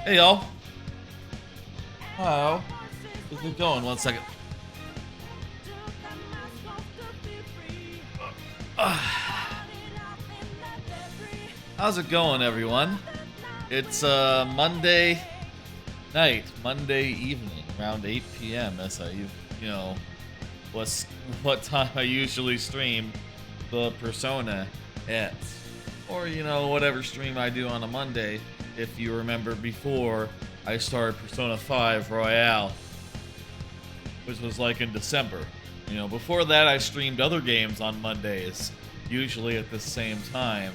Hey y'all. How is it going? 1 second. How's it going, everyone? It's Monday night, Monday evening, around 8 p.m. That's what time I usually stream the Persona at, or whatever stream I do on a Monday. If you remember, before I started Persona 5 Royale, which was like in December. Before that I streamed other games on Mondays, usually at the same time.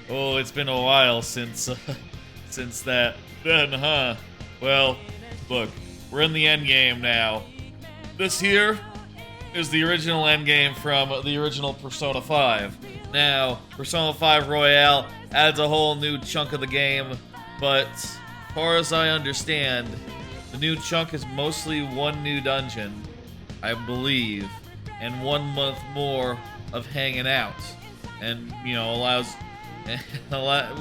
Oh, it's been a while since that then, huh? Well, look, we're in the end game now. This here is the original end game from the original Persona 5. Now, Persona 5 Royale adds a whole new chunk of the game, but as far as I understand, the new chunk is mostly one new dungeon, I believe, and 1 month more of hanging out, and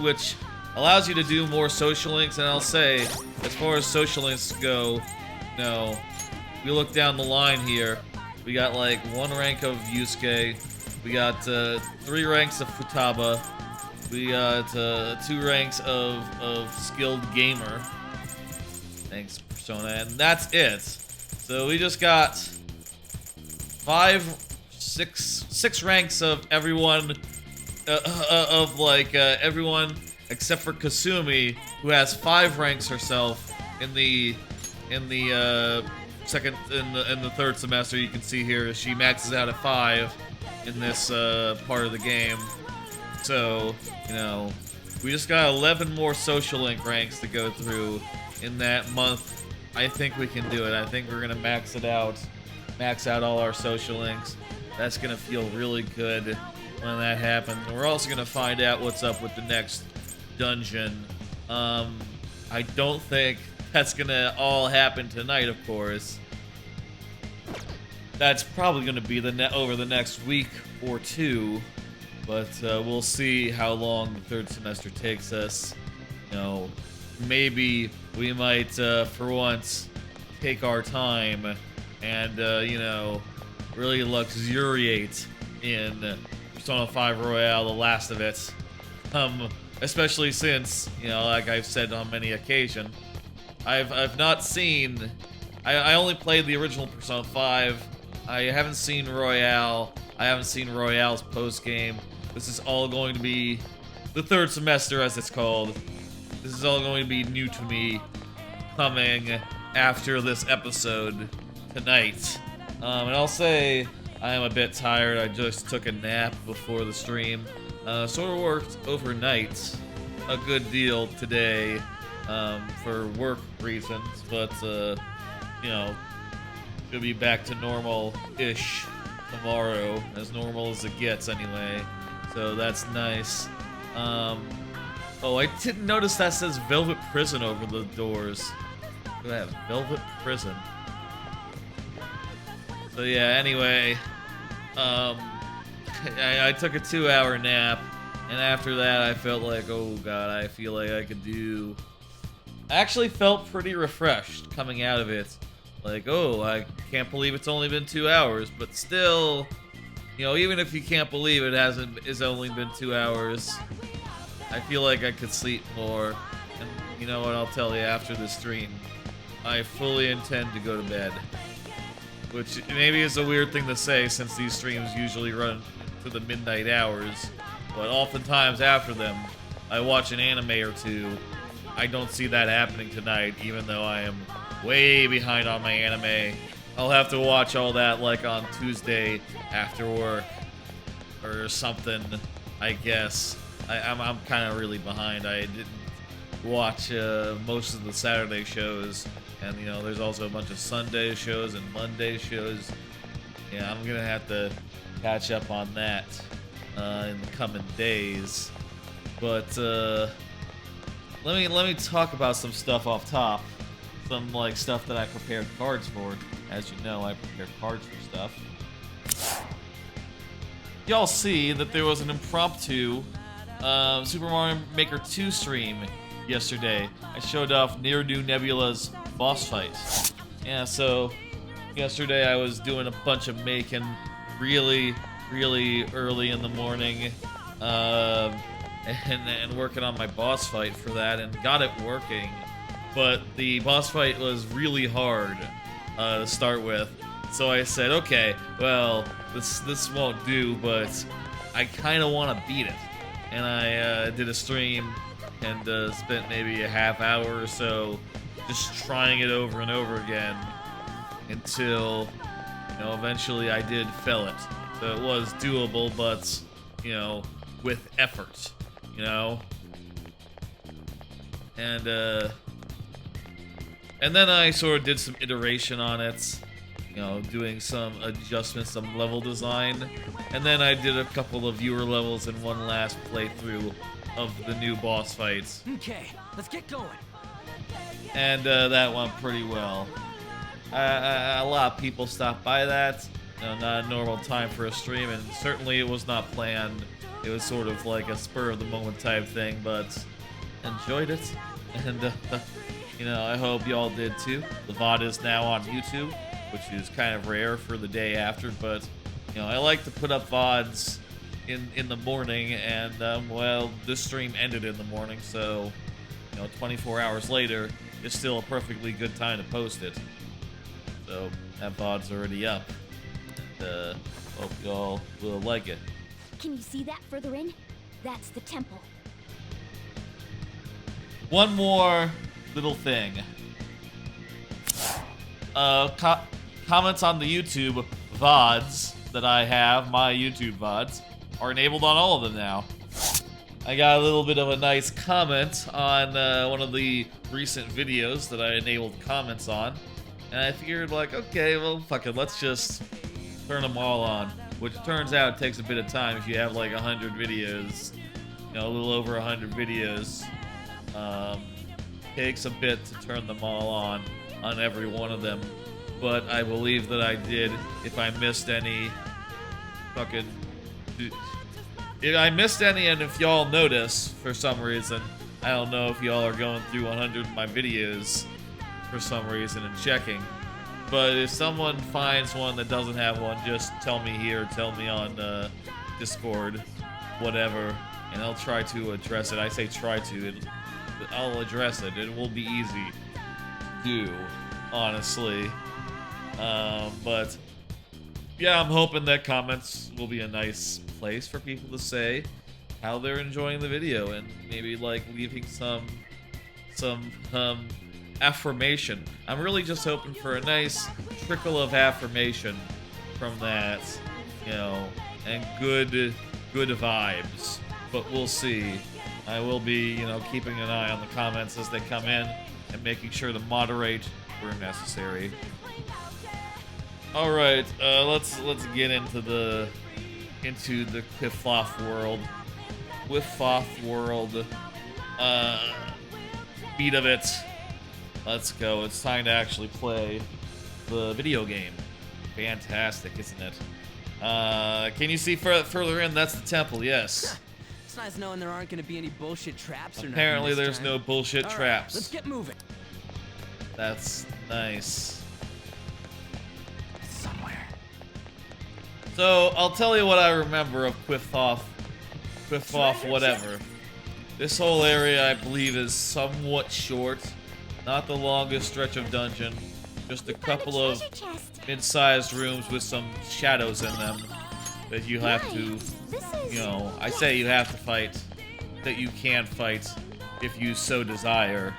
which allows you to do more social links. And I'll say, as far as social links go, we look down the line here. We got like 1 rank of Yusuke, we got 3 ranks of Futaba, we got 2 ranks of skilled gamer. Thanks, Persona, and that's it. So we just got 6 ranks of everyone, everyone except for Kasumi, who has 5 ranks herself in the third semester. You can see here she maxes out at 5 in this part of the game. So we just got 11 more social link ranks to go through in that month. I think we can do it. I think we're gonna max out all our social links. That's gonna feel really good when that happens. And we're also gonna find out what's up with the next dungeon. I don't think that's gonna all happen tonight, of course. That's probably gonna be over the next week or 2, but we'll see how long the third semester takes us. Maybe we might, for once, take our time and really luxuriate in Persona 5 Royale, the last of it. Especially since, like I've said on many occasions, I've not seen. I only played the original Persona 5. I haven't seen Royale. I haven't seen Royale's post game. This is all going to be the third semester, as it's called. This is all going to be new to me, coming after this episode tonight. And I'll say I am a bit tired. I just took a nap before the stream. Sort of worked overnight a good deal today for work reasons, but gonna be back to normal-ish tomorrow, as normal as it gets anyway. So that's nice. Oh, I didn't notice that says Velvet Prison over the doors. Look at that, Velvet Prison. So yeah, anyway, I took a 2-hour nap, and after that I felt like, oh god, I feel like I could do... I actually felt pretty refreshed coming out of it. Like, oh, I can't believe it's only been 2 hours, but still, even if you can't believe it's only been 2 hours, I feel like I could sleep more. And you know what, I'll tell you, after the stream, I fully intend to go to bed. Which maybe is a weird thing to say, since these streams usually run to the midnight hours, but oftentimes after them, I watch an anime or 2. I don't see that happening tonight, even though I am way behind on my anime. I'll have to watch all that like on Tuesday after work or something, I guess. I'm kind of really behind. I didn't watch most of the Saturday shows, and there's also a bunch of Sunday shows and Monday shows. Yeah, I'm gonna have to catch up on that in the coming days. But let me talk about some stuff off top. Some stuff that I prepared cards for. As you know, I prepared cards for stuff. Y'all see that there was an impromptu Super Mario Maker 2 stream yesterday. I showed off Near-Do Nebula's boss fight. Yeah, so yesterday I was doing a bunch of making really early in the morning, and working on my boss fight for that, and got it working. But the boss fight was really hard to start with, so I said, okay, well, this won't do, but I kind of want to beat it. And I did a stream and spent maybe a half hour or so just trying it over and over again until, you know, eventually I did fill it. So it was doable, but, you know, with effort, you know? And then I sort of did some iteration on it, you know, doing some adjustments, some level design. And then I did a couple of viewer levels and one last playthrough of the new boss fights. Okay, let's get going. And that went pretty well. A lot of people stopped by that. You know, not a normal time for a stream, and certainly it was not planned. It was sort of like a spur-of-the-moment type thing, but enjoyed it. And, you know, I hope y'all did too. The VOD is now on YouTube, which is kind of rare for the day after, but, you know, I like to put up VODs in the morning, and, well, this stream ended in the morning, so, you know, 24 hours later is still a perfectly good time to post it. So, that VOD's already up, and, hope y'all will like it. Can you see that further in? That's the temple. One more little thing. Comments on the YouTube VODs that I have, my YouTube VODs, are enabled on all of them now. I got a little bit of a nice comment on one of the recent videos that I enabled comments on, and I figured, like, okay, well, fuck it, let's just turn them all on. Which turns out it takes a bit of time if you have like 100 videos, you know, a little over 100 videos. Takes a bit to turn them all on every one of them. But I believe that I did. If I missed any, if I missed any, and if y'all notice for some reason, I don't know if y'all are going through 100 of my videos for some reason and checking. But if someone finds one that doesn't have one, just tell me here, tell me on Discord, whatever, and I'll try to address it. I say try to, I'll address it. It will be easy to do, honestly. But yeah, I'm hoping that comments will be a nice place for people to say how they're enjoying the video, and maybe like leaving some affirmation. I'm really just hoping for a nice trickle of affirmation from that, you know, and good vibes. But we'll see. I will be, you know, keeping an eye on the comments as they come in and making sure to moderate where necessary. All right, let's get into the Qliphoth World. Qliphoth World. Beat of it. Let's go. It's time to actually play the video game. Fantastic, isn't it? Can you see further in? That's the temple, yes. It's nice knowing there aren't going to be any bullshit traps or nothing. Apparently there's no bullshit traps. Let's get moving. That's nice. Somewhere. So, I'll tell you what I remember of Qliphoth whatever. This whole area, I believe, is somewhat short. Not the longest stretch of dungeon. Just a couple of mid-sized rooms with some shadows in them that you have to, you know, I say you have to fight, that you can fight if you so desire.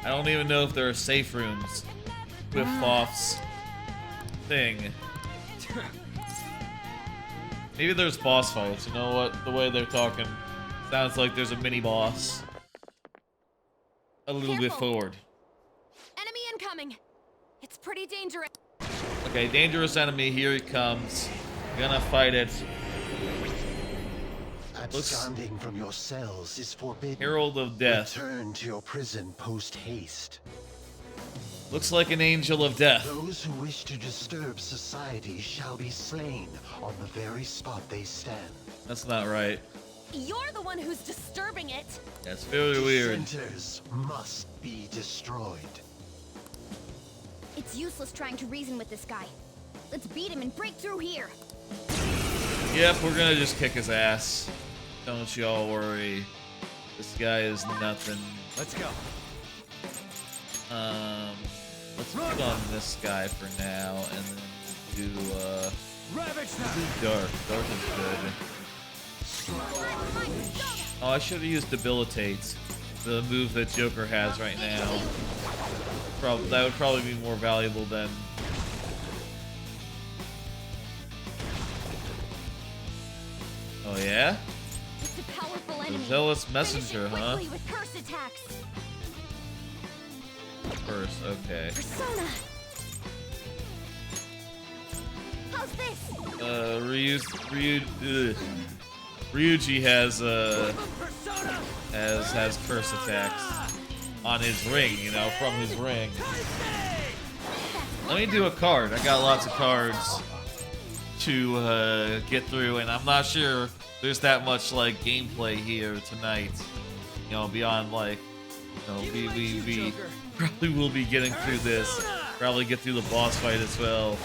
I don't even know if there are safe rooms. Qliphoth's thing. Maybe there's boss fights, you know what? The way they're talking sounds like there's a mini-boss. A little bit forward. Enemy incoming. It's pretty dangerous. Okay, dangerous enemy, here he comes. Gonna fight it. Absconding from your cells is forbidden. Herald of Death. Return to your prison post-haste. Looks like an angel of death. Those who wish to disturb society shall be slain on the very spot they stand. That's not right. You're the one who's disturbing it. That's very weird. Dissenters must be destroyed. It's useless trying to reason with this guy. Let's beat him and break through here. Yep, we're gonna just kick his ass. Don't y'all worry. This guy is nothing. Let's go. Let's put on this guy for now, and then do Ravage Dark. Dark is good. Oh, I should have used Debilitate, the move that Joker has right now. That would probably be more valuable than. Oh yeah? It's a powerful enemy. Zealous Finish Messenger, it huh? quickly with curse attacks. First, okay. Persona. How's this? Ryuji has curse attacks on his ring, you know, from his ring. Let me do a card. I got lots of cards to get through, and I'm not sure there's that much like gameplay here tonight. You know, beyond like, you know, we probably will be getting through this. Probably get through the boss fight as well.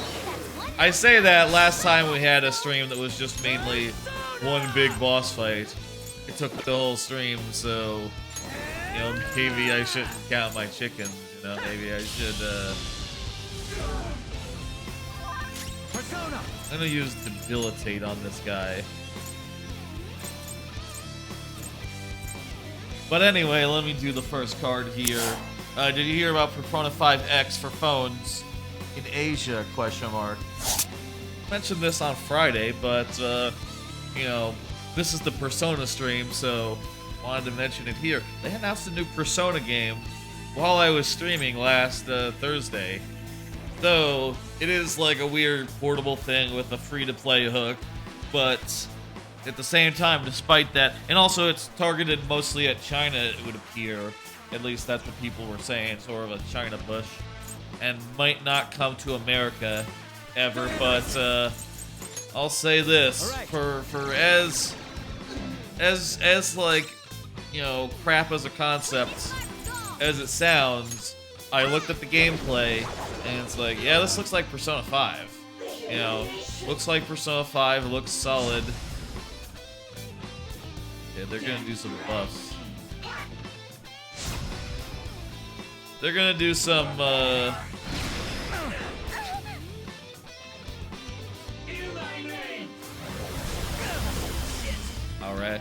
I say that last time we had a stream that was just mainly one big boss fight. It took the whole stream, so you know, maybe I shouldn't count my chickens. You know, maybe I should. I'm gonna use Debilitate on this guy. But anyway, let me do the first card here. Did you hear about Persona 5X for phones in Asia? Question mark. Mentioned this on Friday, but you know, this is the Persona stream, so wanted to mention it here. They announced a new Persona game while I was streaming last Thursday. Though it is like a weird portable thing with a free-to-play hook, but at the same time, despite that, and also it's targeted mostly at China, it would appear. At least that's what people were saying, sort of a China push, and might not come to America ever. But I'll say this: for as like, you know, crap as a concept as it sounds, I looked at the gameplay and it's like, yeah, this looks like Persona 5. You know, looks like Persona 5. Looks solid. Yeah, they're gonna do some buffs. They're gonna do some, Alright.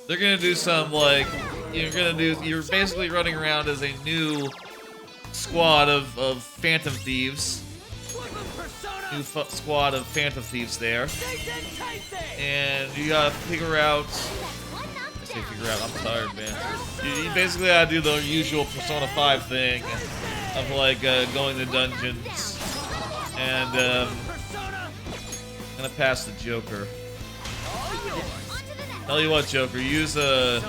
They're gonna do some, like, you're basically running around as a new squad of Phantom Thieves. New squad of Phantom Thieves there. And you gotta figure out... I'm tired, man. You basically gotta do the usual Persona 5 thing of like going to dungeons and I'm gonna pass the Joker. Tell you what, Joker, use a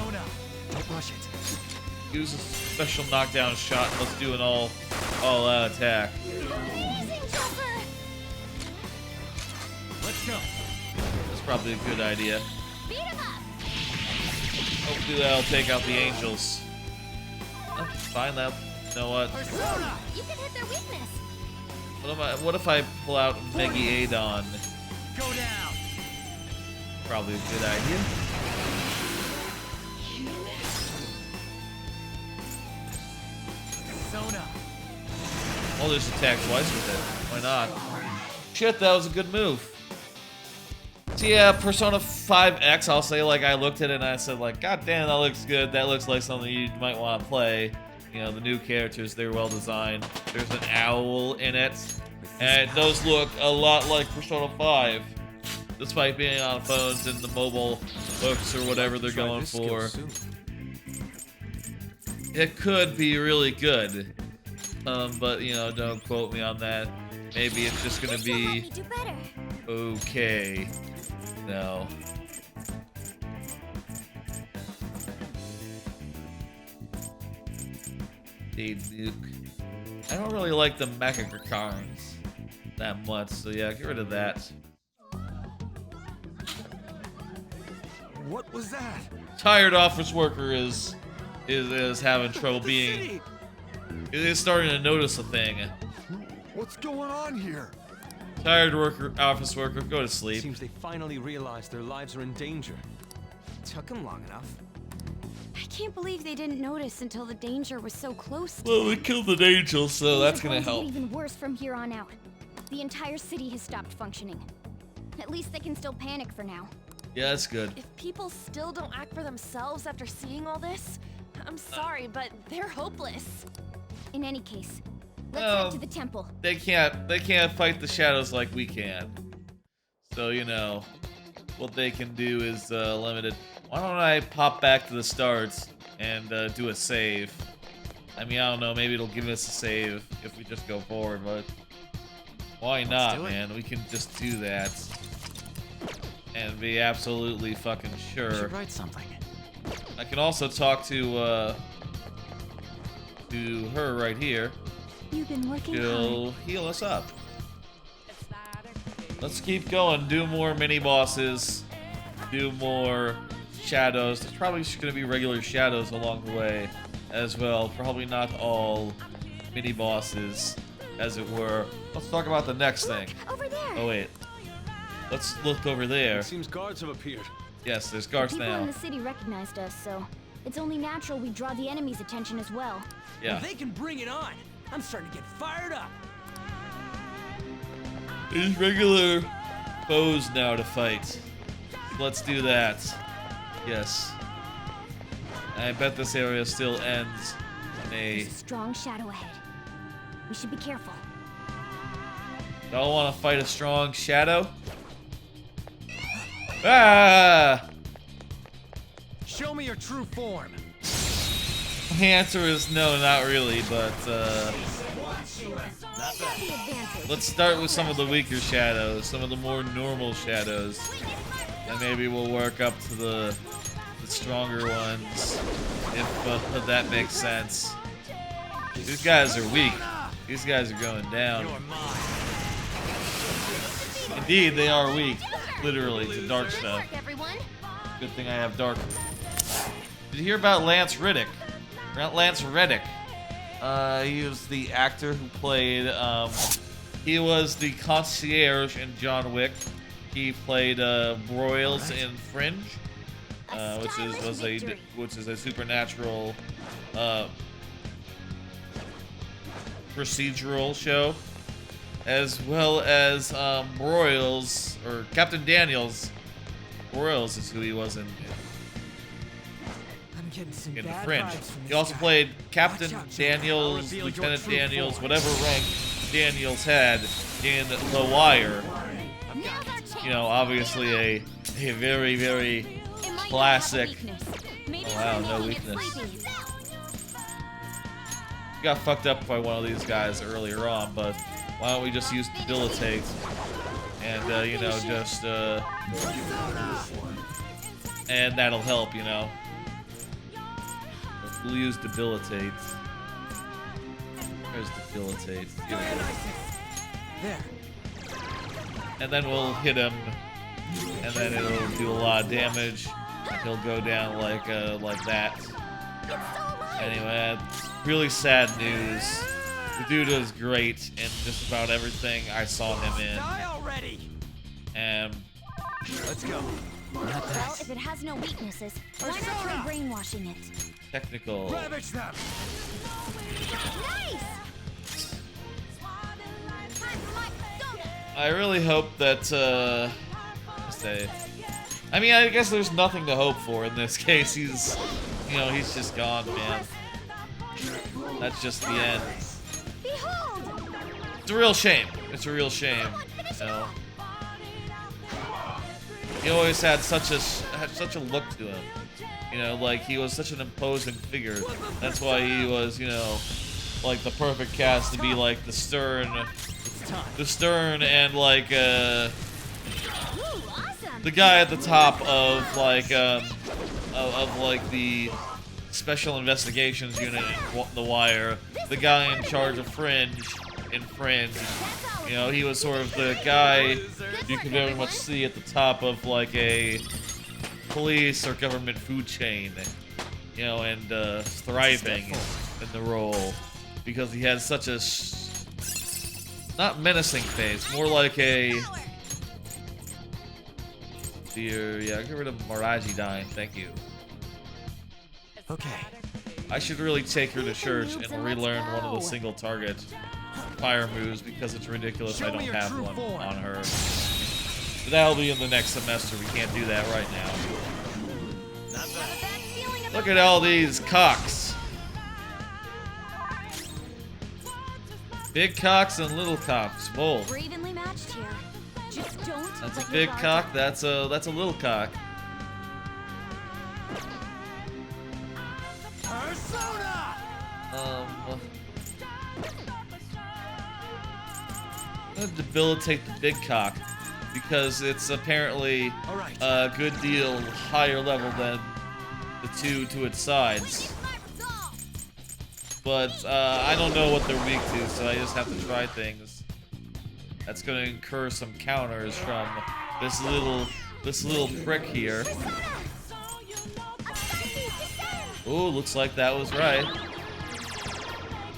special knockdown shot and let's do an all-out attack. Let's go. That's probably a good idea. Hopefully that'll take out the angels. Oh, fine, that. You know what? You can hit their weakness. What if I pull out Megiadon? Go down. Probably a good idea. Persona. I'll just attack twice with it. Why not? Shit, that was a good move. So yeah, Persona 5X, I'll say, like, I looked at it and I said, like, god damn, that looks good. That looks like something you might want to play. You know, the new characters, they're well designed. There's an owl in it. And it does look a lot like Persona 5. Despite being on phones and the mobile hooks or whatever they're going for. It could be really good. But, you know, don't quote me on that. Maybe it's just gonna be okay. No. Dave Nuke. I don't really like the Mecha Krakarns that much, so yeah, get rid of that. What was that? Tired office worker is having trouble being. Is starting to notice a thing. What's going on here? Tired office worker, go to sleep. Seems they finally realized their lives are in danger. Took them long enough. I can't believe they didn't notice until the danger was so close to Well, them. we killed an angel, so that's gonna Things are help. going to get even worse from here on out. The entire city has stopped functioning. At least they can still panic for now. Yeah, that's good. If people still don't act for themselves after seeing all this, I'm sorry, but they're hopeless. In any case, let's Well, head to the temple. They can't fight the shadows like we can. So, you know, what they can do is limited. Why don't I pop back to the start and do a save? I mean, I don't know, maybe it'll give us a save if we just go forward, but why not, man? We can just do that and be absolutely fucking I sure. should write something. I can also talk to her right here. You've been working She'll heal us up. Let's keep going. Do more mini bosses. Do more shadows. There's probably just gonna be regular shadows along the way as well. Probably not all mini bosses, as it were. Let's talk about the next thing. Over there. Oh wait. Let's look over there. It seems guards have appeared. Yes, there's guards People now. in the city recognized us, so it's only natural we draw the enemy's attention as well. Yeah. They can bring it on. I'm starting to get fired up. There's regular foes now to fight. Let's do that. Yes. I bet this area still ends in a... There's a strong shadow ahead. We should be careful. Y'all want to fight a strong shadow? Ah! Show me your true form. The answer is no, not really, but let's start with some of the weaker shadows, some of the more normal shadows, and maybe we'll work up to the stronger ones, if that makes sense. These guys are weak. These guys are going down. You're mine. Indeed, they are weak, literally, to dark Good stuff. work, everyone. Good thing I have dark. Did you hear about Lance Reddick? Lance Reddick. He was the actor who played. He was the concierge in John Wick. He played Broyles in Fringe, which is a supernatural procedural show, as well as Broyles or Captain Daniels. Broyles is who he was in I'm getting some the bad Fringe. vibes from He this also guy. played Captain Watch out, Jim. I'll Daniels, reveal your Lieutenant true Daniels, form. whatever rank Daniels had in The Wire. Now's our chance. You know, obviously a very, very It might classic. have a weakness. Maybe Oh, wow, it's no making it weakness. sleepy. Got fucked up by one of these guys earlier on, but why don't we just use Debilitate and, you know, just, and that'll help, you know. We'll use Debilitate. Where's Debilitate? Here we go. There. And then we'll hit him, and then it'll do a lot of damage, and he'll go down like that. Anyway, really sad news. The dude was great in just about everything I saw him in, Die already. and Let's go. Well, if it has no weaknesses, why not try brainwashing it? technical. Ravage them. Nice! I really hope that, I mean, I guess there's nothing to hope for in this case. He's, you know, he's just gone, man. That's just the end. Behold! It's a real shame. It's a real shame, you know. He always had such a look to him. You know, like he was such an imposing figure. That's why he was, you know, like the perfect cast to be like the stern and like Ooh, awesome! the guy at the top of like like the special investigations unit in The Wire, the guy in charge of Fringe in Fringe. You know, he was sort of the guy you could very much see at the top of like a police or government food chain, you know, and thriving in the role because he has such a not menacing face, more like a dear. Yeah, get rid of Maraji dying. Thank you. Okay. I should really take her to church and relearn one of the single target fire moves because it's ridiculous I don't have one on her. But that'll be in the next semester. We can't do that right now. Look at all these cocks. Big cocks and little cocks, both. We're evenly matched here. Just don't. That's a big cock. That's a little cock. I'm gonna debilitate the big cock because it's apparently a good deal higher level than the two to its sides. But I don't know what they're weak to, so I just have to try things. That's gonna incur some counters from this little prick here. Ooh, looks like that was right.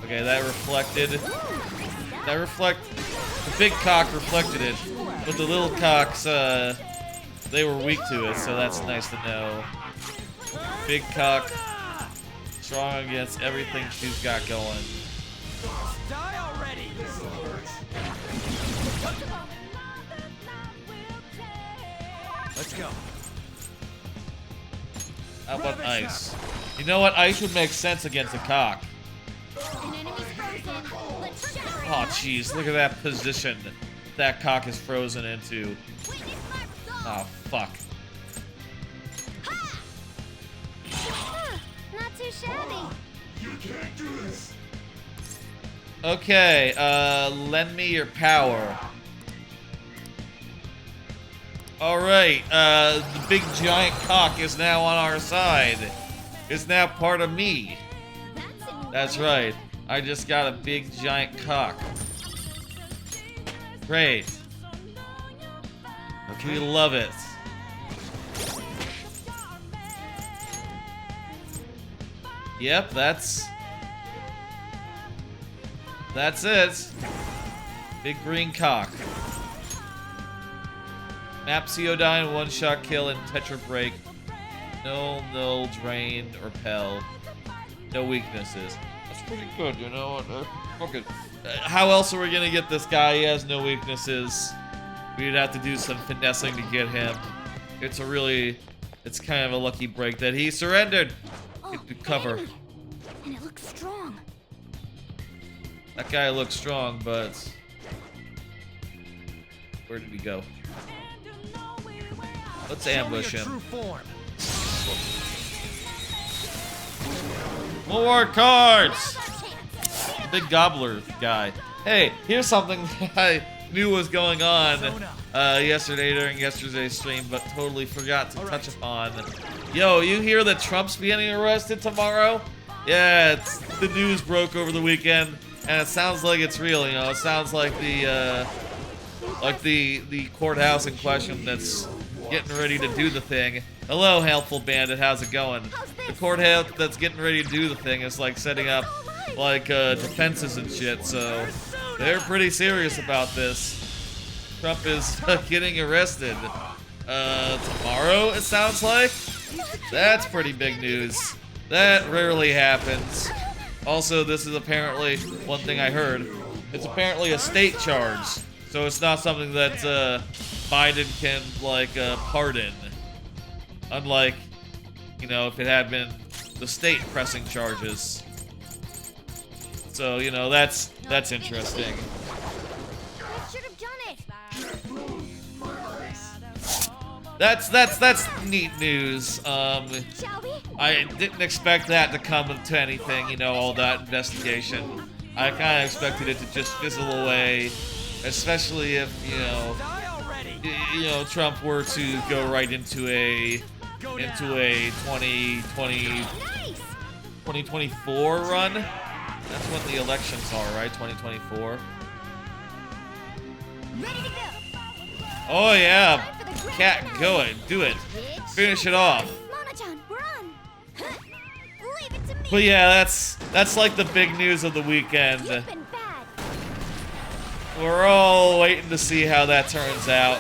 Okay, that reflected. The big cock reflected it, but the little cocks, they were weak to it, so that's nice to know. Big cock, strong against everything she's got going. Die already! Let's go. How about ice? You know what? Ice would make sense against a cock. An enemy's frozen. Let's shatter it. Oh, jeez, look at that position that cock is frozen into. Oh, fuck. Not too shabby. You can't do this. Okay, lend me your power. Alright, the big giant cock is now on our side. It's now part of me. That's right. I just got a big giant cock. Great. Okay. We love it. Yep, that's it. Big green cock. Map Ceodine, one-shot kill, and Tetra break. No null, drain, or repel. No weaknesses. That's pretty good, you know. Fuck it. How else are we gonna get this guy? He has no weaknesses. We'd have to do some finessing to get him. It's kind of a lucky break that he surrendered. Get to cover. And it looks strong. That guy looks strong, but where did he go? Let's ambush him. True form. More cards! Big gobbler guy. Hey, here's something that I knew was going on yesterday during yesterday's stream, but totally forgot to touch upon. Yo, you hear that Trump's getting arrested tomorrow? Yeah, the news broke over the weekend, and it sounds like it's real. You know, it sounds like the courthouse in question that's getting ready to do the thing. Hello, helpful bandit. How's it going? The courthouse that's getting ready to do the thing is like setting up like defenses and shit. So they're pretty serious about this. Trump is getting arrested tomorrow. It sounds like. That's pretty big news. That rarely happens. Also, this is apparently one thing I heard. It's apparently a state charge, so it's not something that Biden can like pardon. Unlike, you know, if it had been the state pressing charges. So, you know, that's interesting. I should have done it. That's neat news. Shall we? I didn't expect that to come to anything, you know, all that investigation. I kind of expected it to just fizzle away, especially if, you know, Trump were to go right into a 2024 run. That's when the elections are, right? 2024. Ready to go. Oh yeah, Time for the grand cat, finale. go it, do it, Bitch. finish it off. Mona-chan, we're on. Leave it to me. But yeah, that's like the big news of the weekend. You've been bad. We're all waiting to see how that turns out.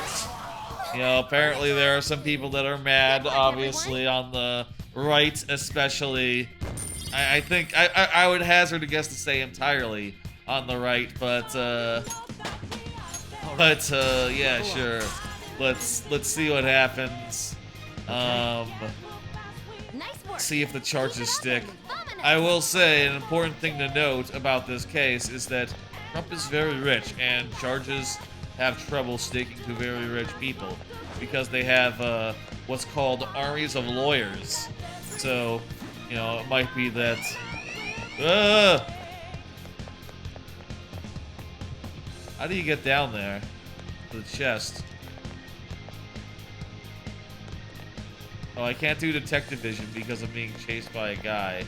You know, apparently there are some people that are mad, obviously, on the right especially. I think, I would hazard a guess to say entirely on the right, but yeah, sure. Let's see what happens. Nice work. See if the charges stick. I will say an important thing to note about this case is that Trump is very rich, and charges have trouble sticking to very rich people because they have what's called armies of lawyers. So, you know, it might be that. How do you get down there to the chest? Oh, I can't do detective vision because I'm being chased by a guy.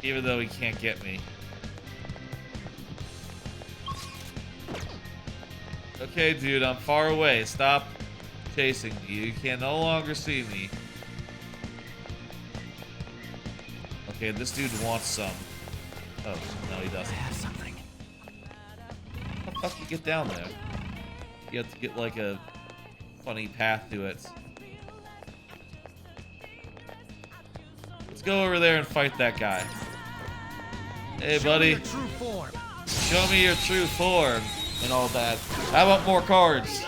Even though he can't get me. Okay, dude, I'm far away. Stop chasing me. You can no longer see me. Okay, this dude wants some. Oh, no, he doesn't. I have something. How the fuck you get down there? You have to get like a funny path to it. Let's go over there and fight that guy. Hey, buddy. Show me your true form. Show me your true form and all that. How about more cards?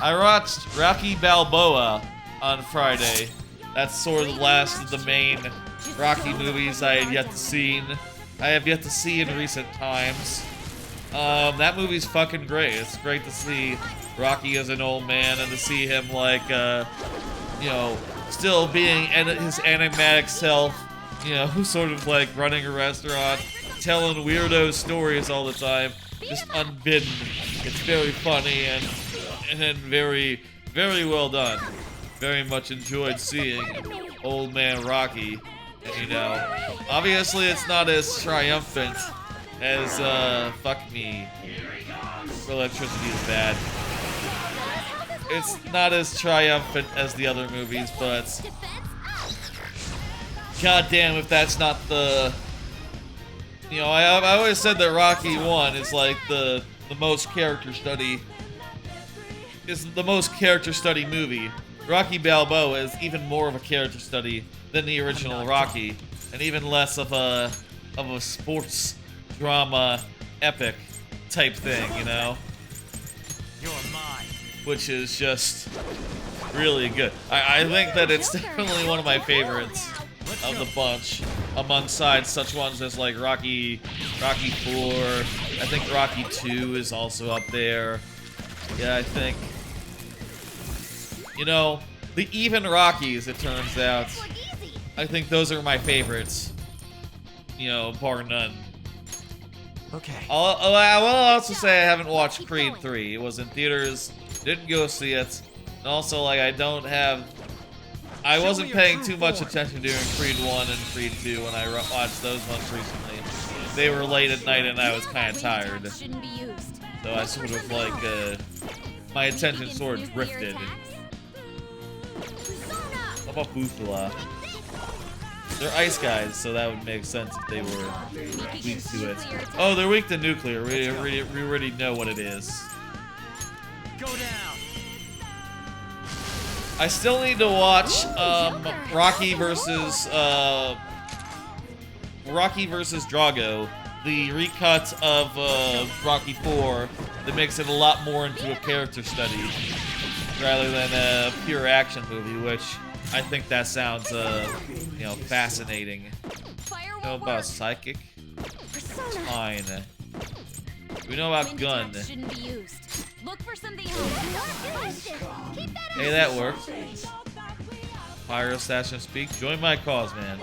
I watched Rocky Balboa on Friday. That's sort of the last of the main Rocky movies I had yet to see. I have yet to see in recent times. That movie's fucking great. It's great to see Rocky as an old man and to see him like, you know, still being his enigmatic self. You know, sort of like running a restaurant, telling weirdo stories all the time, just unbidden. It's very funny and very, very well done. Very much enjoyed seeing old man Rocky. And, you know, obviously it's not as triumphant as, fuck me. Electricity is bad. It's not as triumphant as the other movies, but goddamn if that's not the... You know, I always said that Rocky 1 is like the most character study... is the most character study movie. Rocky Balboa is even more of a character study than the original Rocky, and even less of a sports drama epic type thing, you know? You're mine. Which is just really good. I think that it's definitely one of my favorites of the bunch, alongside such ones as like Rocky 4. I think Rocky 2 is also up there. Yeah, I think, you know, the even Rockies, it turns out, I think those are my favorites. You know, bar none. Okay. I will also say I haven't watched Creed 3. It was in theaters, didn't go see it, and also like I wasn't paying too much attention during Creed 1 and Creed 2 when I watched those ones recently. They were late at night and I was kind of tired. So I sort of like, my attention sort of drifted. How about Bufala? They're ice guys, so that would make sense if they were weak to it. Oh, they're weak to nuclear. We already know what it is. Go down. I still need to watch Rocky versus Drago, the recut of Rocky 4 that makes it a lot more into a character study rather than a pure action movie, which I think that sounds you know, fascinating. You know about psychic? Fine. We know about gun. Look for something else. Hey, that worked. Fire assassin speak. Join my cause, man.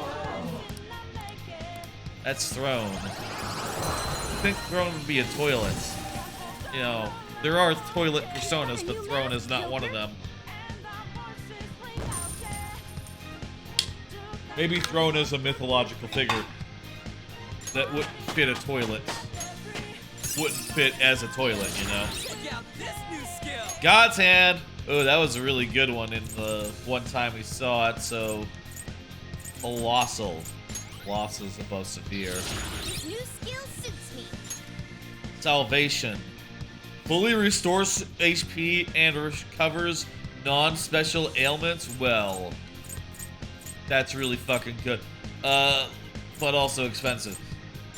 That's Throne. I think Throne would be a toilet. You know, there are toilet personas, but Throne is not one of them. Maybe Throne is a mythological figure that would fit a toilet. wouldn't fit as a toilet, you know? Check out this new skill. God's Hand! Oh, that was a really good one in the one time we saw it, so... Colossal. Colossal is above severe. This new skill suits me. Salvation. Fully restores HP and recovers non-special ailments. Well, that's really fucking good. But also expensive.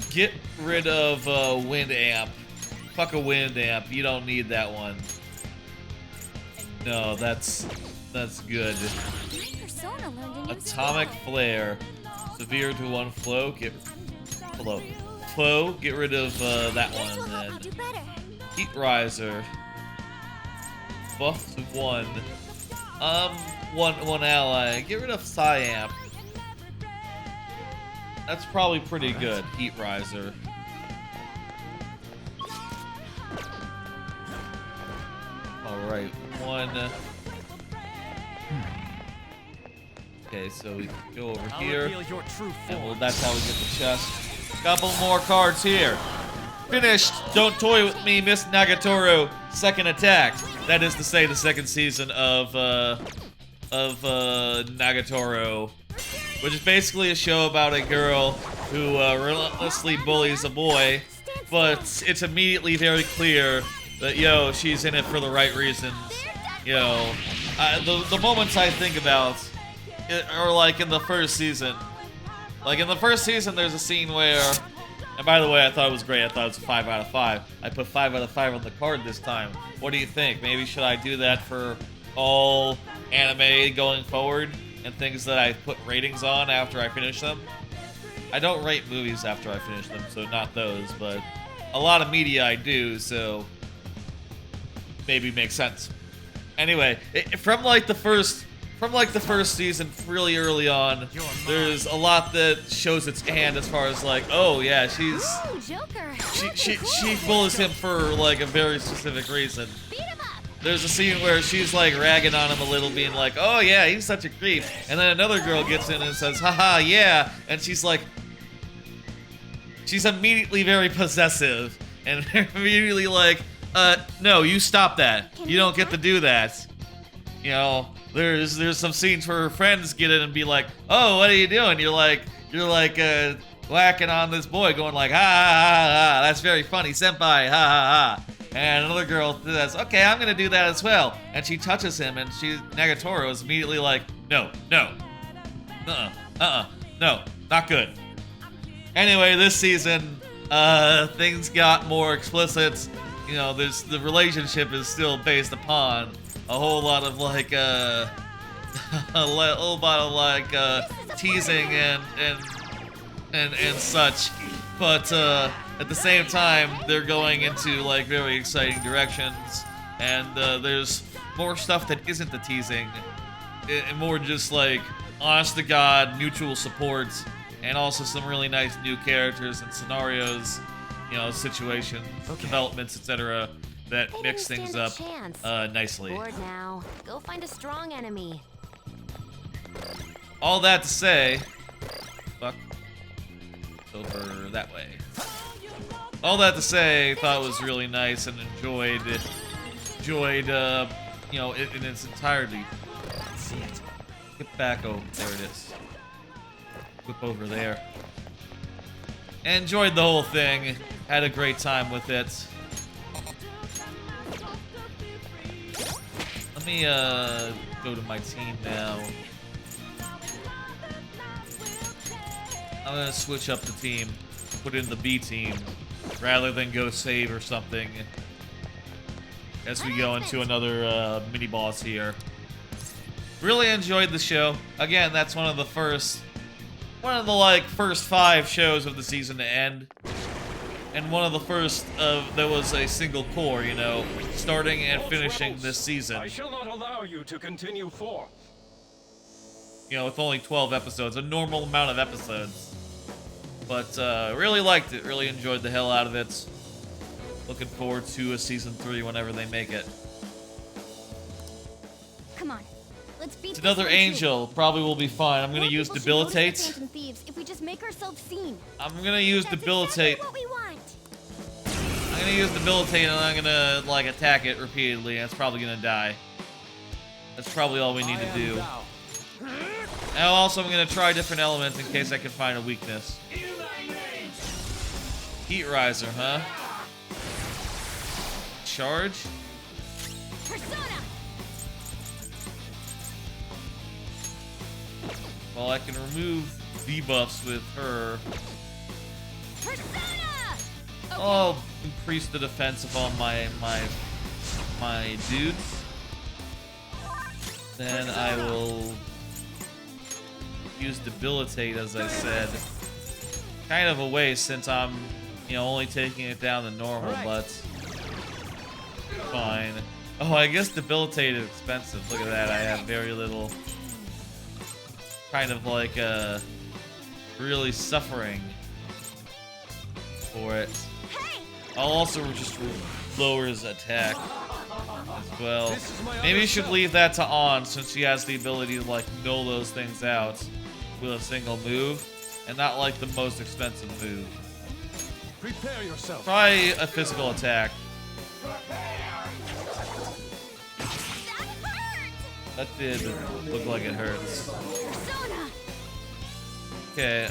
Get rid of Wind Amp. Fuck a Wind Amp. You don't need that one. No, that's good. My persona learned a new Atomic skill. Flare. Severe to one flow. Flow. Get rid of that This will one help I'll then. do better. Heat Riser. Buff to one. One ally. Get rid of Psyamp. That's probably pretty good. Heat Riser. Alright, one. Okay, so we go over I'll here. reveal your true And form. that's how we get the chest. Couple more cards here. Finished. Don't toy with me, Miss Nagatoro. Second attack. That is to say, the second season of Nagatoro, which is basically a show about a girl who relentlessly bullies a boy, but it's immediately very clear that she's in it for the right reasons. The moments I think about are like in the first season. Like in the first season, there's a scene where, and by the way, I thought it was great. I thought it was a 5 out of 5. I put 5 out of 5 on the card this time. What do you think? Maybe should I do that for all anime going forward and things that I put ratings on after I finish them? I don't rate movies after I finish them, so not those, but a lot of media I do, so maybe makes sense. Anyway, from the first season, really early on, there's a lot that shows its hand as far as like, oh yeah, Ooh, Joker. she bullies him for like a very specific reason. Beat him up. There's a scene where she's like ragging on him a little, being like, oh yeah, he's such a creep. And then another girl gets in and says, haha, yeah. And she's like, she's immediatly very possessive. And immediately like, no, you stop that. You don't get to do that. There's some scenes where her friends get in and be like, oh, what are you doing? You're like whacking on this boy, going like, ha ha ha ha, that's very funny, senpai, ha ha ha. And another girl says, okay, I'm gonna do that as well. And she touches him, and Nagatoro is immediately like, no, no, no, not good. Anyway, this season, things got more explicit. The relationship is still based upon a whole lot of like, a whole lot of like, teasing and such. But at the same time, they're going into like very exciting directions, and there's more stuff that isn't the teasing, and more just like honest to God mutual support, and also some really nice new characters and scenarios, situations, developments, etc. that They mix didn't things stand a up chance. nicely. Bored now. Go find a strong enemy. All that to say, fuck, over that way. All that to say, thought it was really nice and enjoyed it, in its entirety. See it. Get back, oh, there it is. Whip over there. Enjoyed the whole thing. Had a great time with it. Let me go to my team now. I'm gonna switch up the team, put in the B team, rather than go save or something. As we go into another mini boss here. Really enjoyed the show. Again, that's one of the first 5 shows of the season to end. And one of the first that was a single core, starting and finishing this season. I shall not allow you to continue forth. With only 12 episodes, a normal amount of episodes. But really liked it, really enjoyed the hell out of it. Looking forward to a season 3 whenever they make it. Come on. Let's beat It's this another retreat. angel, probably will be fine. I'm gonna More use people should notice the debilitate. Phantom Thieves if we just make ourselves seen. I'm gonna use That's debilitate. exactly what we want. I'm gonna use debilitate and I'm gonna like attack it repeatedly and it's probably gonna die. That's probably all we need to do. And also I'm gonna try different elements in case I can find a weakness. Heat riser, huh? Charge? Persona! Well, I can remove debuffs with her. Persona! I'll increase the defense of all my dudes. Then I will use debilitate, as I said. Kind of a waste since I'm, you know, only taking it down to normal, but fine. Oh, I guess debilitate is expensive. Look at that. I have very little. Kind of like really suffering for it. I'll also just lower his attack as well. Maybe you should leave that to on since she has the ability to like null those things out with a single move and not like the most expensive move. Prepare yourself. Try a physical attack. That did look like it hurts. Persona! Okay,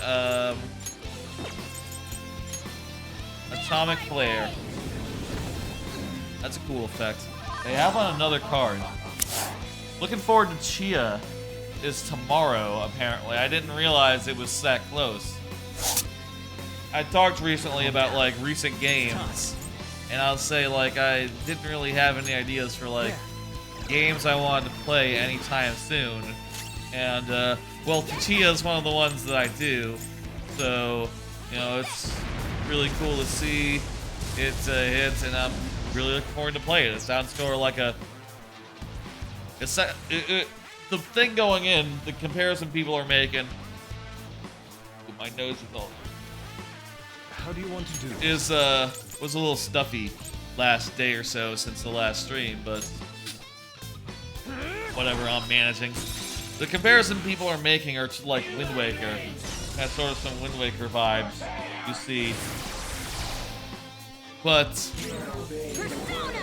Atomic Flare. That's a cool effect. They have on another card. Looking forward to Tchia is tomorrow, apparently. I didn't realize it was that close. I talked recently about, like, recent games. And I'll say, like, I didn't really have any ideas for, like, games I wanted to play anytime soon. And, well, Tchia is one of the ones that I do. So, you know, it's really cool to see it hits, and I'm really looking forward to play it. It sounds sort of like a... the thing going in, the comparison people are making... My nose is all... How do you want to do was a little stuffy last day or so since the last stream, but whatever, I'm managing. The comparison people are making are to like Wind Waker. That's sort of some Wind Waker vibes you see. But Persona!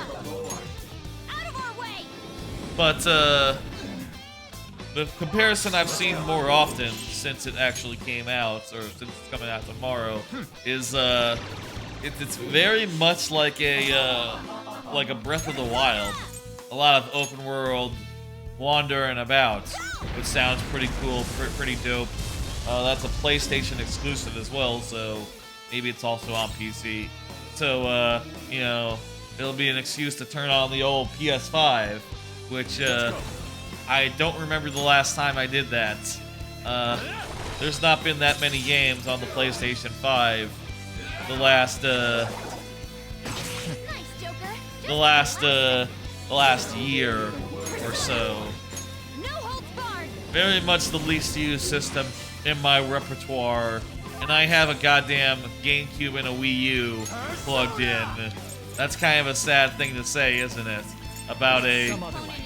Out of our way! But the comparison I've seen more often since it actually came out, or since it's coming out tomorrow, is it's very much like a Breath of the Wild. A lot of open world wandering about, which sounds pretty cool, pretty dope. That's a PlayStation exclusive as well, so maybe it's also on PC. So you know, it'll be an excuse to turn on the old PS5, which I don't remember the last time I did that. There's not been that many games on the PlayStation 5. The last year or so. No holds barred! Very much the least used system in my repertoire, and I have a goddamn GameCube and a Wii U plugged in. That's kind of a sad thing to say, isn't it? About a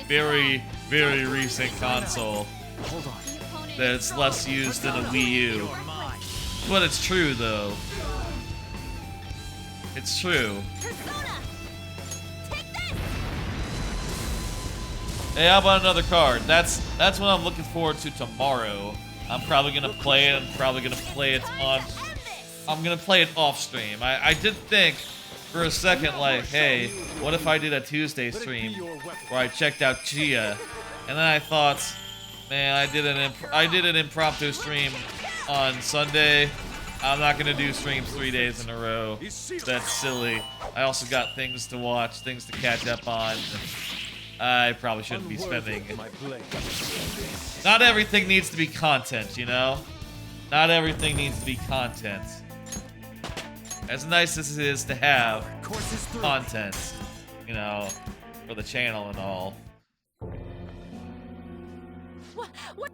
very, very recent console that's less used than a Wii U. But it's true, though. It's true. Hey, how about another card? That's what I'm looking forward to tomorrow. I'm probably gonna play it. I'm probably gonna play it on. I'm gonna play it off stream. I did think for a second, like, hey, what if I did a Tuesday stream where I checked out Tchia, and then I thought, man, I did an impromptu stream on Sunday. I'm not gonna do streams 3 days in a row. That's silly. I also got things to watch, things to catch up on. I probably shouldn't be spending. Not everything needs to be content, you know? Not everything needs to be content. As nice as it is to have content, you know, for the channel and all. What?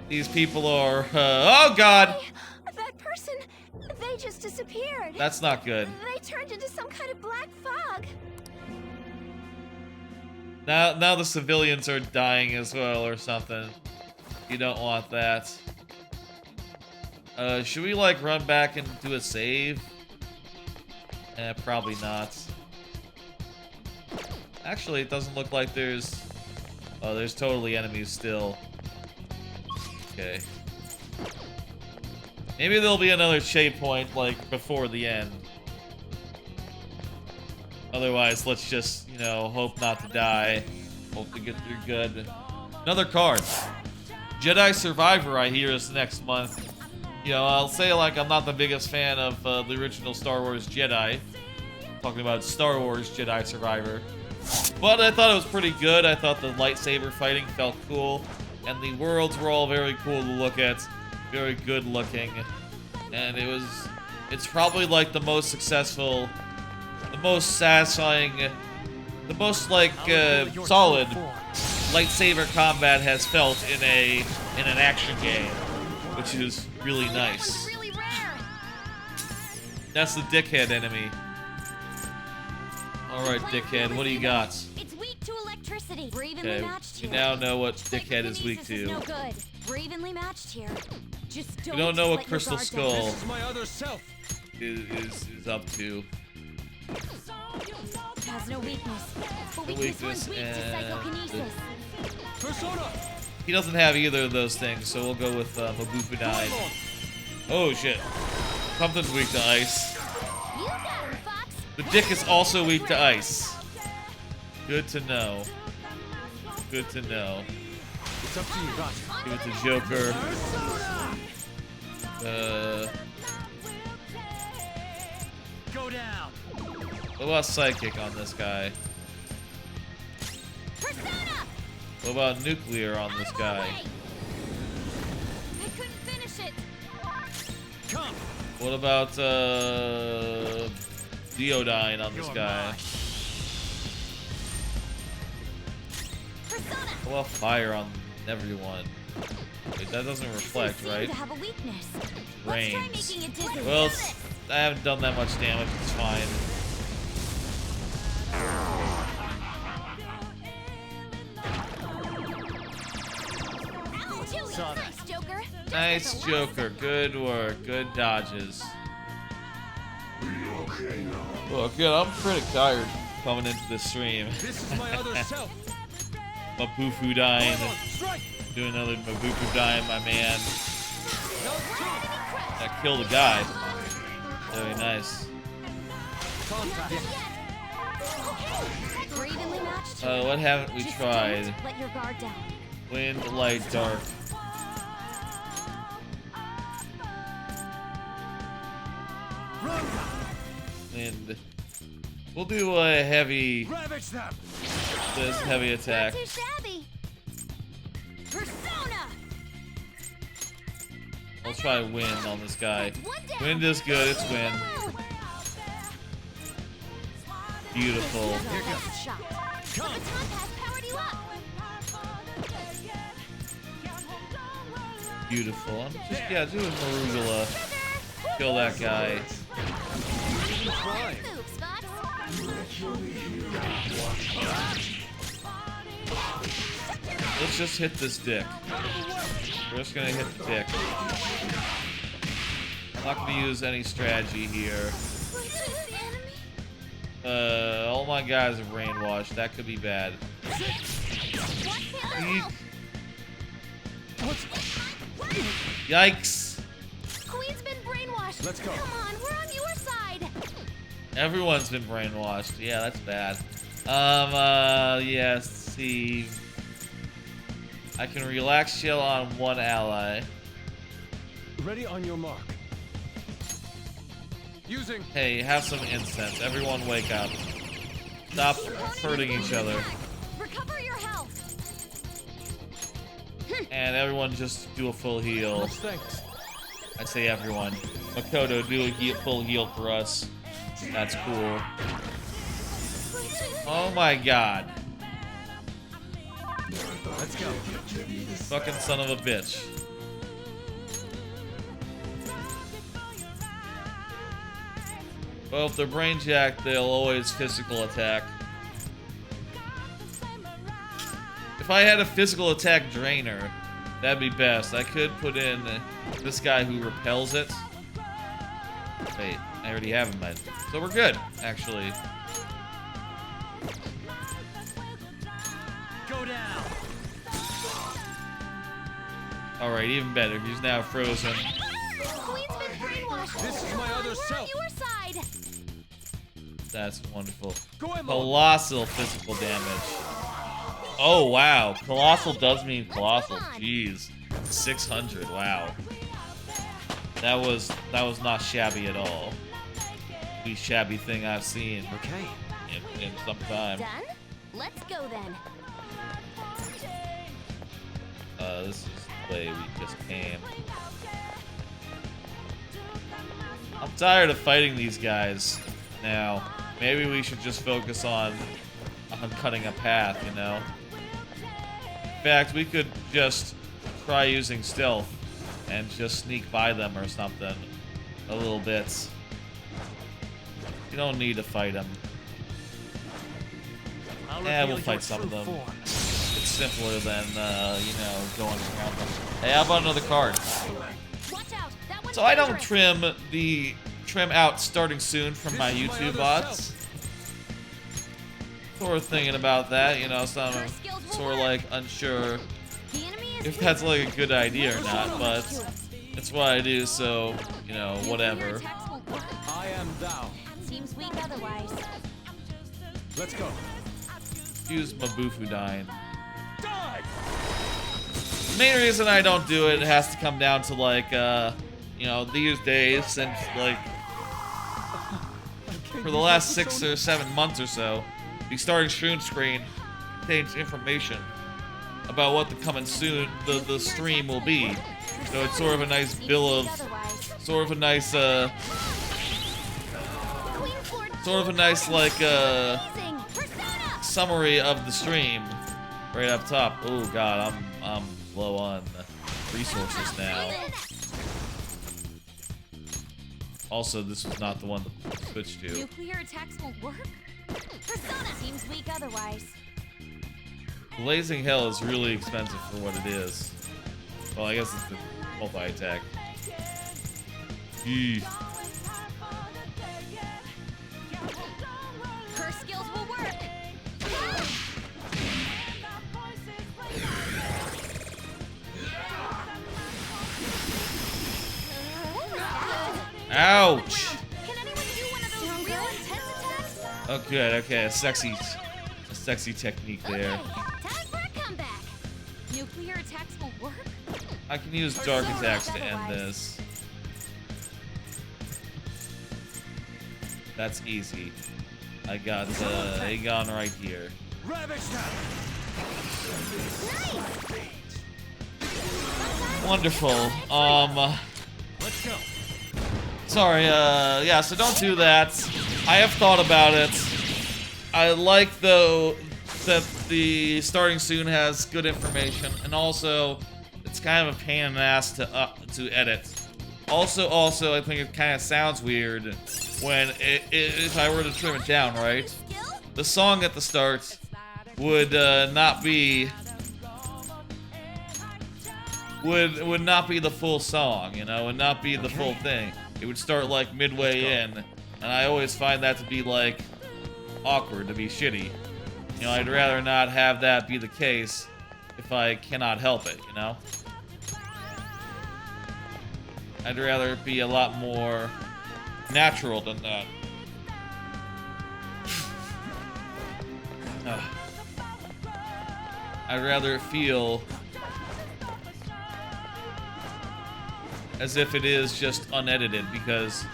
These people are, oh god! That person, they just disappeared. That's not good. They turned into some kind of black fog. Now the civilians are dying as well or something. You don't want that. Should we like run back and do a save? Probably not. Actually, it doesn't look like there's... Oh, there's totally enemies still. Okay. Maybe there'll be another shape point, like, before the end. Otherwise, let's just, you know, hope not to die. Hope to get through good. Another card. Jedi Survivor, I hear, is next month. You know, I'll say, like, I'm not the biggest fan of the original Star Wars Jedi. Talking about Star Wars Jedi Survivor. But I thought it was pretty good. I thought the lightsaber fighting felt cool. And the worlds were all very cool to look at. Very good looking. And it's probably like the most successful, the most satisfying, the most like solid lightsaber combat has felt in an action game. Which is really nice. Really rare. That's the dickhead enemy. Alright, dickhead, what do you got? It's weak to electricity. We're evenly Okay, matched we here. now know what dickhead is weak Telekinesis is to. no good. We're evenly matched here. Just don't We don't know what let your Crystal guard Skull down. This is my other self. is up to. It has no weakness. But No weakness weakness one's weak to and- psychokinesis. Persona. He doesn't have either of those things, so we'll go with Mabufu 9. Oh shit. Something's weak to ice. You got it, Fox. The dick is also weak to ice. Good to know. Good to know. It's up to you, Roger. Give it to Joker. Go down. What about Psychic on this guy? Persona! What about Nuclear on this guy? I couldn't finish it. Come. What about Deodyne on this guy? Persona! What about Fire on everyone? Wait, that doesn't reflect, Seem right? to have a weakness. Let's Rains. try making it dizzy. Well, I haven't done that much damage. It's fine. Nice, Joker. Nice Joker. Good work. Good dodges. Well, good. I'm pretty tired coming into this stream. This is my other self. Mabufu dying. Come on, strike. Do another Mabufu dying, my man. No, two. That killed a guy. Very nice. Contact. We're evenly matched. What haven't we Just tried? don't let your guard down. Wind, light, dark. Run. And we'll do a heavy, Ravage them. this heavy attack. Not too shabby. Persona! I'll try wind on this guy. One down. Wind is good. It's wind. Beautiful. Here goes. Shot. Come. The baton pass powered you up. Beautiful. I'm just, yeah, do a Marugula. Kill that guy. Try. Move, Spots. Let's just hit this dick. We're just gonna hit the dick. I'm not gonna use any strategy here. All my guys are brainwashed. That could be bad. Yikes. Queen's been brainwashed. Let's go. Come on, we're on your side. Everyone's been brainwashed. Yeah, that's bad. Yeah, let's see. I can relax chill on one ally. Ready on your mark. Using. Hey, have some incense. Everyone wake up. Stop hurting each other. Recover your health. And everyone just do a full heal. Much thanks. I say everyone. Makoto, do a full heal for us. That's cool. Oh my god. Let's go. Fucking son of a bitch. Well, if they're brain jacked, they'll always physical attack. If I had a physical attack drainer, that'd be best. I could put in this guy who repels it. Wait, I already have him in. So we're good, actually. Go down. Alright, even better. He's now frozen. Queen's been brainwashed. This is my other We're self. on your side. That's wonderful. Go Colossal physical damage. Oh, wow. Colossal does mean colossal. Jeez. 600. Wow. That was not shabby at all. The shabby thing I've seen Okay. in some time. Done? Let's go then. This is the way we just came. I'm tired of fighting these guys now. Maybe we should just focus on cutting a path, you know? In fact, we could just try using stealth and just sneak by them or something a little bit. You don't need to fight them. Yeah, we'll fight some of them. It's simpler than, you know, going around them. Hey, how about another card? Watch out. That one's So I don't dangerous. trim out starting soon from my YouTube bots. Sort of thinking about that, you know, so I'm sort of like unsure The enemy is if that's like a good idea or not, but it's what I do, so, you know, whatever. Attacks will work. I am thou. Seems weak otherwise. Let's go. Use Mabufu dying. Die. The main reason I don't do it has to come down to like, you know, these days, since like, for the last 6 or 7 months or so, the starting screen contains information about what the coming soon, the stream will be. So it's sort of a nice bill of, sort of a nice, sort of a nice like, summary of the stream right up top. Oh god, I'm low on resources now. Also, this was not the one to switch to. Nuclear attacks will work? Persona seems weak otherwise. Blazing Hell is really expensive for what it is. Well, I guess it's the multi-attack. Eee. Her skills will work. Ouch! Can anyone do one of those real intense attacks? Oh, good. Okay, a sexy technique there. Time for a comeback. Nuclear attacks will work? I can use dark attacks to end this. That's easy. I got Aegon right here. Ravage them. Wonderful. Let's go. Sorry, yeah, so don't do that. I have thought about it. I like, though, that the starting soon has good information, and also, it's kind of a pain in the ass to edit. Also, I think it kind of sounds weird when, if I were to trim it down, right? The song at the start would not be... would not be the full song, you know, would not be the full thing. It would start like midway in, and I always find that to be like awkward, to be shitty. You know, I'd rather not have that be the case if I cannot help it, you know? I'd rather it be a lot more natural than that. I'd rather it feel as if it is just unedited, because,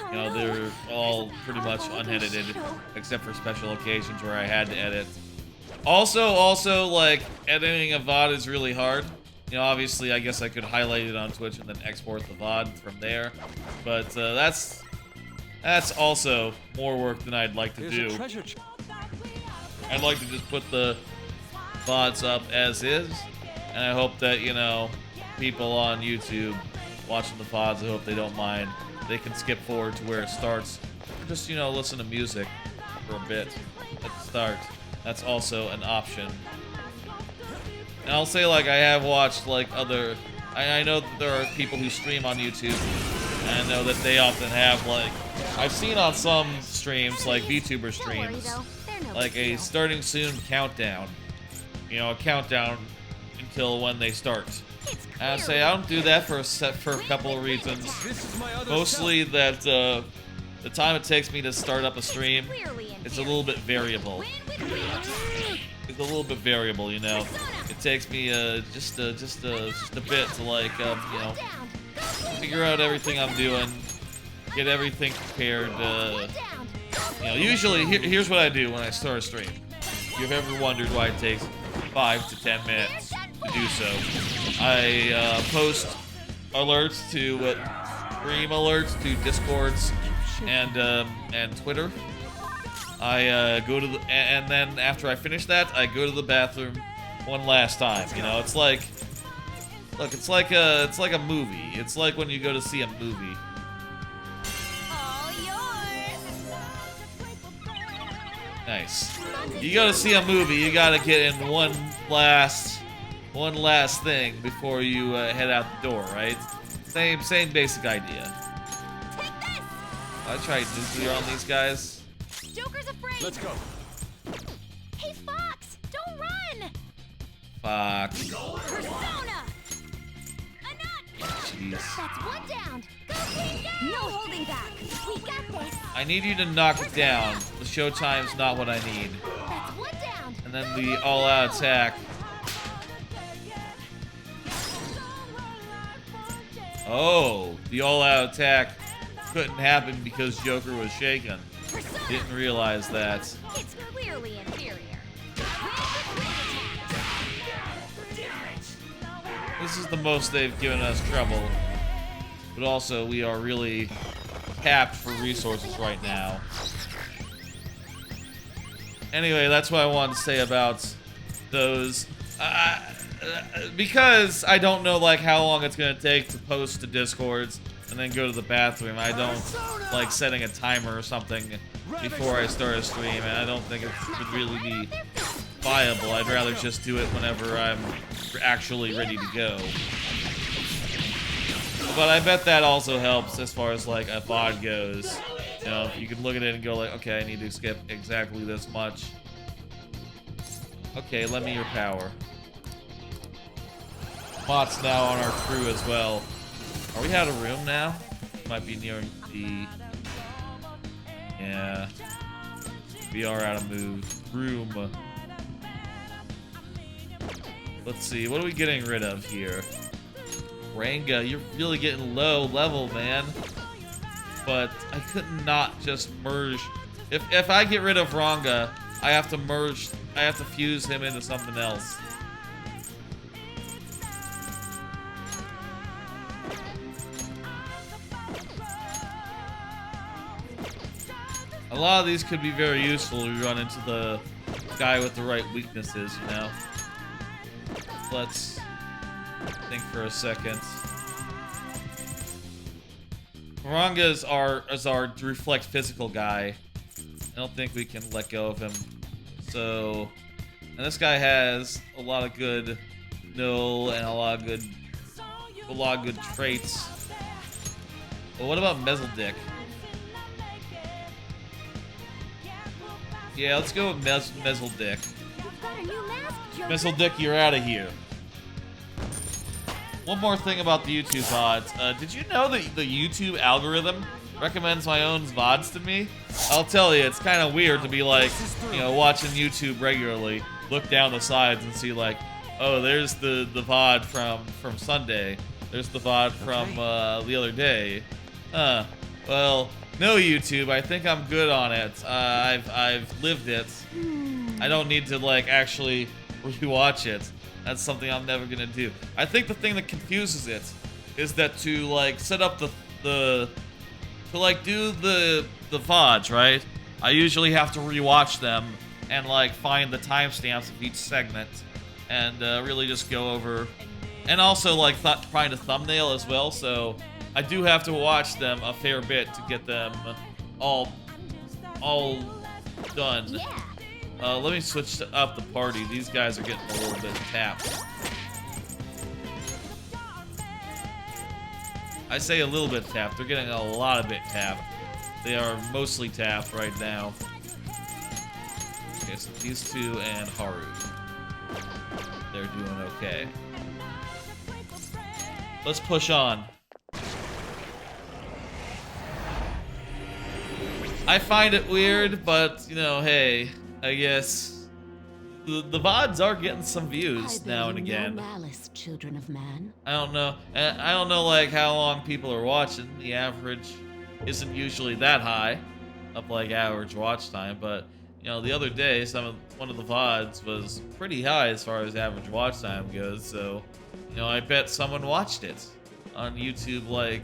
you know, they're all pretty much unedited, except for special occasions where I had to edit. Also, like, editing a VOD is really hard. You know, obviously, I guess I could highlight it on Twitch and then export the VOD from there, but that's also more work than I'd like to do. I'd like to just put the VODs up as is, and I hope that, you know, people on YouTube watching the VODs, I hope they don't mind. They can skip forward to where it starts. Just, you know, listen to music for a bit at the start. That's also an option. And I'll say, like, I have watched, like, other... I know that there are people who stream on YouTube, And I know that they often have, like, I've seen on some streams, like VTuber streams, like a starting soon countdown. You know, a countdown until when they start. And I say I don't do that for a couple of reasons. Mostly that the time it takes me to start up a stream is a little bit variable. It's a little bit variable, you know. It takes me just a bit to, like, you know, figure out everything I'm doing, get everything prepared. You know, usually here's what I do when I start a stream. If you've ever wondered why it takes 5 to 10 minutes to do so, I post alerts to stream alerts to Discords and Twitter. I go to the, and then after I finish that, I go to the bathroom one last time. You know, it's like, look, it's like a movie. It's like when you go to see a movie. Nice. You go to see a movie, you gotta get in one last thing before you head out the door, right? Same basic idea. I tried nuclear on these guys. Joker's afraid. Let's go. Hey, Fox, don't run. Fox. Persona. Jeez. That's one down. Go, King, go. No holding back. We got this. I need you to knock it down. The showtime's not what I need. That's one down. And then the all-out attack. Oh, the all-out attack couldn't happen because Joker was shaken. Persona. Didn't realize that. It's clearly inferior. This is the most they've given us trouble. But also, we are really capped for resources right now. Anyway, that's what I wanted to say about those. Because I don't know, like, how long it's going to take to post to Discords and then go to the bathroom. I don't like setting a timer or something before I start a stream, and I don't think it would really be viable. I'd rather just do it whenever I'm actually ready to go. But I bet that also helps as far as, like, a VOD goes. You know, you can look at it and go like, okay, I need to skip exactly this much. Okay, lend me your power. Bot's now on our crew as well. Are we out of room now? Might be nearing the... Yeah. We are out of room. Let's see, what are we getting rid of here? Ranga, you're really getting low level, man. But I could not just merge. If I get rid of Ranga, I have to merge, I have to fuse him into something else. A lot of these could be very useful if you run into the guy with the right weaknesses, you know? Let's think for a second. Ranga is our reflect physical guy. I don't think we can let go of him. So, and this guy has a lot of good null and a lot of good traits. But what about Mezzledick? Yeah, let's go with Mezzledick. Mezzledick, you're out of here. One more thing about the YouTube VODs. Did you know that the YouTube algorithm recommends my own VODs to me? I'll tell you, it's kind of weird to be like, you know, watching YouTube regularly, look down the sides and see like, oh, there's the VOD from Sunday. There's the VOD from the other day. Well, no, YouTube, I think I'm good on it. I've lived it. I don't need to, like, actually rewatch it. That's something I'm never gonna do. I think the thing that confuses it is that to, like, set up to, like, do the VODs, right? I usually have to rewatch them and, like, find the timestamps of each segment and really just go over, and also, like, find a thumbnail as well, so I do have to watch them a fair bit to get them all done. Yeah. Let me switch up the party. These guys are getting a little bit tapped. I say a little bit tapped. They're getting a lot of it tapped. They are mostly tapped right now. Okay, so these two and Haru. They're doing okay. Let's push on. I find it weird, but, you know, hey, I guess the VODs are getting some views now and again. No malice, children of man. I don't know. I don't know, like, how long people are watching. The average isn't usually that high, up like average watch time, but, you know, the other day, one of the VODs was pretty high as far as average watch time goes, so, you know, I bet someone watched it on YouTube, like,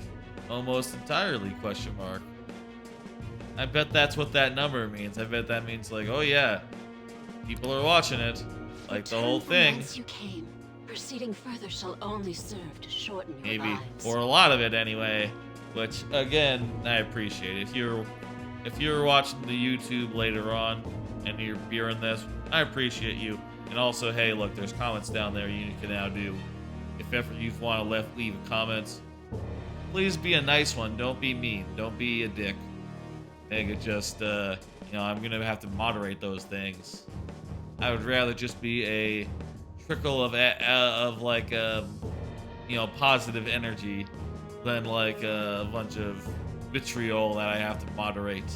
almost entirely, question mark. I bet that's what that number means. I bet that means, like, oh yeah, people are watching it, like the whole thing. You came. Proceeding further shall only serve to shorten your Maybe, lives. or a lot of it anyway. Which, again, I appreciate. If you're watching the YouTube later on and you're viewing this, I appreciate you. And also, hey, look, there's comments down there you can now do. If ever you want to leave comments, please be a nice one. Don't be mean. Don't be a dick. Make it just, you know, I'm gonna have to moderate those things. I would rather just be a trickle of like, you know, positive energy than like a bunch of vitriol that I have to moderate,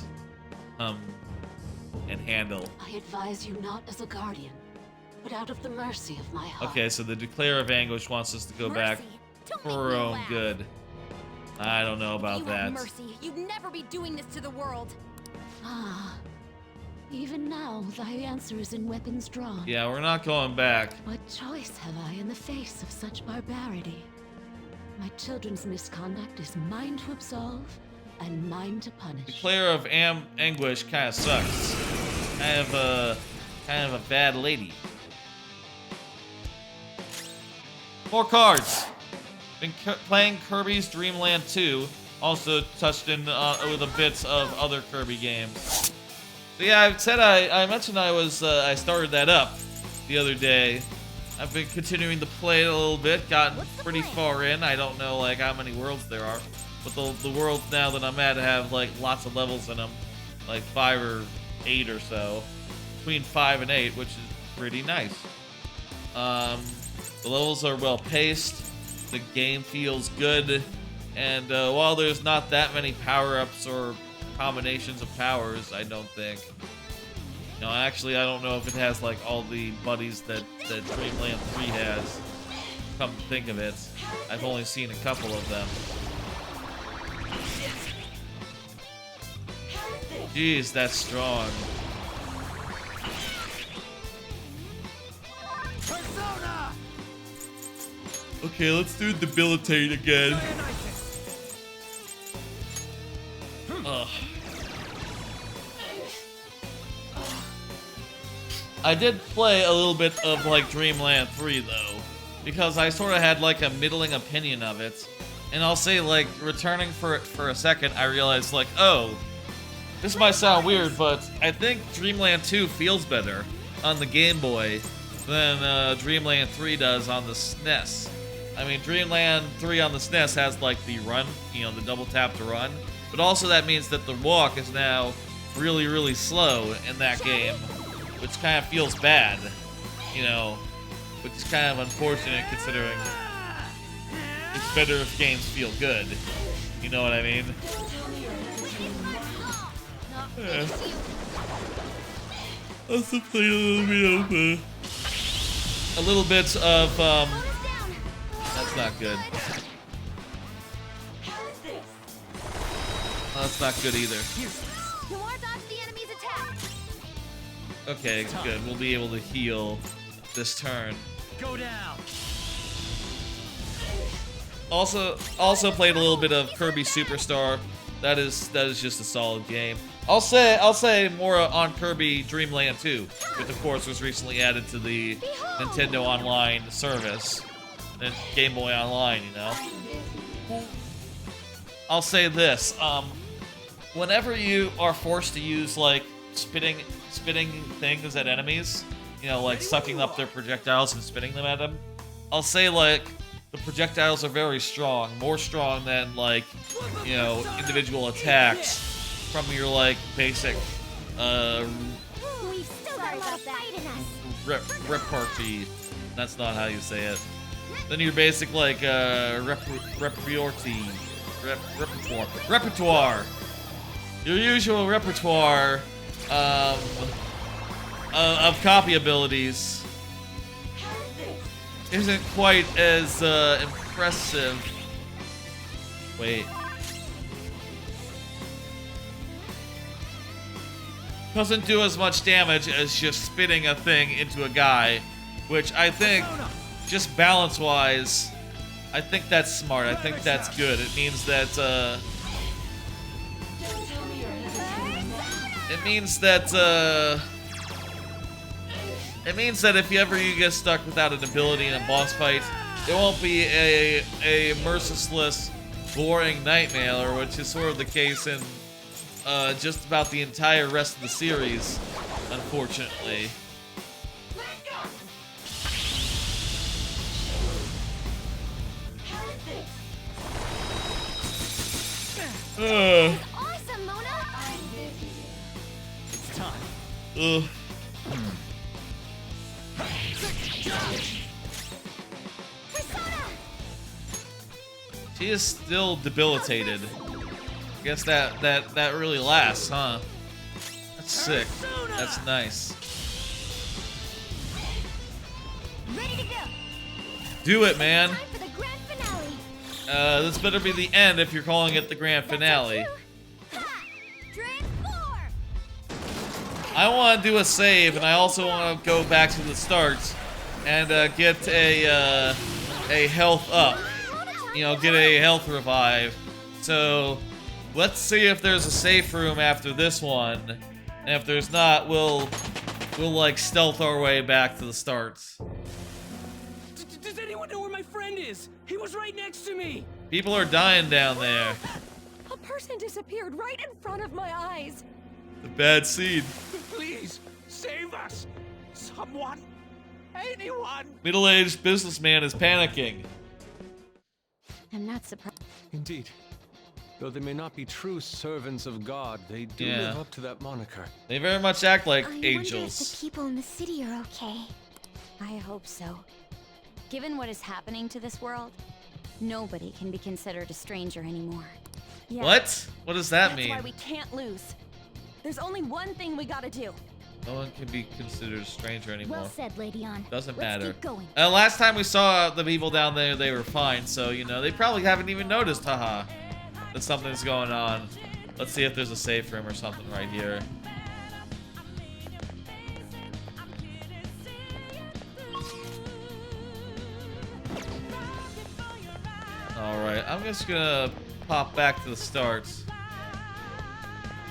and handle. I advise you not as a guardian, but out of the mercy of my heart. Okay, so the Declare of Anguish wants us to go back for our own good. I don't know about that. Mercy, you'd never be doing this to the world. Ah, even now thy answer is in weapons drawn. Yeah, we're not going back. What choice have I in the face of such barbarity? My children's misconduct is mine to absolve and mine to punish. Declare of Anguish kind of sucks. Kind of a bad lady. More cards. Been playing Kirby's Dream Land 2. Also touched in with a bit of other Kirby games. So yeah, I mentioned I started that up the other day. I've been continuing to play it a little bit, gotten pretty far in. I don't know like how many worlds there are, but the worlds now that I'm at have like lots of levels in them, like 5 or 8 or so, between 5 and 8, which is pretty nice. The levels are well paced. The game feels good, and while there's not that many power-ups or combinations of powers, I don't think. No, actually, I don't know if it has like all the buddies that Dreamland 3 has. Come to think of it, I've only seen a couple of them. Jeez, that's strong. Okay, let's do debilitate again. Ugh. I did play a little bit of like Dreamland 3 though, because I sort of had like a middling opinion of it. And I'll say like returning for it for a second, I realized like, oh, this might sound weird, but I think Dreamland 2 feels better on the Game Boy than Dreamland 3 does on the SNES. I mean, Dreamland 3 on the SNES has like the run, you know, the double tap to run, but also that means that the walk is now really, really slow in that game, which kind of feels bad, you know, which is kind of unfortunate considering it's better if games feel good. You know what I mean? Yeah. Also played a little bit of that's not good. Oh, that's not good either. Okay, good. We'll be able to heal this turn. Go down. Also played a little bit of Kirby Superstar. That is just a solid game. I'll say more on Kirby Dream Land 2, which of course was recently added to the Nintendo Online service. And Game Boy Online, you know. I'll say this, whenever you are forced to use like spitting things at enemies, you know, like sucking up their projectiles and spitting them at them, I'll say like the projectiles are very strong, more strong than like, you know, individual attacks from your like basic We've still got a lot of fight in us. repartee. That's not how you say it. Then your basic like repertoire. Your usual repertoire of copy abilities isn't quite as impressive. Wait. Doesn't do as much damage as just spitting a thing into a guy, which I think, just balance-wise, I think that's smart. I think that's good. It means that, it means that if you get stuck without an ability in a boss fight, it won't be a merciless, boring nightmare, which is sort of the case in just about the entire rest of the series, unfortunately. Awesome, Mona. It's time. Persona. She is still debilitated. I guess that really lasts, huh? That's sick. That's nice. Ready to go. Do it, man. Time for the grand finale. This better be the end if you're calling it the grand finale. Transform. I want to do a save, and I also want to go back to the start and get a health up. You know, get a health revive. So let's see if there's a safe room after this one, and if there's not, we'll like stealth our way back to the start. Does anyone know where my friend is? He was right next to me. People are dying down there. A person disappeared right in front of my eyes. The bad seed. Please, save us! Someone! Anyone! Middle-aged businessman is panicking. I'm not surprised. Indeed. Though they may not be true servants of God, they do Yeah. live up to that moniker. They very much act like I wonder if the angels. people in the city are okay. I hope so. Given what is happening to this world, nobody can be considered a stranger anymore. Yeah, What? What does that That's mean? why we can't lose. There's only one thing we gotta do. No one can be considered a stranger anymore. Well said, Lady On. Doesn't Let's matter. keep going. Last time we saw the people down there, they were fine, so, you know, they probably haven't even noticed, haha, that something's going on. Let's see if there's a safe room or something right here. Alright, I'm just gonna pop back to the start.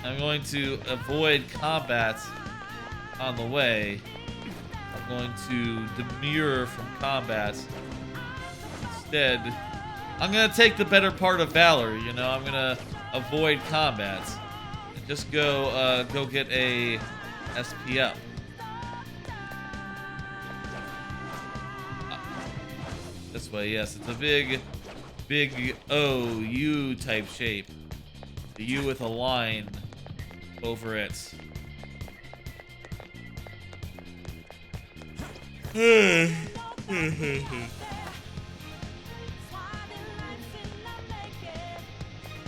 I'm going to avoid combat on the way. I'm going to demur from combat. Instead, I'm gonna take the better part of valor, you know? I'm gonna avoid combat. And just go get a SP up. This way, yes. It's a big O, U type shape. The U with a line over it.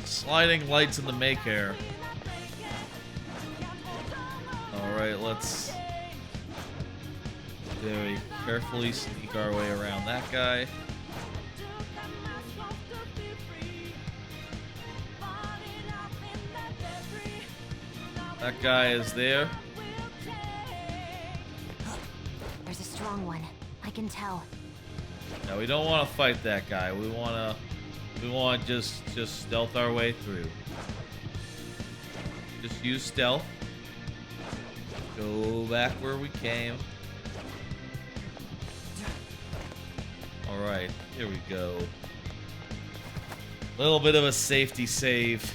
Sliding lights in the Maycare. Alright, let's very carefully sneak our way around that guy. That guy is there. There's a strong one. I can tell. Now we don't want to fight that guy. We want to just stealth our way through. Just use stealth. Go back where we came. All right, here we go. Little bit of a safety save.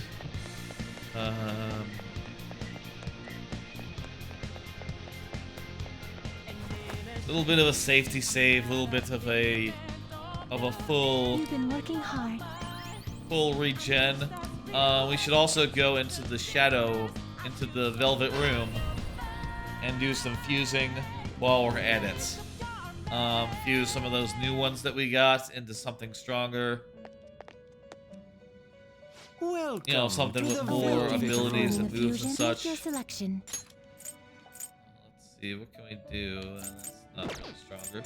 Little bit of a safety save, little bit of a of a full You've been working hard. regen. We should also go into the shadow, into the velvet room, and do some fusing while we're at it. Fuse some of those new ones that we got into something stronger. Welcome You know, something to with the more velvet abilities room. and moves and Fusion, make such. your selection. Let's see, what can we do? That's not really stronger.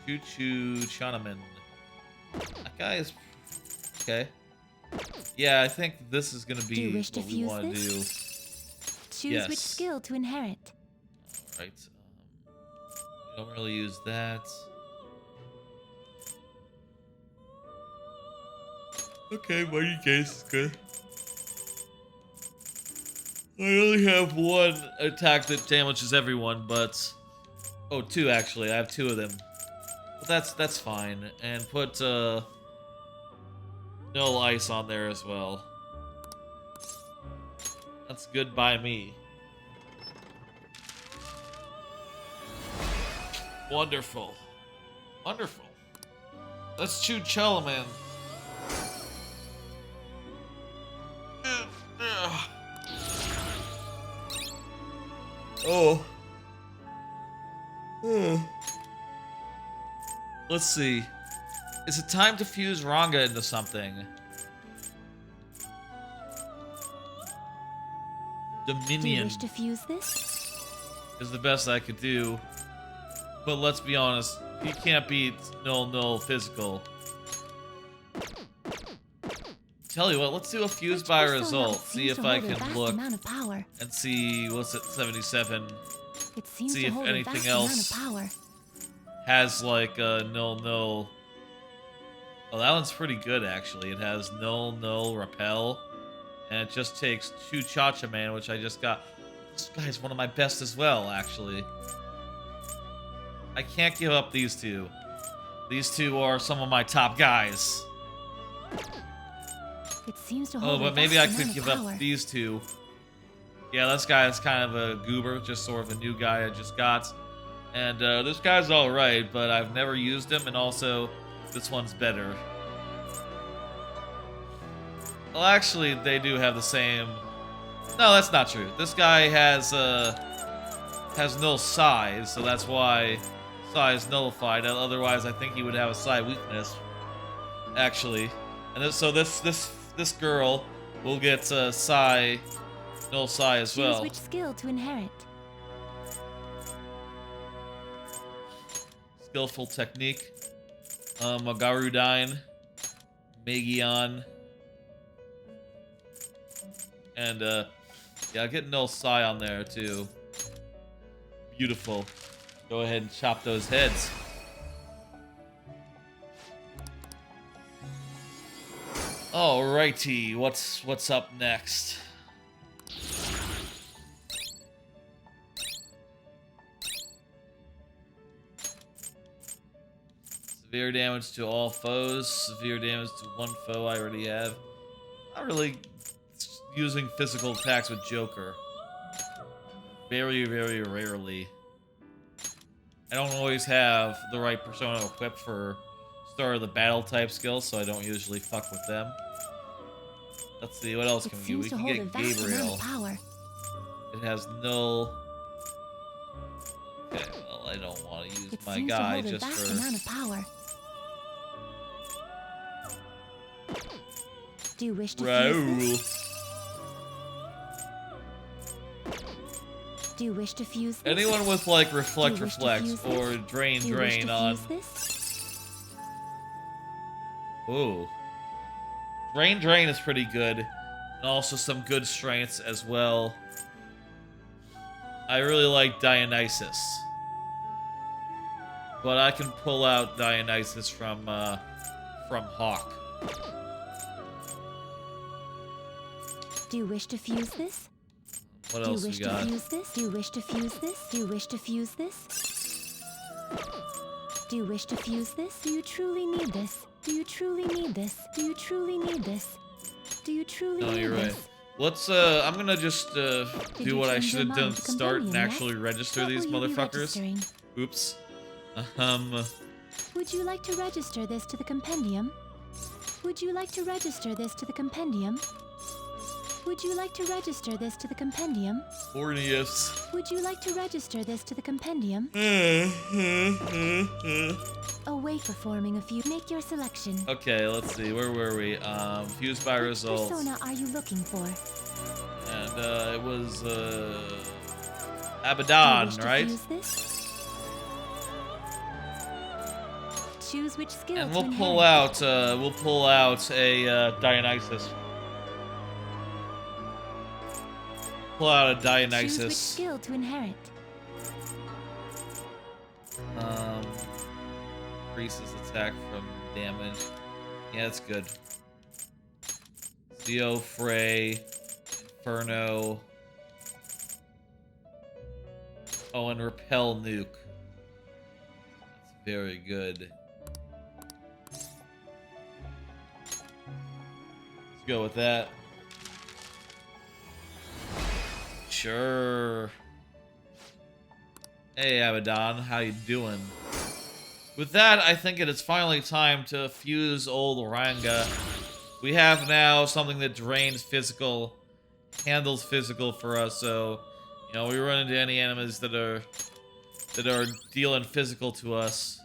Choo-choo Chanaman. That guy is... Okay. Yeah, I think this is gonna Do you be wish to what we fuse want to do. Choose Yes. which skill to inherit. Alright. We don't really use that. Okay, Mighty Case is good. I only have one attack that damages everyone, but... Oh, two actually. I have two of them. But that's fine. And put, no ice on there as well. That's good by me. Wonderful. Wonderful. Let's chew Chelaman. Oh. Let's see. Is it time to fuse Ranga into something? Do you Dominion wish to fuse this? is the best I could do. But let's be honest, he can't beat null physical. Tell you what, let's do a fuse Which by persona result. seems See to if I hold a can vast look amount of power. and see what's at 77. It seems See to if hold anything a vast else amount of power. Has like null. Oh, that one's pretty good actually. It has null repel, and it just takes 2 Cha-Cha Man, which I just got. This guy's one of my best as well, actually. I can't give up these two. These two are some of my top guys. It seems to Oh, hold a but maybe vast I amount could of give power. up these two. Yeah, this guy is kind of a goober, just sort of a new guy I just got. And this guy's alright, but I've never used him, and also, this one's better. Well, actually, they do have the same... No, that's not true. This guy has no size, so that's why Psi is nullified. Otherwise, I think he would have a Psi weakness, actually. And so this girl will get Psi, null Psi as Choose well. which skill to inherit. Skillful technique. Magarudine, Magion, and yeah, I'll get null Psi on there too. Beautiful. Go ahead and chop those heads. Alrighty, what's up next? Severe damage to all foes. Severe damage to one foe I already have. Not really using physical attacks with Joker. Very, very rarely. I don't always have the right persona equipped for start of the battle type skills, so I don't usually fuck with them. Let's see, what else It can we do? seems We to can hold a get vast amount Gabriel. of power. It has null. Okay, well, I don't want to use It my seems to guy hold a just vast for. amount of power. Do you wish to fuse Raoul. this? Do you wish to fuse this? Anyone with like reflect Do you wish to reflect fuse or this? drain Do you wish drain to on. fuse this? Ooh. Drain is pretty good. And also some good strengths as well. I really like Dionysus. But I can pull out Dionysus from Hawk. Do you wish to fuse this? What Do you else we wish to got? fuse this? Do you wish to fuse this? Do you wish to fuse this? Do you wish to fuse this? Do you truly need this? Do you truly need this? Do you truly need this? Do you truly No, need you're right. this? Let's I'm gonna just do you what I change should your have done mind to to start and companion yet? actually register What these will you be motherfuckers. registering? Oops. Would you like to register this to the compendium? Would you like to register this to the compendium? Would you like to register this to the compendium? Orneus. Would you like to register this to the compendium? Await performing a few. Make your selection. Okay, let's see. Where were we? Fused by Which results. persona are you looking for? And it was Do you wish Abaddon, to right? fuse this? Choose which skill And to we'll pull inherit. out a Dionysus. Pull out a Choose which Dionysus. skill to inherit. Increases attack from damage. Yeah, that's good. Theo, Frey, Inferno. Oh, and Repel Nuke. That's very good. Let's go with that. Sure. Hey, Abaddon, how you doing? With that, I think it is finally time to fuse old Ranga. We have now something that drains physical, handles physical for us, so you know we run into any enemies that are dealing physical to us.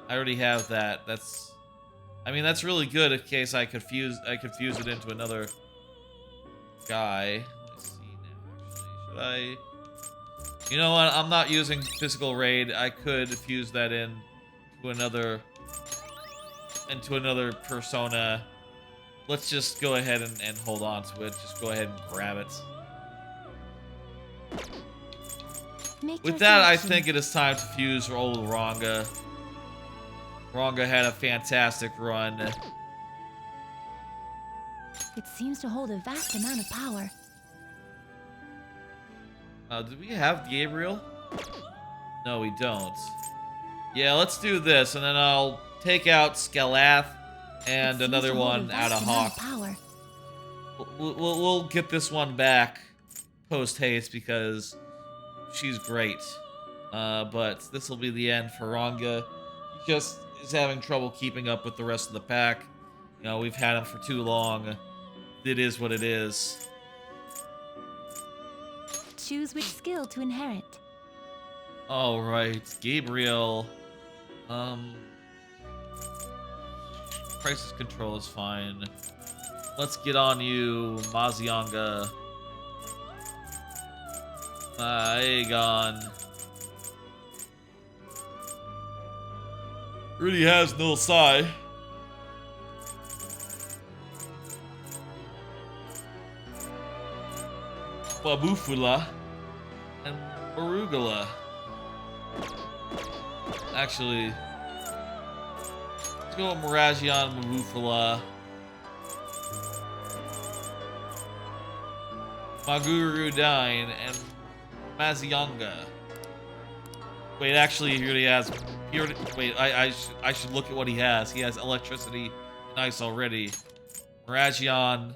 I already have that. I mean that's really good in case I could fuse it into another guy. Let me see now actually. Should I? You know what? I'm not using physical raid. I could fuse that into another persona. Let's just go ahead and hold on to it. Just go ahead and grab it. Make With your that, I selection. think it is time to fuse old Ranga. Ranga had a fantastic run. It seems to hold a vast amount of power. Do we have Gabriel? No, we don't. Yeah, let's do this, and then I'll take out Skalath and It seems another to hold a one out vast of amount Hawk. power. We'll get this one back post-haste because she's great. But this will be the end for Ranga. He just is having trouble keeping up with the rest of the pack. You know, we've had him for too long. It is what it is. Choose which skill to inherit. Alright, Gabriel. Crisis control is fine. Let's get on you, Mazionga. Aegon. Really has no sigh. Babufula and Arugula. Actually, let's go with Miragion, Babufula, Maguru Dine, and Mazionga. Wait, actually, he already has. Wait, I should look at what he has. He has electricity and ice already. Miragion,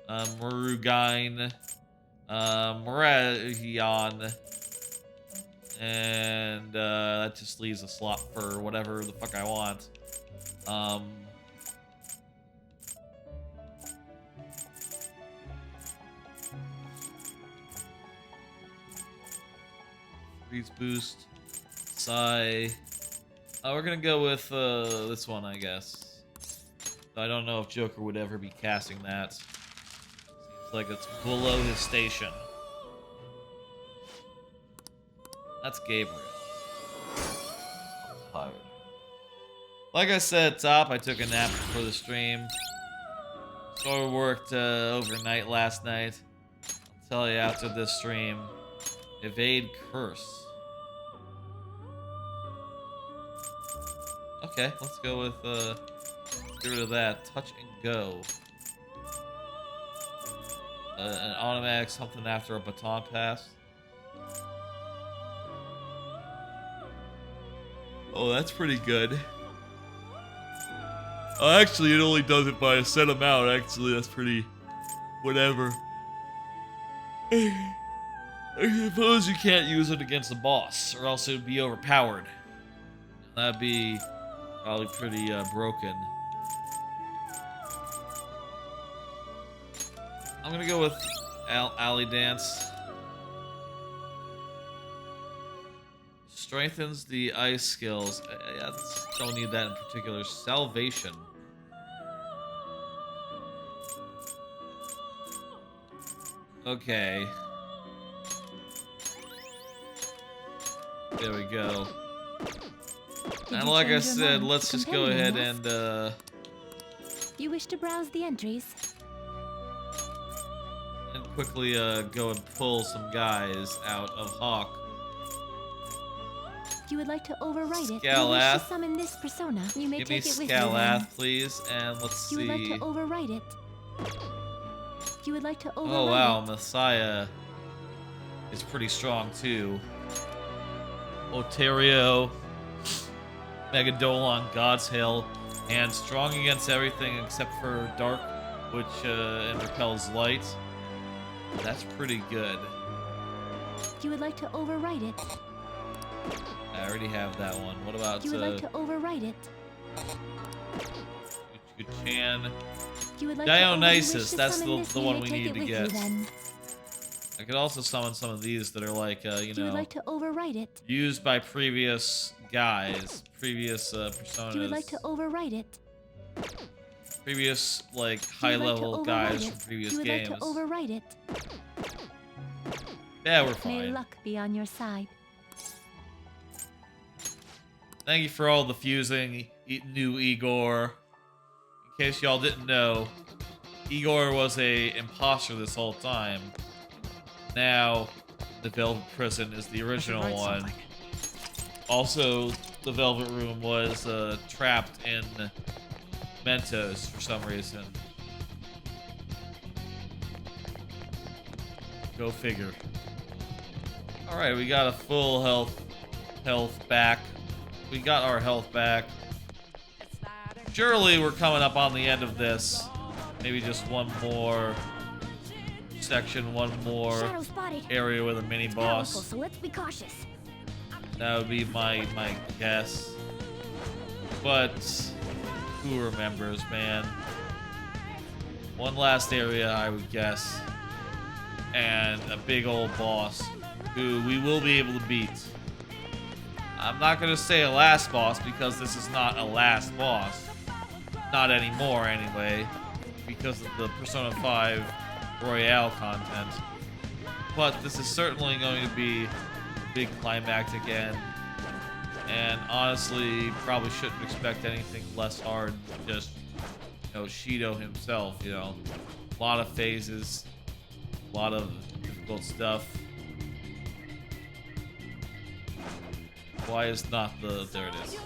Marugine. Miragion, and that just leaves a slot for whatever the fuck I want. Freeze boost, Psy. We're gonna go with this one, I guess. I don't know if Joker would ever be casting that. Seems like it's below his station. That's Gabriel. Tired. Like I said, top, I took a nap before the stream. Sort of worked overnight last night. I'll tell you after this stream. Evade curse. Okay, let's go with get rid of that. Touch and go. An automatic something after a baton pass. Oh, that's pretty good. Oh, actually, it only does it by a set amount. Actually, that's pretty... whatever. I suppose you can't use it against the boss, or else it would be overpowered. That'd be probably pretty broken. I'm gonna go with Alley Dance. Strengthens the ice skills. Yeah, don't need that in particular. Salvation. Okay. There we go. And like I said, let's just go ahead and You wish to browse the entries? And quickly go and pull some guys out of Hawk. You would like to overwrite it. Qliphoth. You wish to summon this persona. You may Give me take it with you then. Qliphoth, please, and let's You see. would like to overwrite it. You would like to overwrite Oh wow, it. Messiah is pretty strong too. Otario, Megadolon, God's Hill, and strong against everything except for dark, which and repels light. That's pretty good. You would like to overwrite it. I already have that one. What about You would like to overwrite it. Chan? You would like Dionysus, to that's summon this, the you one may we take need it to with you get. then. I could also summon some of these that are like, you You would know, like to overwrite it. used by previous guys, previous personas. You would like to overwrite it. Previous, like, You would like to high-level overwrite guys it. from previous You would games. like to overwrite it. Yeah, we're May fine. luck be on your side. Thank you for all the fusing, new Igor. In case y'all didn't know, Igor was a imposter this whole time. Now, the Velvet Prison is the original one. Also, the Velvet Room was trapped in Mentos for some reason. Go figure. Alright, we got a full health back. We got our health back. Surely we're coming up on the end of this. Maybe just one more section, one more Shadow spotted. area with a mini boss. Powerful, so let's be cautious. That would be my guess. But who remembers, man? One last area, I would guess. And a big old boss who we will be able to beat. I'm not going to say a last boss because this is not a last boss. Not anymore, anyway. Because of the Persona 5 Royale content. But this is certainly going to be a big climactic end. And honestly, probably shouldn't expect anything less hard than just, you know, Shido himself, you know. A lot of phases, a lot of difficult stuff. Why is not the... There it is.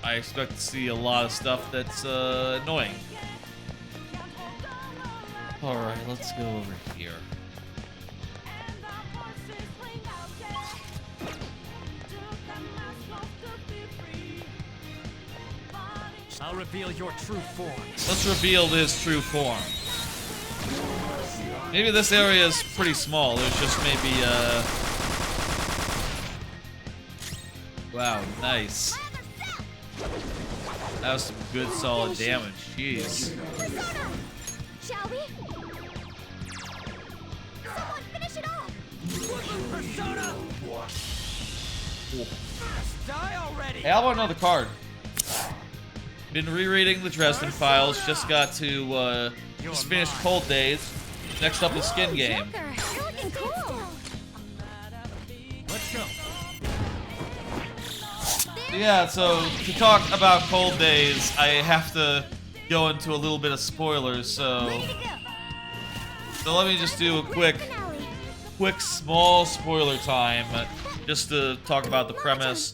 I expect to see a lot of stuff that's annoying. Alright, let's go over here. I'll reveal your true form. Let's reveal his true form. Maybe this area is pretty small. There's just maybe, wow, nice. That was some good solid damage. Jeez. Shall we? Someone finish it off! Persona! Die already! Hey, how about another card? Been rereading the Dresden Files. Just got to, just finished Cold Days. Next up is Skin Game. Joker, you're looking cool! Let's go. Yeah, so to talk about Cold Days, I have to go into a little bit of spoilers, so let me just do a quick small spoiler time, just to talk about the premise.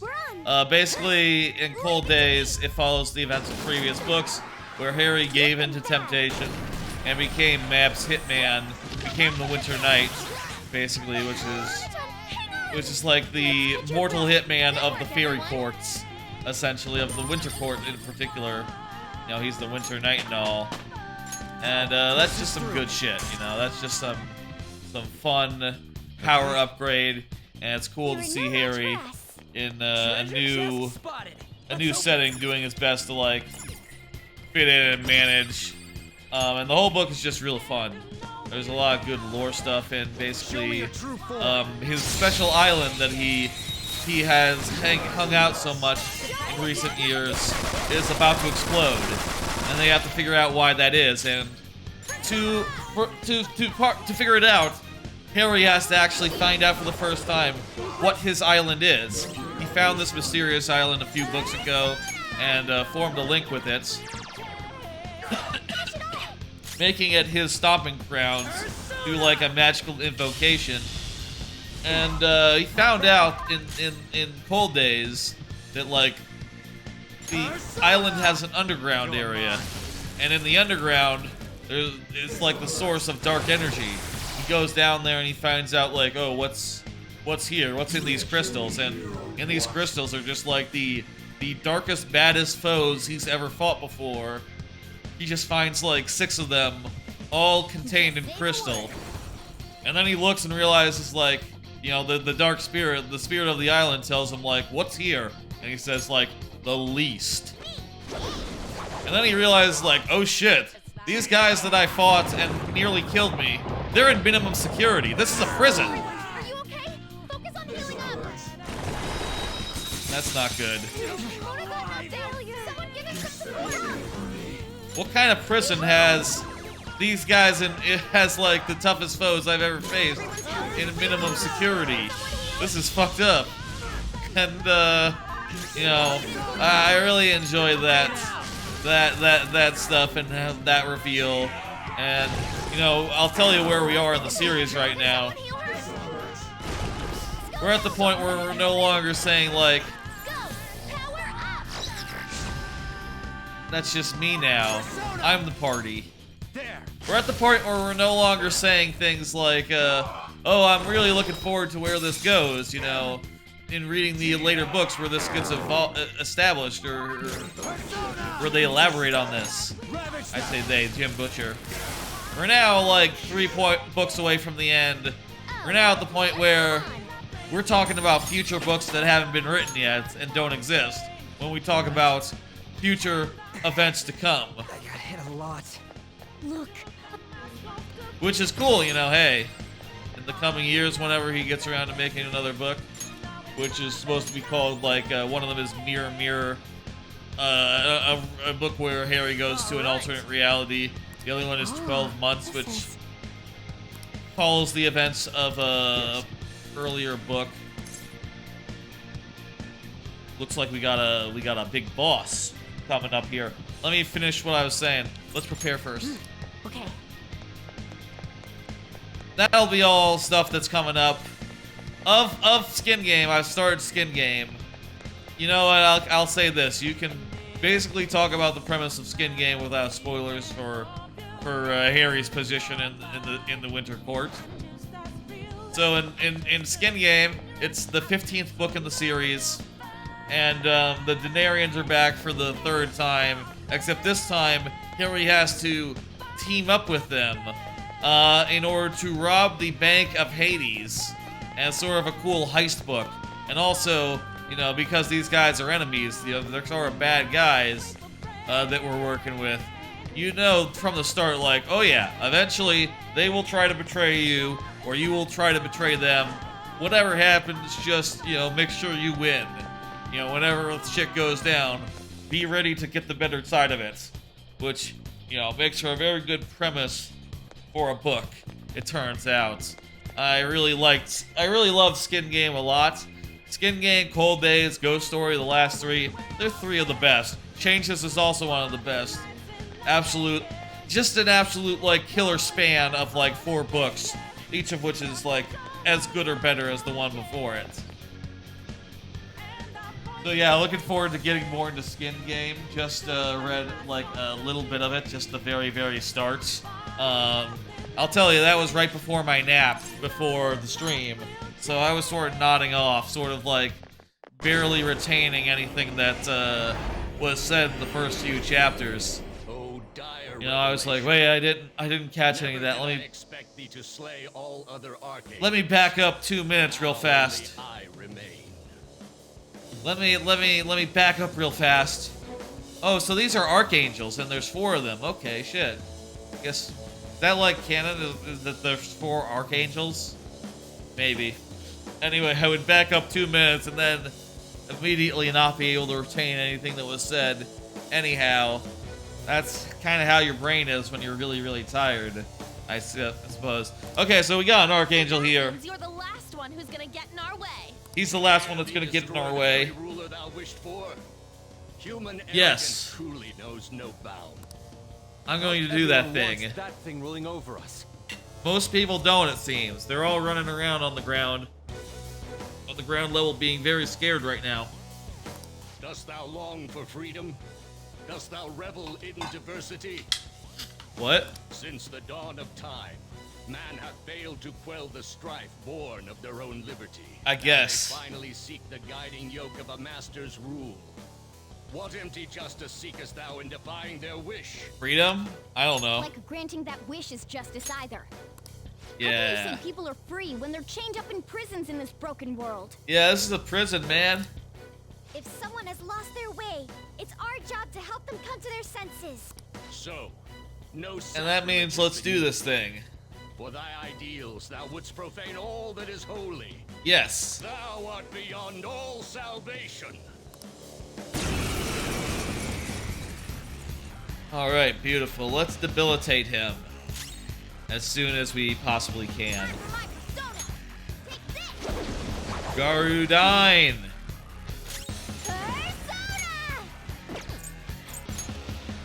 Basically, in Cold Days, it follows the events of previous books, where Harry gave in to temptation and became Mab's hitman, became the Winter Knight, basically, which is like the mortal hitman of the fairy courts, essentially, of the Winter Court in particular. You know, he's the Winter Knight and all. And that's just some good shit, you know, that's just some fun power upgrade, and it's cool You're to in see no Harry match for us. in Treasure chest spotted. a new setting, doing his best to like fit in and manage. And the whole book is just real fun. There's a lot of good lore stuff, and Show me basically your true form. his special island that he has hung out so much in recent years is about to explode, and they have to figure out why that is. And to figure it out, Harry has to actually find out for the first time what his island is. He found this mysterious island a few books ago and formed a link with it, making it his stomping grounds through like a magical invocation. And he found out in Cold Days that like the island has an underground area, and in the underground it's like the source of dark energy. He goes down there and he finds out like, oh, what's here? What's in these crystals? And in these crystals are just like the darkest, baddest foes he's ever fought before. He just finds like 6 of them, all contained in crystal. And then he looks and realizes like, you know, the dark spirit, the spirit of the island tells him like, what's here? And he says like, the least. And then he realizes like, oh shit, these guys that I fought and nearly killed me, they're in minimum security. This is a prison. Are you okay? Focus on healing up. That's not good. Someone give him some support. What kind of prison has these guys in? It has like the toughest foes I've ever faced in minimum security. This is fucked up. And you know, I really enjoy that stuff and that reveal. And you know, I'll tell you where we are in the series right now. We're at the point where we're no longer saying like, that's just me now. I'm the party. We're at the point where we're no longer saying things like, oh, I'm really looking forward to where this goes, you know, in reading the later books where this gets established or where they elaborate on this. I say they, Jim Butcher. We're now like 3 books away from the end. We're now at the point where we're talking about future books that haven't been written yet and don't exist when we talk about future events to come. I got hit a lot. Look. Which is cool, you know, hey. In the coming years, whenever he gets around to making another book, which is supposed to be called, like, one of them is Mirror Mirror, a book where Harry goes to an alternate reality. The other one is 12 Months, which follows the events of a earlier book. Looks like we got a big boss coming up here. Let me finish what I was saying. Let's prepare first. Okay. That'll be all stuff that's coming up. Of Skin Game, I've started Skin Game. You know what, I'll say this. You can basically talk about the premise of Skin Game without spoilers for Harry's position in the Winter Court. So in Skin Game, it's the 15th book in the series. And the Denarians are back for the 3rd time, except this time Harry has to team up with them in order to rob the Bank of Hades, and sort of a cool heist book. And also, you know, because these guys are enemies, you know, they're sort of bad guys that we're working with. You know from the start, like, oh yeah, eventually they will try to betray you, or you will try to betray them. Whatever happens, just, you know, make sure you win. You know, whenever shit goes down, be ready to get the better side of it. Which, you know, makes for a very good premise for a book, it turns out. I really loved Skin Game a lot. Skin Game, Cold Days, Ghost Story, the last 3, they're 3 of the best. Changes is also one of the best. Just an absolute, like, killer span of, like, 4 books, each of which is, like, as good or better as the one before it. So yeah, looking forward to getting more into Skin Game. Just read like a little bit of it, just the very, very start. I'll tell you, that was right before my nap, before the stream. So I was sort of nodding off, sort of like barely retaining anything that was said in the first few chapters. Oh, dire You know, I was like, wait, I didn't catch any of that. Let me expect thee to slay all other archangels. let me back up 2 minutes real fast. I remain. Let me back up real fast. Oh, so these are archangels, and there's 4 of them. Okay, shit. Guess is that like canon? Is that there's 4 archangels? Maybe. Anyway, I would back up 2 minutes and then immediately not be able to retain anything that was said. Anyhow, that's kind of how your brain is when you're really, really tired. I suppose. Okay, so we got an archangel here. You're the last one who's gonna get in our way. He's the last one that's gonna get in our way. Ruler thou wished for. Human Yes. arrogance truly knows no bound. I'm going to do that Everyone thing. wants that thing ruling over us. Most people don't, it seems. They're all running around on the ground. On the ground level, being very scared right now. Dost thou long for freedom? Dost thou revel in diversity? What? Since the dawn of time, man hath failed to quell the strife born of their own liberty. I guess. And they finally seek the guiding yoke of a master's rule. What empty justice seekest thou in defying their wish? Freedom? I don't know. Like granting that wish is justice either. How can Yeah. you say people are free when they're chained up in prisons in this broken world? Yeah, this is a prison, man. If someone has lost their way, it's our job to help them come to their senses. So, no And that means let's do this thing. For thy ideals thou wouldst profane all that is holy. Yes. Thou art beyond all salvation. Alright, beautiful. Let's debilitate him. As soon as we possibly can. Garudine!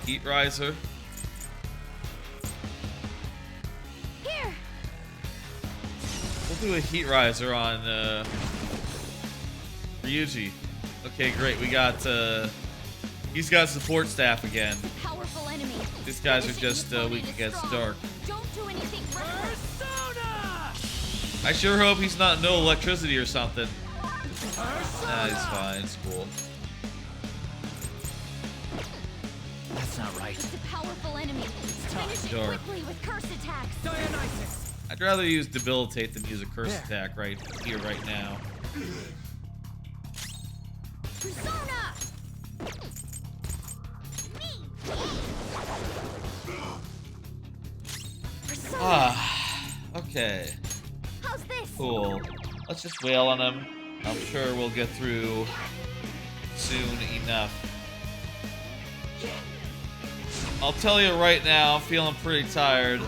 Heat Riser. Here. We'll do a Heat Riser on Ryuji. Okay, great. We got he's got support staff again. Powerful enemy. These guys are just weak against dark. Don't do anything reckless. I sure hope he's not no electricity or something. Nah, he's fine. It's cool. That's not right. It's a powerful enemy. Finish it Dark. quickly with curse attacks. Dionysus. I'd rather use debilitate than use a curse attack right here, right now. Persona. Persona. Ah, okay. How's this? Cool. Let's just wail on him. I'm sure we'll get through soon enough. I'll tell you right now, I'm feeling pretty tired.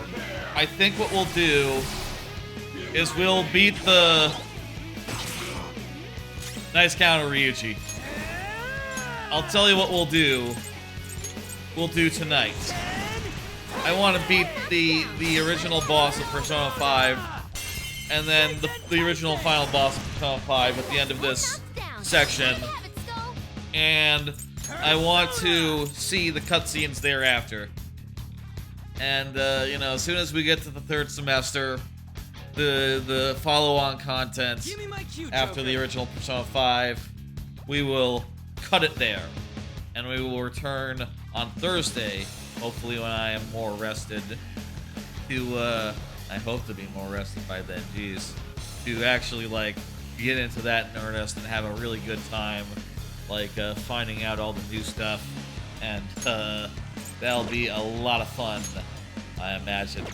I think what we'll do is we'll beat the... Nice counter, Ryuji. I'll tell you what we'll do. We'll do tonight. I want to beat the original boss of Persona 5, and then the original final boss of Persona 5 at the end of this section. And I want to see the cutscenes thereafter. And you know, as soon as we get to the third semester, the follow-on content Give me my cue, after the Joker. original Persona 5, we will cut it there. And we will return on Thursday, hopefully when I am more rested, to, I hope to be more rested by then, jeez, to actually, like, get into that in earnest and have a really good time, like, finding out all the new stuff, and, that'll be a lot of fun, I imagine.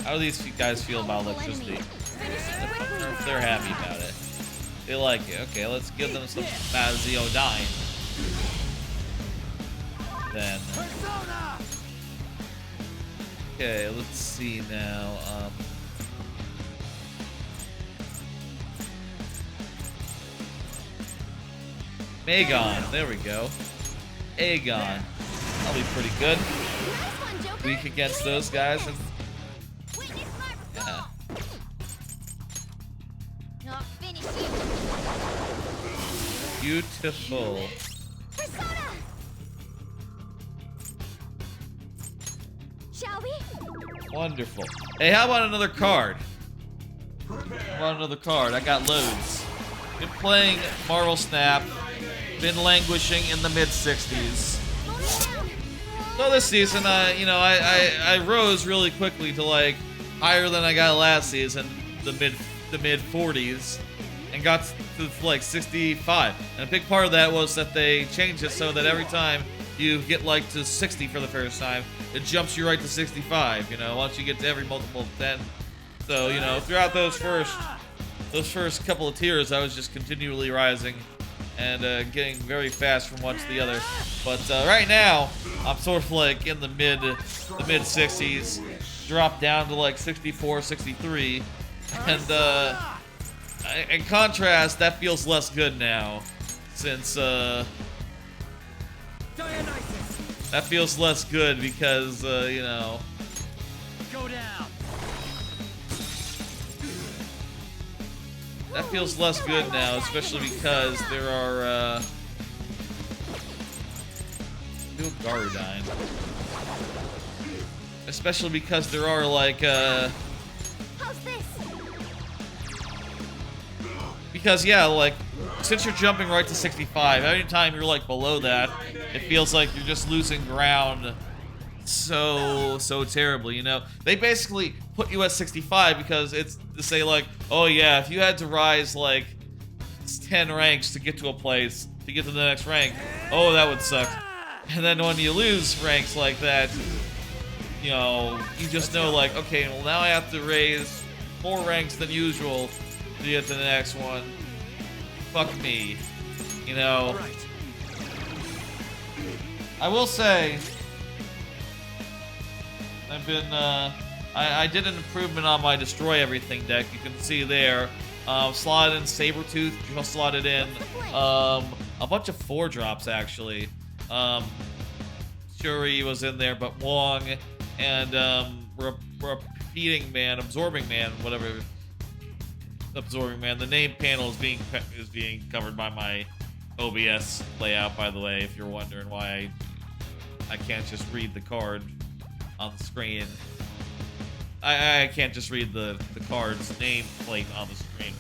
How do these guys feel about electricity? They're happy about it. They like it. Okay, let's give them some Maziodyne. Then. Okay, let's see now. Magon, there we go. Aegon. That'll be pretty good. Weak against those guys. Yeah. Not finished yet. Beautiful. Persona. Shall we? Wonderful. Hey, how about another card? How about another card? I got loads. Been playing Marvel Snap been languishing in the mid-60s. So this season, I rose really quickly to like higher than I got last season, the mid 40s, and got to like 65. And a big part of that was that they changed it so that every time you get like to 60 for the first time, it jumps you right to 65. You know, once you get to every multiple of 10. So you know, throughout those first couple of tiers, I was just continually rising and getting very fast from one to the other. But right now, I'm sort of like in the mid 60s, dropped down to like 64, 63, and in contrast, that feels less good now, since that feels less good because you know. Go down. That feels less good now, especially because there are, do a Garudine. Especially because there are, like, How's this? Because, yeah, like, since you're jumping right to 65, anytime you're, like, below that, it feels like you're just losing ground so terribly, you know? They basically put you at 65 because it's to say, like, oh yeah, if you had to rise like 10 ranks to get to a place, to get to the next rank, oh, that would suck. And then when you lose ranks like that, you know, you just know, like, okay, well, now I have to raise more ranks than usual to get to the next one. Fuck me, you know? I will say, I've been, I did an improvement on my Destroy Everything deck. You can see there. Slotted in Sabretooth, just slotted in a bunch of 4-drops, actually. Shuri was in there, but Wong and Repeating Man, Absorbing Man, whatever. Absorbing Man. The name panel is being covered by my OBS layout, by the way, if you're wondering why I can't just read the card on the screen. I can't just read the card's nameplate on the screen.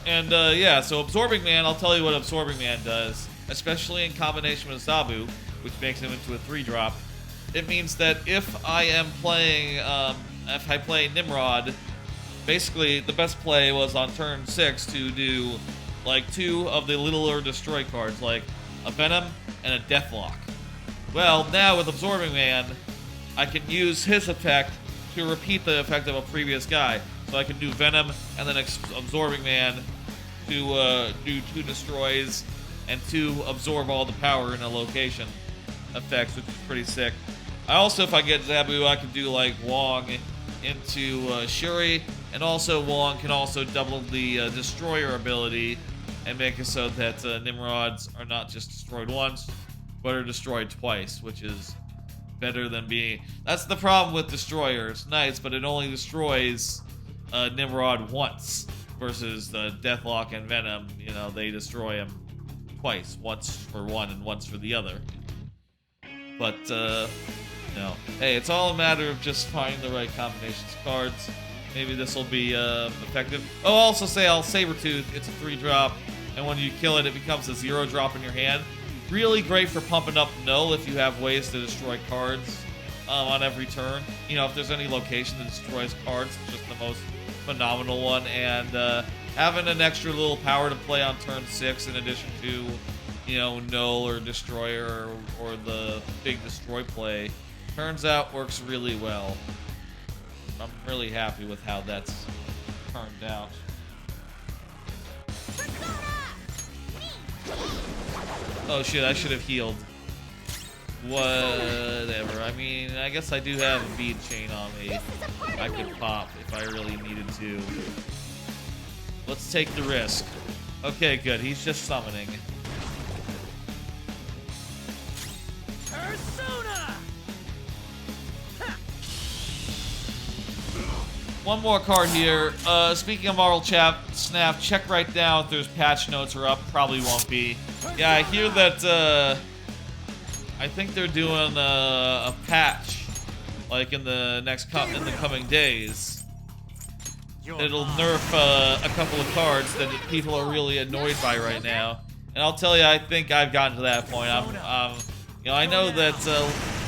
And yeah, so Absorbing Man, I'll tell you what Absorbing Man does, especially in combination with Zabu, which makes him into a 3-drop. It means that if I am playing, if I play Nimrod, basically the best play was on turn 6 to do like 2 of the littler destroy cards, like a Venom and a Deathlock. Well, now with Absorbing Man, I can use his effect to repeat the effect of a previous guy. So I can do Venom and then Absorbing Man to do 2 destroys and 2 absorb all the power in a location effects, which is pretty sick. I also, if I get Zabu, I can do like Wong into Shuri, and also Wong can also double the Destroyer ability and make it so that Nimrods are not just destroyed once, but are destroyed twice, which is better than being... That's the problem with Destroyer. It's nice, but it only destroys Nimrod once, versus the Deathlock and Venom, you know, they destroy him twice. Once for one and once for the other. But, no. Hey, it's all a matter of just finding the right combinations of cards. Maybe this will be effective. Oh, I'll also say Sabretooth, it's a 3-drop, and when you kill it, it becomes a 0-drop in your hand. Really great for pumping up Null if you have ways to destroy cards on every turn. You know, if there's any location that destroys cards, it's just the most phenomenal one. And having an extra little power to play on turn 6 in addition to, you know, Null or Destroyer or the big destroy play, turns out works really well. I'm really happy with how that's turned out. Oh shit, I should have healed. Whatever. I mean, I guess I do have a bead chain on me. I could pop if I really needed to. Let's take the risk. Okay, good. He's just summoning. One more card here. Speaking of Marvel Snap, check right now if there's patch notes are up. Probably won't be. Yeah, I hear that, I think they're doing a patch, like in the coming days. it'll nerf a couple of cards that people are really annoyed by right now. And I'll tell you, I think I've gotten to that point. You know, I know that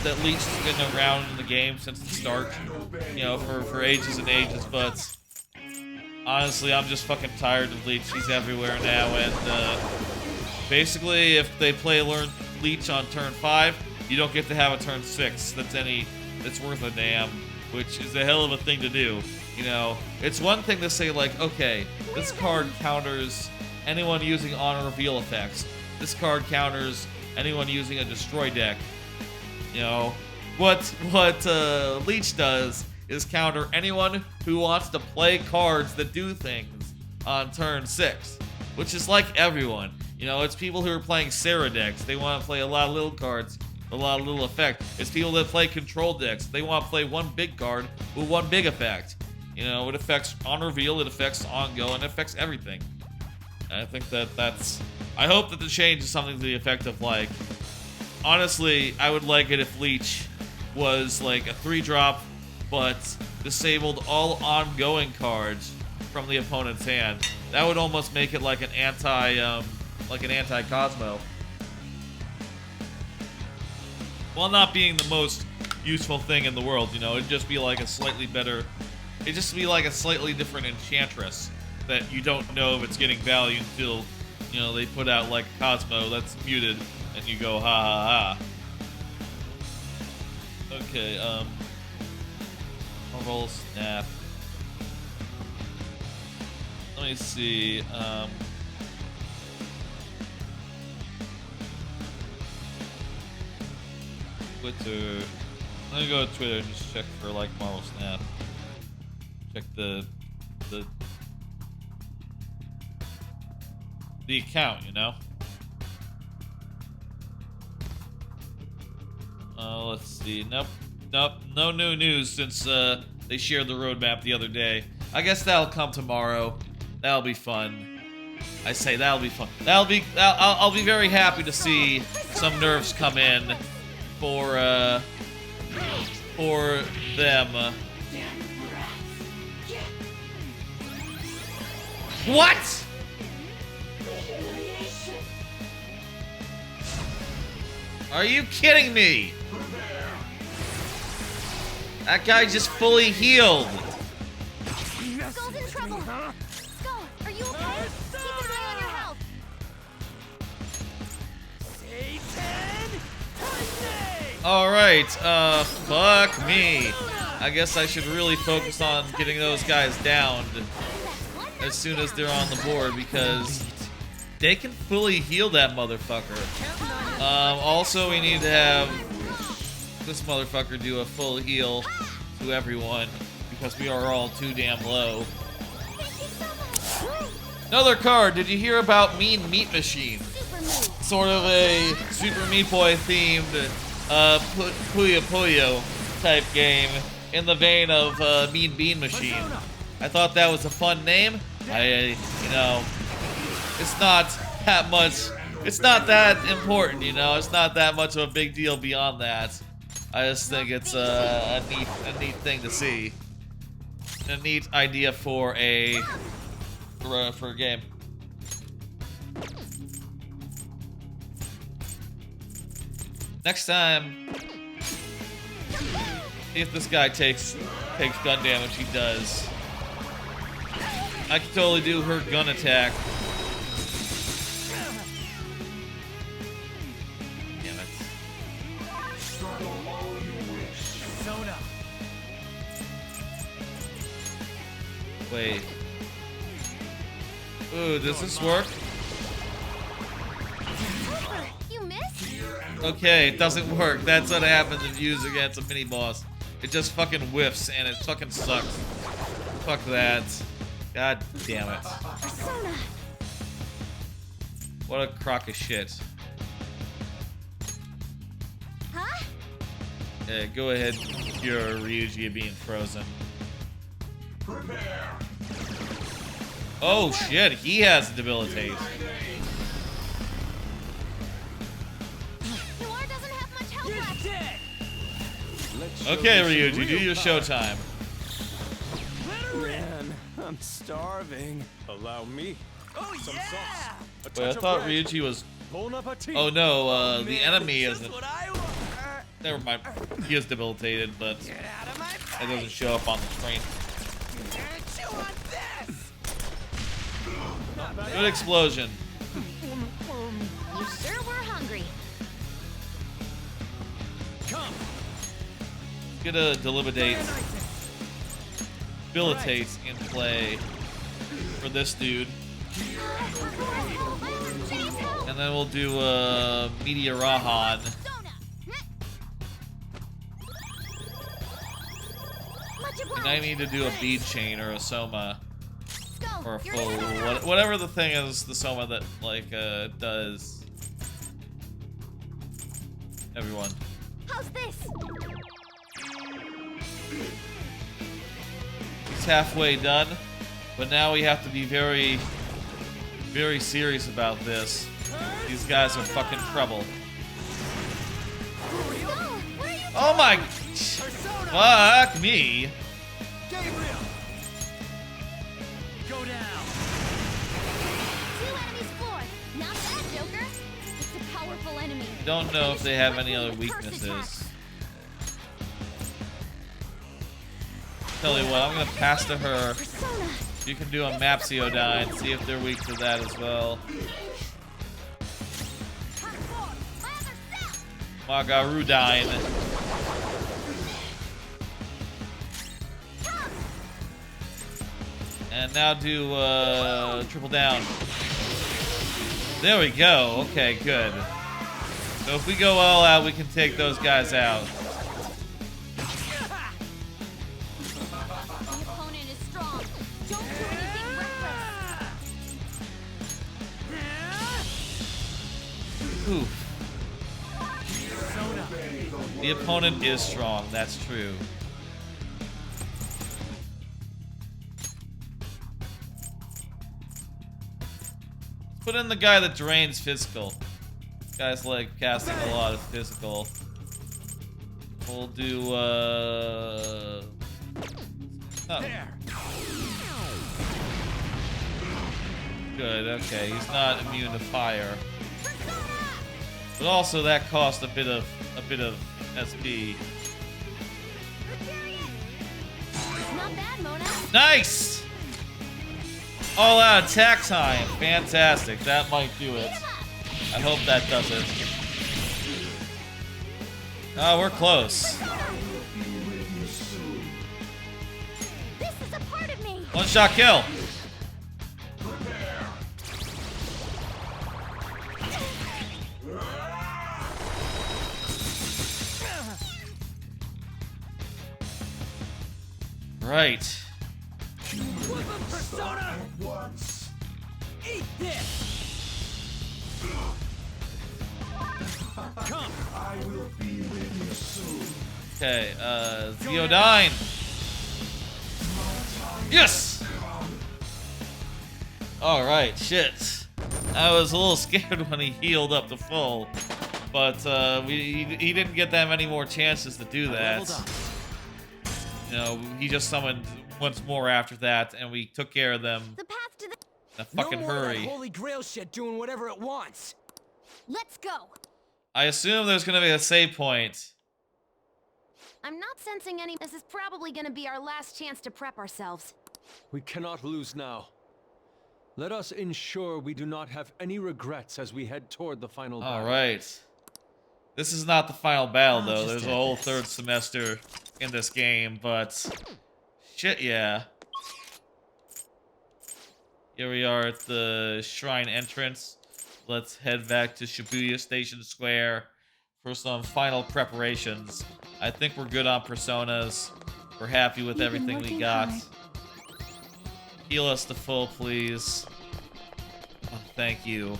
that Leech has been around in the game since the start, you know, for ages and ages, but honestly, I'm just fucking tired of Leech. He's everywhere now, and basically, if they play Leech on turn 5, you don't get to have a turn 6 that's worth a damn, which is a hell of a thing to do. You know, it's one thing to say, like, okay, this card counters anyone using on reveal effects. This card counters anyone using a destroy deck. You know, what Leech does is counter anyone who wants to play cards that do things on turn 6, which is like everyone. You know, it's people who are playing Sarah decks. They want to play a lot of little cards, a lot of little effect. It's people that play control decks. They want to play one big card with one big effect. You know, it affects on reveal, it affects on go, and it affects everything. And I think that's... I hope that the change is something to the effect of, like... Honestly, I would like it if Leech was, like, a 3-drop, but disabled all ongoing cards from the opponent's hand. That would almost make it like an anti-Cosmo. While not being the most useful thing in the world, you know, it'd just be like a slightly better... It'd just be like a slightly different Enchantress that you don't know if it's getting value until, you know, they put out like Cosmo that's muted and you go ha ha ha. Okay, roll snap. Let me see, Twitter. Let me go to Twitter and just check for like Marvel Snap. Check the account, you know? Let's see. Nope, no new news since they shared the roadmap the other day. I guess that'll come tomorrow. That'll be fun. I say that'll be fun. I'll be very happy to see some nerfs come in for them. What? Are you kidding me? That guy just fully healed. Skull's in trouble. Skull, are you okay? Keep an eye on your health. Alright, fuck me. I guess I should really focus on getting those guys down as soon as they're on the board, because they can fully heal that motherfucker. Also, we need to have this motherfucker do a full heal to everyone, because we are all too damn low. Another card, did you hear about Mean Meat Machine? Sort of a Super Meat Boy themed Puyo Puyo type game in the vein of Mean Bean Machine. I thought that was a fun name. You know, it's not that much, it's not that important, you know, it's not that much of a big deal beyond that. I just think it's a neat thing to see. A neat idea for a game. Next time, if this guy takes gun damage, he does. I can totally do her gun attack. Damn it. Wait. Ooh, does this work? You missed? Okay, it doesn't work. That's what happens if you use against a mini boss. It just fucking whiffs and it fucking sucks. Fuck that. God damn it. What a crock of shit. Huh? Yeah, go ahead, cure Ryuji being frozen. Oh shit, he has debilitate. Noir doesn't have much health left. Okay, Ryuji, do your showtime. Man, I'm starving. Allow me. Oh Some yeah! sauce. A Wait, I touch of thought bread. Ryuji was... Bon appetit. Oh no, the Man, enemy just isn't... what I want. Never mind. He is debilitated, but Get out of my face! it doesn't show up on the screen. Chew on this! Good explosion. You sure were hungry. Come! Get a debilitate in play for this dude. And then we'll do Meteor Rahan. And I need to do a bead chain or a soma or a full whatever the thing is, the soma that like does. Everyone. How's this? He's halfway done, but now we have to be very, very serious about this. These guys are fucking trouble. Oh my! Fuck me! Gabriel! Go down! 2 enemies forth. Not bad, Joker. It's a powerful enemy. Don't know if they have any other weaknesses. Tell you what, I'm gonna pass to her. Persona. You can do a Mapsiodyne, see if they're weak to that as well. Magarudyne. And now do triple down. There we go. Okay, good. So if we go all out, we can take those guys out. The opponent is strong. Don't do anything reckless. Oof. The opponent is strong, that's true. Put in the guy that drains physical. This guy's like casting a lot of physical. We'll do oh. Good, okay, he's not immune to fire. But also that cost a bit of SP. Not bad, Mona. Nice! All out attack time. Fantastic. That might do it. I hope that does it. Oh, we're close. This is a part of me. One shot kill. Right. Persona! Eat this! Come! Okay, Theodyne. Yes! Alright, shit. I was a little scared when he healed up to full. But he didn't get that many more chances to do that. You know, he just summoned once more after that, and we took care of them The path to the... in a fucking no more of that hurry. holy grail shit doing whatever it wants. Let's go. I assume there's gonna be a save point. I'm not sensing any... This is probably gonna be our last chance to prep ourselves. We cannot lose now. Let us ensure we do not have any regrets as we head toward the final battle. Alright. This is not the final battle, I'll though. just There's a add whole this. third semester in this game, but... Shit, yeah. Here we are at the shrine entrance. Let's head back to Shibuya Station Square for some final preparations. I think we're good on personas. We're happy with You've been everything we working got. hard. Heal us to full, please. Oh, thank you.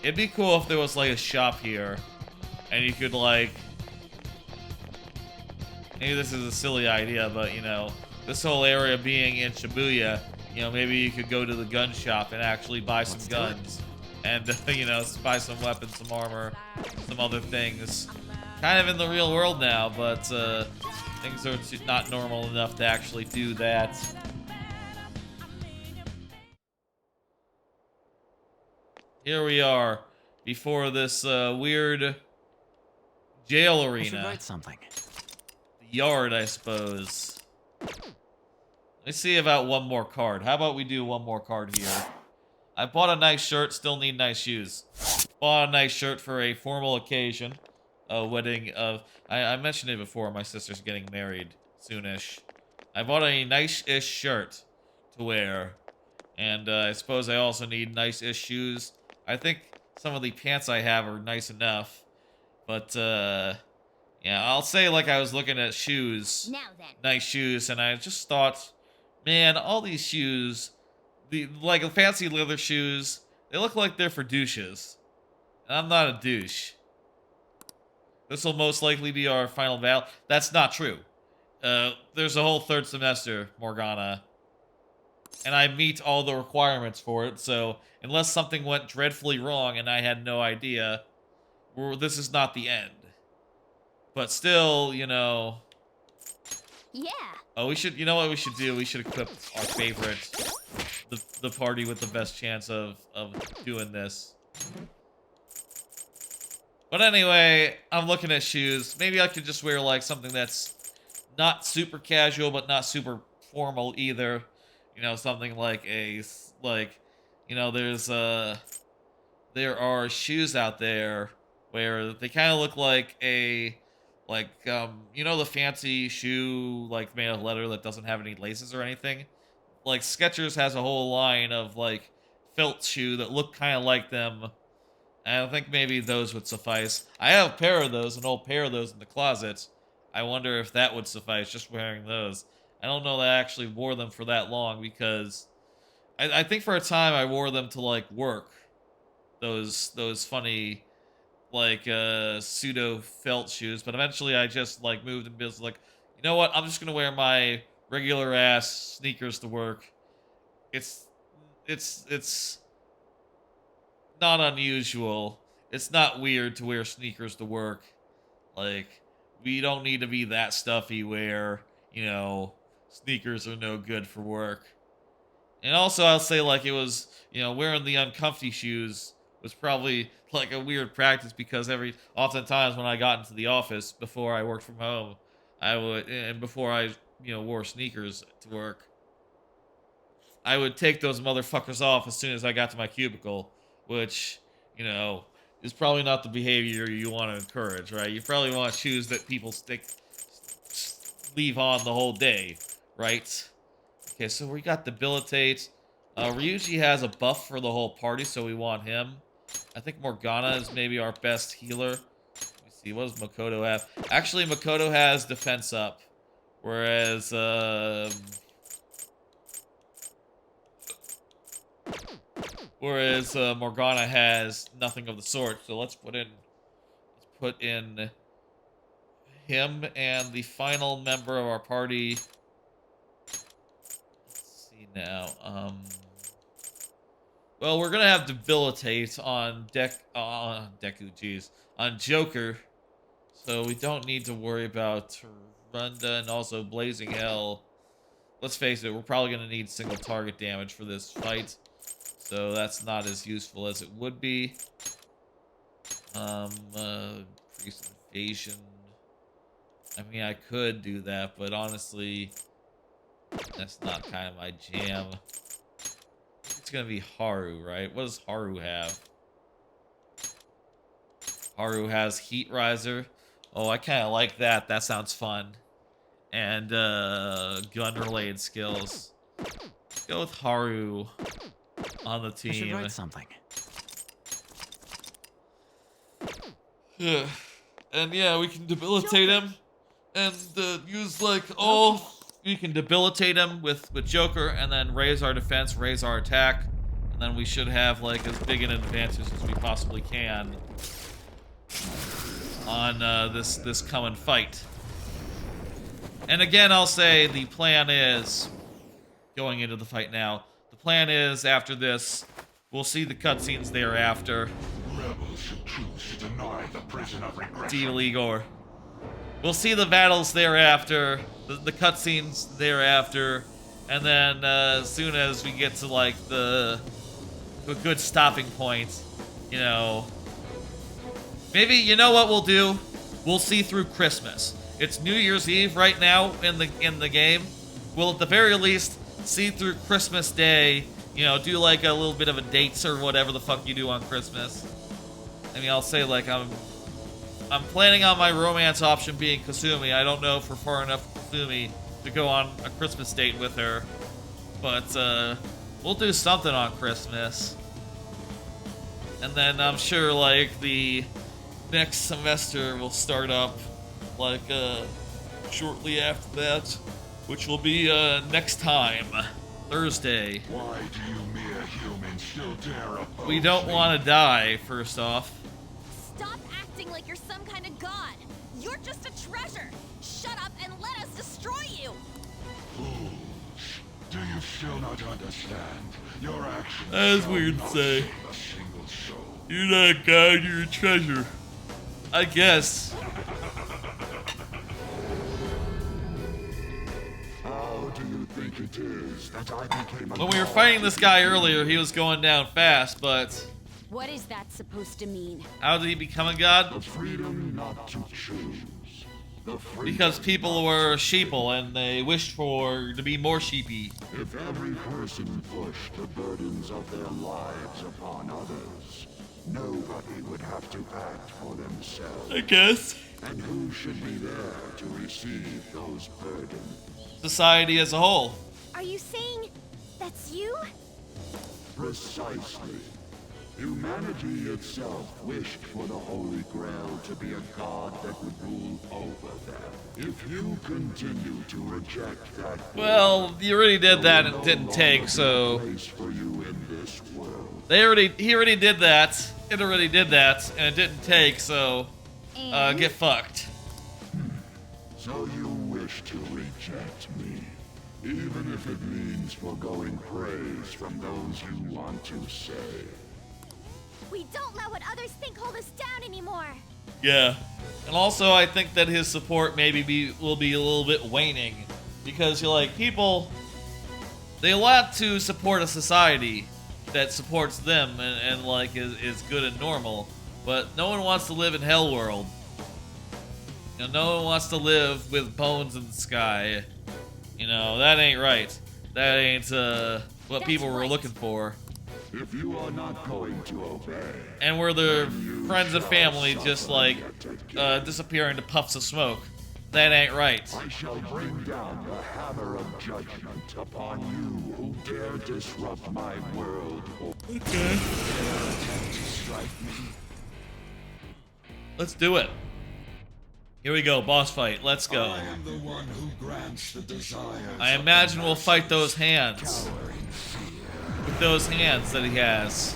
It'd be cool if there was like a shop here, and you could like... Maybe this is a silly idea, but you know, this whole area being in Shibuya, you know, maybe you could go to the gun shop and actually buy some guns. And, you know, buy some weapons, some armor, some other things. Kind of in the real world now, but things are not normal enough to actually do that. here we are before this weird jail I should arena. write something. The yard, I suppose. Let's see about one more card. How about we do one more card here? I bought a nice shirt, still need nice shoes. Bought a nice shirt for a formal occasion. A wedding of... I mentioned it before, my sister's getting married soonish. I bought a nice-ish shirt to wear. And I suppose I also need nice-ish shoes. I think some of the pants I have are nice enough. But, yeah, I'll say like I was looking at shoes. Now then. Nice shoes, and I just thought, man, all these shoes, like fancy leather shoes, they look like they're for douches. And I'm not a douche. This will most likely be our final battle. That's not true. There's a whole third semester, Morgana. And I meet all the requirements for it, so unless something went dreadfully wrong and I had no idea, this is not the end. But still, you know... Yeah. Oh, we should... You know what we should do? We should equip our favorite. The party with the best chance of doing this. But anyway, I'm looking at shoes. Maybe I could just wear, like, something that's not super casual, but not super formal either. You know, something like a... Like, you know, there are shoes out there where they kind of look like a... Like, you know the fancy shoe, like, made of leather that doesn't have any laces or anything? Like, Skechers has a whole line of, like, felt shoe that look kind of like them. And I think maybe those would suffice. I have a pair of those, an old pair of those in the closet. I wonder if that would suffice, just wearing those. I don't know that I actually wore them for that long, because... I think for a time I wore them to, like, work. Those funny... like pseudo felt shoes, but eventually I just like moved and was like, you know what, I'm just gonna wear my regular ass sneakers to work. It's not unusual. It's not weird to wear sneakers to work. Like, we don't need to be that stuffy where, you know, sneakers are no good for work. And also I'll say, like, it was, you know, wearing the uncomfy shoes was probably like a weird practice, because oftentimes when I got into the office before I worked from home, and before I, you know, wore sneakers to work, I would take those motherfuckers off as soon as I got to my cubicle, which, you know, is probably not the behavior you want to encourage, right? You probably want shoes that people leave on the whole day, right? Okay, so we got Debilitate. Ryuji has a buff for the whole party, so we want him. I think Morgana is maybe our best healer. Let me see, what does Makoto have? Actually, Makoto has defense up, whereas Morgana has nothing of the sort. So let's put in him and the final member of our party. Let's see now. Well, we're gonna have Debilitate on on Joker, so we don't need to worry about Runda, and also Blazing Hell. Let's face it, we're probably gonna need single target damage for this fight, so that's not as useful as it would be. Priest Invasion. I mean, I could do that, but honestly, that's not kind of my jam. It's gonna be Haru, right? What does Haru have? Haru has Heat Riser. Oh, I kind of like that. That sounds fun. And gun-related skills. Let's go with Haru on the team. I should write something. And yeah, we can debilitate him and use like all. We can debilitate him with Joker, and then raise our defense, raise our attack, and then we should have like as big an advantage as we possibly can on this coming fight. And again, I'll say the plan is, going into the fight now, the plan is after this, we'll see the cutscenes thereafter. Rebels should choose to deny the prison of regression. Devil Igor. We'll see the battles thereafter, the cutscenes thereafter, and then as soon as we get to like the to a good stopping point. You know, maybe, you know what we'll do? We'll see through Christmas. It's New Year's Eve right now in the game. We'll at the very least see through Christmas Day. You know, do like a little bit of a dates or whatever the fuck you do on Christmas. I mean, I'll say like I'm planning on my romance option being Kasumi. I don't know if we're far enough Kasumi to go on a Christmas date with her, but we'll do something on Christmas. And then I'm sure like the next semester will start up like shortly after that, which will be next time, Thursday. Why do you mere humans still dare oppose We don't me? want to die, first off. Stop acting like you're some kind of god. You're just a treasure. Shut up and let us destroy you. Fools. Do you still not understand? Your actions That's shall weird to not say. save a single soul. You're not a god, you're a treasure. I guess. How do you think it is that I became a When we were god? fighting this guy earlier, he was going down fast, but What is that supposed to mean? how did he become a god? The freedom not to choose. The freedom Because people were sheeple and they wished for to be more sheepy. If every person pushed the burdens of their lives upon others, nobody would have to act for themselves. I guess. And who should be there to receive those burdens? Society as a whole. Are you saying that's you? Precisely. Humanity itself wished for the Holy Grail to be a god that would rule over them. If you continue to reject that, Well, you already did that and it didn't take, so place for you in this world. he already did that. It already did that, and it didn't take, so And get fucked. So you wish to reject me, even if it means foregoing praise from those you want to save. we don't let what others think hold us down anymore. Yeah. And also, I think that his support maybe will be a little bit waning. Because, you're like, people, they want to support a society that supports them and like, is good and normal. But no one wants to live in Hell World. You know, no one wants to live with bones in the sky. You know, that ain't right. That ain't, what That's people were right. looking for. If you are not going to obey, And where their friends and family just, like, disappear into puffs of smoke. That ain't right. I shall bring down the hammer of judgment upon you who dare disrupt my world or Okay. Let's do it. Here we go, boss fight. Let's go. I am the one who grants the desires. I imagine we'll fight those hands. With those hands that he has.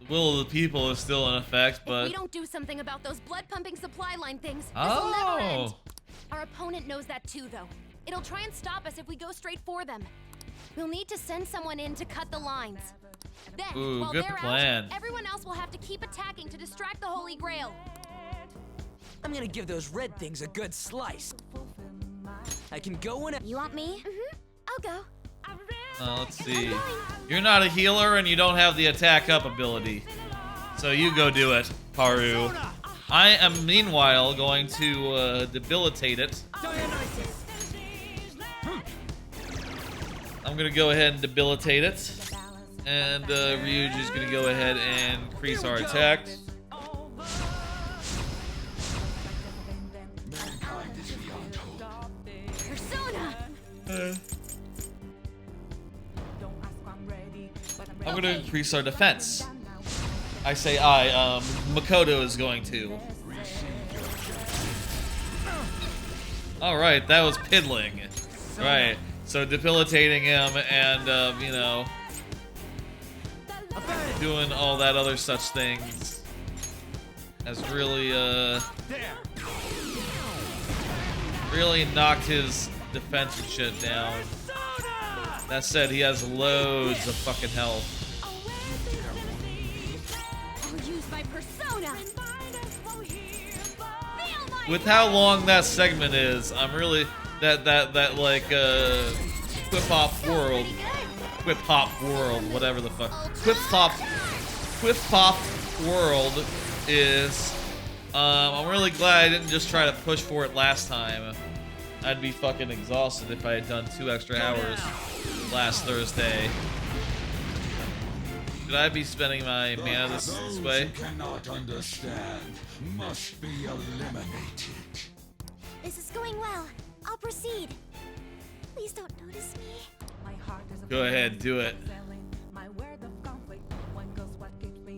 The will of the people is still in effect, If but... we don't do something about those blood-pumping supply line things, this'll never end. Oh! Our opponent knows that too, though. It'll try and stop us if we go straight for them. We'll need to send someone in to cut the lines. Then, Ooh, while good they're plan. out, everyone else will have to keep attacking to distract the Holy Grail. I'm gonna give those red things a good slice. I can go in. You want me? Mm-hmm. I'll go. Let's see. You're not a healer and you don't have the attack up ability. So you go do it, Haru. I am meanwhile going to debilitate it. I'm gonna go ahead and debilitate it. And Ryuji's gonna go ahead and increase our attack. Persona! I'm gonna increase our defense. I say Makoto is going to. Alright, that was piddling. Right, so debilitating him and, you know, doing all that other such things has really, really knocked his defense and shit down. That said, he has loads of fucking health. I'll use my persona! With how long that segment is, I'm really that like Qliphoth World. Qliphoth World, whatever the fuck. Qliphoth World is. I'm really glad I didn't just try to push for it last time. I'd be fucking exhausted if I had done 2 extra hours last Thursday. Should I be spending my mana this way? Those who cannot understand must be eliminated. This is going well. I'll proceed. Please don't notice me. Go ahead, do it.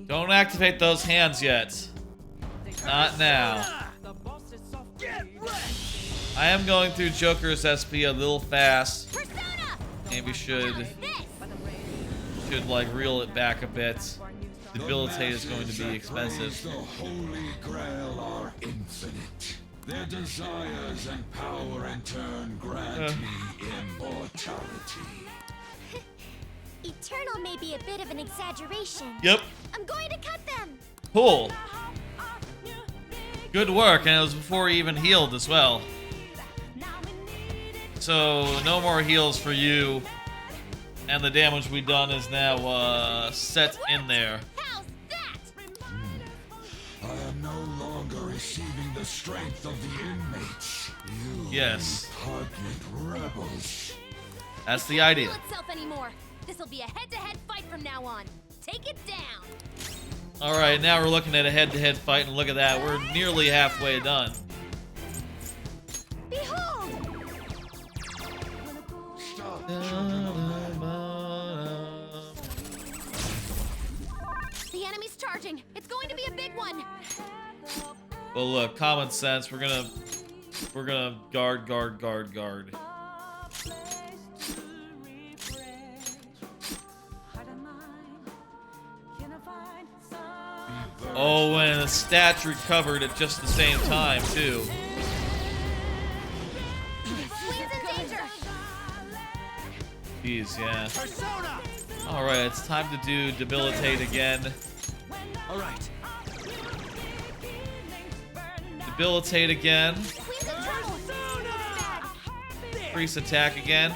Don't activate those hands yet. Not now. I am going through Joker's SP a little fast. Maybe should like reel it back a bit. Debilitate is going to be expensive. The Holy Grail are infinite. Their desires and power in turn grant me immortality. Eternal may be a bit of an exaggeration. Yep. I'm going to cut them. Cool. Good work, and it was before he even healed as well. So, no more heals for you. And the damage we've done is now set in there. How's that? I am no longer receiving the strength of the inmates. You Yes. repugnant rebels. That's the idea. It itself anymore. This'll be a head-to-head fight from now on. Take it down. Alright, now we're looking at a head-to-head fight, and look at that. We're nearly halfway done. Behold! The enemy's charging. It's going to be a big one. Well, look, common sense. We're gonna guard. Oh, and the stats recovered at just the same time, too. Queen's in danger. Jeez, yeah. Alright, it's time to do Debilitate again. Alright. Debilitate again. Queen's in trouble. Increase attack again.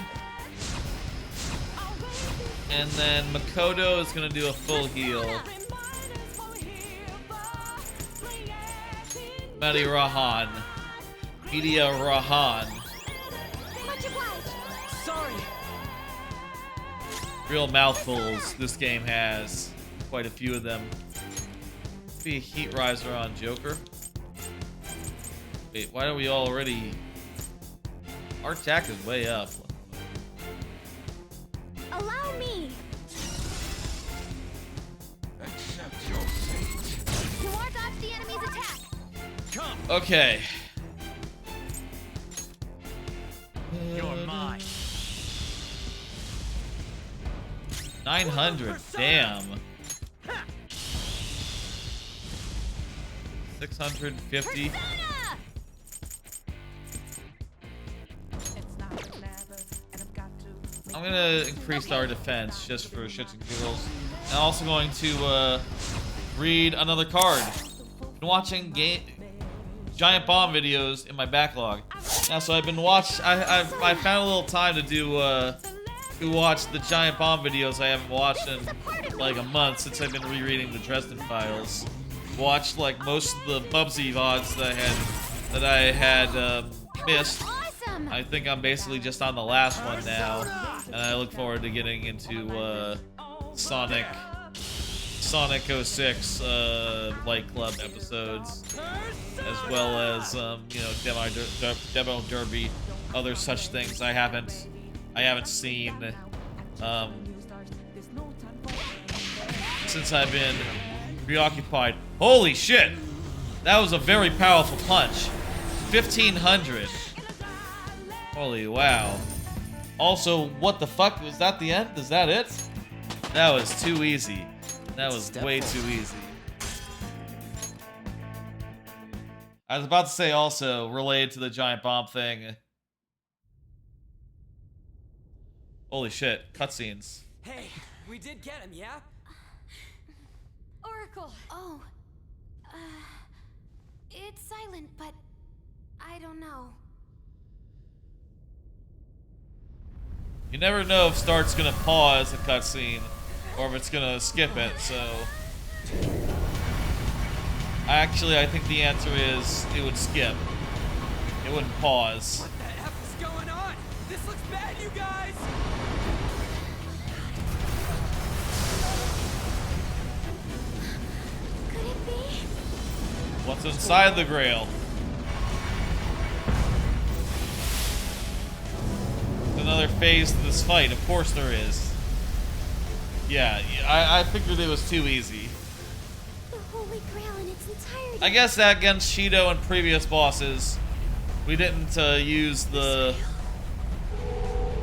And then Makoto is gonna do a full heal. Medi Rahan. Media Rahan. Much obliged. Sorry. Real mouthfuls this game has. Quite a few of them. Be a Heat Riser on Joker. Wait, why don't we already... Our attack is way up. Allow me. Accept your fate. You are dodge the enemy's attack. Come. Okay. You're mine. 900, damn. 650. I'm gonna increase our defense just for shits and giggles. And also going to read another card. Been watching Giant Bomb videos in my backlog. Now, so I've been I found a little time to do to watch the Giant Bomb videos I haven't watched in like a month since I've been rereading the Dresden Files. Watched like most of the Bubsy VODs that I had missed. Awesome. I think I'm basically just on the last one now, and I look forward to getting into Sonic 06 Light Club episodes, as well as you know, Demo Derby, other such things I haven't seen since I've been preoccupied. Holy shit! That was a very powerful punch. 1500. Holy wow. Also, what the fuck? Was that the end? Is that it? That was too easy. That was way too easy. I was about to say also, related to the Giant Bomb thing. Holy shit, cutscenes. Hey, we did get him, yeah? Oracle. Oh. It's silent, but I don't know. You never know if Start's gonna pause a cutscene or if it's gonna skip it, so... Actually, I think the answer is it would skip. It wouldn't pause. What the F is going on? This looks bad, you guys! Could it be? What's inside the Grail? Another phase to this fight. Of course there is. Yeah, I figured it was too easy. The Holy Grail in its entirety. I guess that against Shido and previous bosses, we didn't use the...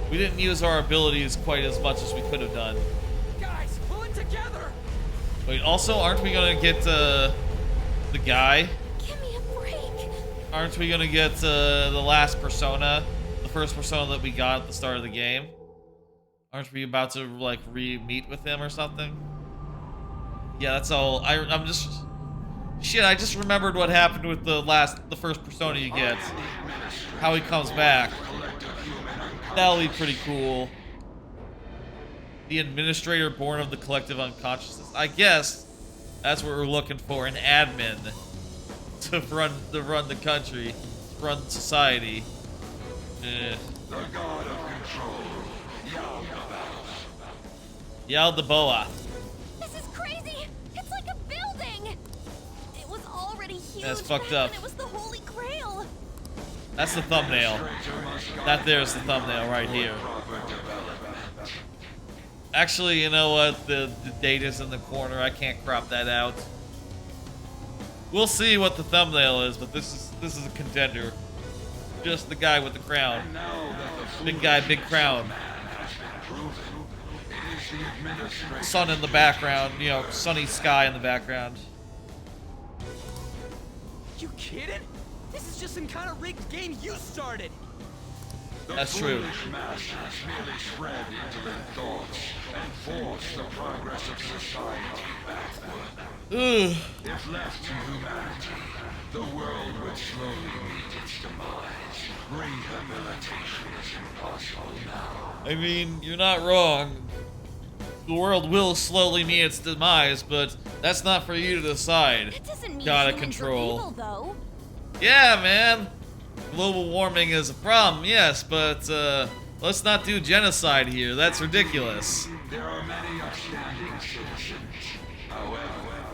We didn't use our abilities quite as much as we could have done. Guys, pull it together! Wait, also, aren't we gonna get the guy? Give me a break. Aren't we gonna get the last persona? The first persona that we got at the start of the game? Aren't we about to, like, re-meet with him or something? Yeah, that's all. I'm just... Shit, I just remembered what happened with the first persona you get. How he comes back. That'll be pretty cool. The administrator born of the collective unconsciousness. I guess that's what we're looking for, an admin to run the country, run society. The god of control, Yaldabaoth. Yaldabaoth. This is crazy. It's like a building. It was already huge. That's fucked back up. when it was the Holy Grail. That's the thumbnail. That there's the thumbnail right here. Actually, you know what? The date is in the corner. I can't crop that out. We'll see what the thumbnail is, but this is a contender. Just the guy with the crown. Big guy, big crown. Sun in the background, you know, sunny sky in the background. You kidding? This is just some kind of rigged game you started! That's true. Masters merely spread intimate thoughts and force the progress of society backward. Ugh. If left to humanity, the world would slowly meet its demise. Rehabilitation is impossible now. I mean, you're not wrong. The world will slowly meet its demise, but that's not for you to decide. It doesn't mean Gotta humans are control. evil, though. Yeah, man. Global warming is a problem, yes, but let's not do genocide here. That's ridiculous. There are many upstanding citizens. However,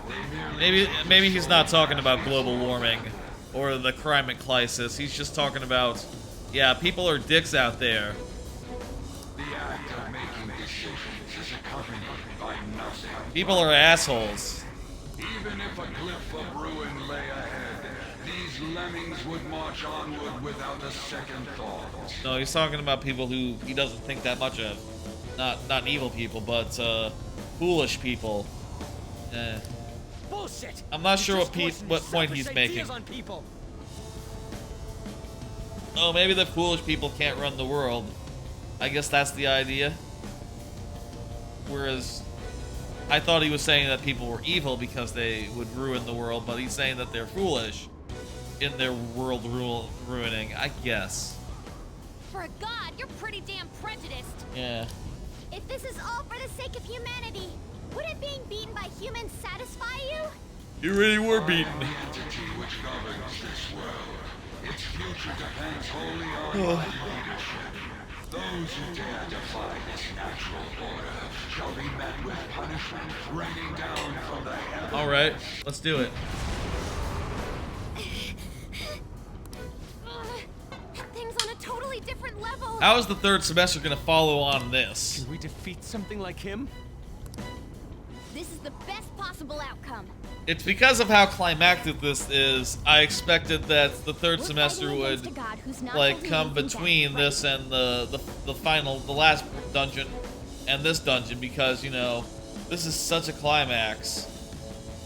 they merely... Maybe he's not talking about global warming or the climate crisis. He's just talking about, yeah, people are dicks out there. The act of making decisions is accompanied by nothing. People are assholes. Even if a cliff of ruin lay ahead, these lemmings would march onward without a second thought. No, he's talking about people who he doesn't think that much of. Not evil people, but foolish people. Bullshit! I'm not sure You're what just point forcing he's selfish making. ideas on people. Oh, maybe the foolish people can't run the world. I guess that's the idea. Whereas, I thought he was saying that people were evil because they would ruin the world, but he's saying that they're foolish in their world ruining, I guess. For a god, you're pretty damn prejudiced. Yeah. If this is all for the sake of humanity, wouldn't being beaten by humans satisfy you? You really were beaten. The entity which governs this world. Its future depends wholly on my leadership. Those who dare defy this natural order shall be met with punishment raining down from the heavens. Alright, let's do it. That thing's on a totally different level. How is the third semester gonna follow on this? Can we defeat something like him? This is the best possible outcome. It's because of how climactic this is, I expected that the third We're semester fighting would, against a god who's not like, believing come in death, between right? this and the last dungeon and this dungeon, because, you know, this is such a climax.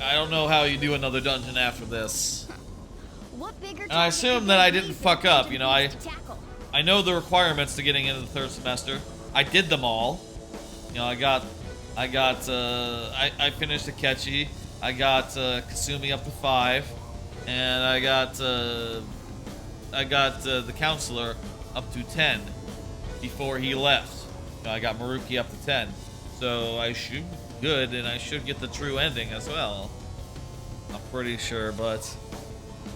I don't know how you do another dungeon after this. What bigger And I target assume could that there I be didn't for fuck the up, dungeon you know, beast to tackle? I know the requirements to getting into the third semester. I did them all. You know, I finished Akechi. I got Kasumi up to 5, and I got the counselor up to 10 before he left. I got Maruki up to 10. So I should be good, and I should get the true ending as well. I'm pretty sure, but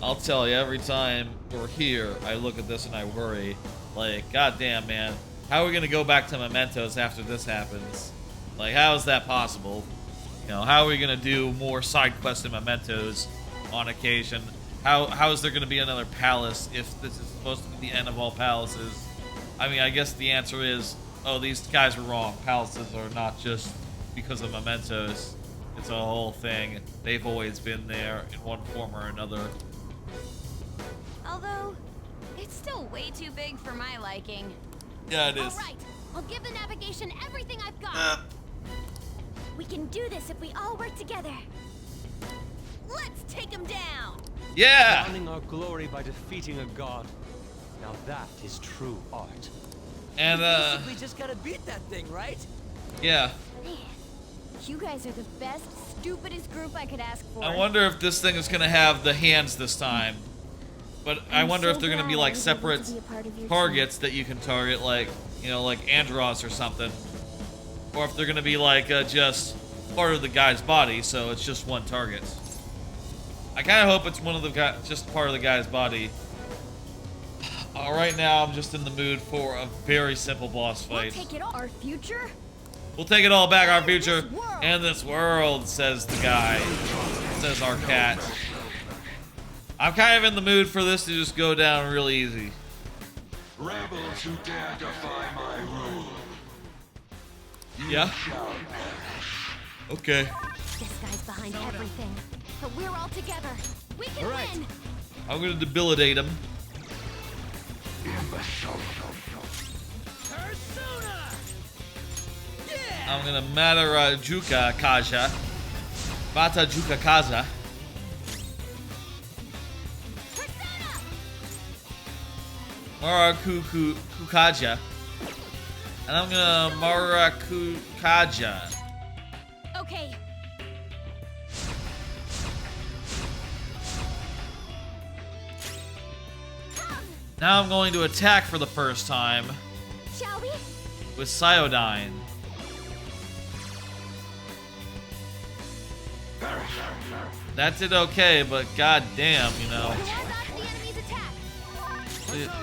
I'll tell you, every time we're here, I look at this and I worry. Like, goddamn, man. How are we gonna go back to Mementos after this happens? Like, how is that possible? You know, how are we gonna do more side quests in Mementos on occasion? How is there gonna be another palace if this is supposed to be the end of all palaces? I mean, I guess the answer is, oh, these guys were wrong. Palaces are not just because of Mementos. It's a whole thing. They've always been there in one form or another. Although, it's still way too big for my liking. Yeah, it is. All right, I'll give the navigation everything I've got. We can do this if we all work together. Let's take him down. Yeah! Crowning our glory by defeating a god. Now that is true art. And, We just gotta beat that thing, right? yeah. Man, you guys are the best, stupidest group I could ask for. I wonder if this thing is gonna have the hands this time. But I wonder if they're gonna be like separate targets that you can target, like, you know, like Andros or something. Or if they're gonna be like just part of the guy's body, so it's just one target. I kind of hope it's one of the guys, just part of the guy's body. Right now, I'm just in the mood for a very simple boss fight. We'll take it all. Our future? We'll take it all back, our future, and this world, says the guy. Says our cat. I'm kind of in the mood for this to just go down really easy. Rebels who dare defy my rule. Yeah? Okay. This guy's behind everything, but we're all together. We can win. I'm gonna debilitate him. Persona! Yeah! I'm gonna Matarajuka Kaja. Batajuka Kaza. Persona! Maraku Kukaja. And I'm gonna Maraku Kaja. Okay. Now I'm going to attack for the first time Shall we? with Cyodyne. That did okay, but goddamn, you know, Ward off the enemy's attack.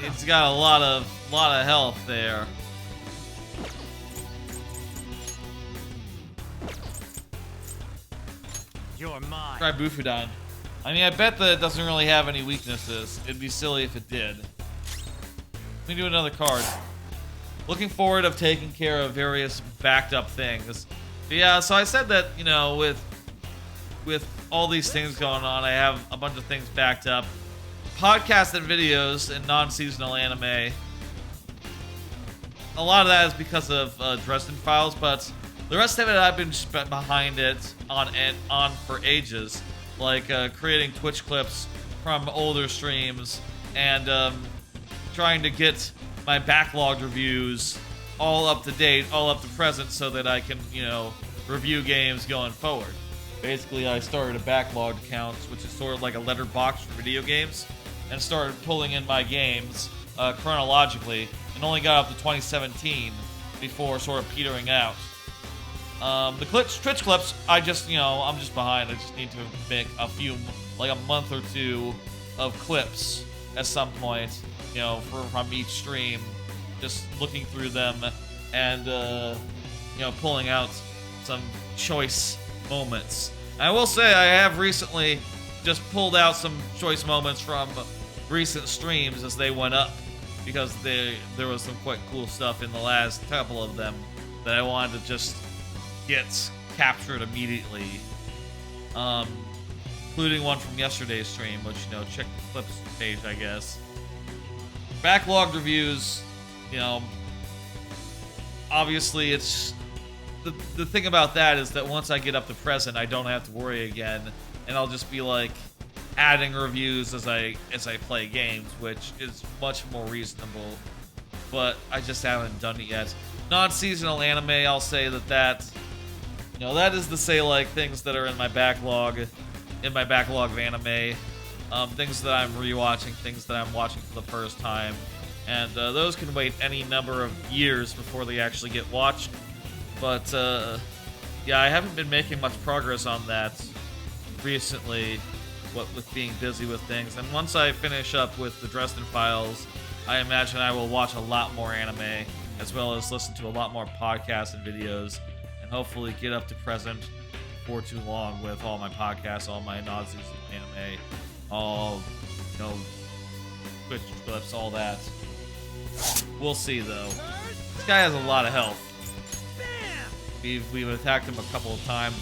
it's got a lot of health there. You're mine. Try Bufudan. I mean, I bet that it doesn't really have any weaknesses. It'd be silly if it did. Let me do another card. Looking forward of taking care of various backed up things. But yeah, so I said that, you know, with all these things going on, I have a bunch of things backed up. Podcasts and videos and non-seasonal anime. A lot of that is because of Dresden Files, but the rest of it I've been behind it on for ages. Like creating Twitch clips from older streams and trying to get my backlogged reviews all up to date, all up to present, so that I can, you know, review games going forward. Basically, I started a backlogged account, which is sort of like a letterbox for video games, and started pulling in my games chronologically, and only got up to 2017 before sort of petering out. The Twitch clips, I'm just behind. I just need to make a few, like a month or two of clips at some point, you know, from each stream, just looking through them and, you know, pulling out some choice moments. I will say I have recently just pulled out some choice moments from recent streams as they went up, because there was some quite cool stuff in the last couple of them that I wanted to just get captured immediately, including one from yesterday's stream, which, you know, check the clips page, I guess. Backlogged reviews, you know, obviously it's the thing about that is that once I get up to present, I don't have to worry again, and I'll just be like adding reviews as I play games, which is much more reasonable, but I just haven't done it yet. Non-seasonal anime, I'll say that you know, that is to say, like, things that are in my backlog of anime, things that I'm rewatching, things that I'm watching for the first time, and those can wait any number of years before they actually get watched. But yeah, I haven't been making much progress on that recently, what with being busy with things. And once I finish up with the Dresden Files, I imagine I will watch a lot more anime, as well as listen to a lot more podcasts and videos, and hopefully get up to present before too long with all my podcasts, all my Nazis anime, all, you know, Twitch clips, all that. We'll see, though. This guy has a lot of health. We've attacked him a couple of times.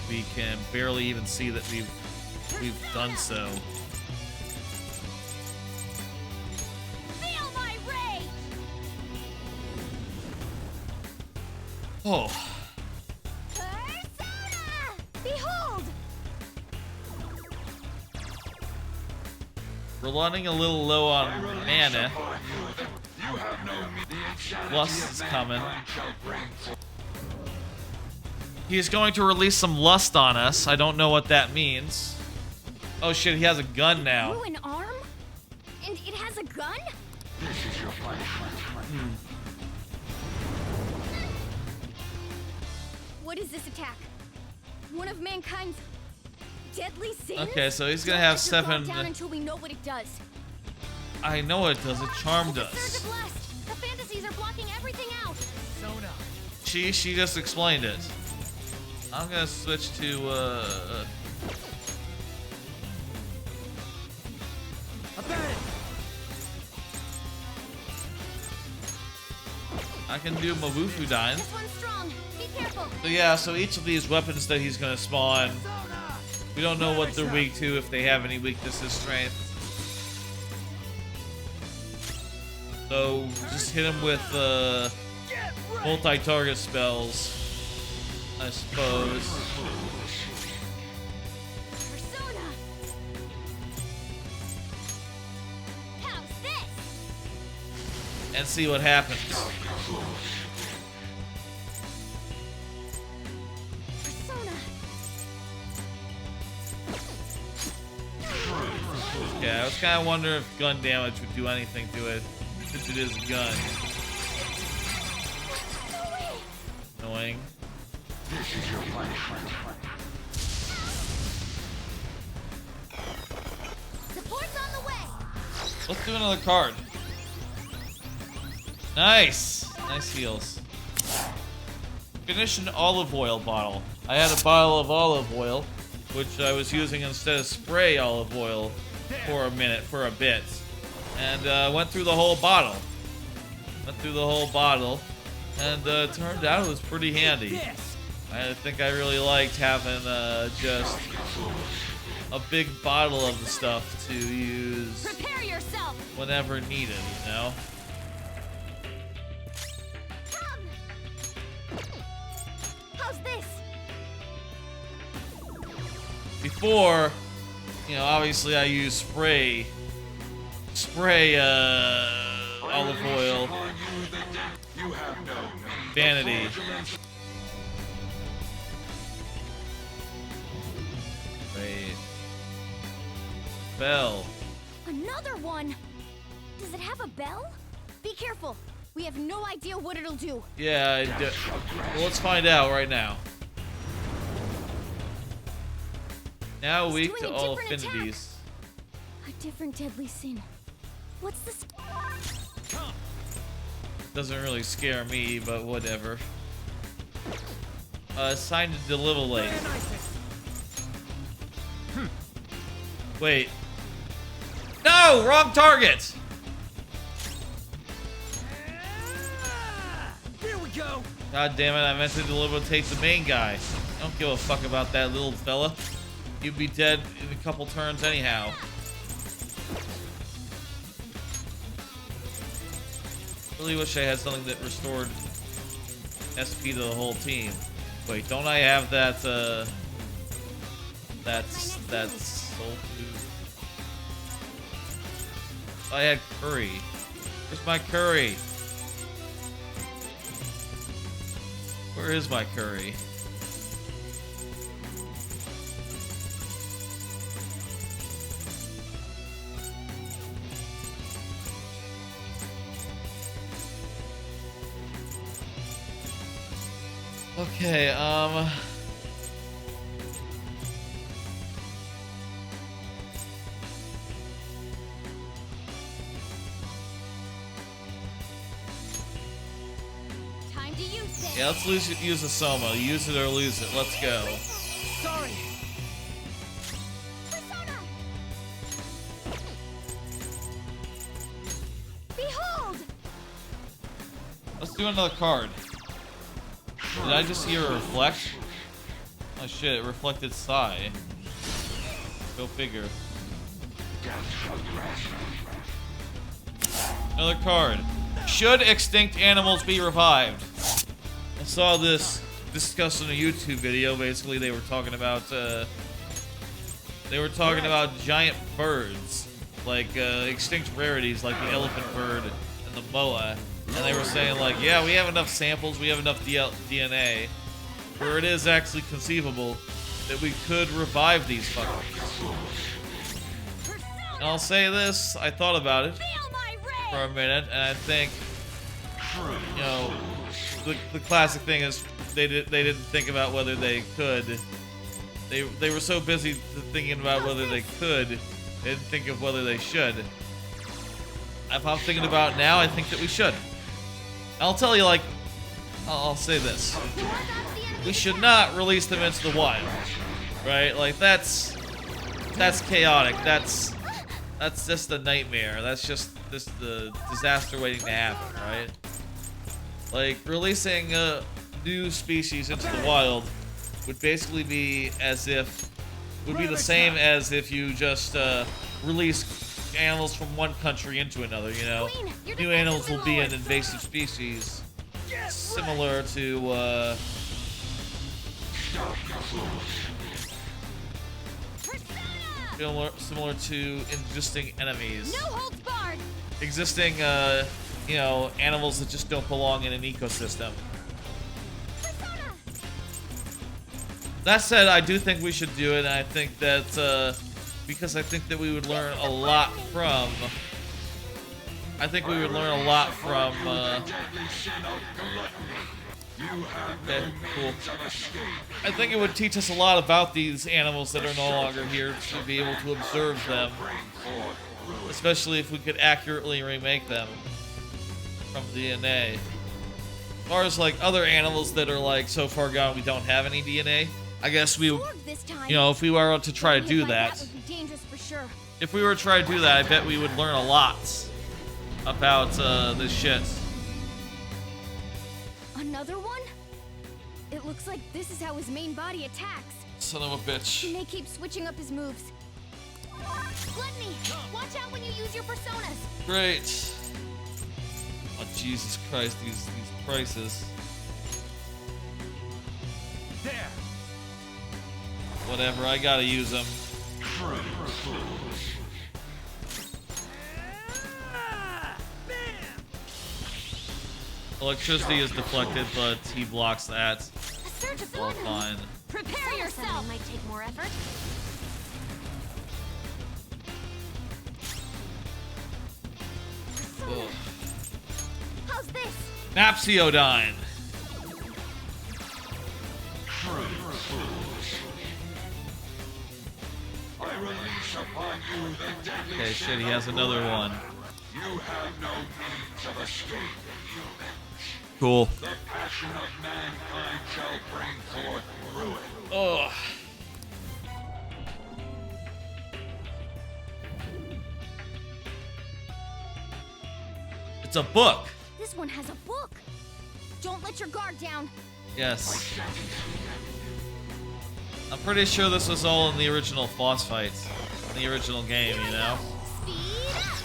We can barely even see that we've done so. Feel my rage! Oh. Persona! Behold! We're running a little low on mana. You have no the Lust is coming. shall bring forth. He's going to release some lust on us. I don't know what that means. Oh shit, he has a gun now. Grew an arm? And it has a gun? This is your punishment. What is this attack? One of mankind's deadly sins? Okay, so he's gonna Don't have let your guard 7. down until we know what it does. I know what it does. It charmed It's a surge us. of lust. The fantasies are blocking everything out. She just explained it. I'm gonna switch to I can do Mawufu Dine. This one's strong. Be careful. So yeah, so each of these weapons that he's gonna spawn, we don't know what they're weak to, if they have any weaknesses, strength. So just hit him with multi-target spells, I suppose. Persona. How's this? And see what happens. Persona. Yeah, I was kind of wondering if gun damage would do anything to it, since it is a gun. Annoying. This is your punishment. Support's on the way. Let's do another card. Nice! Nice heals. Finish an olive oil bottle. I had a bottle of olive oil, which I was using instead of spray olive oil for a bit. And went through the whole bottle. And turned out it was pretty handy. I think I really liked having just a big bottle of the stuff to use Prepare yourself. whenever needed, you know? Come. How's this? Before, you know, obviously I use spray olive oil, You have no vanity. Wait. Bell. Another one. Does it have a bell? Be careful. We have no idea what it'll do. Yeah, well, let's find out right now. Now It's weak doing to a all different affinities. A different deadly sin. What's this? Doesn't really scare me, but whatever. Assigned to deliver late. Wait. No! Wrong target! Here we go. God damn it, I meant to take the main guy. I don't give a fuck about that little fella. You'd be dead in a couple turns anyhow. Really wish I had something that restored SP to the whole team. Wait, don't I have that, that soul food? I had curry. Where's my curry? Where is my curry? Okay, Time to use this. yeah, let's use the Soma. Use it or lose it. Let's go. Sorry. Persona! Behold! Let's do another card. Did I just hear a reflect? Oh shit, it reflected Psy. Go figure. Another card. Should extinct animals be revived? I saw this discussed in a YouTube video. Basically, they were talking about giant birds, like extinct rarities, like the elephant bird and the moa. And they were saying, like, yeah, we have enough samples, we have enough DNA, where it is actually conceivable that we could revive these fuckers. And I'll say this, I thought about it for a minute, and I think, you know, the classic thing is they didn't think about whether they could. They were so busy thinking about whether they could, they didn't think of whether they should. If I'm thinking about it now, I think that we should. I'll tell you, like, I'll say this. We should not release them into the wild, right? Like, that's chaotic. That's just a nightmare. That's just the disaster waiting to happen, right? Like, releasing new species into the wild would basically be as if, would be the same as if you just release animals from one country into another, you know? New animals will be an invasive species, similar to, similar to existing enemies. No holds barred. Existing, you know, animals that just don't belong in an ecosystem. That said, I do think we should do it, and I think that, because I think that we would learn a lot from... okay, cool. I think it would teach us a lot about these animals that are no longer here, to be able to observe them. Especially if we could accurately remake them from DNA. As far as, like, other animals that are, like, so far gone we don't have any DNA, I guess we, you know, if we were to try to do that, if we were to try to do that, I bet we would learn a lot about this shit. Another one? It looks like this is how his main body attacks. Son of a bitch. He may keep switching up his moves. Gluttony! Watch out when you use your personas! Great. Oh, Jesus Christ, these prices. There. Whatever, I gotta use them. Electricity is deflected, but he blocks that. All fine. Prepare yourself! Might take more effort. Ugh. How's this? Napsiodyne. Okay, shit, he has another one. You have no means of escape, humans. Cool. The passion of mankind shall bring forth ruin. Ugh. It's a book. This one has a book. Don't let your guard down. Yes. I'm pretty sure this was all in the original boss fights. In the original game, you know? Speed up.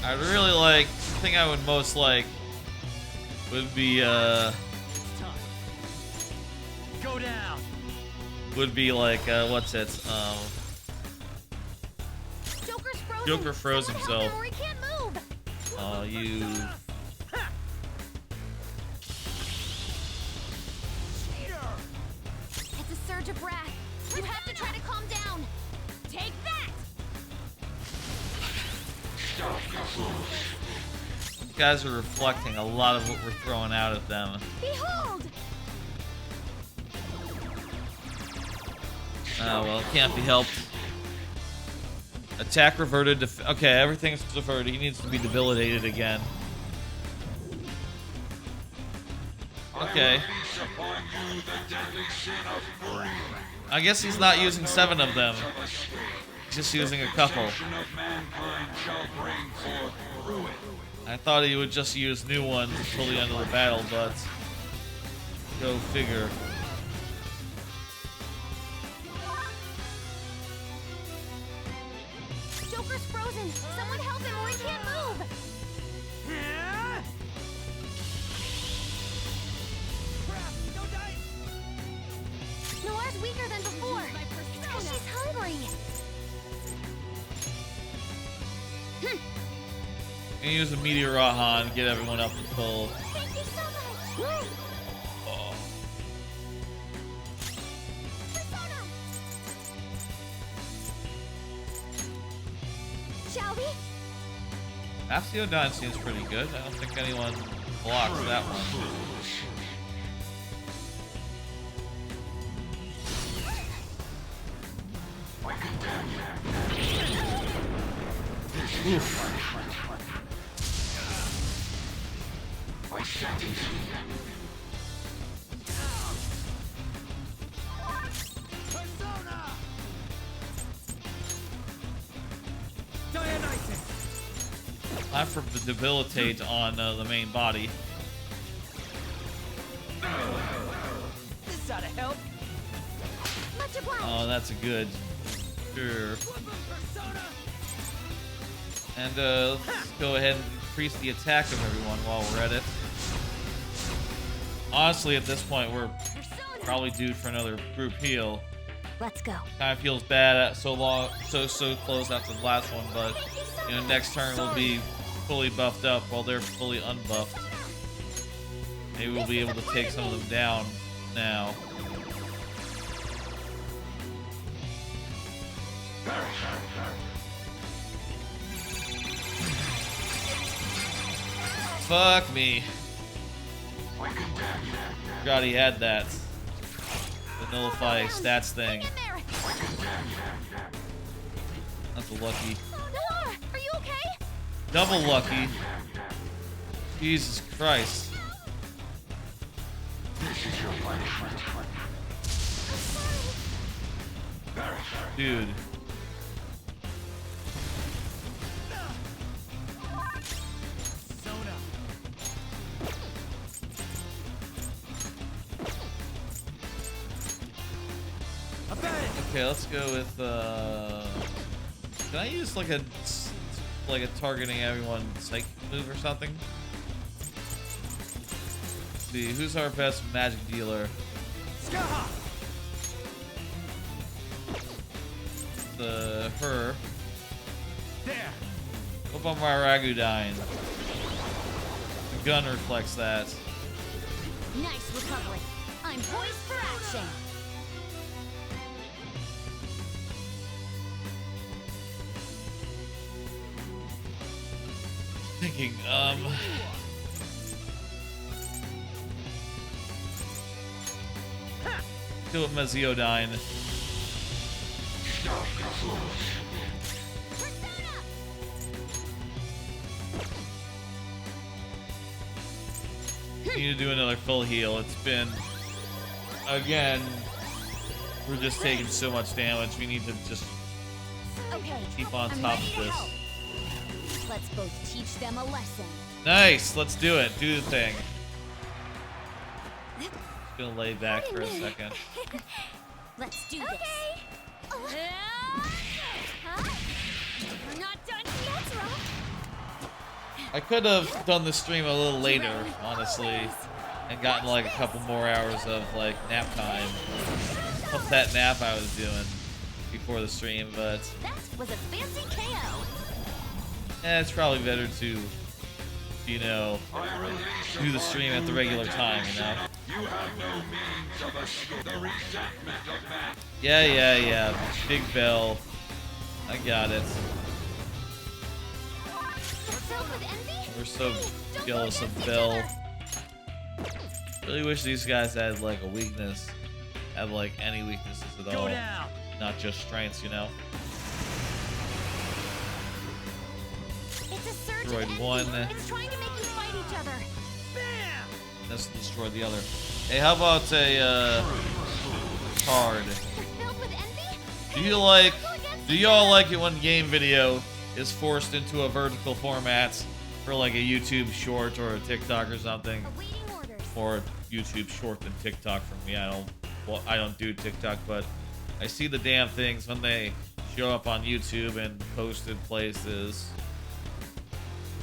I'd really like, the thing I would most like would be, Go down. would be like, what's it? Joker's frozen. Joker froze Someone himself. help him or he can't move. Oh, you... It's a surge of wrath. You have to try to calm down. Take that. These guys are reflecting a lot of what we're throwing out at them. Behold. Oh, well, it can't be helped. Attack reverted. Okay, everything's diverted. He needs to be debilitated again. Okay. I guess he's not using 7 of them. He's just using a couple. I thought he would just use new ones until the end of the battle, but go figure. Joker's frozen. Someone help him or he can't move. Don't die! Noir's weaker than before. It's 'cause she's hungry. And use a Meteor Raha and get everyone up to full. Thank you so much. Oh. Persona! Shall we? Aphrodite seems pretty good. I don't think anyone blocks that one. Oof. Time for the debilitate on the main body. This ought to help. Much obliged. Oh, that's a good. Sure. And let's go ahead and increase the attack of everyone while we're at it. Honestly, at this point, we're probably due for another group heal. Let's go. Kind of feels bad at so close after the last one, but you know, next turn we'll be fully buffed up while they're fully unbuffed. Maybe we'll be able to take some of them down now. Fuck me. Forgot he had that. The nullify stats thing. That's a lucky. Noir, are you okay? Double lucky. Jesus Christ. Dude. Okay, let's go with can I use like a targeting everyone psychic move or something? Let's see, who's our best magic dealer? Her. There. What about my Ragudine? The gun reflects that. Nice recovery. I'm poised for action. Thinking, go with Meziodine. Need to do another full heal. It's been, again, we're just taking so much damage. We need to just keep on top of this. Let's both teach them a lesson. Nice, let's do it. Do the thing. Just gonna lay back for a second. Let's do this. We're not done yet, Rock. I could have done the stream a little later, honestly, and gotten like a couple more hours of like nap time. Of that nap I was doing before the stream, but That was a fancy KO. it's probably better to, you know, do the stream at the regular time, you know? You have no means of escape the resentment of man. Yeah. Big Bell. I got it. We're so jealous of Bell. Really wish these guys had like a weakness. Had like any weaknesses at all. Go down. not just strengths, you know. It's a surge of Destroyed envy. one. It's trying to make you fight each other. Bam! Let's destroy the other. Hey, how about a card? They're filled with envy? Do y'all like it when game video is forced into a vertical format for like a YouTube short or a TikTok or something? Awaiting orders. Or YouTube short than TikTok for me. I don't do TikTok, but I see the damn things when they show up on YouTube and posted places.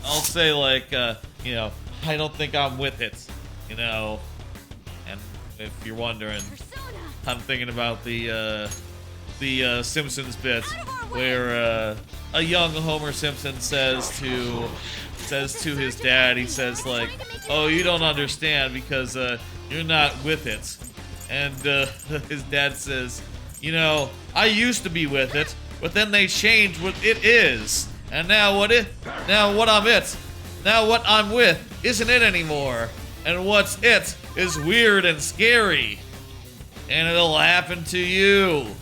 I'll say like, you know, I don't think I'm with it, you know. And if you're wondering, Persona. I'm thinking about the Simpsons bit where a young Homer Simpson says to his dad, he says like, "Oh, you don't understand because you're not with it," and his dad says, "You know, I used to be with it, but then they changed what it is, and now what I'm with isn't it anymore, and what's it is weird and scary, and it'll happen to you."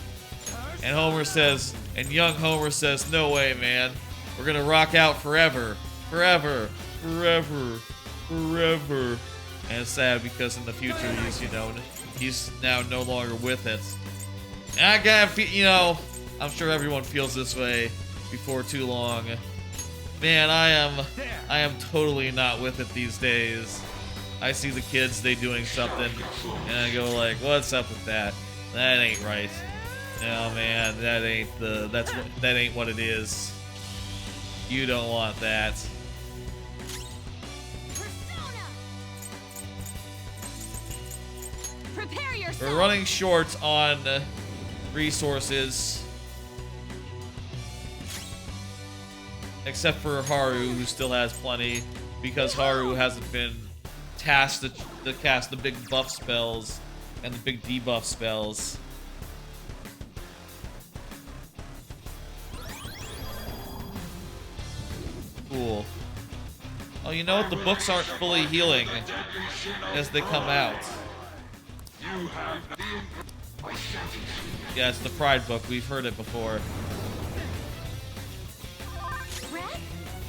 And Homer says, and young Homer says, "No way, man. We're gonna rock out forever. Forever. Forever. Forever." And it's sad because in the future he's now no longer with it. And I gotta feel, you know, I'm sure everyone feels this way before too long. Man, I am totally not with it these days. I see the kids, they doing something, and I go like, "What's up with that? That ain't right. No, man, that ain't what it is. You don't want that." Persona. Prepare yourself. We're running short on resources. Except for Haru, who still has plenty, because Haru hasn't been tasked to cast the big buff spells and the big debuff spells. Cool. Oh, you know what? The books aren't fully healing as they come out. Yeah, it's the Pride book. We've heard it before. Red?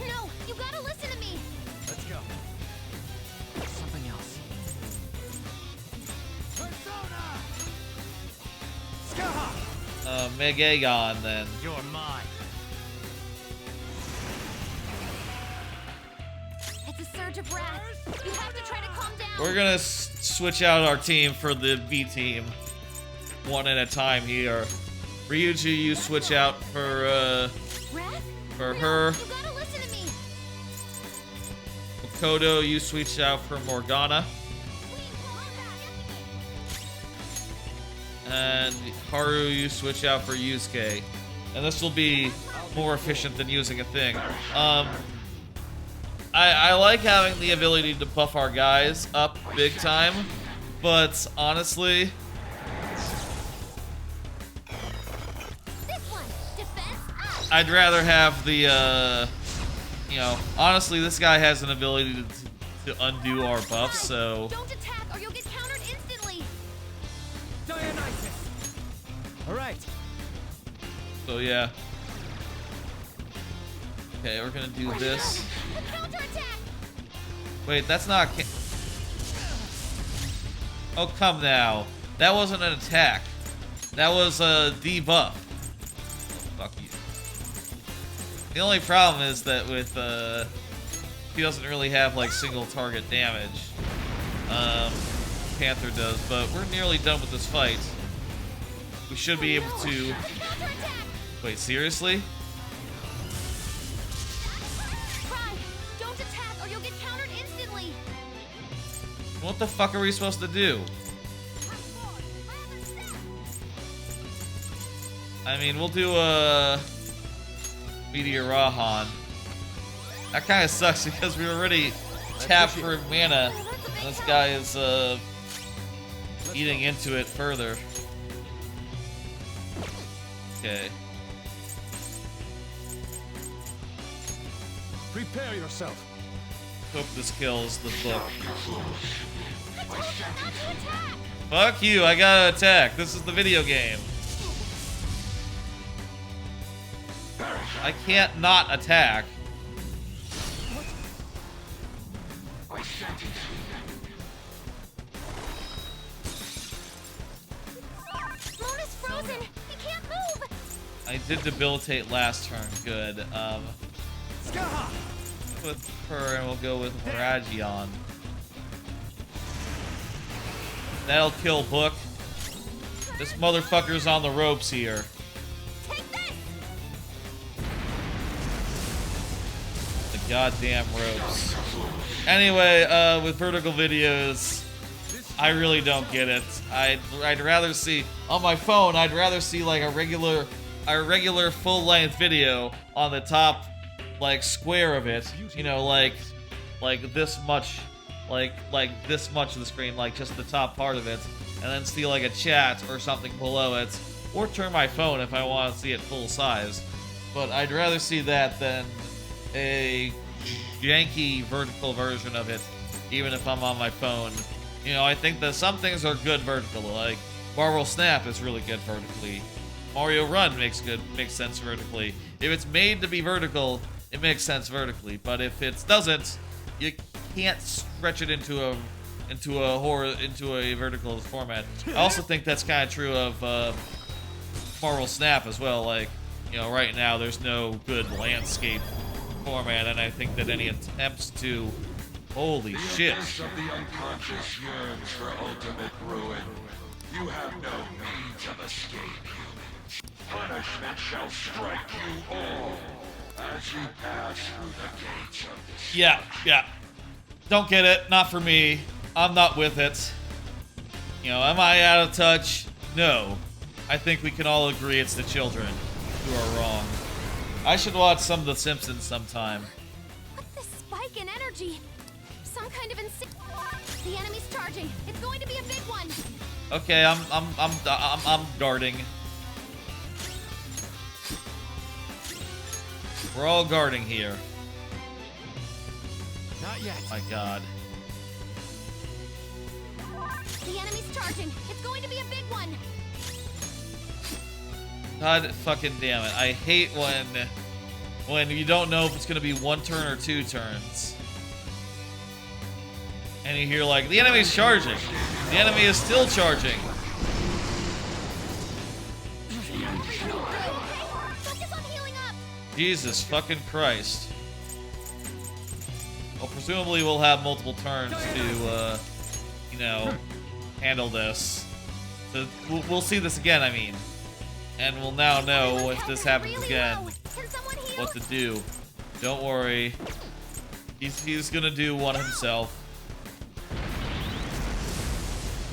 No, you gotta listen to me. Let's go. Something else. Persona! Skaha! Megagon, then. You're mine. It's a surge of wrath. You have to try to calm down. We're gonna switch out our team for the V team. One at a time here. Ryuji, you switch out for Red? for No, her. you gotta listen to me. Makoto, you switch out for Morgana. And Haru, you switch out for Yusuke. And this will be more efficient than using a thing. I like having the ability to buff our guys up big time, but honestly, This one. Defense up. I'd rather have the, you know, honestly, this guy has an ability to undo our buffs, so... Don't attack or you'll get countered instantly. Dionysus! Alright. So, yeah. Okay, we're gonna do this. Counterattack. Wait, that's not... Oh, come now. That wasn't an attack. That was a debuff. Fuck you. The only problem is that with, he doesn't really have, like, single target damage. Panther does, but we're nearly done with this fight. We should be able to... Wait, seriously? Pride, don't attack or you'll get countered instantly. What the fuck are we supposed to do? I mean, we'll do a Meteor Rahan. That kind of sucks because we already tapped for mana, and this guy is eating into it further. Okay. Prepare yourself. Hope this kills the book. I told you not to attack. Fuck you! I gotta attack. This is the video game. I can't not attack. I sent it. Mona's frozen. He can't move. I did debilitate last turn. Good. With her, and we'll go with Miragion. That'll kill Book. This motherfucker's on the ropes here. Take this. The goddamn ropes. Anyway, with vertical videos, I really don't get it. I'd rather see on my phone. I'd rather see like a regular full-length video on the top, like square of it. You know, like this much, like this much of the screen, like just the top part of it, and then see like a chat or something below it, or turn my phone if I want to see it full size. But I'd rather see that than a janky vertical version of it, even if I'm on my phone. You know, I think that some things are good vertical, like Marvel Snap is really good vertically. Mario Run makes sense vertically. If it's made to be vertical, it makes sense vertically. But if it doesn't, you can't stretch it into a vertical format. I also think that's kind of true of Marvel Snap as well. Like, you know, right now there's no good landscape format, and I think that any attempts to, holy shit. The abyss of the unconscious yearns for ultimate ruin. You have no means of escape, humans. Punishment shall strike you all as you pass through the gates of this. Yeah. Don't get it. Not for me. I'm not with it. You know, am I out of touch? No. I think we can all agree it's the children who are wrong. I should watch some of The Simpsons sometime. What's this spike in energy? Some kind of insane. The enemy's charging. It's going to be a big one. Okay, I'm guarding. We're all guarding here. Not yet. My God. The enemy's charging. It's going to be a big one. God fucking damn it. I hate when you don't know if it's gonna be one turn or two turns. And you hear like, the enemy's charging. The enemy is still charging. Focus on healing up. Jesus fucking Christ. Well, presumably we'll have multiple turns to, you know, handle this. So we'll see this again, I mean. And we'll now know if this happens again, what to do. Don't worry. He's gonna do one himself.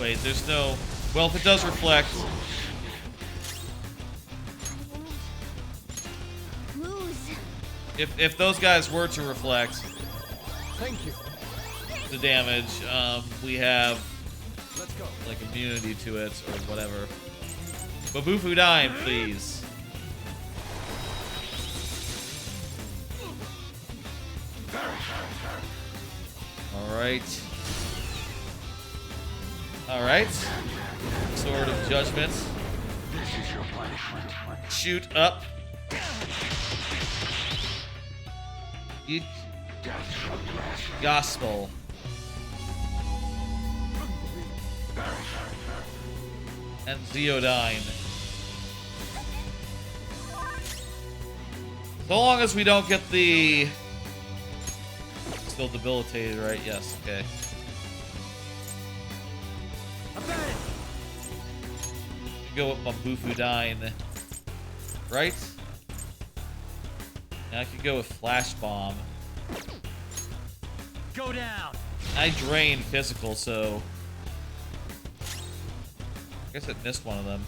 Wait, there's no... Well, if it does reflect... If those guys were to reflect... Thank you. The damage, we have... like, immunity to it, or whatever. Babufu Dime, please. Alright. Alright. Sword of Judgment. Shoot up. Eek. Gospel. And Zeodyne. So long as we don't get the... Still debilitated, right? Yes, okay. Go with my Bufudine. Right? And I could go with Flash Bomb. Go down. I drained physical, so... I guess I missed one of them.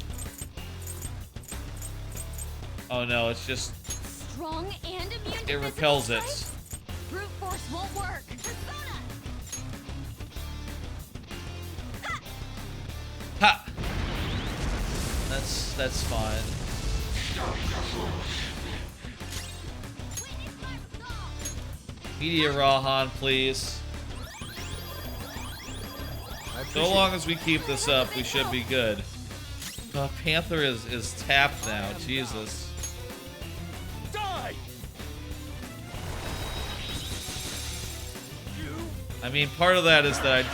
Oh no, it's just... Strong and immune to it repels it. strikes? Brute force won't work. Persona. Ha! That's fine. Media Rahan, please. So long as we keep this up, we should be good. Panther is tapped now. Jesus. Die! I mean, part of that is that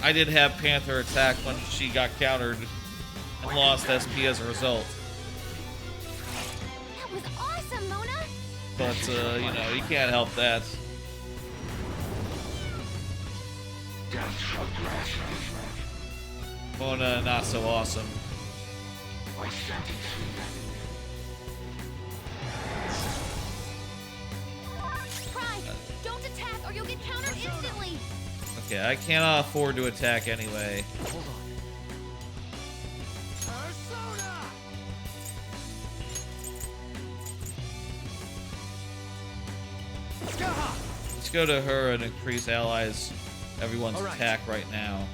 I did have Panther attack when she got countered and lost SP as a result. That was awesome, Mona! But, you know, you can't help that. Mona, not so awesome. Pride, don't attack or you'll get countered instantly! Okay, I cannot afford to attack anyway. Hold on. Persona! Let's go to her and increase everyone's All right. attack right now.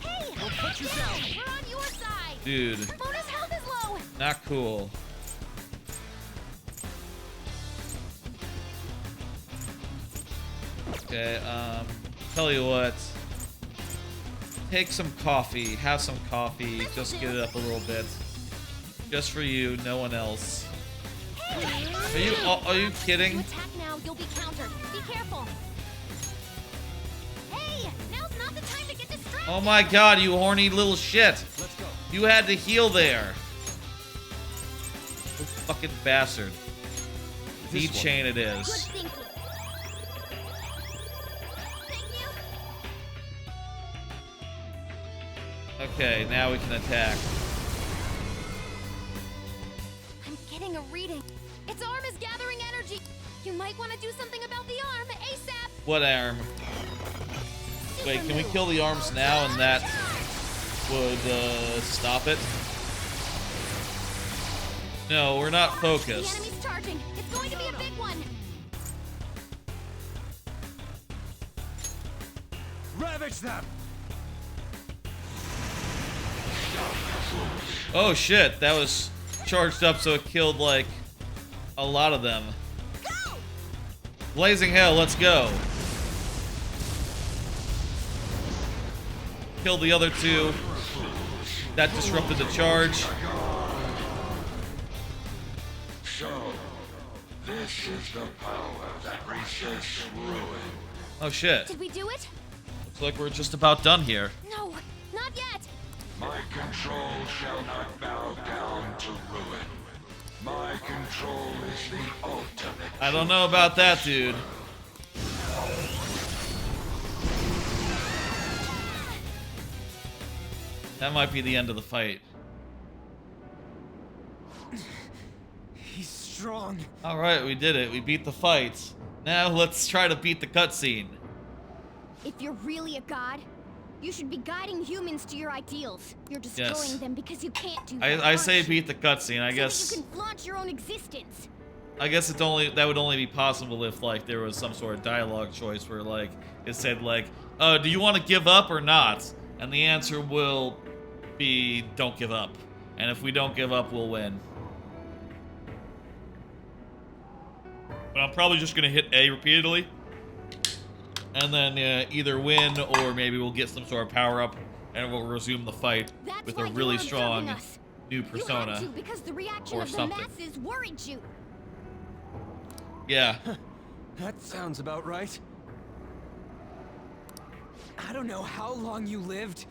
Hey! We'll put you down. We're on your side! Dude, Mona's health is low! not cool. Okay, tell you what. Take some coffee, have some coffee, just get it up a little bit. Just for you, no one else. Are you If kidding? you attack now, you'll be countered. Be careful. Hey, now's not the time to get distracted. Oh my god, you horny little shit. Let's go. You had to heal there. You fucking bastard. V-chain it Good is. thinking. Thank you. Okay, now we can attack. I'm getting a reading. Its arm is gathering energy. You might want to do something about the arm ASAP. What arm? Wait, can we kill the arms now and that would stop it? No, we're not The focused. enemy's charging. It's going to be a big one. Ravage them! Oh shit, that was charged up so it killed like a lot of them. Go! Blazing hell, let's go. Killed the other two. That disrupted the charge. So, this is the power that resists ruin. Oh shit. Did we do it? Looks like we're just about done here. No, not yet. My control shall not bow down to ruin. My control is the ultimate. I don't know about that, dude. That might be the end of the fight. He's strong. Alright, we did it. We beat the fight. Now let's try to beat the cutscene. If you're really a god, you should be guiding humans to your ideals. You're destroying Yes. them because you can't do that. I say aren't you? beat the cutscene. I So guess that you can flaunt your own existence. I guess that would only be possible if like there was some sort of dialogue choice where like it said like, do you want to give up or not? And the answer will be don't give up. And if we don't give up, we'll win. But I'm probably just gonna hit A repeatedly. And then either win or maybe we'll get some sort of power up and we'll resume the fight That's with why a you really are strong observing us. new You had persona. to because the reaction or of the something. masses worried you. Yeah. That sounds about right. I don't know how long you lived,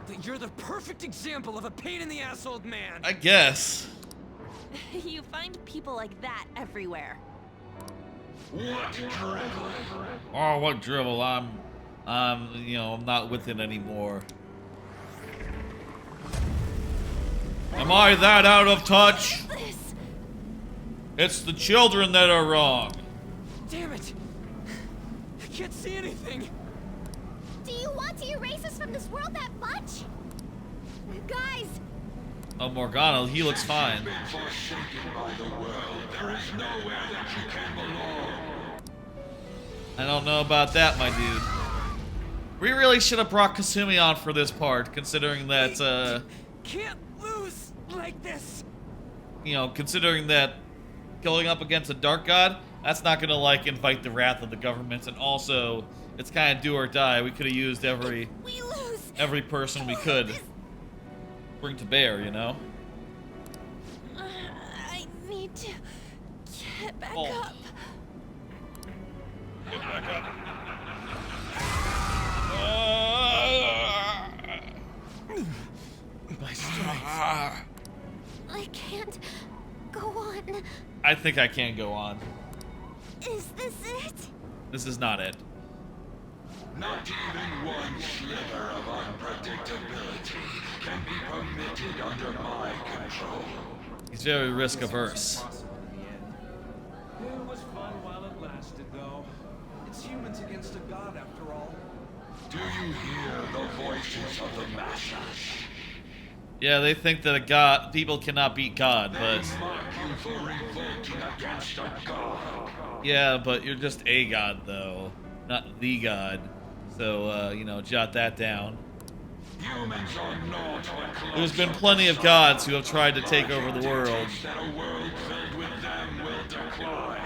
but you're the perfect example of a pain-in-the-ass old man. I guess. You find people like that everywhere. What drivel? Oh, what drivel? I'm not with it anymore. Am I that out of touch? This. It's the children that are wrong. Damn it! I can't see anything. Do you want to erase us from this world that much? Guys, Oh, Morgana, he looks fine. Been forsaken by the world. There is nowhere that you can belong. I don't know about that, my dude. We really should have brought Kasumi on for this part, considering that, Can't lose like this. considering that going up against a dark god, that's not gonna, like, invite the wrath of the government, and also, it's kind of do or die. We could have used every we lose. person we could bring to bear, you know? I need to get back Oh. up. Get back up. My strength. I can't go on. I think I can go on. Is this it? This is not it. Not even one sliver of unpredictability can be permitted under my control. He's very risk averse. It was fun while it lasted, though. It's humans against a god, after all. Do you hear the voices of the masses? Yeah, they think that people cannot beat God, They but mock you for revolting against a god. yeah, but you're just a god though, not the god. So you know, jot that down. Humans are not what close There's been plenty of gods who have tried to take over the world. that a world filled with them will decline.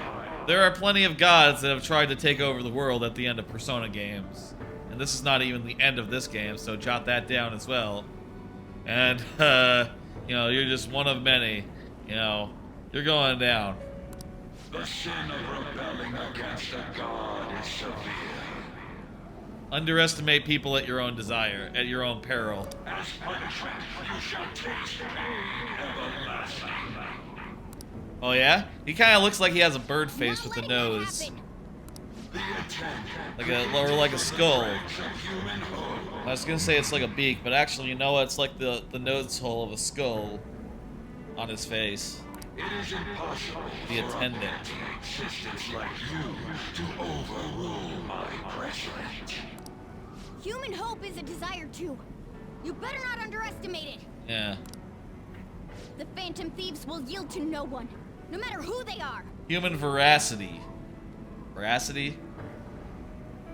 There are plenty of gods that have tried to take over the world at the end of Persona games. And this is not even the end of this game, so jot that down as well. And, you know, you're just one of many. You know, you're going down. The sin of rebelling against a god is severe. Underestimate people at your own desire, at your own peril. As punishment, you shall taste pain everlasting. Oh yeah? He kind of looks like he has a bird face Not with the letting that nose. happen. The attendant. Or like a skull. Ranks of human hope. I was gonna say it's like a beak, but actually, you know what? It's like the nose hole of a skull on his face. It is impossible The for attendant. a petty existence like you to overrule my precedent. Human hope is a desire too. You better not underestimate it. Yeah. The Phantom Thieves will yield to no one, no matter who they are. Human veracity. Veracity?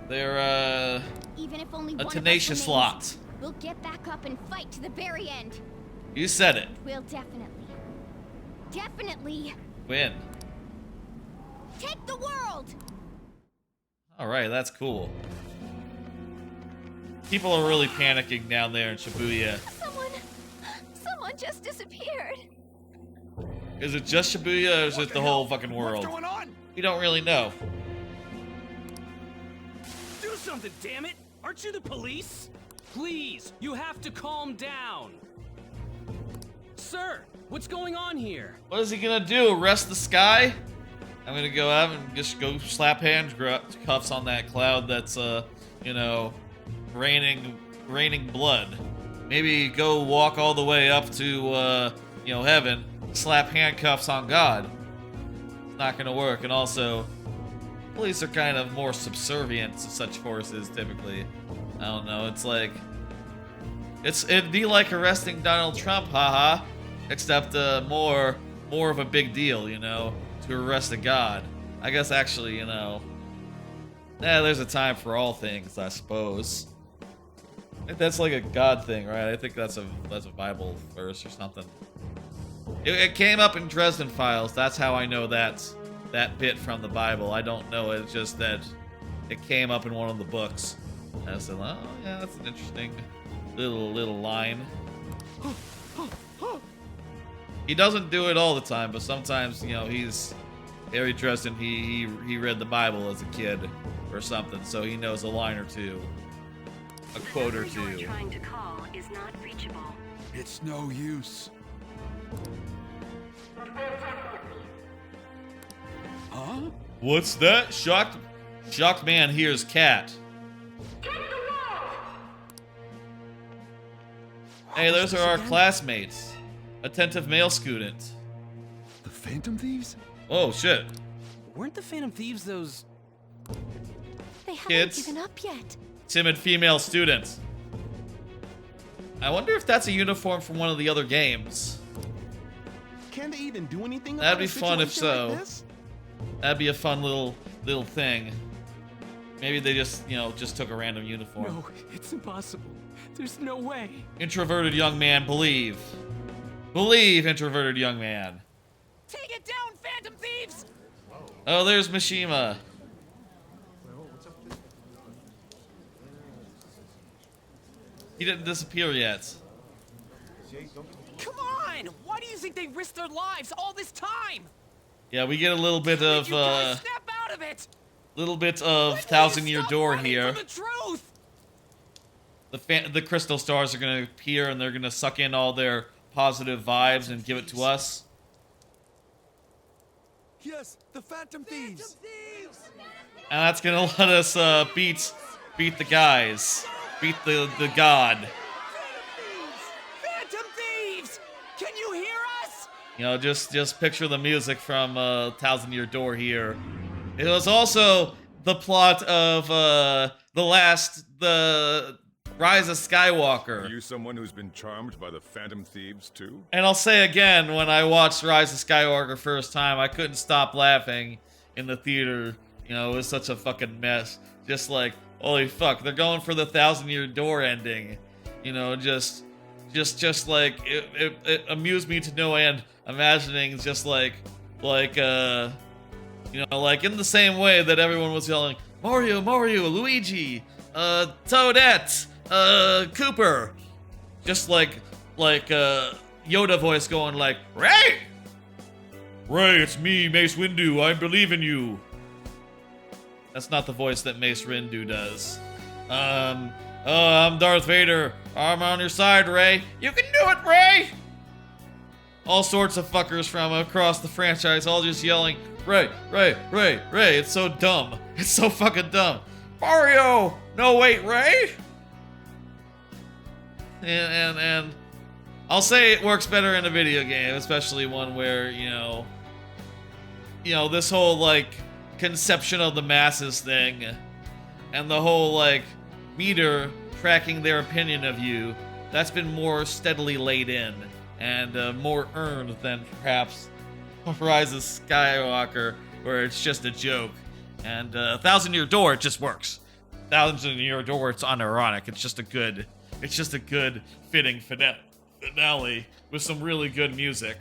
They're, Even if only a one of us tenacious remains, lot. we'll get back up and fight to the very end. You said it. We'll definitely Win. take the world. Alright, that's cool. People are really panicking down there in Shibuya. Someone just disappeared. Is it just Shibuya or is it the whole fucking world? What's going on? We don't really know. Do something, damn it! Aren't you the police? Please, you have to calm down. Sir, what's going on here? What is he gonna do? Arrest the sky? I'm gonna go out and just go slap handcuffs on that cloud that's, you know, raining blood. Maybe go walk all the way up to, you know, heaven, slap handcuffs on God. It's not gonna work. And also, police are kind of more subservient to such forces typically. I don't know. It's like, it'd be like arresting Donald Trump, haha. Except more of a big deal, you know, to arrest a god. I guess actually, you know, yeah, there's a time for all things, I suppose. I think that's like a god thing, right? I think that's a Bible verse or something. It came up in Dresden Files. That's how I know that bit from the Bible. I don't know. It's just that it came up in one of the books. And I said, oh yeah, that's an interesting little line. He doesn't do it all the time, but sometimes, you know, Harry Dresden, he read the Bible as a kid or something, so he knows a line or two, a quote or two. You're trying to call is not reachable. It's no use. Huh? What's that? Shocked man hears cat. Hey, those are our classmates. Attentive male student. The Phantom Thieves? Oh shit. Weren't the Phantom Thieves those... They haven't Kids. given up yet. Timid female student. I wonder if that's a uniform from one of the other games. Can they even do anything That'd about be a fun if situation so. like this? That'd be a fun little thing. Maybe they just, you know, just took a random uniform. No, it's impossible. There's no way. Introverted young man, believe. Believe, introverted young man. Take it down, Phantom Thieves! Oh, there's Mishima. He didn't disappear yet. Come on! Why do you think they risked their lives all this time? Yeah, we get a little bit of Snap out of it! Thousand Year Door Running here. from the truth! The crystal stars are gonna appear and they're gonna suck in all their positive vibes and give it to us. Yes, the Phantom Thieves! And that's gonna let us beat the guys. Beat the god. Phantom Thieves! Can you hear us? You know, just picture the music from Thousand Year Door here. It was also the plot of the Rise of Skywalker. Are you someone who's been charmed by the Phantom Thieves too? And I'll say again, when I watched Rise of Skywalker first time, I couldn't stop laughing in the theater. You know, it was such a fucking mess. Just like, holy fuck, they're going for the Thousand Year Door ending. You know, just like it amused me to no end. Imagining just like you know, like in the same way that everyone was yelling Mario, Luigi, Toadette, Cooper, just like Yoda voice going like, Ray, it's me, Mace Windu. I believe in you. That's not the voice that Mace Windu does. I'm Darth Vader. I'm on your side, Ray. You can do it, Ray. All sorts of fuckers from across the franchise, all just yelling, Ray. It's so dumb. It's so fucking dumb. Mario! No, wait, Ray? And I'll say it works better in a video game, especially one where, you know, this whole, like, conception of the masses thing, and the whole, like, meter tracking their opinion of you, that's been more steadily laid in, and more earned than perhaps Rise of Skywalker, where it's just a joke. And Thousand Year Door, it just works. Thousand Year Door, it's unironic. It's just a good fitting finale with some really good music,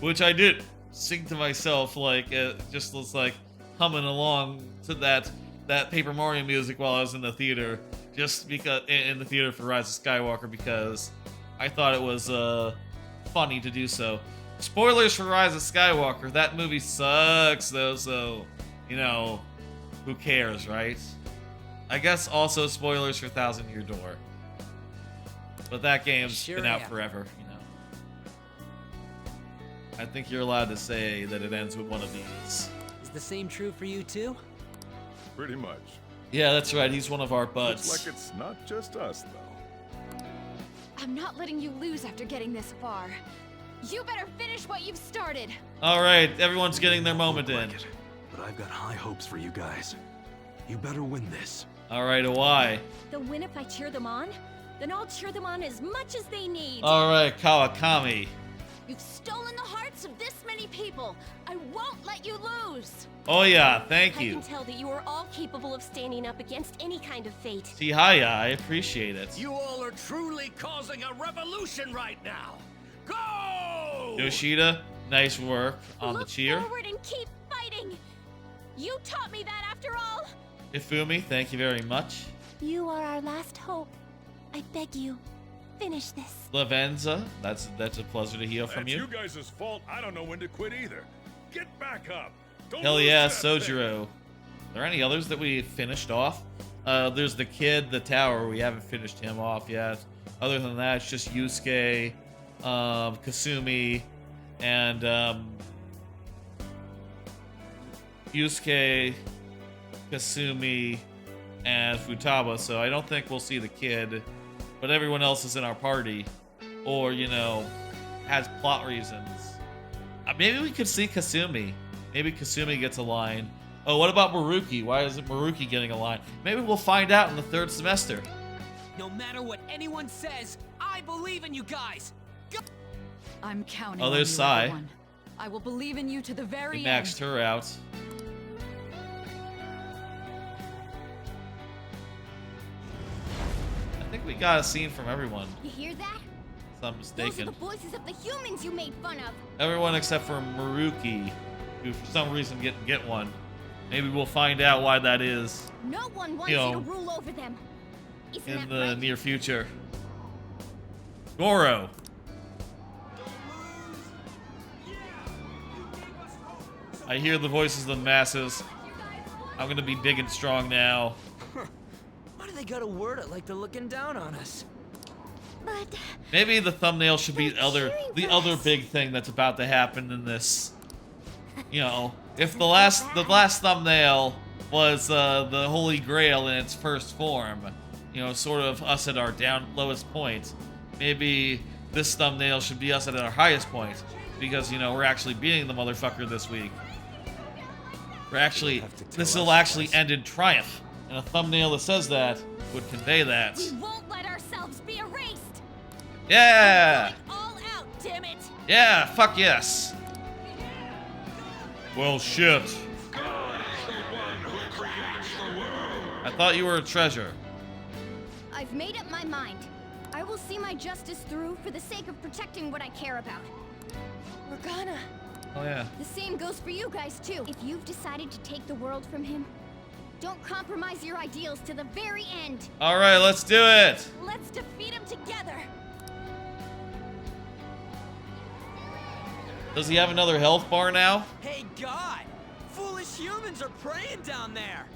which I did sing to myself, like just was like humming along to that Paper Mario music while I was in the theater, just because in the theater for Rise of Skywalker, because I thought it was funny to do so. Spoilers for Rise of Skywalker. That movie sucks though, so you know, who cares, right? I guess also spoilers for Thousand Year Door. But that game's been out forever, you know. I think you're allowed to say that it ends with one of these. Is the same true for you too? Pretty much. Yeah, that's right. He's one of our buds. Looks like it's not just us, though. I'm not letting you lose after getting this far. You better finish what you've started. All right, everyone's getting their moment in. But I've got high hopes for you guys. You better win this. All right, why? They'll win if I cheer them on? Then I'll cheer them on as much as they need. All right, Kawakami. You've stolen the hearts of this many people. I won't let you lose. Oh yeah, thank you. I can tell that you are all capable of standing up against any kind of fate. Tchia, I appreciate it. You all are truly causing a revolution right now. Go! Yoshida, nice work on the cheer. Look forward and keep fighting. You taught me that after all. Ifumi, thank you very much. You are our last hope. I beg you, finish this. Lavenza, that's a pleasure to hear from you. That's you guys' fault. I don't know when to quit either. Get back up. Don't Hell lose yeah, that Sojiro. Are there any others that we finished off? There's the kid, the tower. We haven't finished him off yet. Other than that, it's just Yusuke, Kasumi, and Yusuke, Kasumi, and Futaba. So I don't think we'll see the kid, but everyone else is in our party, or you know, has plot reasons. Maybe we could see Kasumi. Maybe Kasumi gets a line. Oh, what about Maruki? Why isn't Maruki getting a line? Maybe we'll find out in the third semester. No matter what anyone says, I believe in you guys. Go! I'm counting. Oh, there's Sai. I will believe in you to the very They maxed her out. I think we got a scene from everyone. You hear that? If I'm mistaken. Those are the voices of the humans you made fun of. Everyone except for Maruki, who for some reason didn't get one. Maybe we'll find out why that is. No one wants you to rule over them. Isn't in that the right? near future. Goro. I hear the voices of the masses. I'm gonna be big and strong now. Why do they gotta word it like they're looking down on us? But Maybe the thumbnail should be the other big thing that's about to happen in this. You know, if the last thumbnail was the Holy Grail in its first form, you know, sort of us at our lowest point, maybe this thumbnail should be us at our highest point, because, you know, we're actually beating the motherfucker this week. This will actually end in triumph, and a thumbnail that says that would convey that. We won't let ourselves be erased. Yeah! All out, damn it! Yeah, fuck yes. Well, shit. God is the one who creates the world. I thought you were a treasure. I've made up my mind. I will see my justice through for the sake of protecting what I care about. We're gonna. Oh, yeah. The same goes for you guys, too. If you've decided to take the world from him, don't compromise your ideals to the very end. All right, let's do it. Let's defeat him together. Does he have another health bar now? Hey, God! Foolish humans are praying down there!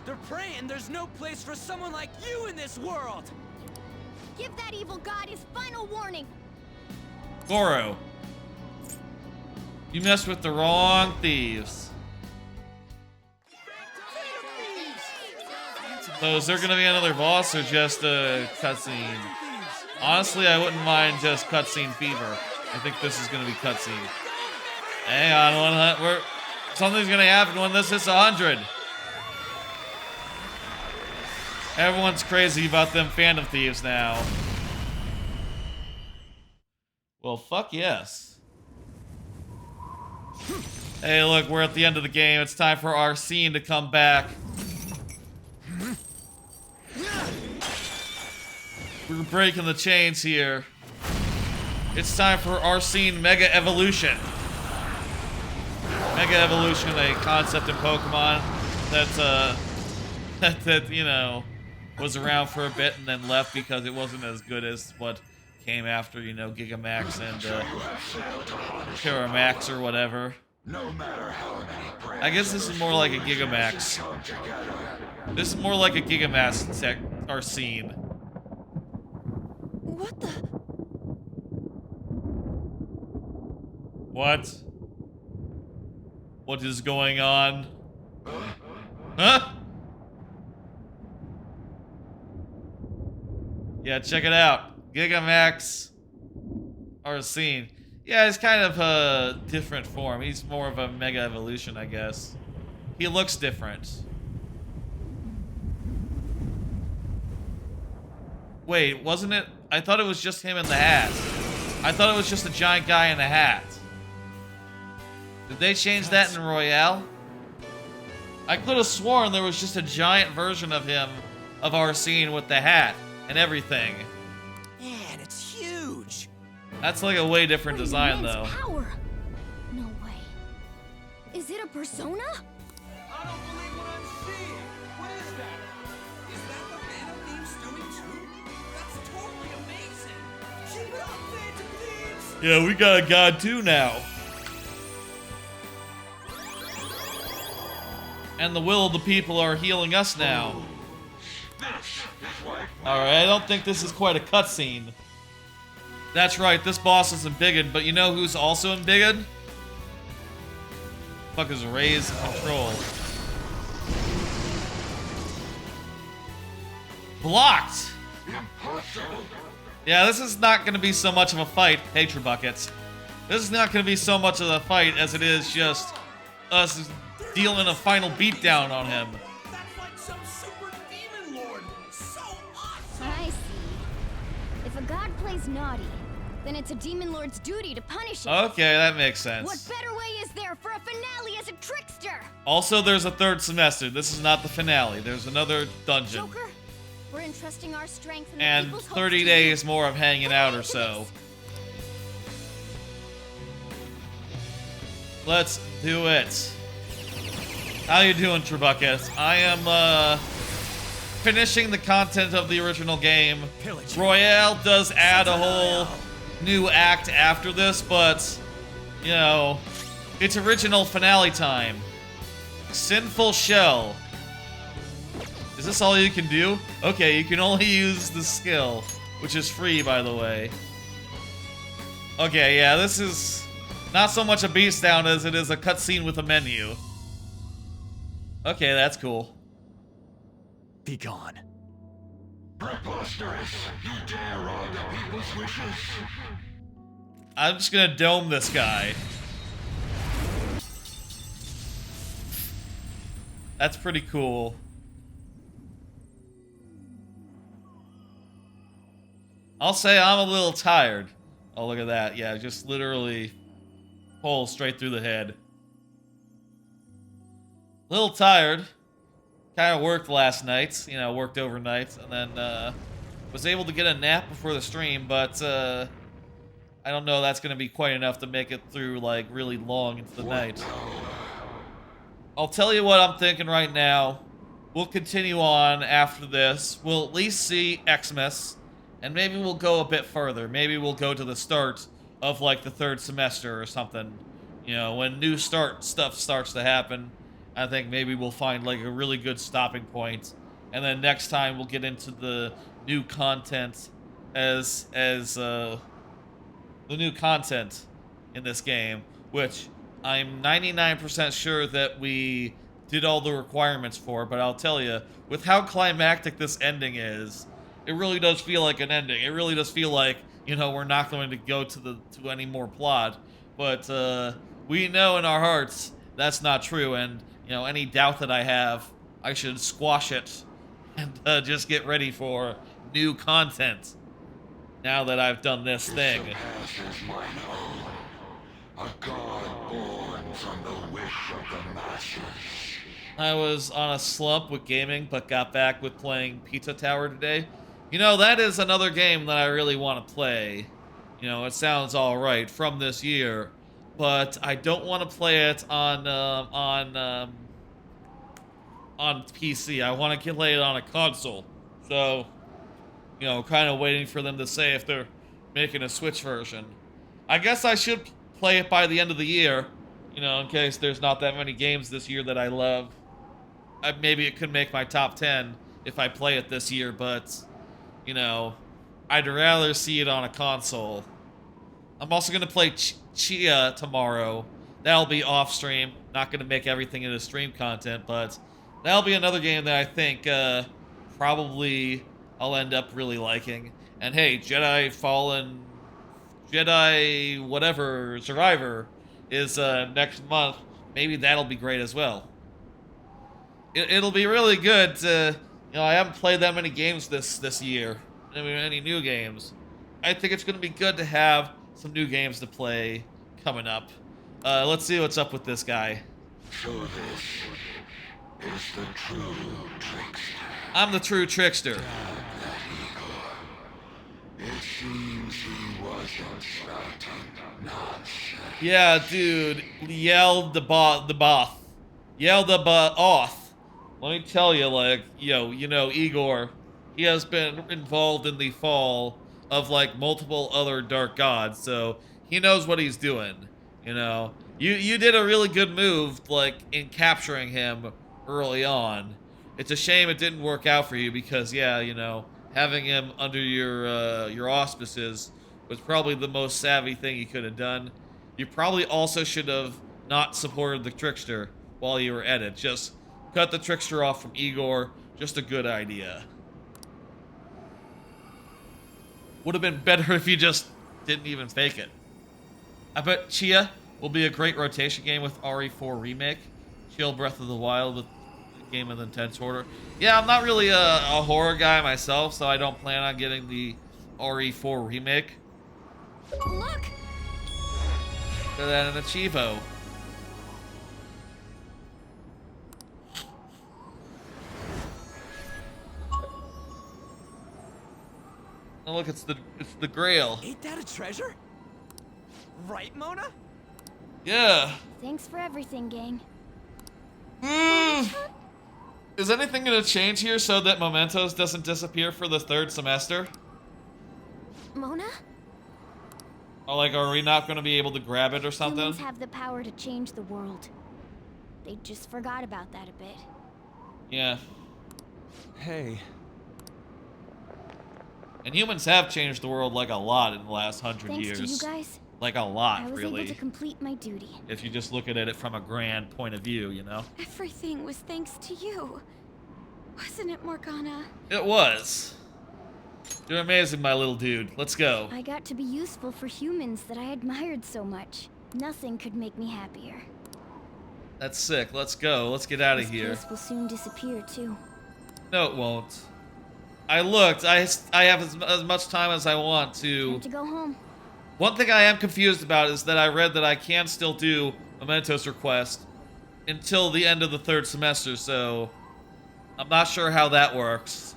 They're praying there's no place for someone like you in this world! Give that evil god his final warning. Goro. You messed with the wrong thieves. So is there gonna be another boss or just a cutscene? Honestly, I wouldn't mind just cutscene fever. I think this is gonna be cutscene. Hang on, something's gonna happen when this hits 100. Everyone's crazy about them Phantom Thieves now. Well, fuck yes. Hey, look, we're at the end of the game. It's time for our scene to come back. We're breaking the chains here. It's time for our scene Mega Evolution. Mega Evolution, a concept in Pokemon that you know, was around for a bit and then left because it wasn't as good as what came after, you know, Gigamax and Terramax or whatever. No matter how many I guess this is more like a Gigamax. This is more like a Gigamax our scene. what the? What? What is going on? Huh? Yeah, check it out. Gigamax Arsene. Yeah, it's kind of a different form. He's more of a Mega Evolution, I guess. He looks different. Wait, wasn't it? I thought it was just him in the hat. I thought it was just a giant guy in a hat. Did they change that in Royale? I could have sworn there was just a giant version of him, of Arsene with the hat and everything. Man, it's huge! That's like a way different design, though. Power. No way. Is it a persona? I don't believe what I'm seeing! What is that? Is that the Phantom Thieves doing too? That's totally amazing! Keep it up, Phantom Thieves! Yeah, we got a god too now. And the will of the people are healing us now. Alright, I don't think this is quite a cutscene. That's right, this boss is embiggened, but you know who's also embiggened? Fuck is Ray's control. Blocked! Yeah, this is not gonna be so much of a fight, Hatred Buckets. This is not gonna be so much of a fight as it is just us dealing a final beatdown on him. That's like some super demon lord! So awesome! I see. If a god plays naughty, then it's a demon lord's duty to punish him. Okay, that makes sense. What better way is there for a finale as a trickster? Also, there's a third semester. This is not the finale. There's another dungeon. Joker, we're entrusting our strength in the And people's hopes 30 to days you. more of hanging out or so. Let's do it. How you doing, Trebucket? I am, finishing the content of the original game. Royale does add a whole new act after this, but, you know, It's original finale time. Sinful Shell. Is this all you can do? Okay, you can only use the skill, which is free, by the way. Okay, yeah, this is not so much a beatdown as it is a cutscene with a menu. Okay, that's cool. Be gone. Preposterous! You dare rob the people's wishes? I'm just gonna dome this guy. That's pretty cool. I'll say I'm a little tired. Oh, look at that. Yeah, just literally pull straight through the head. A little tired. Kind of worked last night. You know, worked overnight. And then was able to get a nap before the stream, but I don't know that's going to be quite enough to make it through, like, really long into the night. I'll tell you what I'm thinking right now. We'll continue on after this. We'll at least see Xmas. And maybe we'll go a bit further. Maybe we'll go to the start of, like, the third semester or something. You know, when new stuff starts to happen, I think maybe we'll find, like, a really good stopping point. And then next time we'll get into the new content as the new content in this game, which I'm 99% sure that we did all the requirements for. But I'll tell you, with how climactic this ending is, it really does feel like an ending. It really does feel like, you know, we're not going to go to any more plot. But we know in our hearts that's not true. And, you know, any doubt that I have, I should squash it and just get ready for new content now that I've done this thing. Surpasses mine own. A god born from the wish of the masses. I was on a slump with gaming, but got back with playing Pizza Tower today. You know, that is another game that I really want to play. You know, it sounds alright from this year, but I don't want to play it on PC. I want to play it on a console. So, you know, kind of waiting for them to say if they're making a Switch version. I guess I should play it by the end of the year, you know, in case there's not that many games this year that I love. Maybe it could make my top 10 if I play it this year, but, you know, I'd rather see it on a console. I'm also going to play Tchia tomorrow. That'll be off stream. Not going to make everything into stream content, but that'll be another game that I think probably I'll end up really liking. And hey, Jedi whatever, Survivor is next month. Maybe that'll be great as well. It'll be really good to, you know, I haven't played that many games this year. I mean, any new games. I think it's going to be good to have some new games to play coming up. Let's see what's up with this guy. So this is the true trickster. I'm the true trickster. It seems he wasn't spouting nonsense. Yeah, dude. Yaldabaoth. Let me tell you, like, you know, Igor, he has been involved in the fall of, like, multiple other dark gods, so he knows what he's doing, you know. You did a really good move, like, in capturing him early on. It's a shame it didn't work out for you because, yeah, you know, having him under your auspices was probably the most savvy thing you could have done. You probably also should have not supported the trickster while you were at it. Just cut the trickster off from Igor. Just a good idea. Would have been better if you just didn't even fake it. I bet Tchia will be a great rotation game with RE4 Remake. Chill Breath of the Wild with Game of the Intense Order. Yeah, I'm not really a horror guy myself, so I don't plan on getting the RE4 Remake. Look! Look at that in a Chivo. Oh, look, it's the Grail. Ain't that a treasure? Right, Mona? Yeah. Thanks for everything, gang. Is anything going to change here so that Mementos doesn't disappear for the third semester? Mona? Or like, are we not going to be able to grab it or something? Humans have the power to change the world. They just forgot about that a bit. Yeah. Hey. And humans have changed the world like a lot in the last 100 Thanks years. to you guys, Like a lot, I was really. able to complete my duty. If you just look at it from a grand point of view, you know? Everything was thanks to you. Wasn't it, Morgana? It was. You're amazing, my little dude. Let's go. I got to be useful for humans that I admired so much. Nothing could make me happier. That's sick. Let's go. Let's get out of here. This place will soon disappear, too. No, it won't. I looked. I have as much time as I want to... Time to go home. One thing I am confused about is that I read that I can still do Mementos request until the end of the 3rd semester, so... I'm not sure how that works.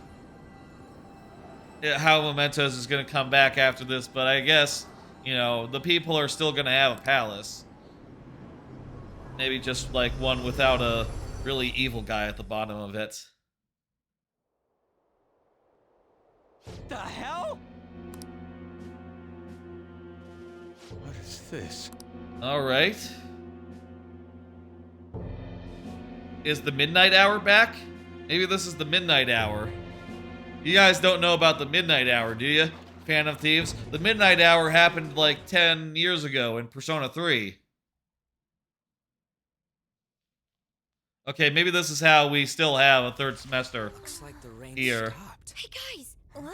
How Mementos is going to come back after this, but I guess, you know, the people are still going to have a palace. Maybe just like one without a really evil guy at the bottom of it. The hell? What is this? Alright. Is the midnight hour back? Maybe this is the midnight hour. You guys don't know about the midnight hour, do you? Fan of Thieves? The midnight hour happened like 10 years ago in Persona 3. Okay, maybe this is how we still have a 3rd semester. Looks like the rain here. stopped. Hey, guys! What?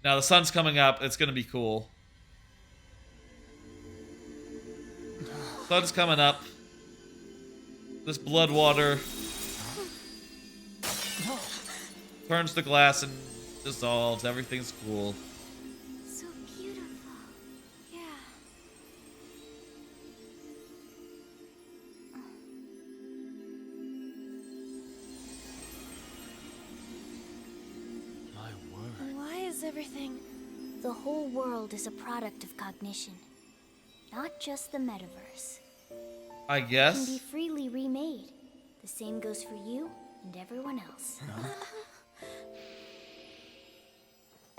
Now the sun's coming up. It's gonna be cool. Sun's coming up. This blood water turns to glass and dissolves. Everything's cool. So beautiful. Yeah. My word. Why is everything... The whole world is a product of cognition. Not just the metaverse. I It can be guess. freely remade. The same goes for you and everyone else.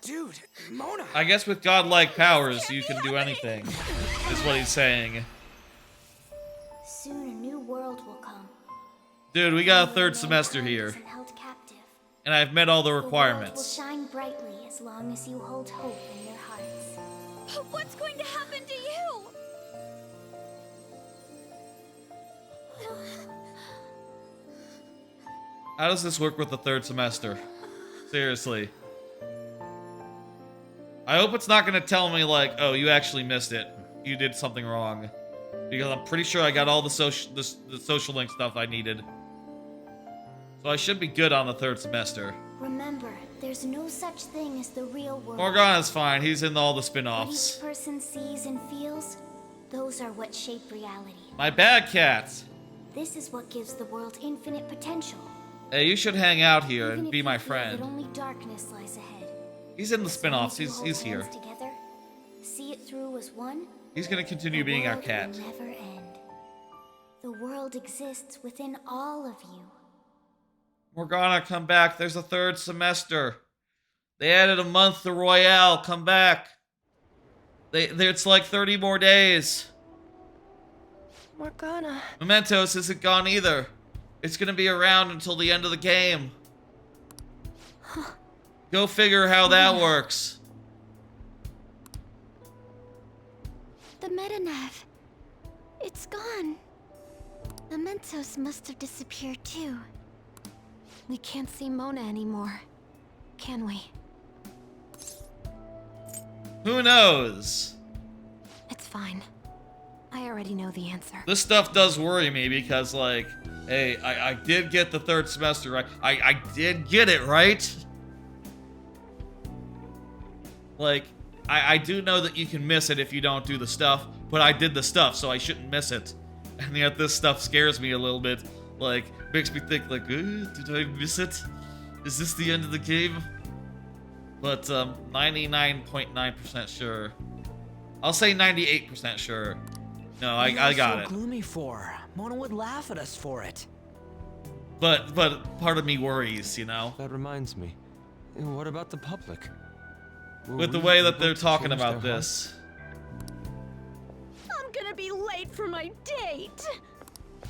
Dude, Mona! I guess with godlike powers, you can do anything, is what he's saying. Soon a new world will come. Dude, we got a 3rd semester here, And held captive. and I've met all the The world will requirements. shine brightly as long as you hold hope in your hearts. But what's going to happen to you? How does this work with the 3rd semester? Seriously. I hope it's not gonna tell me like, oh, you actually missed it. You did something wrong. Because I'm pretty sure I got all the social link stuff I needed. So I should be good on the 3rd semester. Remember, there's no such thing as the real world. Morgana's fine. He's in all the What spin-offs. each person sees and feels, those are what shape reality. My bad cat. This is what gives the world infinite potential. Hey, you should hang out here Even and if be you my feel friend. that only darkness lies ahead. He's in the As long spin-offs. as you hold He's here. hands together, see it through as one. He's gonna continue the being our world cat. will never end. The world exists within all of you. Morgana, come back. There's a 3rd semester. They added a month to Royale. Come back. It's like 30 more days. Morgana. Mementos isn't gone either. It's gonna be around until the end of the game. Go figure how that works. The Metanav. It's gone. Mementos must have disappeared too. We can't see Mona anymore, can we? Who knows? It's fine. I already know the answer. This stuff does worry me because, like, hey, I did get the 3rd semester right. I did get it right. Like, I do know that you can miss it if you don't do the stuff, but I did the stuff, so I shouldn't miss it. And yet this stuff scares me a little bit. Like, makes me think, like, did I miss it? Is this the end of the game? But, 99.9% sure. I'll say 98% sure. No, I got it. gloomy for? Mona would laugh at us for it. But part of me worries, you know? That reminds me. What about the public? Will With the we way be that able they're to talking change about their this. for my date.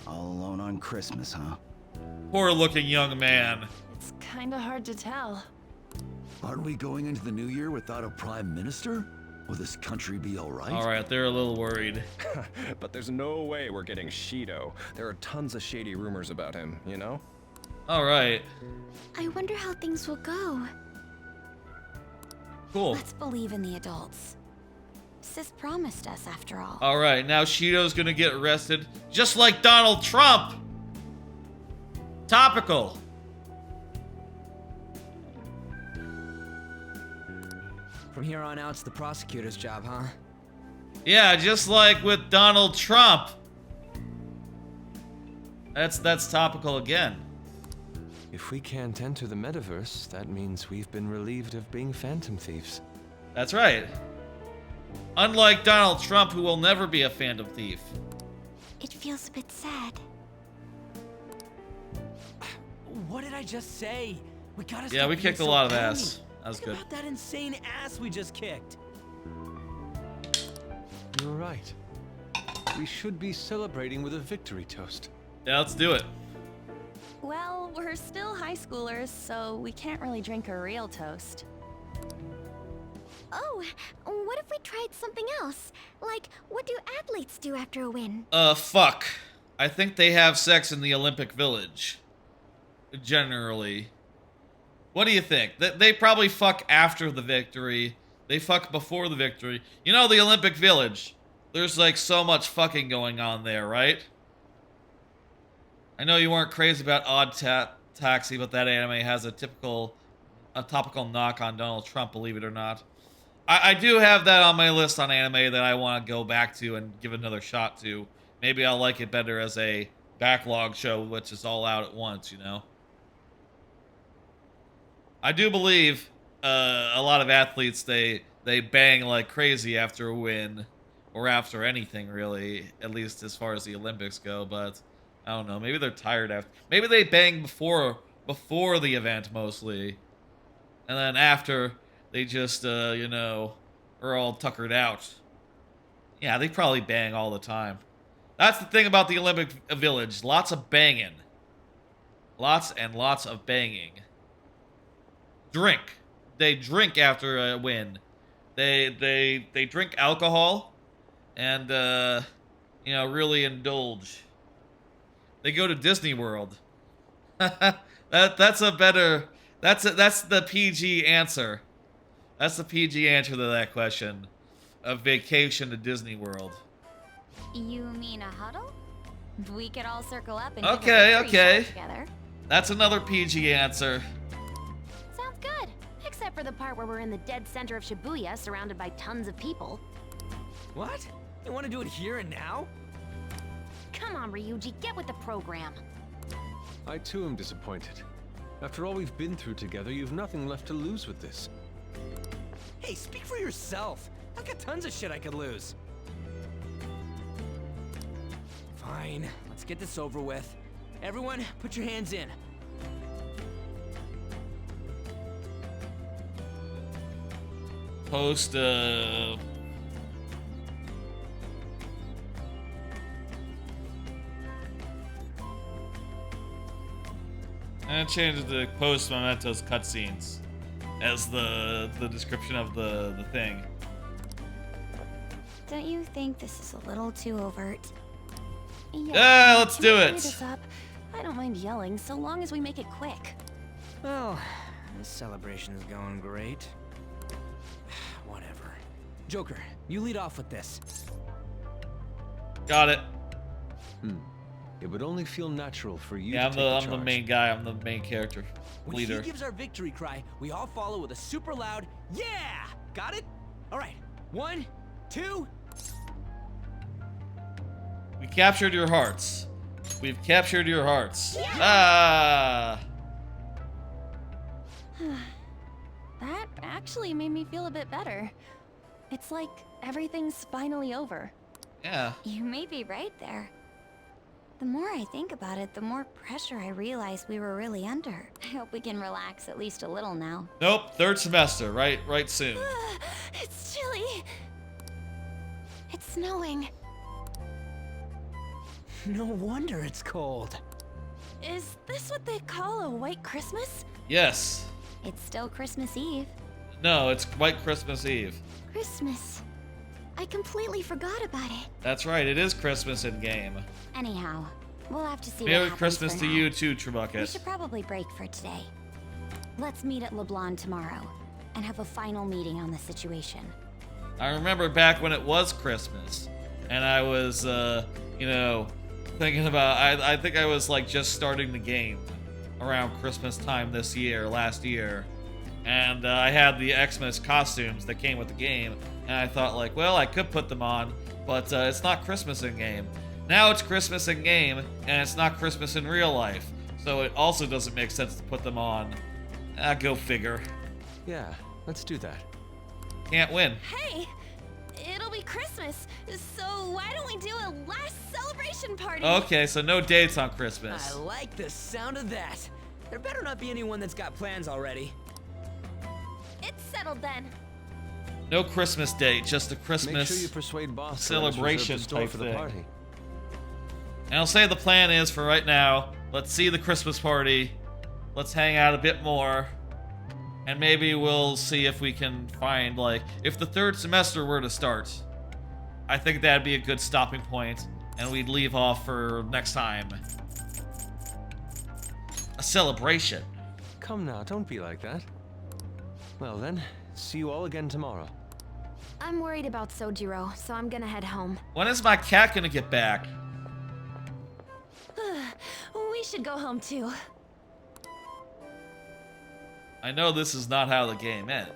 All alone on Christmas, huh? Poor looking young man. It's kinda hard to tell. Aren't we going into the new year without a prime minister? Will this country be alright? Alright, they're a little worried. But there's no way we're getting Shido. There are tons of shady rumors about him, you know? Alright. I wonder how things will go. Cool. Let's believe in the adults. Sis promised us, after all. Alright, now Shido's gonna get arrested, just like Donald Trump! Topical. From here on out, it's the prosecutor's job, huh? Yeah, just like with Donald Trump. That's topical again. If we can't enter the metaverse, that means we've been relieved of being phantom thieves. That's right. Unlike Donald Trump, who will never be a phantom thief. It feels a bit sad. What did I just say? We gotta Yeah, stop we being kicked a so lot of phony. ass. That was Think good. about that insane ass we just kicked. You're right. We should be celebrating with a victory toast. Yeah, let's do it. Well, we're still high schoolers, so we can't really drink a real toast. Oh, what if we tried something else? Like, what do athletes do after a win? Fuck. I think they have sex in the Olympic Village. Generally. What do you think? They probably fuck after the victory. They fuck before the victory. You know, the Olympic Village. There's like so much fucking going on there, right? I know you weren't crazy about Odd Taxi, but that anime has a topical knock on Donald Trump, believe it or not. I do have that on my list on anime that I want to go back to and give another shot to. Maybe I'll like it better as a backlog show, which is all out at once, you know? I do believe a lot of athletes, they bang like crazy after a win, or after anything, really, at least as far as the Olympics go, but I don't know. Maybe they're tired after. Maybe they bang before the event, mostly. And then after, they just, you know, are all tuckered out. Yeah, they probably bang all the time. That's the thing about the Olympic Village. Lots of banging. Lots and lots of banging. Drink. They drink after a win. They drink alcohol and, you know, really indulge. They go to Disney World. That's the PG answer. That's the PG answer to that question. A vacation to Disney World. You mean a huddle? We could all circle up and Okay. together. That's another PG answer. Sounds good. Except for the part where we're in the dead center of Shibuya, surrounded by tons of people. What? You want to do it here and now? Come on, Ryuji, get with the program. I too am disappointed. After all we've been through together, you've nothing left to lose with this. Hey, speak for yourself. I've got tons of shit I could lose. Fine, let's get this over with. Everyone, put your hands in. Post, and change the post mementos cutscenes as the description of the thing. Don't you think this is a little too overt? Yeah, let's do Hurry it. this up. I don't mind yelling, so long as we make it quick. Well, this celebration is going great. Whatever. Joker, you lead off with this. Got it. It would only feel natural for you Yeah, to take I'm the main guy. I'm the main character. When Leader. he gives our victory cry, we all follow with a super loud, yeah! Got it? All right. 1, 2. We captured your hearts. We've captured your hearts. Yeah. Ah! That actually made me feel a bit better. It's like everything's finally over. Yeah. You may be right there. The more I think about it, the more pressure I realize we were really under. I hope we can relax at least a little now. Nope, third semester, right soon. It's chilly. It's snowing. No wonder it's cold. Is this what they call a white Christmas? Yes. It's still Christmas Eve. No, it's White Christmas Eve. Christmas. I completely forgot about it. That's right, it is Christmas in game. Anyhow, we'll have to see Merry what happens Christmas for to now. you too, We Trebucket. should probably break for today. Let's meet at LeBlanc tomorrow and have a final meeting on the situation. I remember back when it was Christmas, and I was, you know, thinking about, I think I was like just starting the game around Christmas time last year, and I had the Xmas costumes that came with the game, and I thought like, well, I could put them on, but it's not Christmas in game. Now it's Christmas in game, and it's not Christmas in real life, so it also doesn't make sense to put them on. Go figure. Yeah, let's do that. Can't win. Hey, it'll be Christmas, so why don't we do a last celebration party? Okay, so no dates on Christmas. I like the sound of that. There better not be anyone that's got plans already. It's settled then. No Christmas date, just a Christmas Make sure you persuade boss to celebration reserve the store type for the thing. party. And I'll say the plan is for right now, let's see the Christmas party. Let's hang out a bit more. And maybe we'll see if we can find, like, if the third semester were to start, I think that'd be a good stopping point, and we'd leave off for next time. A celebration. Come now, don't be like that. Well then, see you all again tomorrow. I'm worried about Sojiro, so I'm gonna head home. When is my cat gonna get back? We should go home too. I know this is not how the game ends.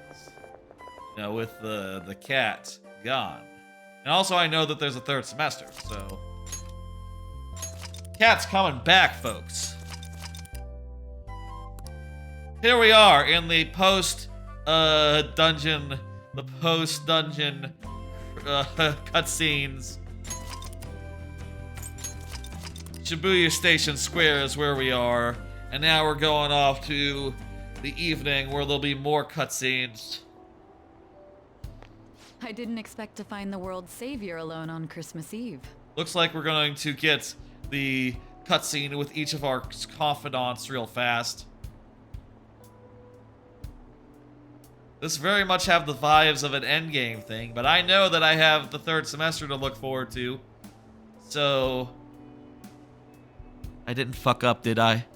You know, with the cat gone. And also I know that there's a third semester, so... Cat's coming back, folks. Here we are in the post-dungeon cutscenes. Shibuya Station Square is where we are, and now we're going off to the evening where there'll be more cutscenes. I didn't expect to find the world's savior alone on Christmas Eve. Looks like we're going to get the cutscene with each of our confidants real fast. This very much have the vibes of an endgame thing, but I know that I have the third semester to look forward to. So... I didn't fuck up, did I?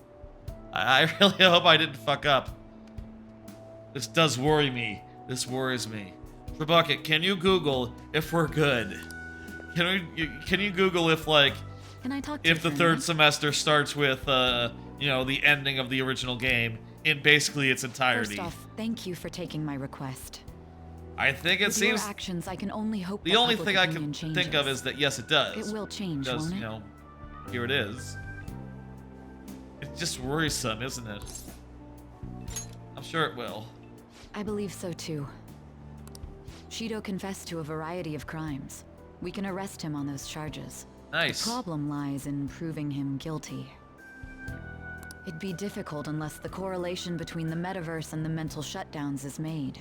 I really hope I didn't fuck up. This does worry me. This worries me. Trebucket, can you Google if we're good? Can you Google if, like, Can I talk to you if the for a third minute? semester starts with, you know, the ending of the original game in basically its entirety? First off, thank you for taking my request. I think it With seems... your actions, I can only hope The that only public thing I can opinion changes. think of is that, yes, it does. It will change, Because, won't it? you know, here it is. It's just worrisome, isn't it? I'm sure it will. I believe so too. Shido confessed to a variety of crimes. We can arrest him on those charges. Nice. The problem lies in proving him guilty. It'd be difficult unless the correlation between the metaverse and the mental shutdowns is made.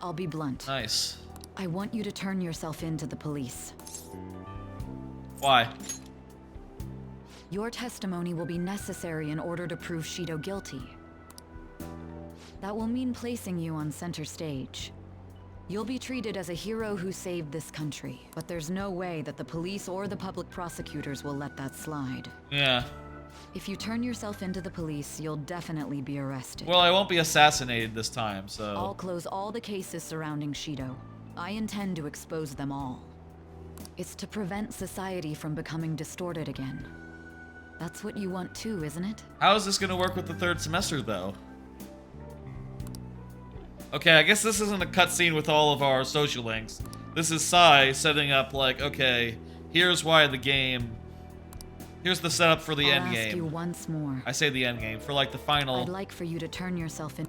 I'll be blunt. Nice. I want you to turn yourself in to the police. Why? Your testimony will be necessary in order to prove Shido guilty. That will mean placing you on center stage. You'll be treated as a hero who saved this country, but there's no way that the police or the public prosecutors will let that slide. Yeah. If you turn yourself into the police, you'll definitely be arrested. Well, I won't be assassinated this time, so... I'll close all the cases surrounding Shido. I intend to expose them all. It's to prevent society from becoming distorted again. That's what you want too, isn't it? How is this gonna work with the third semester, though? Okay, I guess this isn't a cutscene with all of our social links. This is Sai setting up, like, okay, here's why the game... Here's the setup for the I'll end ask you game. once more. I say the end game, for, like, the final... I'd like for you to turn yourself in.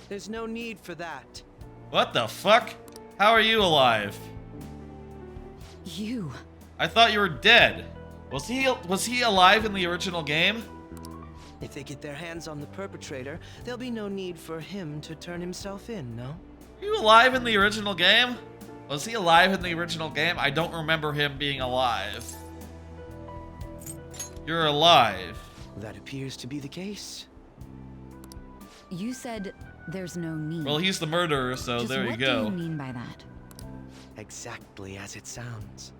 There's no need for that. What the fuck? How are you alive? You... I thought you were dead. Was he alive in the original game? If they get their hands on the perpetrator, there'll be no need for him to turn himself in, no? Are you alive in the original game? Was he alive in the original game? I don't remember him being alive. You're alive. That appears to be the case. You said there's no need. Well, he's the murderer, so Just there you go. What do you mean by that? Exactly as it sounds.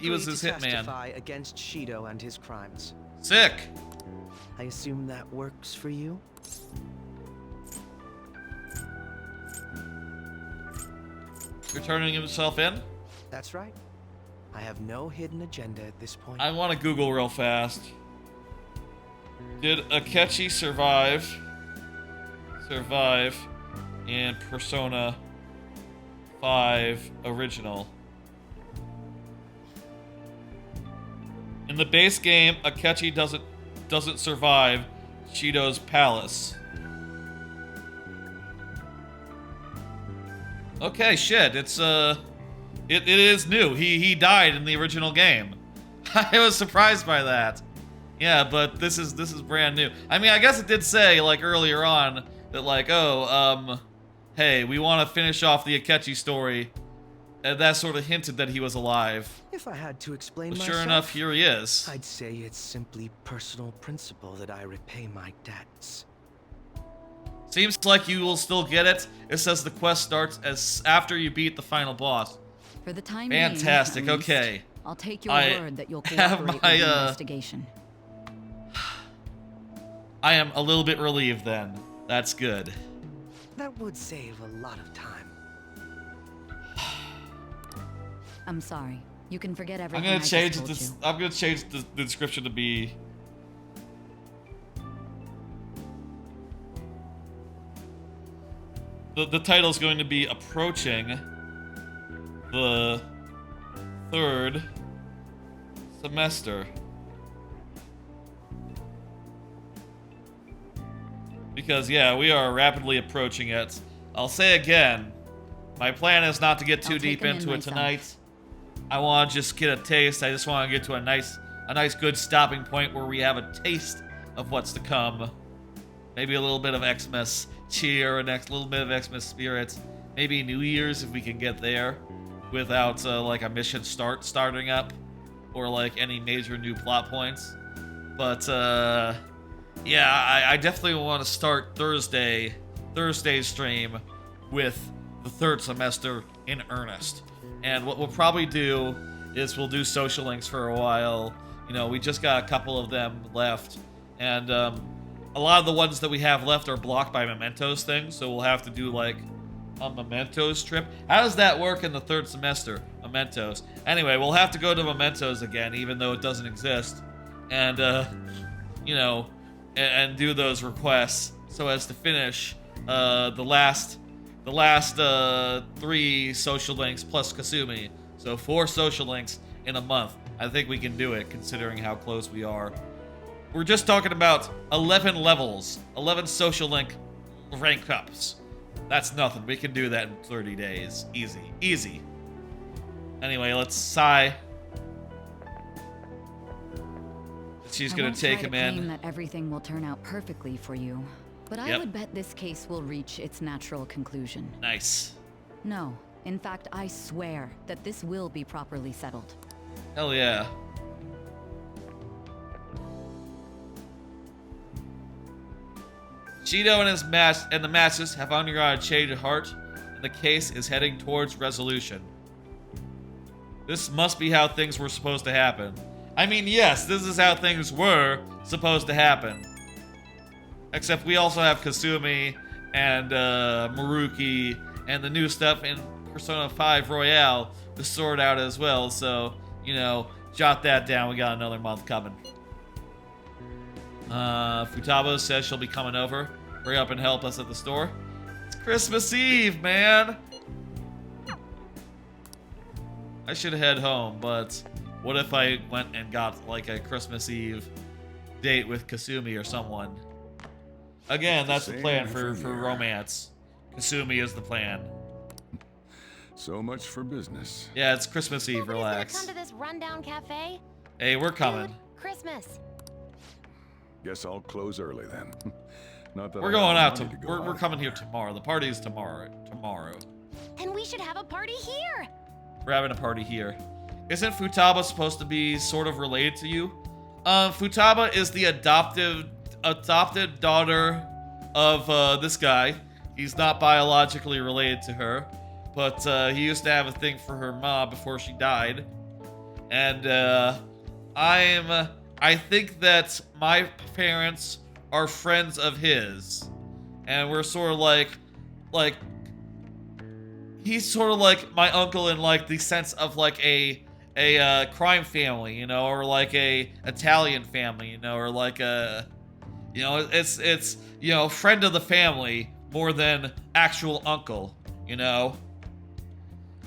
He was his hitman. Testify against Shido and his crimes. Sick. I assume that works for you? You're turning himself in? That's right. I have no hidden agenda at this point. I want to Google real fast. Did Akechi survive in Persona 5 original? In the base game, Akechi doesn't survive Shido's palace. Okay, shit. It is new. He died in the original game. I was surprised by that. Yeah, but this is brand new. I mean, I guess it did say like earlier on that like, oh, hey, we want to finish off the Akechi story. And that sort of hinted that he was alive. If I had to explain But myself, sure enough, here he is. I'd say it's simply personal principle that I repay my debts. Seems like you will still get it. It says the quest starts as after you beat the final boss. For the time Fantastic. being, at least, Okay. I'll take your word that you'll cooperate have with my, the investigation. I am a little bit relieved then. That's good. That would save a lot of time. I'm sorry. You can forget I'm everything. gonna change this. I'm gonna change the description to be. The title is going to be approaching the 3rd semester. Because yeah, we are rapidly approaching it. I'll say again, my plan is not to get too deep into it tonight. I want to just get a taste. I just want to get to a nice good stopping point where we have a taste of what's to come. Maybe a little bit of Xmas cheer, a little bit of Xmas spirit. Maybe New Year's if we can get there without like a mission starting up or like any major new plot points. But yeah, I definitely want to start Thursday's stream with the 3rd semester in earnest. And what we'll probably do is we'll do social links for a while. You know, we just got a couple of them left. And a lot of the ones that we have left are blocked by Mementos things. So we'll have to do like a Mementos trip. How does that work in the 3rd semester? Mementos. Anyway, we'll have to go to Mementos again, even though it doesn't exist. And, you know, and do those requests so as to finish the last 3 social links plus Kasumi. So 4 social links in a month. I think we can do it considering how close we are. We're just talking about 11 levels, 11 social link rank ups. That's nothing. We can do that in 30 days. Easy. Easy. Anyway, let's sigh. She's gonna take him in. I claim that everything will turn out perfectly for you, but I would bet this case will reach its natural conclusion. Nice. No, in fact, I swear that this will be properly settled. Hell yeah. Shido and the masses have undergone a change of heart, and the case is heading towards resolution. This must be how things were supposed to happen. I mean, yes, this is how things were supposed to happen. Except we also have Kasumi and Maruki and the new stuff in Persona 5 Royale to sort out as well. So, you know, jot that down. We got another month coming. Futaba says she'll be coming over. Hurry up and help us at the store. It's Christmas Eve, man. I should head home, but what if I went and got like a Christmas Eve date with Kasumi or someone? Again, that's the plan for romance. Kasumi is the plan. So much for business. Yeah, it's Christmas Eve. Relax. Come to this rundown cafe. Hey, we're coming. Dude, Christmas. Guess I'll close early then. Not that We're going out to. We're coming here tomorrow. The party is tomorrow. Then we should have a party here. We're having a party here. Isn't Futaba supposed to be sort of related to you? Futaba is the adopted daughter of this guy. He's not biologically related to her, but he used to have a thing for her mom before she died. And I think that my parents are friends of his, and we're sort of like he's sort of like my uncle in like the sense of like a crime family, you know, or like a Italian family, you know, or like a, you know, it's you know, friend of the family more than actual uncle, you know,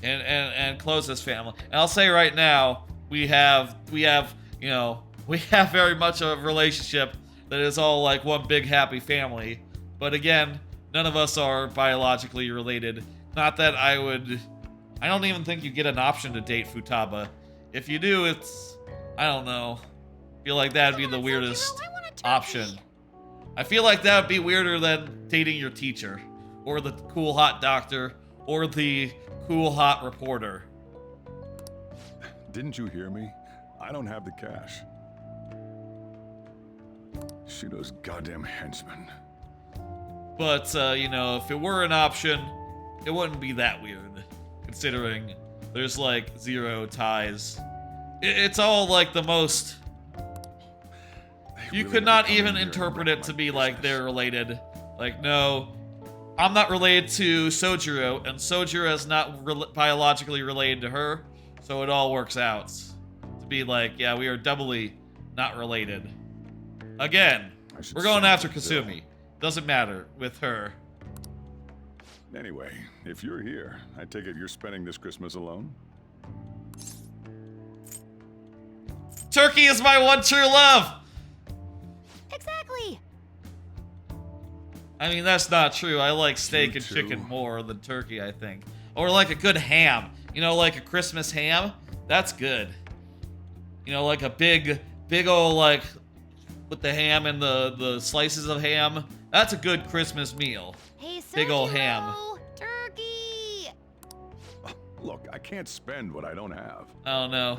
and closest family. And I'll say right now, we have you know, we have very much a relationship that is all like one big happy family. But again, none of us are biologically related. Not that I don't even think you get an option to date Futaba. If you do, it's, I don't know. I feel like that'd be the weirdest option. I feel like that would be weirder than dating your teacher, or the cool hot doctor, or the cool hot reporter. Didn't you hear me? I don't have the cash. Shido's goddamn henchman. But, you know, if it were an option, it wouldn't be that weird, considering there's, like, zero ties. It's all, like, the most... You could not even interpret it to be, like, they're related. Like, no, I'm not related to Sojiro, and Sojiro is not biologically related to her, so it all works out. To be like, yeah, we are doubly not related. Again, we're going after Kasumi. Doesn't matter with her. Anyway, if you're here, I take it you're spending this Christmas alone? Turkey is my one true love! Exactly. I mean, that's not true. I like steak and chicken more than turkey, I think. Or like a good ham. You know, like a Christmas ham? That's good. You know, like a big old, like, with the ham and the slices of ham. That's a good Christmas meal. Hey, big old ham. Turkey! Look, I can't spend what I don't have. Oh, no.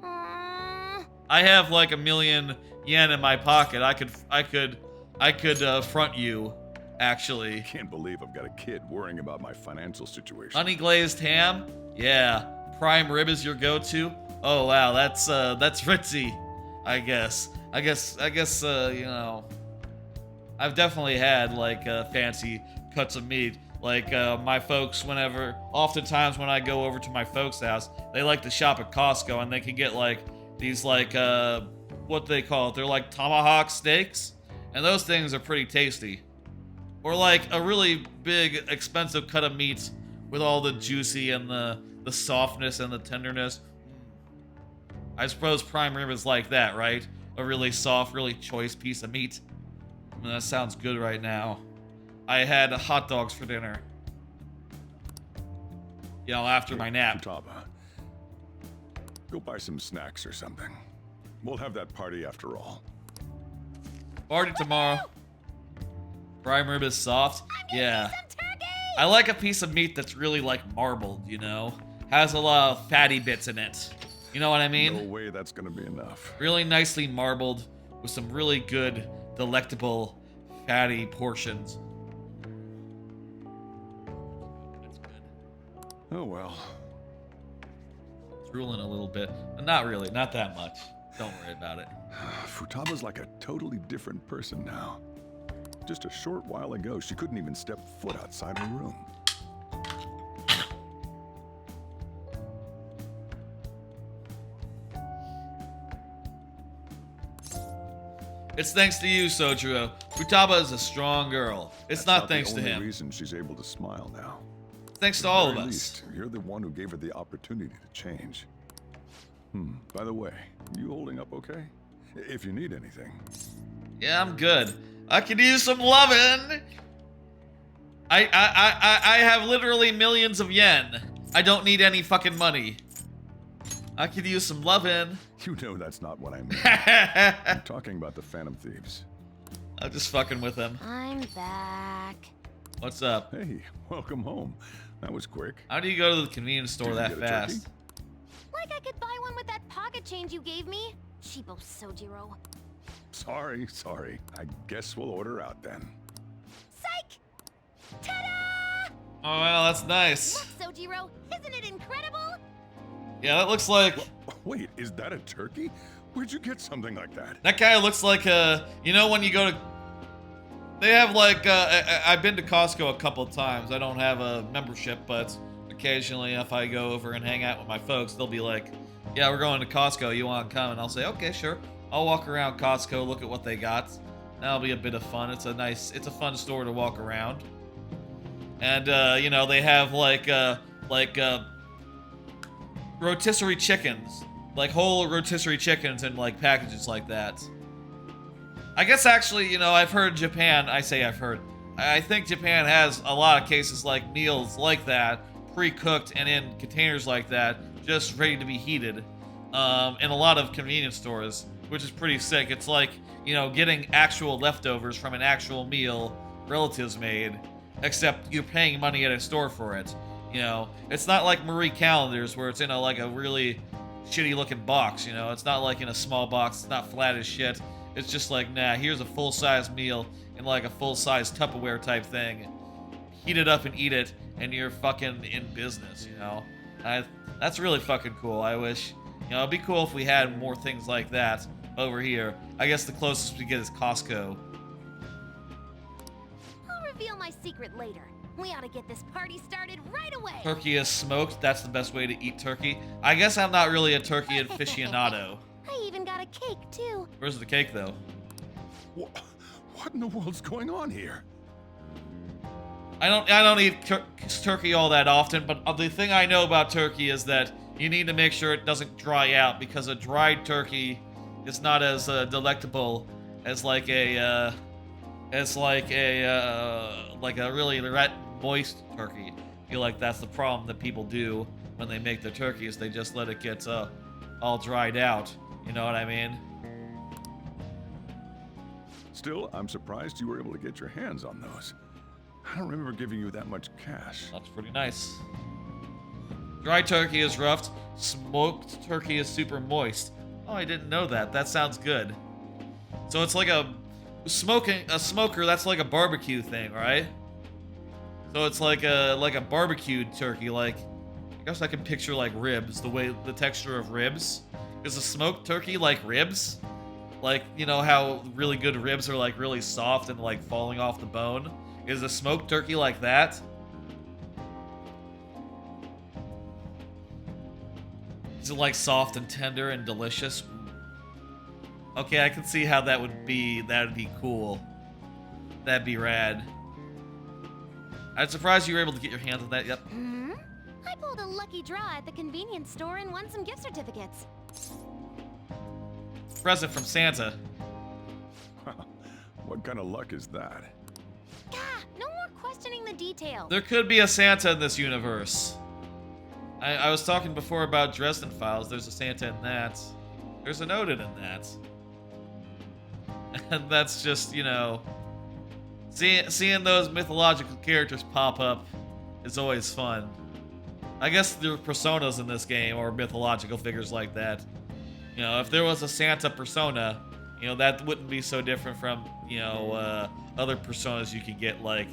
I have like 1,000,000 yen in my pocket. I could front you, actually. I can't believe I've got a kid worrying about my financial situation. Honey glazed ham? Yeah. Prime rib is your go-to? Oh wow, that's ritzy, I guess. I guess you know, I've definitely had like fancy cuts of meat. Like my folks, oftentimes when I go over to my folks' house, they like to shop at Costco, and they can get like these like what they call it? They're like tomahawk steaks, and those things are pretty tasty. Or like a really big, expensive cut of meat with all the juicy and the softness and the tenderness. I suppose prime rib is like that, right? A really soft, really choice piece of meat. I mean, that sounds good right now. I had hot dogs for dinner. You know, after my nap. Futaba, go buy some snacks or something. We'll have that party after all. Party tomorrow. Prime rib is soft. Yeah. I like a piece of meat that's really like marbled, you know? Has a lot of fatty bits in it. You know what I mean? No way that's gonna be enough. Really nicely marbled with some really good, delectable, fatty portions. That's good. Oh well. Drooling a little bit. Not really, not that much. Don't worry about it. Futaba's like a totally different person now. Just a short while ago, she couldn't even step foot outside her room. It's thanks to you, Sojiro. Futaba is a strong girl. It's not thanks to him. That's not the only reason she's able to smile now. Thanks to all of us. Least, you're the one who gave her the opportunity to change. By the way, you holding up okay? If you need anything. Yeah, I'm good. I could use some lovin'. I have literally millions of yen. I don't need any fucking money. I could use some lovin'. You know that's not what I mean. I'm talking about the Phantom Thieves. I'm just fucking with them. I'm back. What's up? Hey, welcome home. That was quick. How do you go to the convenience store that fast? Like I could buy one with that pocket change you gave me. Cheapo Sojiro. Sorry. I guess we'll order out then. Psych! Ta-da! Oh, well, that's nice. Look, Sojiro, isn't it incredible? Yeah, that looks like... Wait, is that a turkey? Where'd you get something like that? That guy looks like a... You know when you go to... They have like... I've been to Costco a couple of times. I don't have a membership, but occasionally if I go over and hang out with my folks, they'll be like, yeah, we're going to Costco. You want to come? And I'll say, okay, sure. I'll walk around Costco, look at what they got. That'll be a bit of fun. It's a fun store to walk around. And, you know, they have like rotisserie chickens. Like whole rotisserie chickens in like packages like that. I guess actually, you know, I've heard Japan, I think Japan has a lot of cases like meals like that, pre-cooked and in containers like that, just ready to be heated, in a lot of convenience stores, which is pretty sick. It's like, you know, getting actual leftovers from an actual meal relatives made, except you're paying money at a store for it. You know, it's not like Marie Callender's where it's in like a really shitty looking box, you know. It's not like in a small box, it's not flat as shit. It's just like, nah, here's a full-size meal in like a full-size Tupperware type thing. Heat it up and eat it, and you're fucking in business, you know. That's really fucking cool. I wish, you know, it'd be cool if we had more things like that over here. I guess the closest we get is Costco. I'll reveal my secret later. We ought to get this party started right away. Turkey is smoked. That's the best way to eat turkey. I guess I'm not really a turkey aficionado. I even got a cake, too. Where's the cake, though? What in the world's going on here? I don't eat turkey all that often, but the thing I know about turkey is that you need to make sure it doesn't dry out, because a dried turkey is not as delectable as like a really moist turkey. I feel like that's the problem that people do when they make their turkeys. They just let it get all dried out. You know what I mean? Still, I'm surprised you were able to get your hands on those. I don't remember giving you that much cash. That's pretty nice. Dry turkey is rough. Smoked turkey is super moist. Oh, I didn't know that. That sounds good. So it's like a smoker. That's like a barbecue thing, right? So it's like a barbecued turkey. Like, I guess I can picture like ribs. The texture of ribs. Is a smoked turkey like ribs? Like, you know how really good ribs are like really soft and like falling off the bone? Is a smoked turkey like that? Is it like soft and tender and delicious? Okay, I can see how that would be. That'd be cool. That'd be rad. I'm surprised you were able to get your hands on that. Yep. I pulled a lucky draw at the convenience store and won some gift certificates. Present from Santa. What kind of luck is that? No more questioning the details. There could be a Santa in this universe. I was talking before about Dresden Files. There's a Santa in that. There's an Odin in that. And that's just, you know... Seeing those mythological characters pop up is always fun. I guess there are personas in this game, or mythological figures like that. You know, if there was a Santa persona, you know, that wouldn't be so different from, you know, other personas you could get. Like,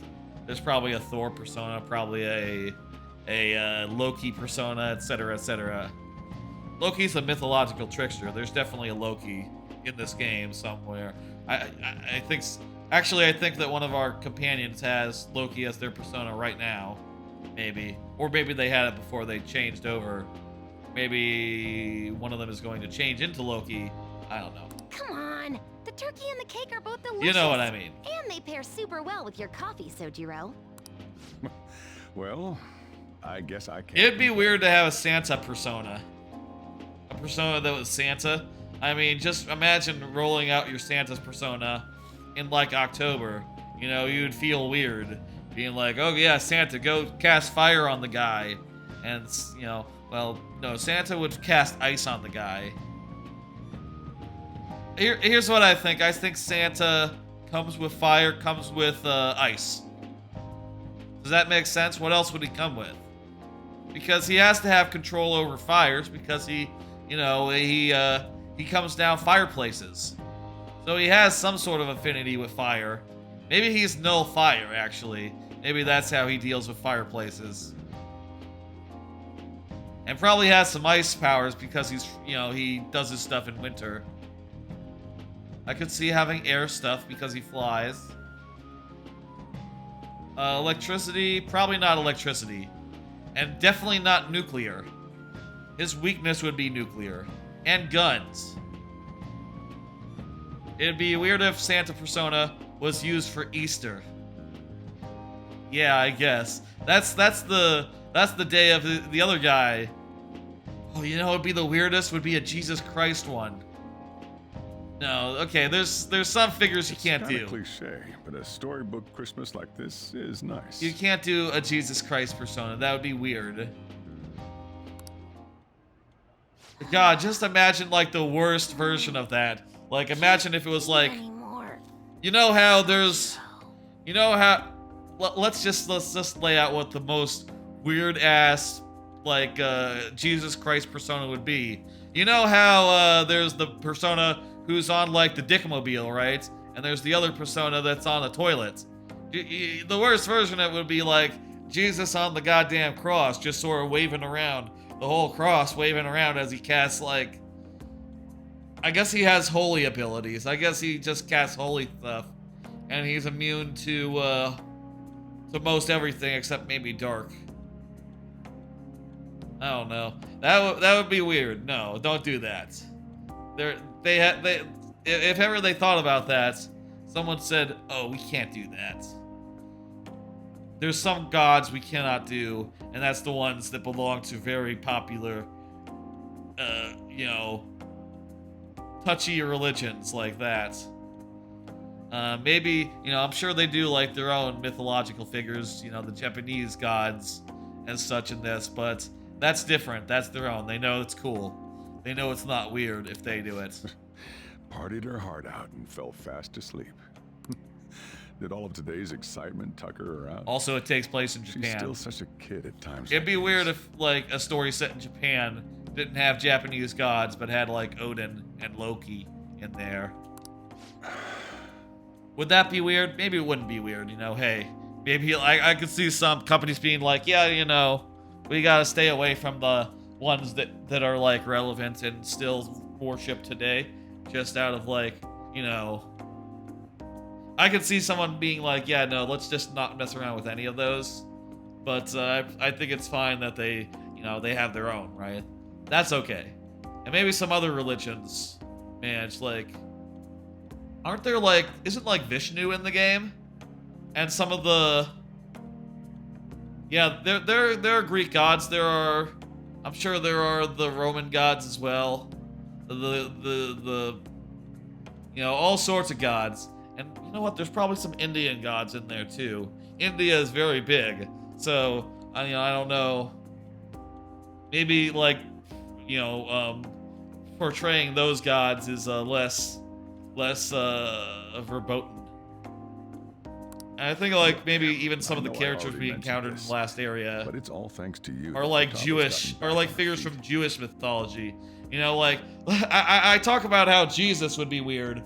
there's probably a Thor persona, probably a Loki persona, etc., etc. Loki's a mythological trickster. There's definitely a Loki in this game somewhere. I think... Actually, I think that one of our companions has Loki as their persona right now. Maybe. Or maybe they had it before they changed over. Maybe one of them is going to change into Loki. I don't know. Come on. The turkey and the cake are both delicious. You know what I mean. And they pair super well with your coffee, Sojiro. Well, I guess I can't. It'd be weird to have a Santa persona. A persona that was Santa. I mean, just imagine rolling out your Santa's persona in like October. You know, you'd feel weird being like, oh yeah, Santa, go cast fire on the guy. And, you know, well, no, Santa would cast ice on the guy. Here's what I think. I think Santa comes with fire, comes with ice. Does that make sense? What else would he come with? Because he has to have control over fires because he, you know, he comes down fireplaces. So he has some sort of affinity with fire. Maybe he's null fire, actually. Maybe that's how he deals with fireplaces. And probably has some ice powers because he's, you know, he does his stuff in winter. I could see having air stuff because he flies. Electricity, probably not electricity. And definitely not nuclear. His weakness would be nuclear. And guns. It'd be weird if Santa persona was used for Easter. Yeah, I guess. That's the day of the other guy. Oh, you know what would be the weirdest? Would be a Jesus Christ one. No, okay, there's some figures you can't do. It's cliche, but a storybook Christmas like this is nice. You can't do a Jesus Christ persona. That would be weird. God, just imagine like the worst version of that. Like, imagine if it was like, you know how there's, you know how, let's just lay out what the most weird ass like Jesus Christ persona would be. You know how there's the persona who's on like the Dickmobile, right? And there's the other persona that's on the toilet. The worst version of it would be like Jesus on the goddamn cross, just sort of waving around, the whole cross waving around as he casts like, I guess he has holy abilities. I guess he just casts holy stuff, and he's immune to most everything except maybe dark. I don't know. That would be weird. No, don't do that. If ever they thought about that, someone said, "Oh, we can't do that." There's some gods we cannot do, and that's the ones that belong to very popular, you know, touchy religions like that. Maybe, you know, I'm sure they do like their own mythological figures, you know, the Japanese gods and such in this, but that's different. That's their own. They know it's cool. They know it's not weird if they do it. Partied her heart out and fell fast asleep. Did all of today's excitement tucker her out? Also, it takes place in Japan. She's still such a kid at times. It'd be weird if, like, a story set in Japan didn't have Japanese gods, but had, like, Odin and Loki in there. Would that be weird? Maybe it wouldn't be weird, you know? Hey, maybe I could see some companies being like, yeah, you know, we gotta stay away from the ones that are, like, relevant and still worship today, just out of, like, you know... I could see someone being like, yeah, no, let's just not mess around with any of those. But I think it's fine that they, you know, they have their own, right? That's okay. And maybe some other religions, man, it's like, aren't there like, isn't like Vishnu in the game? And some of the, yeah, there are Greek gods. There are, I'm sure there are the Roman gods as well. The you know, all sorts of gods. And you know what? There's probably some Indian gods in there too. India is very big, so you know, I don't know. Maybe like, you know, portraying those gods is less verboten. And I think like maybe even some of the characters we encountered in the last area, but it's all thanks to you. Are like Jewish, or like figures from Jewish mythology. You know, like I talk about how Jesus would be weird.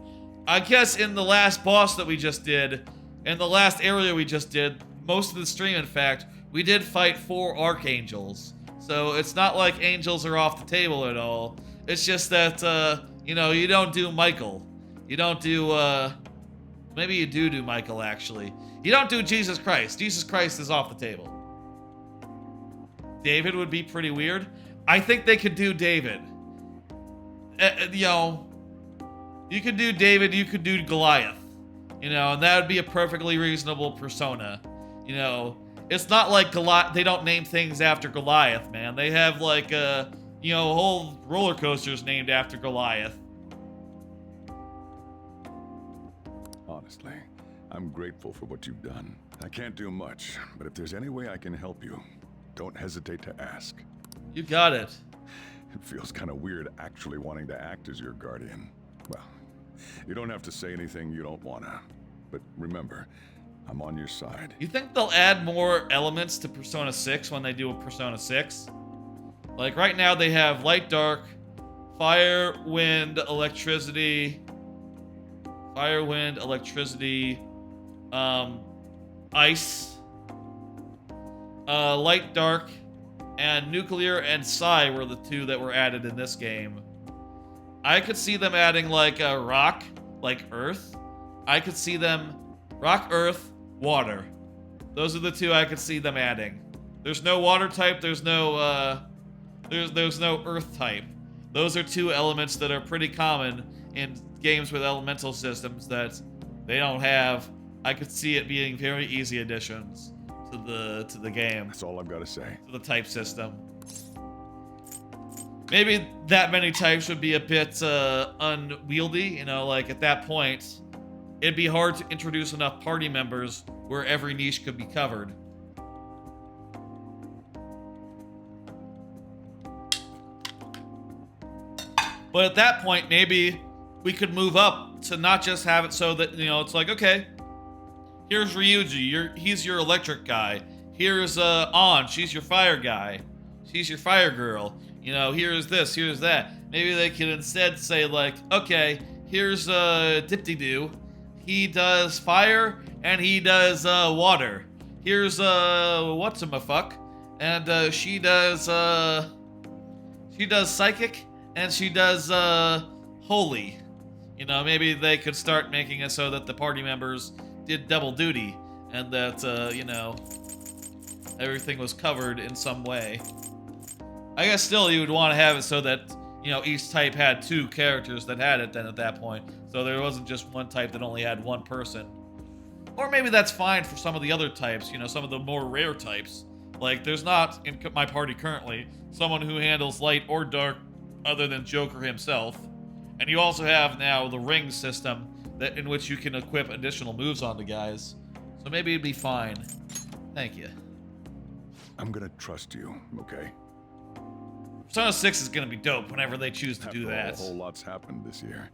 I guess in the last boss that we just did, in the last area we just did, most of the stream, in fact, we did fight 4 archangels. So it's not like angels are off the table at all. It's just that, you know, you don't do Michael. You don't do, maybe you do Michael, actually. You don't do Jesus Christ. Jesus Christ is off the table. David would be pretty weird. I think they could do David. You know... You could do David, you could do Goliath, you know, and that would be a perfectly reasonable persona, you know. It's not like Goliath, they don't name things after Goliath, man. They have like, you know, whole roller coasters named after Goliath. Honestly, I'm grateful for what you've done. I can't do much, but if there's any way I can help you, don't hesitate to ask. You got it. It feels kind of weird actually wanting to act as your guardian. Well, you don't have to say anything you don't wanna. But remember, I'm on your side. You think they'll add more elements to Persona 6 when they do a Persona 6? Like, right now they have light, dark, fire, wind, electricity, ice, light, dark, and nuclear and psi were the 2 that were added in this game. I could see them adding, like, a rock, like Earth. I could see them rock, Earth, water. Those are the 2 I could see them adding. There's no water type, there's no Earth type. Those are 2 elements that are pretty common in games with elemental systems that they don't have. I could see it being very easy additions to the game. That's all I've got to say. To the type system. Maybe that many types would be a bit unwieldy, you know, like at that point, it'd be hard to introduce enough party members where every niche could be covered. But at that point, maybe we could move up to not just have it so that, you know, it's like, okay, here's Ryuji, he's your electric guy. Here's An, she's your fire guy. She's your fire girl. You know, here's this, here's that. Maybe they could instead say, like, okay, here's Dip-de-Doo. He does fire and he does water. Here's what's-a-fuck, and she does psychic and she does holy. You know, maybe they could start making it so that the party members did double duty and that you know, everything was covered in some way. I guess still you would want to have it so that, you know, each type had 2 characters that had it then at that point. So there wasn't just one type that only had 1 person. Or maybe that's fine for some of the other types, you know, some of the more rare types. Like, there's not, in my party currently, someone who handles light or dark other than Joker himself. And you also have now the ring system that in which you can equip additional moves onto guys. So maybe it'd be fine. Thank you. I'm gonna trust you, okay? Persona 6 is gonna be dope whenever they choose to do that. A whole lot's happened this year.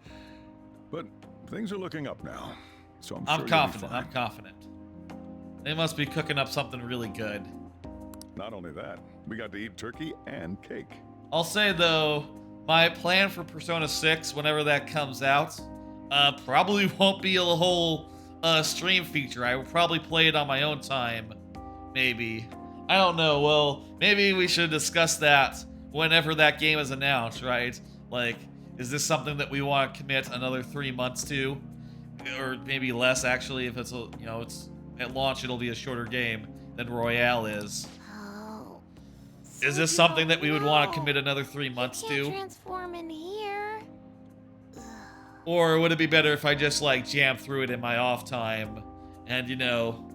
But things are looking up now. So I'm sure confident. you'll be fine. I'm confident. They must be cooking up something really good. Not only that, we got to eat turkey and cake. I'll say though, my plan for Persona 6, whenever that comes out, probably won't be a whole stream feature. I will probably play it on my own time, maybe. I don't know. Well, maybe we should discuss that whenever that game is announced, right? Like, is this something that we want to commit another 3 months to? Or maybe less, actually, if it's, you know, it's at launch, it'll be a shorter game than Royale is. Oh. Is this something that we would want to commit another 3 months Can't to? transform in here. Or would it be better if I just, like, jammed through it in my off time and, you know,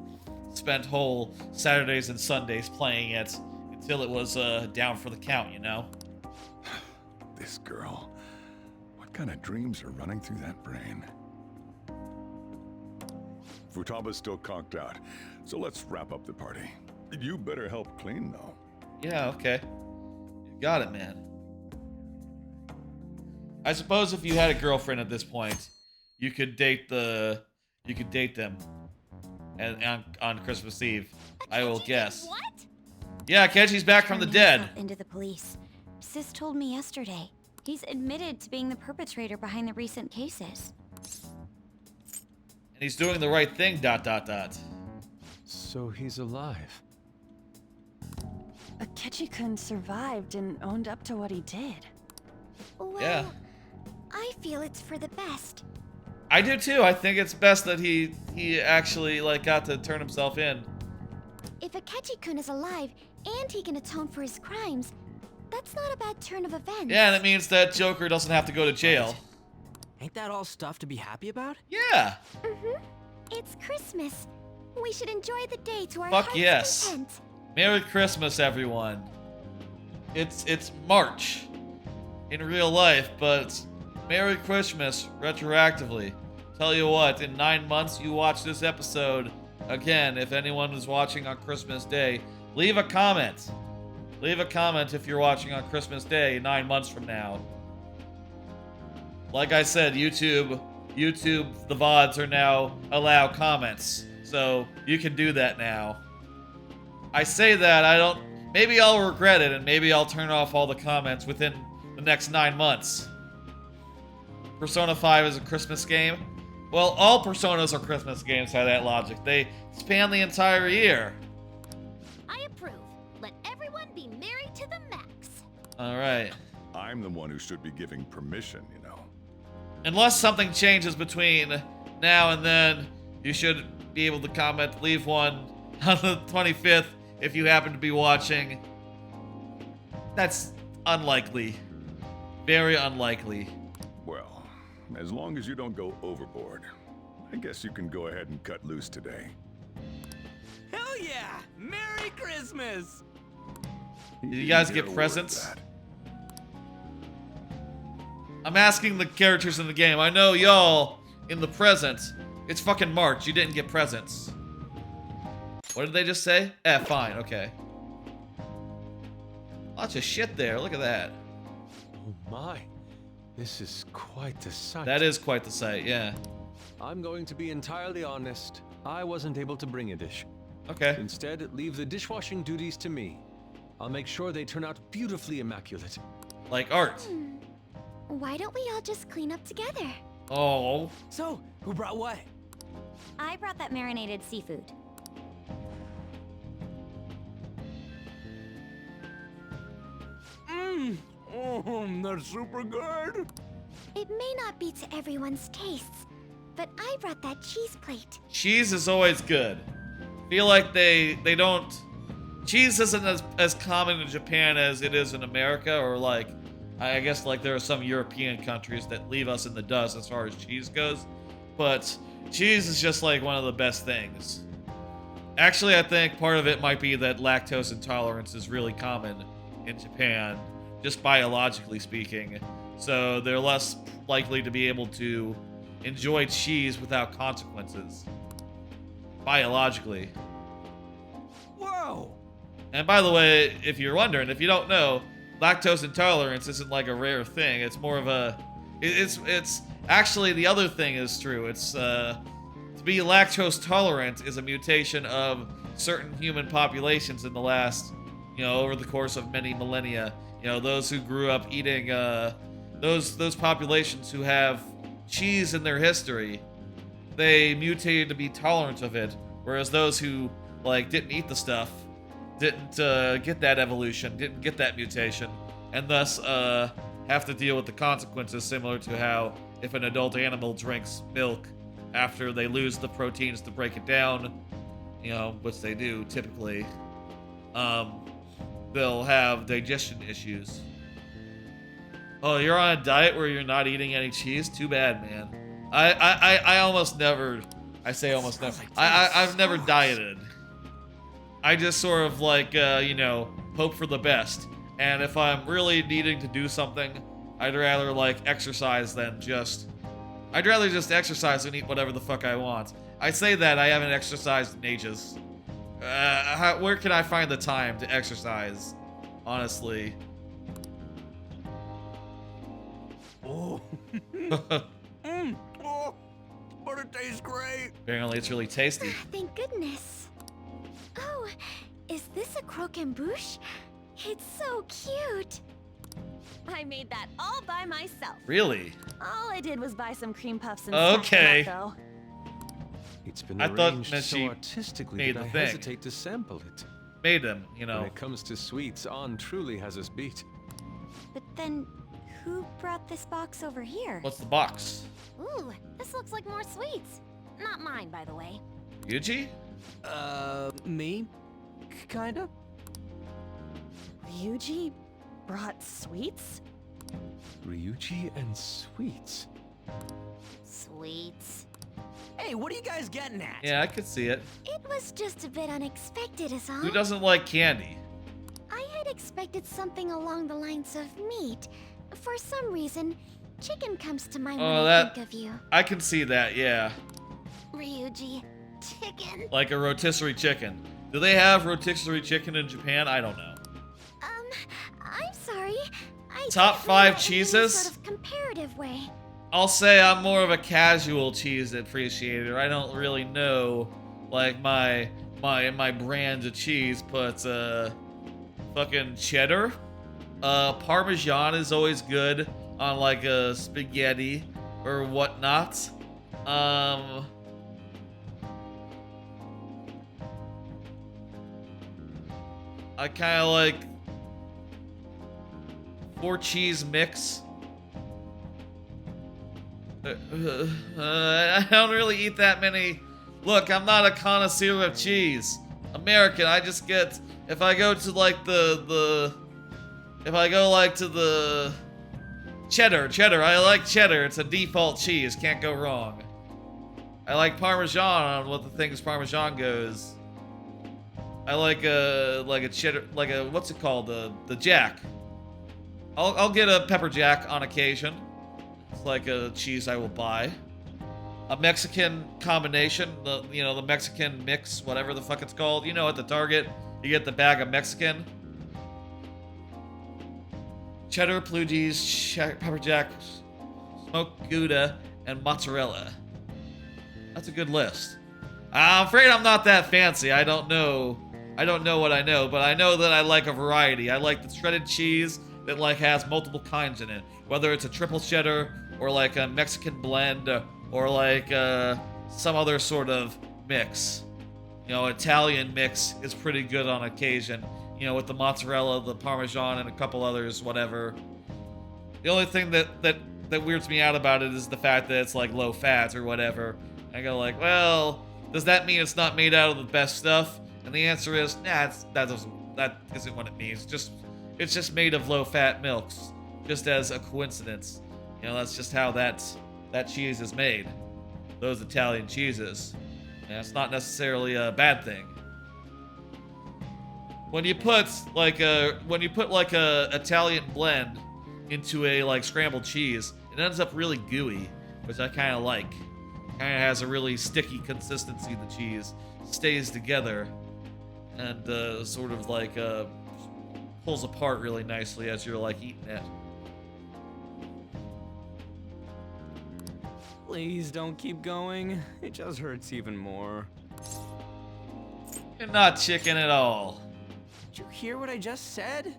spent whole Saturdays and Sundays playing it until it was down for the count, you know? This girl. What kind of dreams are running through that brain? Futaba's still conked out, so let's wrap up the party. You better help clean, though. Yeah, okay. You got it, man. I suppose if you had a girlfriend at this point, you could date them and on Christmas Eve. I will guess. What? Yeah, Kenji's back from the dead. Into the police. Sis told me yesterday. He's admitted to being the perpetrator behind the recent cases. And he's doing the right thing, ... So he's alive. Akechi-kun survived and owned up to what he did. Well, Yeah. I feel it's for the best. I do too. I think it's best that he actually, like, got to turn himself in. If Akechi-kun is alive and he can atone for his crimes, that's not a bad turn of events. Yeah, and it means that Joker doesn't have to go to jail. Ain't that all stuff to be happy about? Yeah. Mm-hmm. It's Christmas. We should enjoy the day to our Fuck heart's yes. content. Merry Christmas, everyone. It's March in real life, but Merry Christmas retroactively. Tell you what, in 9 months you watch this episode again. If anyone is watching on Christmas Day, leave a comment. Leave a comment if you're watching on Christmas Day 9 months from now. Like I said, YouTube, the VODs are now allow comments. So you can do that now. I say that, I don't... Maybe I'll regret it, and maybe I'll turn off all the comments within the next 9 months. Persona 5 is a Christmas game. Well, all Personas are Christmas games by that logic. They span the entire year. I approve. Let everyone be merry to the max. Alright. I'm the one who should be giving permission, you know. Unless something changes between now and then, you should be able to comment, leave one on the 25th if you happen to be watching. That's unlikely. Very unlikely. Well, as long as you don't go overboard, I guess you can go ahead and cut loose today. Hell yeah! Merry Christmas! Did you guys get presents? I'm asking the characters in the game. I know y'all in the present. It's fucking March. You didn't get presents. What did they just say? Fine. Okay. Lots of shit there. Look at that. Oh my. This is quite the sight. That is quite the sight, yeah. I'm going to be entirely honest. I wasn't able to bring a dish. Okay. Instead, leave the dishwashing duties to me. I'll make sure they turn out beautifully immaculate. Like art. Why don't we all just clean up together? Oh. So, who brought what? I brought that marinated seafood. That's super good. It may not be to everyone's tastes, but I brought that cheese plate. Cheese is always good. Feel like they don't... Cheese isn't as common in Japan as it is in America, or like... I guess like there are some European countries that leave us in the dust as far as cheese goes. But cheese is just like one of the best things. Actually, I think part of it might be that lactose intolerance is really common in Japan, just biologically speaking. So they're less likely to be able to enjoy cheese without consequences. Biologically. Whoa! And by the way, if you're wondering, if you don't know, lactose intolerance isn't like a rare thing. It's more of a... It's actually, the other thing is true. It's, to be lactose tolerant is a mutation of certain human populations in the last, over the course of many millennia. Those who grew up eating, those populations who have cheese in their history, they mutated to be tolerant of it. Whereas those who, didn't eat the stuff, didn't get that evolution, didn't get that mutation, and thus have to deal with the consequences, similar to how if an adult animal drinks milk after they lose the proteins to break it down, which they do typically, they'll have digestion issues. Oh, you're on a diet where you're not eating any cheese? Too bad, man. I almost never... I say almost never. I've never dieted. I just sort of hope for the best. And if I'm really needing to do something, I'd rather exercise than just... I'd rather just exercise and eat whatever the fuck I want. I say that I haven't exercised in ages. Where can I find the time to exercise? Honestly. Oh. Oh, but it tastes great. Apparently it's really tasty. Thank goodness. Oh, is this a croquembouche? It's so cute. I made that all by myself. Really? All I did was buy some cream puffs and okay. Though. It's been I arranged thought so she artistically made that the I thing. hesitate to sample it. Made them, When it comes to sweets, On truly has us beat. But then, who brought this box over here? What's the box? Ooh, this looks like more sweets. Not mine, by the way. Yuji? Me? Kinda? Ryuji brought sweets? Ryuji and sweets. Sweets. Hey, what are you guys getting at? Yeah, I could see it. It was just a bit unexpected, is all. Who doesn't like candy? I had expected something along the lines of meat. For some reason, chicken comes to mind when I think of you. I can see that, yeah. Ryuji, chicken. Like a rotisserie chicken. Do they have rotisserie chicken in Japan? I don't know. I'm sorry. I Top didn't 5 mean that in any cheeses? sort of comparative way. I'll say I'm more of a casual cheese appreciator. I don't really know like my brand of cheese, but fucking cheddar. Parmesan is always good on like a spaghetti or whatnot. I kind of like 4 cheese mix. I don't really eat that many. Look, I'm not a connoisseur of cheese. American, I just get, if I go to like if I go like to the cheddar, I like cheddar. It's a default cheese, can't go wrong. I like Parmesan on what the things Parmesan goes. I like a cheddar, like a, what's it called, the Jack. I'll get a pepper jack on occasion. It's like a cheese I will buy. A Mexican combination, the Mexican mix, whatever the fuck it's called. You know, at the Target, you get the bag of Mexican. Cheddar, blue cheese, pepper jack, smoked Gouda, and mozzarella. That's a good list. I'm afraid I'm not that fancy. I don't know what I know, but I know that I like a variety. I like the shredded cheese that like has multiple kinds in it. Whether it's a triple cheddar or like a Mexican blend or like some other sort of mix. You know, Italian mix is pretty good on occasion. You know, with the mozzarella, the Parmesan, and a couple others, whatever. The only thing that weirds me out about it is the fact that it's like low fat or whatever. I go like, well, does that mean it's not made out of the best stuff? And the answer is, nah, that isn't what it means. It's just made of low-fat milks, just as a coincidence. You know, that's just how that cheese is made. Those Italian cheeses. And it's not necessarily a bad thing. When you put like a Italian blend into a like scrambled cheese, it ends up really gooey, which I kind of like. Kind of has a really sticky consistency. The cheese stays together and sort of like pulls apart really nicely as you're like eating it. Please don't keep going. It just hurts even more. You're not chicken at all. Did you hear what I just said?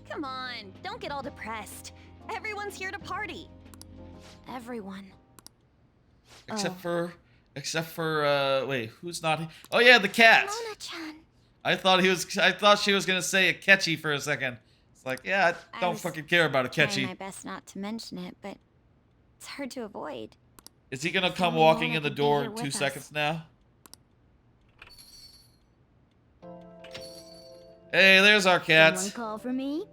Come on, don't get all depressed. Everyone's here to party. Everyone. Except for wait, who's not? Oh yeah, the cat. Mona-chan. I thought she was gonna say a catchy for a second. It's like, yeah, I don't fucking care about a catchy. Trying my best not to mention it, but it's hard to avoid. Is he gonna come walking in the door in 2 seconds now? Hey, there's our cat. Someone call for me?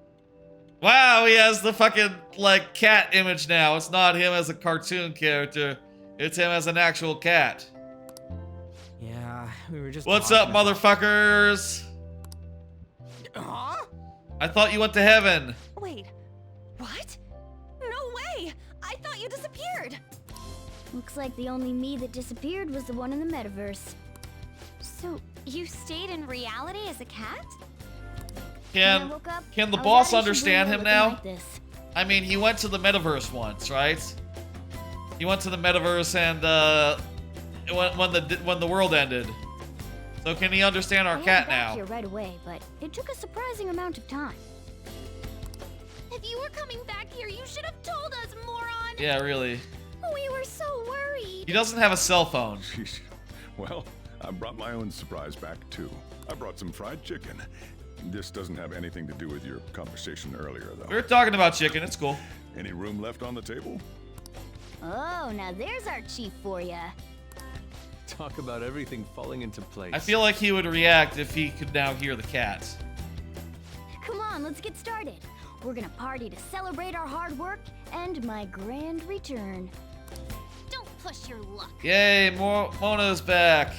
Wow, he has the fucking like cat image now. It's not him as a cartoon character. It's him as an actual cat. Yeah, we were just. What's up, motherfuckers? Huh? I thought you went to heaven. Wait, what? No way! I thought you disappeared! Looks like the only me that disappeared was the one in the metaverse. So, you stayed in reality as a cat? Can the boss understand him now? I mean, he went to the metaverse once, right? He went to the metaverse and when the world ended. So can he understand our cat now? Here right away, but it took a surprising amount of time. If you were coming back here, you should have told us, moron. Yeah, really. We were so worried. He doesn't have a cell phone. Sheesh. Well, I brought my own surprise back too. I brought some fried chicken. This doesn't have anything to do with your conversation earlier, though. We were talking about chicken. It's cool. Any room left on the table? Oh, now there's our chief for ya. Talk about everything falling into place. I feel like he would react if he could now hear the cat. Come on, let's get started. We're gonna party to celebrate our hard work and my grand return. Don't push your luck. Yay, Mona's back.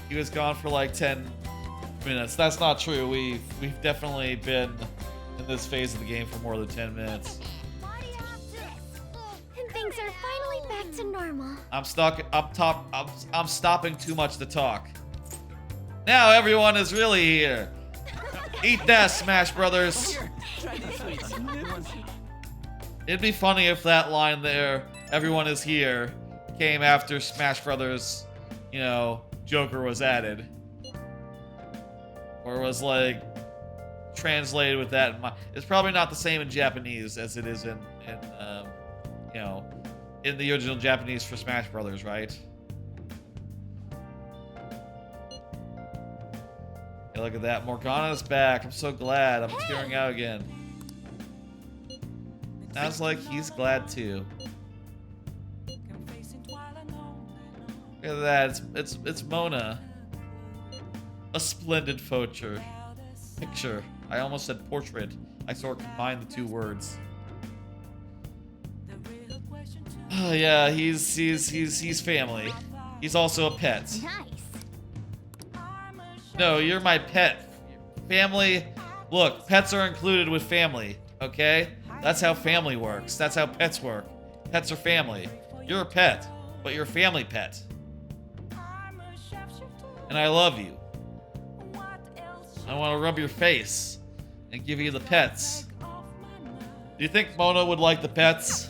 He was gone for like 10 minutes. That's not true. We've definitely been in this phase of the game for more than 10 minutes. And things are finally back to normal. I'm stopping too much to talk. Now everyone is really here. Eat that, Smash Brothers. It'd be funny if that line there, everyone is here, came after Smash Brothers, you know, Joker was added. Or was like translated with that in mind. It's probably not the same in Japanese as it is in you know, in the original Japanese for Smash Brothers, right? Yeah, look at that. Morgana's back. I'm so glad. I'm tearing out again. Sounds like he's glad too. Look at that. It's Mona. A splendid picture. I almost said portrait. I sort of combined the two words. Yeah, he's family. He's also a pet. Nice. No, you're my pet. Family. Look, pets are included with family. Okay, that's how family works. That's how pets work. Pets are family. You're a pet, but you're a family pet. And I love you. I want to rub your face and give you the pets. Do you think Mona would like the pets?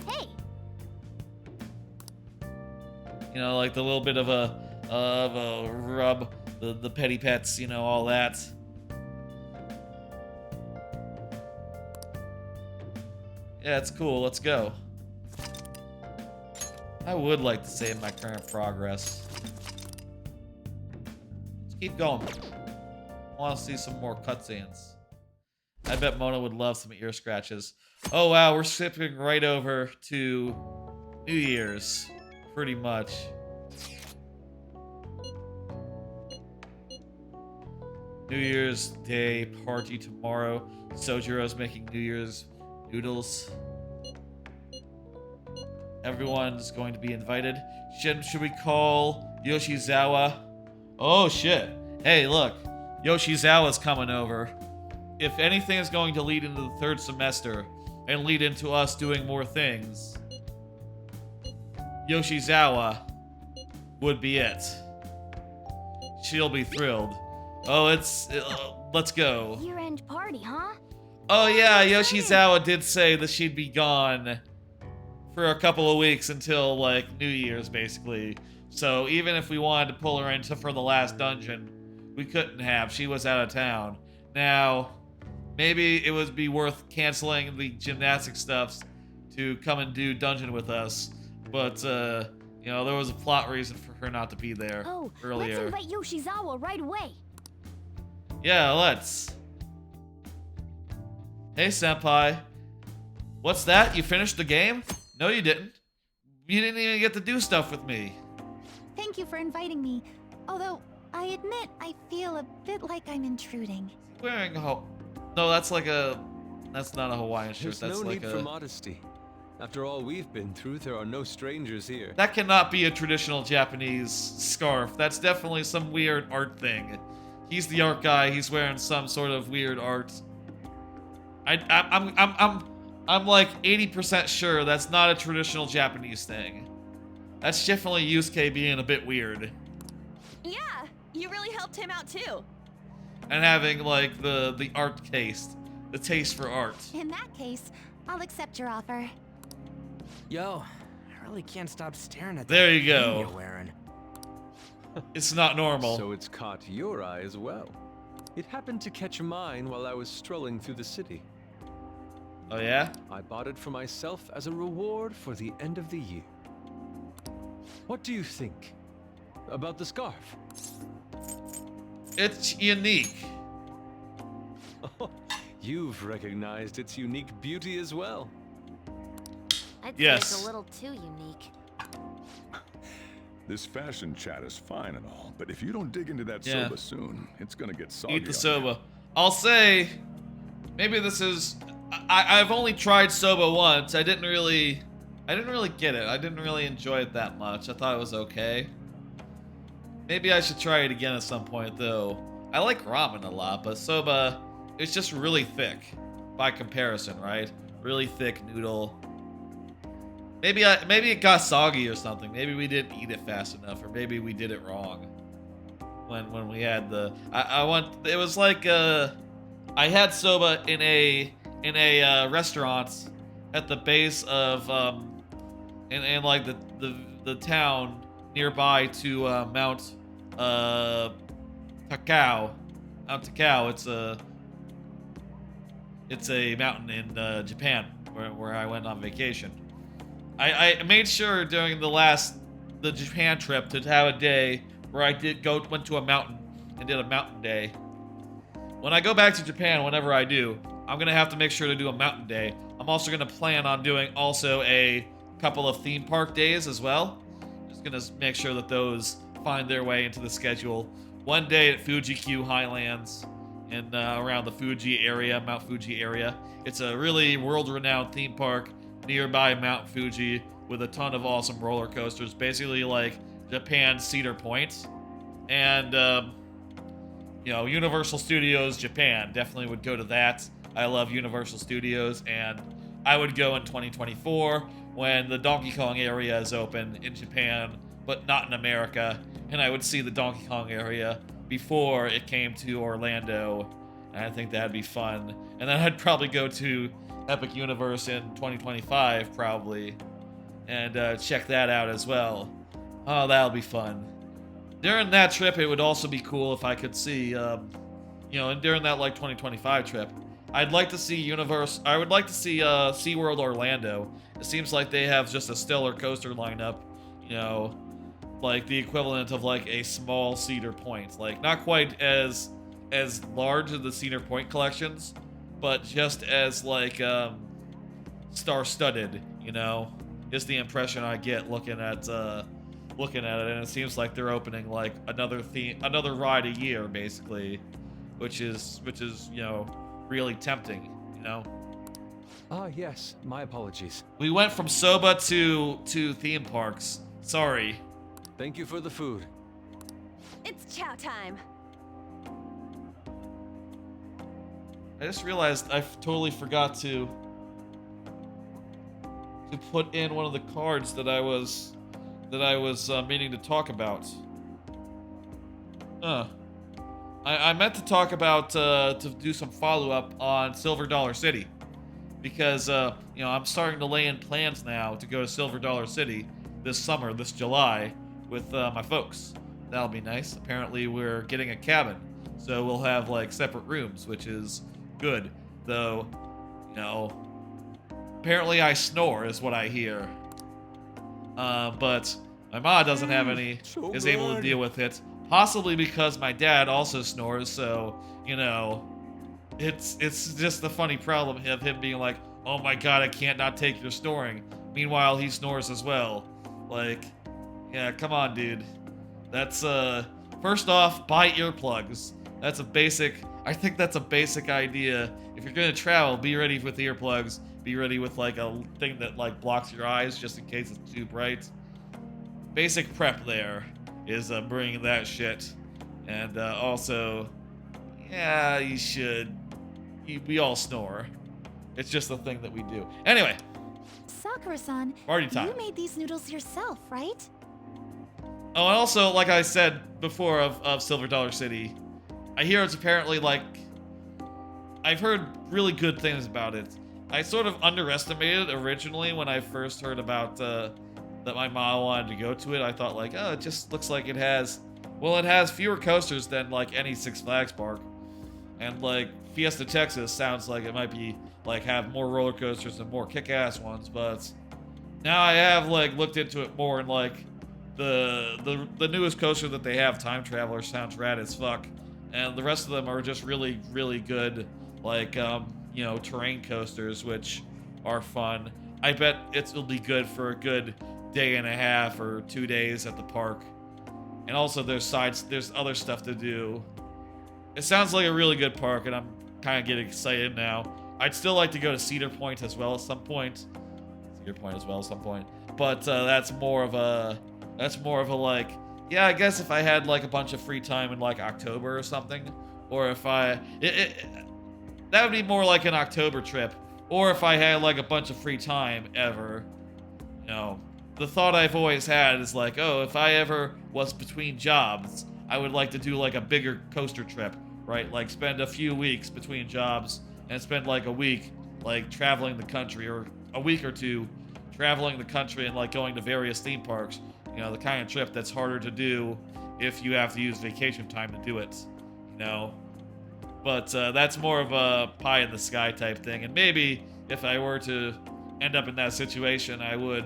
Hey. You know, like the little bit of a rub, the petty pets, you know, all that. Yeah, it's cool. Let's go. I would like to save my current progress. Let's keep going. I want to see some more cutscenes. I bet Mona would love some ear scratches. Oh wow, we're skipping right over to New Year's, pretty much. New Year's Day party tomorrow. Sojiro's making New Year's noodles. Everyone's going to be invited. Should we call Yoshizawa? Oh shit. Hey, look. Yoshizawa's coming over. If anything is going to lead into the third semester and lead into us doing more things, Yoshizawa would be it. She'll be thrilled. Oh, let's go. Year-end party, huh? Oh yeah, Yoshizawa did say that she'd be gone for a couple of weeks until like New Year's, basically. So even if we wanted to pull her into for the last dungeon, we couldn't have. She was out of town. Now, maybe it would be worth canceling the gymnastic stuffs to come and do dungeon with us. But you know, there was a plot reason for her not to be there earlier. Let's invite Yoshizawa right away. Yeah, let's. Hey, senpai. What's that? You finished the game? No, you didn't. You didn't even get to do stuff with me. Thank you for inviting me. Although, I admit I feel a bit like I'm intruding. Wearing no, that's like a... That's not a Hawaiian shirt. There's That's no like need for modesty. After all we've been through, there are no strangers here. That cannot be a traditional Japanese scarf. That's definitely some weird art thing. He's the art guy. He's wearing some sort of weird art. I'm like 80% sure that's not a traditional Japanese thing. That's definitely Yusuke being a bit weird. Yeah, you really helped him out too. And having like the art taste, the taste for art. In that case, I'll accept your offer. Yo, I really can't stop staring at There that you go. thing you're wearing. It's not normal. So it's caught your eye as well. It happened to catch mine while I was strolling through the city. Oh yeah? I bought it for myself as a reward for the end of the year. What do you think about the scarf? It's unique. Oh, you've recognized its unique beauty as well. I'd say Yes. it's a little too unique. This fashion chat is fine and all, but if you don't dig into that Yeah. soba soon, it's gonna get soggy. Eat the on soba. I'll say, maybe this is... I've only tried soba once. I didn't really get it. I didn't really enjoy it that much. I thought it was okay. Maybe I should try it again at some point, though. I like ramen a lot, but soba, it's just really thick by comparison, right? Really thick noodle. Maybe it got soggy or something. Maybe we didn't eat it fast enough, or maybe we did it wrong. When we had the, it was like I had soba in a restaurant at the base of in like the town nearby to Mount Takao. Mount Takao. It's a mountain in Japan where I went on vacation. I made sure during the Japan trip to have a day where I went to a mountain and did a mountain day. When I go back to Japan, whenever I do, I'm gonna have to make sure to do a mountain day. I'm also gonna plan on doing also a couple of theme park days as well. Just gonna make sure that those find their way into the schedule. One day at Fuji-Q Highlands and around the Fuji area, Mount Fuji area. It's a really world-renowned theme park nearby Mount Fuji with a ton of awesome roller coasters, basically like Japan's Cedar Point. And, Universal Studios Japan, definitely would go to that. I love Universal Studios, and I would go in 2024 when the Donkey Kong area is open in Japan, but not in America, and I would see the Donkey Kong area before it came to Orlando, and I think that'd be fun. And then I'd probably go to Epic Universe in 2025, probably, and check that out as well. Oh, that'll be fun. During that trip, it would also be cool if I could see, and during that, 2025 trip, I'd like to see I would like to see, SeaWorld Orlando. It seems like they have just a stellar coaster lineup, like the equivalent of, a small Cedar Point. Not quite as large as the Cedar Point collections, but just as, star-studded, is the impression I get looking at it, and it seems like they're opening another ride a year basically, which is really tempting, Ah, yes, my apologies. We went from soba to theme parks. Sorry. Thank you for the food. It's chow time. I just realized I totally forgot to put in one of the cards that I was meaning to talk about. I meant to talk about to do some follow-up on Silver Dollar City, because I'm starting to lay in plans now to go to Silver Dollar City this summer, this July, with my folks. That'll be nice. Apparently we're getting a cabin, so we'll have separate rooms, which is good. Though, apparently I snore is what I hear. But my mom doesn't have any, is able to deal with it. Possibly because my dad also snores, so, it's just the funny problem of him being like, oh my god, I can't not take your snoring. Meanwhile, he snores as well. Yeah, come on, dude. That's, first off, buy earplugs. I think that's a basic idea. If you're gonna travel, be ready with earplugs. Be ready with, a thing that, blocks your eyes just in case it's too bright. Basic prep there is bringing that shit. And also, yeah, you should. We all snore. It's just a thing that we do. Anyway. Sakura-san, Party time. You made these noodles yourself, right? Oh, and also, like I said before of Silver Dollar City, I hear it's apparently I've heard really good things about it. I sort of underestimated it originally when I first heard about that my mom wanted to go to it. I thought oh, it just looks like it has fewer coasters than any Six Flags park. And Fiesta Texas sounds like it might be have more roller coasters and more kick-ass ones, but now I have looked into it more, and the newest coaster that they have, Time Traveler, sounds rad as fuck. And the rest of them are just really, really good, terrain coasters, which are fun. I bet it'll be good for a good day and a half or 2 days at the park. And also there's other stuff to do. It sounds like a really good park, and I'm kind of getting excited now. I'd still like to go to Cedar Point as well at some point. But that's more of a yeah, I guess if I had a bunch of free time in October or something, or if that would be more like an October trip, or if I had a bunch of free time ever. The thought I've always had is oh, if I ever was between jobs, I would like to do a bigger coaster trip, right? Spend a few weeks between jobs and spend a week traveling the country, or a week or two traveling the country and going to various theme parks, You know, the kind of trip that's harder to do if you have to use vacation time to do it, you know. But that's more of a pie in the sky type thing. And maybe if I were to end up in that situation, I would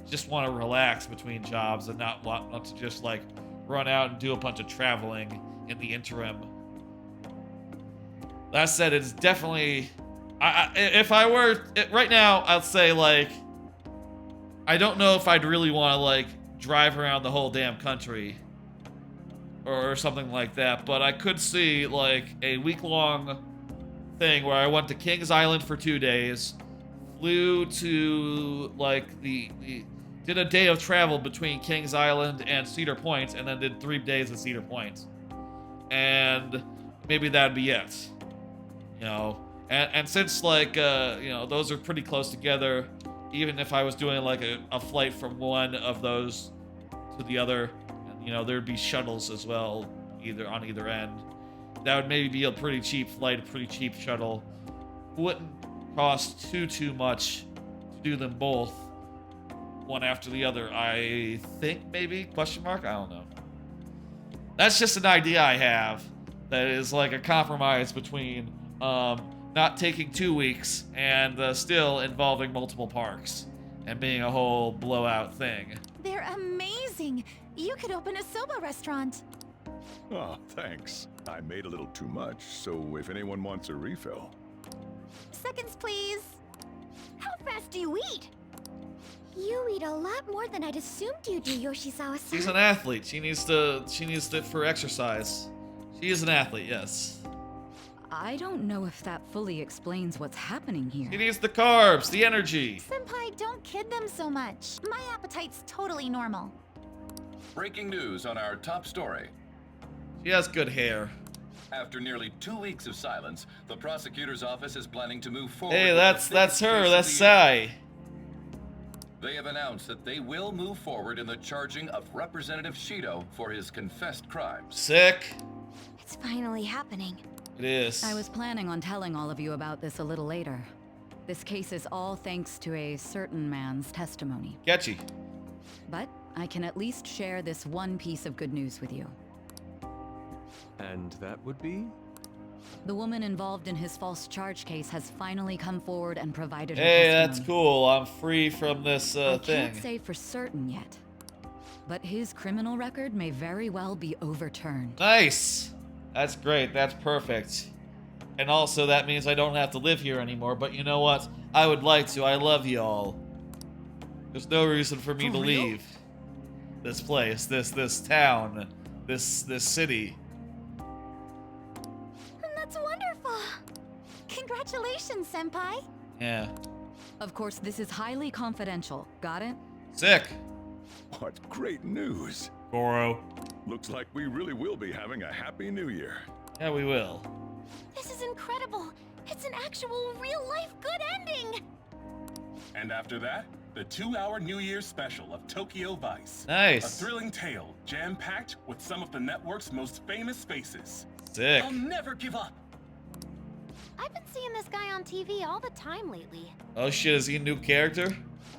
just want to relax between jobs and not want to just like run out and do a bunch of traveling in the interim. That said, it's definitely... if I were... right now, I'd say, like... I don't know if I'd really want to, like, drive around the whole damn country. Or something like that. But I could see, like, a week-long thing where I went to Kings Island for 2 days. Flew to, like, did a day of travel between Kings Island and Cedar Point. And then did 3 days at Cedar Point. And maybe that'd be it. You know, and since, like, you know, those are pretty close together, even if I was doing, like, a flight from one of those to the other, and, you know, there'd be shuttles as well, on either end. That would maybe be a pretty cheap flight, a pretty cheap shuttle. Wouldn't cost too much to do them both, one after the other, I think, maybe? Question mark? I don't know. That's just an idea I have that is, like, a compromise between... not taking 2 weeks and still involving multiple parks and being a whole blowout thing. They're amazing. You could open a soba restaurant. Oh, thanks. I made a little too much, so if anyone wants a refill. Seconds, please. How fast do you eat? You eat a lot more than I'd assumed you do, Yoshizawa-san. She's an athlete. She needs to for exercise. She is an athlete, yes. I don't know if that fully explains what's happening here. She needs the carbs, the energy. Senpai, don't kid them so much. My appetite's totally normal. Breaking news on our top story. She has good hair. After nearly 2 weeks of silence, the prosecutor's office is planning to move forward. Hey, that's her. That's Sai. They have announced that they will move forward in the charging of Representative Shido for his confessed crimes. Sick. It's finally happening. It is. I was planning on telling all of you about this a little later. This case is all thanks to a certain man's testimony. Catchy. But I can at least share this one piece of good news with you. And that would be? The woman involved in his false charge case has finally come forward and provided her Hey, testimony. that's cool. I'm free from this I thing. can't say for certain yet, but his criminal record may very well be overturned. Nice. That's great. That's perfect. And also, that means I don't have to live here anymore. But you know what? I would like to. I love y'all. There's no reason for me to leave this place, this town, this city. That's wonderful. Congratulations, Senpai. Yeah. Of course, this is highly confidential. Got it? Sick. What great news. Goro. Looks like we really will be having a happy new year. Yeah, we will. This is incredible. It's an actual real-life good ending. And after that, the 2-hour New Year's special of Tokyo Vice. Nice. A thrilling tale, jam-packed with some of the network's most famous faces. Sick. I'll never give up. I've been seeing this guy on TV all the time lately. Oh shit, is he a new character?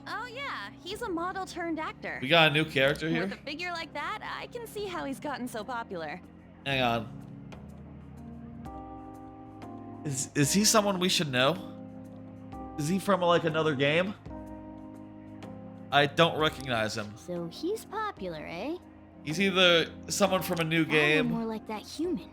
Oh yeah, he's a model turned actor. We got a new character here? With a figure like that, I can see how he's gotten so popular. Hang on. Is he someone we should know? Is he from like another game? I don't recognize him. So he's popular, eh? He's either someone from a new game. More like that human.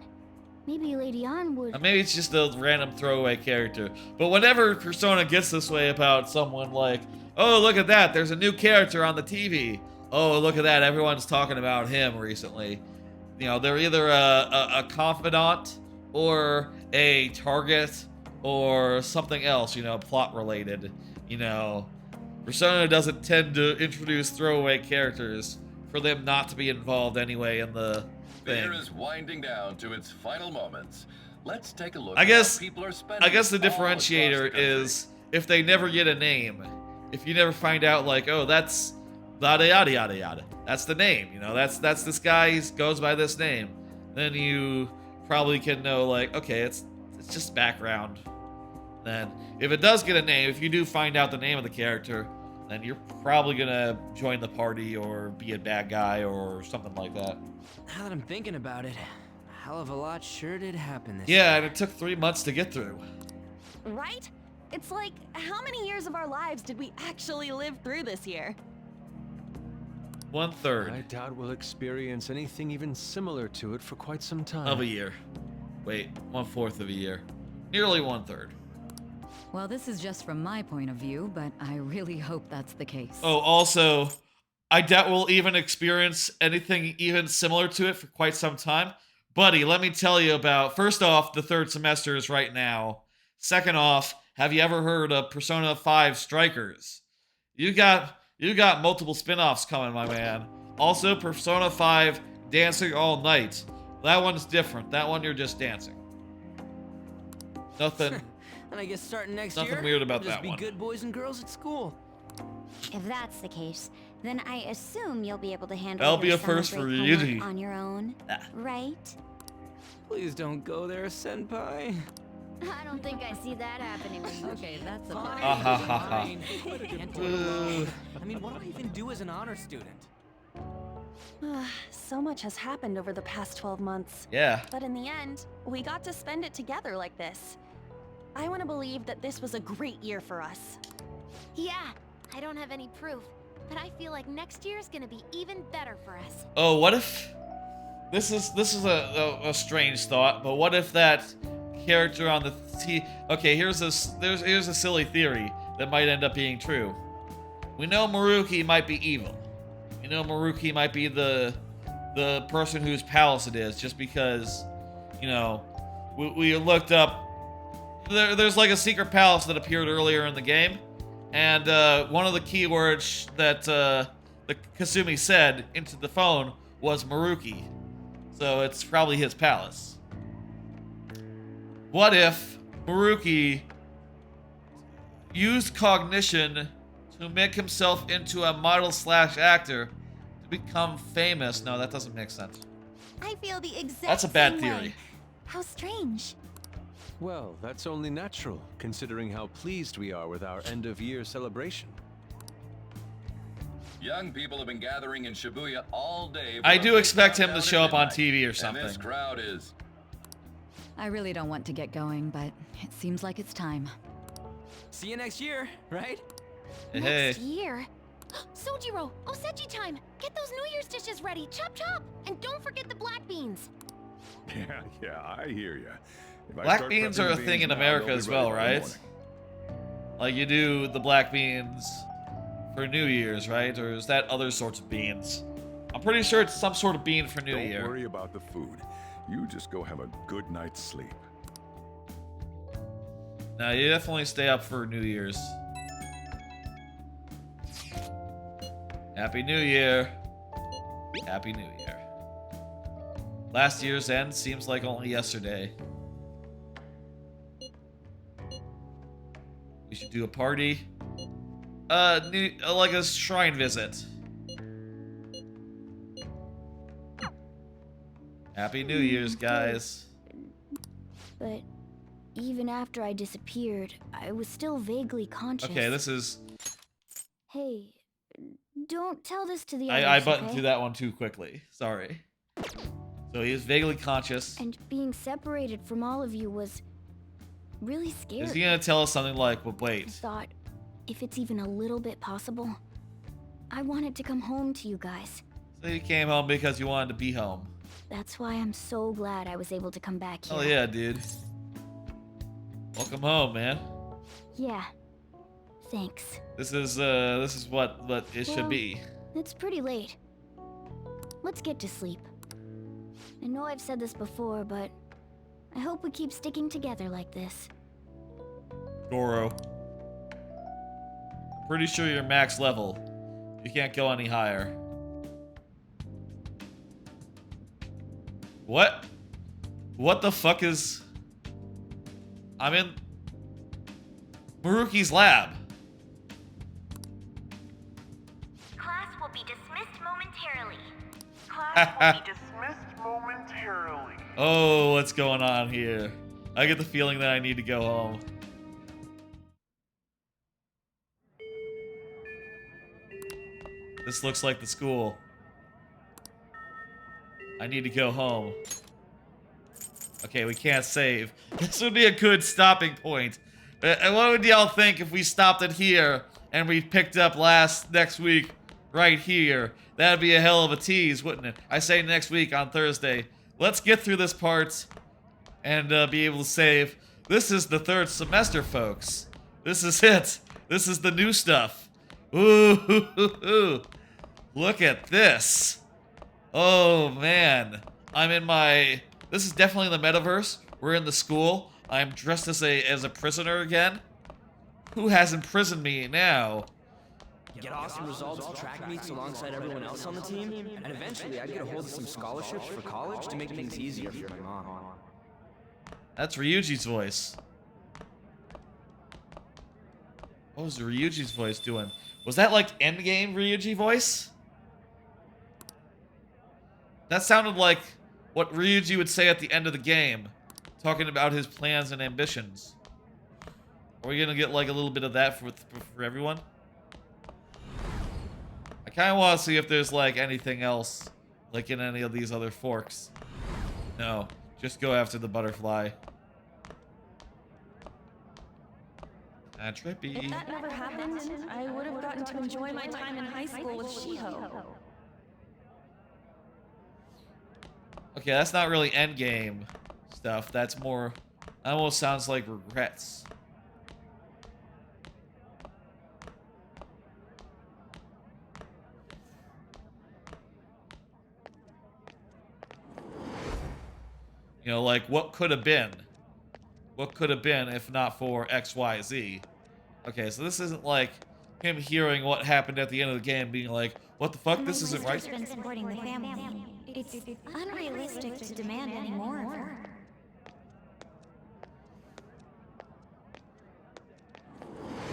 Maybe Lady Ann would... Or maybe it's just a random throwaway character. But whenever Persona gets this way about someone like, oh, look at that, there's a new character on the TV. Oh, look at that, everyone's talking about him recently. You know, they're either a confidant or a target or something else, you know, plot related. You know, Persona doesn't tend to introduce throwaway characters for them not to be involved anyway in the The thing. year is winding down to its final moments. Let's take a look I at guess how people are spending the all across differentiator the is if they never get a name. If you never find out, like, oh, that's yada yada yada yada. That's the name, you know. That's this guy. He goes by this name. Then you probably can know, like, okay, it's just background. Then if it does get a name, if you do find out the name of the character, then you're probably gonna join the party or be a bad guy or something like that. Now that I'm thinking about it, a hell of a lot sure did happen this Yeah, year. and it took 3 months to get through. Right? It's like, how many years of our lives did we actually live through this year? 1/3 I doubt we'll experience anything even similar to it for quite some time. of a year. Wait, 1/4 of a year. Nearly 1/3. Well, this is just from my point of view, but I really hope that's the case. Oh, also, I doubt we'll even experience anything even similar to it for quite some time. Buddy, let me tell you about, first off, the 3rd semester is right now. Second off, have you ever heard of Persona 5 Strikers? You got multiple spin-offs coming, my man. Also, Persona 5 Dancing All Night. That one's different. That one you're just dancing. Nothing. And I guess starting next Nothing year, weird about we'll just that be one. good boys and girls at school. If that's the case, then I assume you'll be able to handle That'll be your a first summer for break you, homework G. on your own, right? Please don't go there, Senpai. I don't think I see that happening. Okay, that's a Fine, Ah, ha, ha, ha. fine. Can't do it alone. I mean, what do I even do as an honor student? So much has happened over the past 12 months. Yeah. But in the end, we got to spend it together like this. I want to believe that this was a great year for us. Yeah, I don't have any proof, but I feel like next year's gonna be even better for us. Oh, what if... This is a strange thought, but what if that character on the okay, here's a silly theory that might end up being true. We know Maruki might be evil. We know Maruki might be the person whose palace it is, just because, you know, we looked up. There's like a secret palace that appeared earlier in the game, and one of the keywords that the Kasumi said into the phone was Maruki. So it's probably his palace. What if Maruki used cognition to make himself into a model/actor to become famous? No, that doesn't make sense. I feel the exact That's a bad same theory. way. How strange. Well, that's only natural, considering how pleased we are with our end-of-year celebration. Young people have been gathering in Shibuya all day. for I a do big expect him to countdown show at up on midnight. TV or And something. this crowd is... I really don't want to get going, but it seems like it's time. See you next year, right? Hey. Next year? Sojiro, Osechi time! Get those New Year's dishes ready, chop chop! And don't forget the black beans! Yeah, I hear ya. If I Black start beans prepping are a the thing beans in now, America they'll be as ready well, by the right? morning. Like you do the black beans for New Year's, right? Or is that other sorts of beans? I'm pretty sure it's some sort of bean for New Don't Year. worry about the food. You just go have a good night's sleep. No, you definitely stay up for New Year's. Happy New Year. Happy New Year. Last year's end seems like only yesterday. We should do a party. Like a shrine visit. Happy New Year's, guys. But even after I disappeared, I was still vaguely conscious. Okay, this is... Hey, don't tell this to the others, I buttoned okay? through that one too quickly. Sorry. So he is vaguely conscious. And being separated from all of you was really scary. Is he gonna tell us something like, well, I wait, thought, if it's even a little bit possible, I wanted to come home to you guys. so you came home because you wanted to be home. That's why I'm so glad I was able to come back here. Oh yeah, dude. Welcome home, man. Yeah. Thanks. This is what it should Well, be. It's pretty late. Let's get to sleep. I know I've said this before, but I hope we keep sticking together like this. Goro. Pretty sure you're max level. You can't go any higher. What? What the fuck is... I'm in... Maruki's lab. Class will be dismissed momentarily. Class will be dismissed momentarily. Oh, what's going on here? I get the feeling that I need to go home. This looks like the school. I need to go home. Okay, we can't save. This would be a good stopping point. And what would y'all think if we stopped it here and we picked up next week right here? That'd be a hell of a tease, wouldn't it? I say next week on Thursday. Let's get through this part and be able to save. This is the third semester, folks. This is it. This is the new stuff. Ooh, look at this. Oh, man. I'm in my... This is definitely the metaverse. We're in the school. I'm dressed as a prisoner again. Who has imprisoned me now? Get awesome results at track meets alongside everyone else on the team, and eventually I'd get a hold of some scholarships for college to make things easier for my mom. That's Ryuji's voice. What was Ryuji's voice doing? Was that like endgame Ryuji voice? That sounded like what Ryuji would say at the end of the game, talking about his plans and ambitions. Are we gonna get like a little bit of that for everyone? I kind of want to see if there's like anything else, like in any of these other forks. No, just go after the butterfly. Trippy. If that never happened, I would have gotten to enjoy my time in high school with Shiho. Okay, that's not really endgame stuff. That's more... That almost sounds like regrets. You know, like, what could have been? What could have been if not for XYZ? Okay, so this isn't like him hearing what happened at the end of the game being like, what the fuck, this isn't right? Been supporting the family. It's unrealistic to demand any more of her.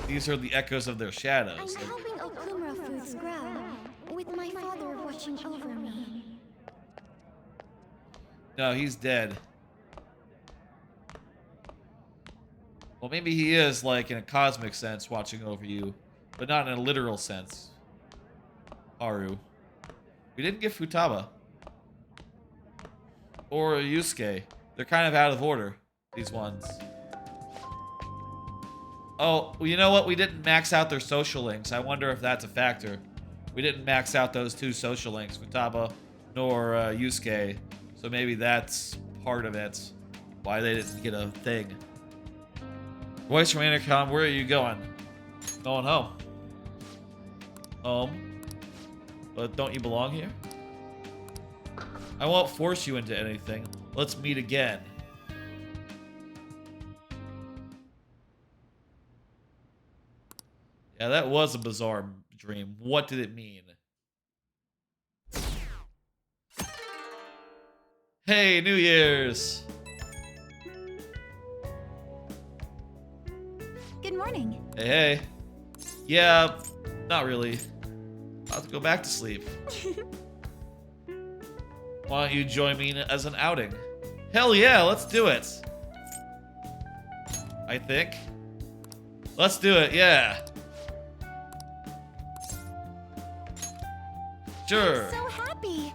These are the echoes of their shadows. I'm helping Okumura Foods grow, with my father watching over me. No, he's dead. Well, maybe he is, like, in a cosmic sense, watching over you, but not in a literal sense. Haru. We didn't get Futaba. Or Yusuke. They're kind of out of order, these ones. Oh, well, you know what? We didn't max out their social links. I wonder if that's a factor. We didn't max out those two social links, Futaba nor Yusuke. So maybe that's part of it. Why they didn't get a thing. Voice from Intercom, where are you going? Going home. Home. But don't you belong here? I won't force you into anything. Let's meet again. Yeah, that was a bizarre dream. What did it mean? Hey, New Year's! Good morning. Hey, hey. Yeah, not really. I'll have to go back to sleep. Why don't you join me as an outing? Hell yeah, let's do it. I think. Let's do it, yeah. Sure. I'm so happy.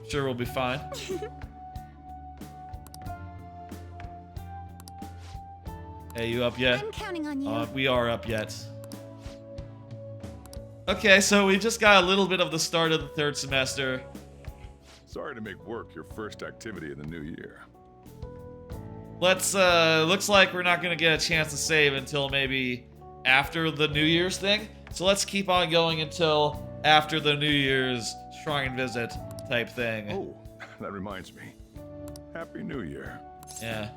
Sure, we'll be fine. Hey, you up yet? I'm counting on you. We are up yet. Okay, so we just got a little bit of the start of the third semester. Sorry to make work your first activity in the new year. Let's, looks like we're not gonna get a chance to save until maybe after the New Year's thing. So let's keep on going until after the New Year's shrine visit type thing. Oh, that reminds me. Happy New Year. Yeah.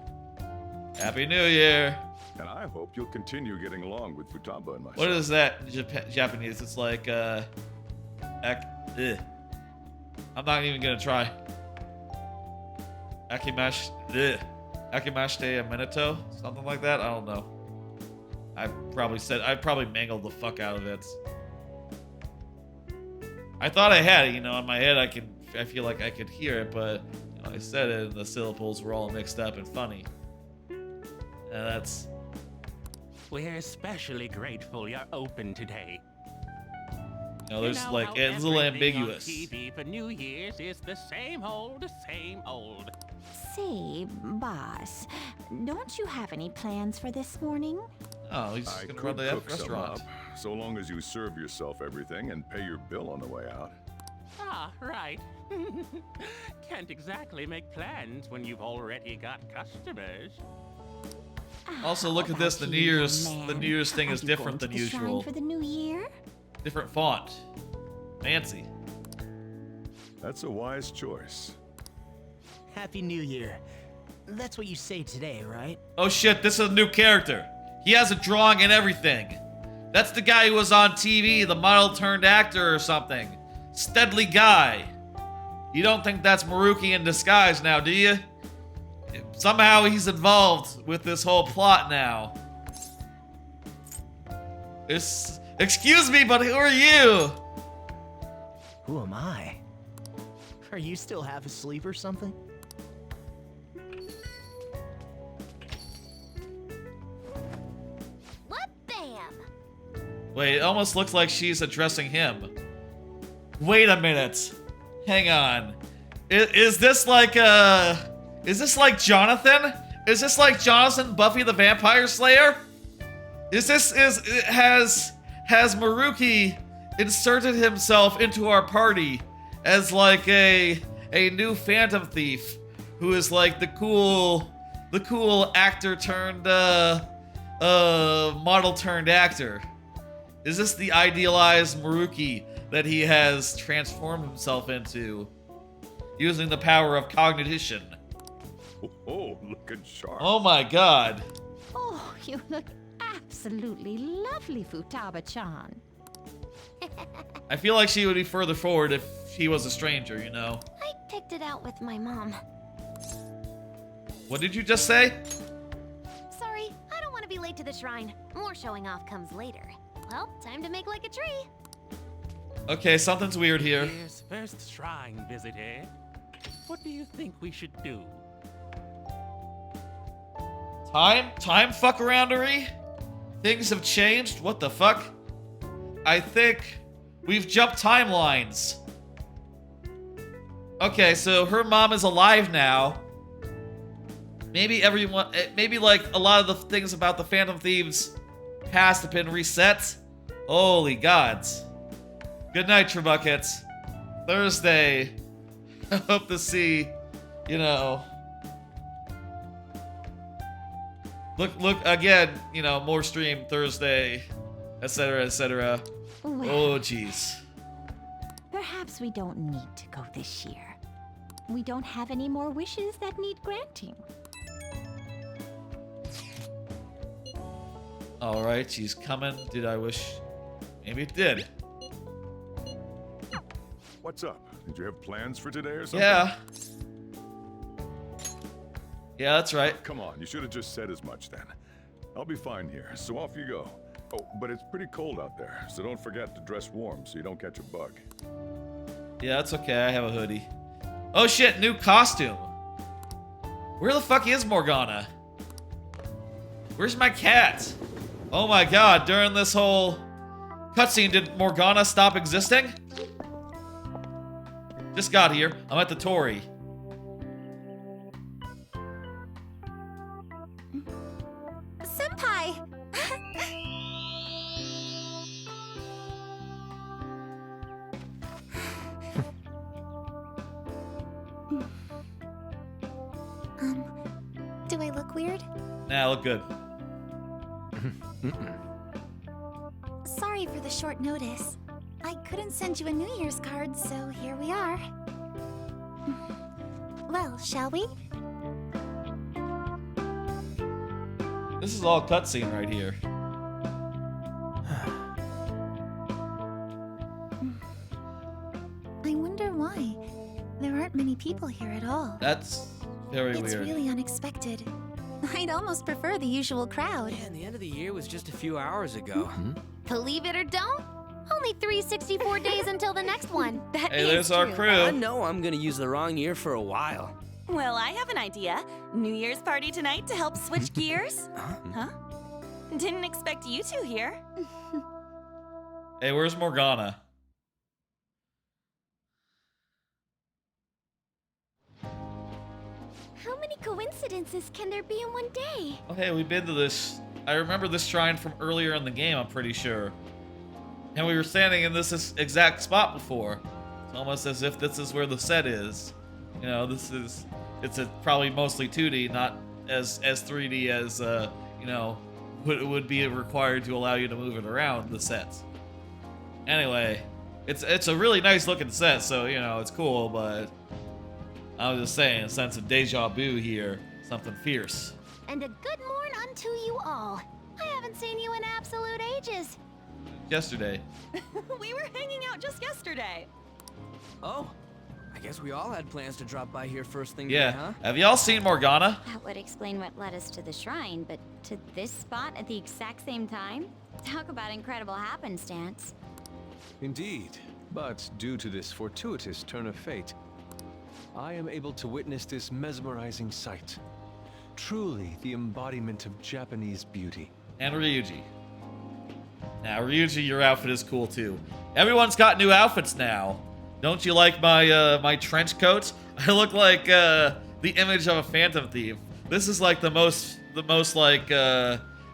Happy New Year. And I hope you'll continue getting along with Futaba and myself. What is that in Japanese? It's like, I'm not even gonna try. Akimashite Minato? Something like that? I don't know. I probably mangled the fuck out of it. I thought I had it, you know, in my head I feel like I could hear it, but you know, I said it and the syllables were all mixed up and funny. And we're especially grateful you're open today. No, there's You know like how it's a little everything on ambiguous. TV for New Year's is the same old, same old. Say, boss, don't you have any plans for this morning? Oh, he's I gonna could run the cook some restaurant. up, so long as you serve yourself everything and pay your bill on the way out. Ah, right. Can't exactly make plans when you've already got customers. Also, look at this. The New Year's thing is different than usual. For the new year? Different font. Fancy. That's a wise choice. Happy New Year. That's what you say today, right? Oh shit, this is a new character. He has a drawing and everything. That's the guy who was on TV, the model turned actor or something. Steadily Guy. You don't think that's Maruki in disguise now, do you? Somehow he's involved with this whole plot now. Excuse me, but who are you? Who am I? Are you still half asleep or something? What bam? Wait, it almost looks like she's addressing him. Wait a minute. Hang on. Is this like Jonathan? Is this like Jonathan, Buffy the Vampire Slayer? Has Maruki inserted himself into our party as like a new Phantom Thief who is like the cool actor turned model turned actor? Is this the idealized Maruki that he has transformed himself into using the power of cognition? Oh, looking sharp. Oh my god. Oh, you look absolutely lovely, Futaba-chan. I feel like she would be further forward if she was a stranger, you know? I picked it out with my mom. What did you just say? Sorry, I don't want to be late to the shrine. More showing off comes later. Well, time to make like a tree. Okay, something's weird here. Here's first shrine visit, eh? What do you think we should do? Time fuckaroundery? Things have changed? What the fuck? I think we've jumped timelines. Okay, so her mom is alive now. Maybe like a lot of the things about the Phantom Thieves past have been reset. Holy gods. Good night, Trebuckets. Thursday. I hope to see, you know. Look again, you know, more stream Thursday, etc., etc. Well, Oh, jeez. Perhaps we don't need to go this year. We don't have any more wishes that need granting. Alright, she's coming. Did I wish? Maybe it did. What's up? Did you have plans for today or something? Yeah. Yeah, that's right. Come on, you should have just said as much then. I'll be fine here, so off you go. Oh, but it's pretty cold out there, so don't forget to dress warm so you don't catch a bug. Yeah, that's okay. I have a hoodie. Oh shit, new costume. Where the fuck is Morgana? Where's my cat? Oh my god, during this whole cutscene, did Morgana stop existing? Just got here. I'm at the Torii. Senpai! Do I look weird? Nah, look good. Sorry for the short notice. I couldn't send you a New Year's card, so here we are. Well, shall we? This is all cutscene right here. I wonder why. There aren't many people here at all. That's very It's weird. really unexpected. I'd almost prefer the usual crowd. Man, the end of the year was just a few hours ago. Believe it or don't, only 364 days until the next one. That Hey, is there's our true. crew. I know I'm gonna use the wrong year for a while. Well, I have an idea. New Year's party tonight to help switch gears? Huh? Didn't expect you two here. Hey, where's Morgana? How many coincidences can there be in one day? Oh, hey, we've been to this. I remember this shrine from earlier in the game, I'm pretty sure. And we were standing in this exact spot before. It's almost as if this is where the set is. You know, it's probably mostly 2D, not as 3D as, you know, would be required to allow you to move it around the sets. Anyway, it's a really nice looking set, so, you know, it's cool, but I was just saying, a sense of deja vu here, something fierce. And a good morn unto you all. I haven't seen you in absolute ages. Yesterday. We were hanging out just yesterday. Oh, I guess we all had plans to drop by here first thing Yeah. today, huh? Have y'all seen Morgana? That would explain what led us to the shrine, but to this spot at the exact same time? Talk about incredible happenstance. Indeed, but due to this fortuitous turn of fate, I am able to witness this mesmerizing sight. Truly the embodiment of Japanese beauty. And Ryuji. Now, Ryuji, your outfit is cool too. Everyone's got new outfits now. Don't you like my my trench coat? I look like the image of a Phantom Thief. This is like the most like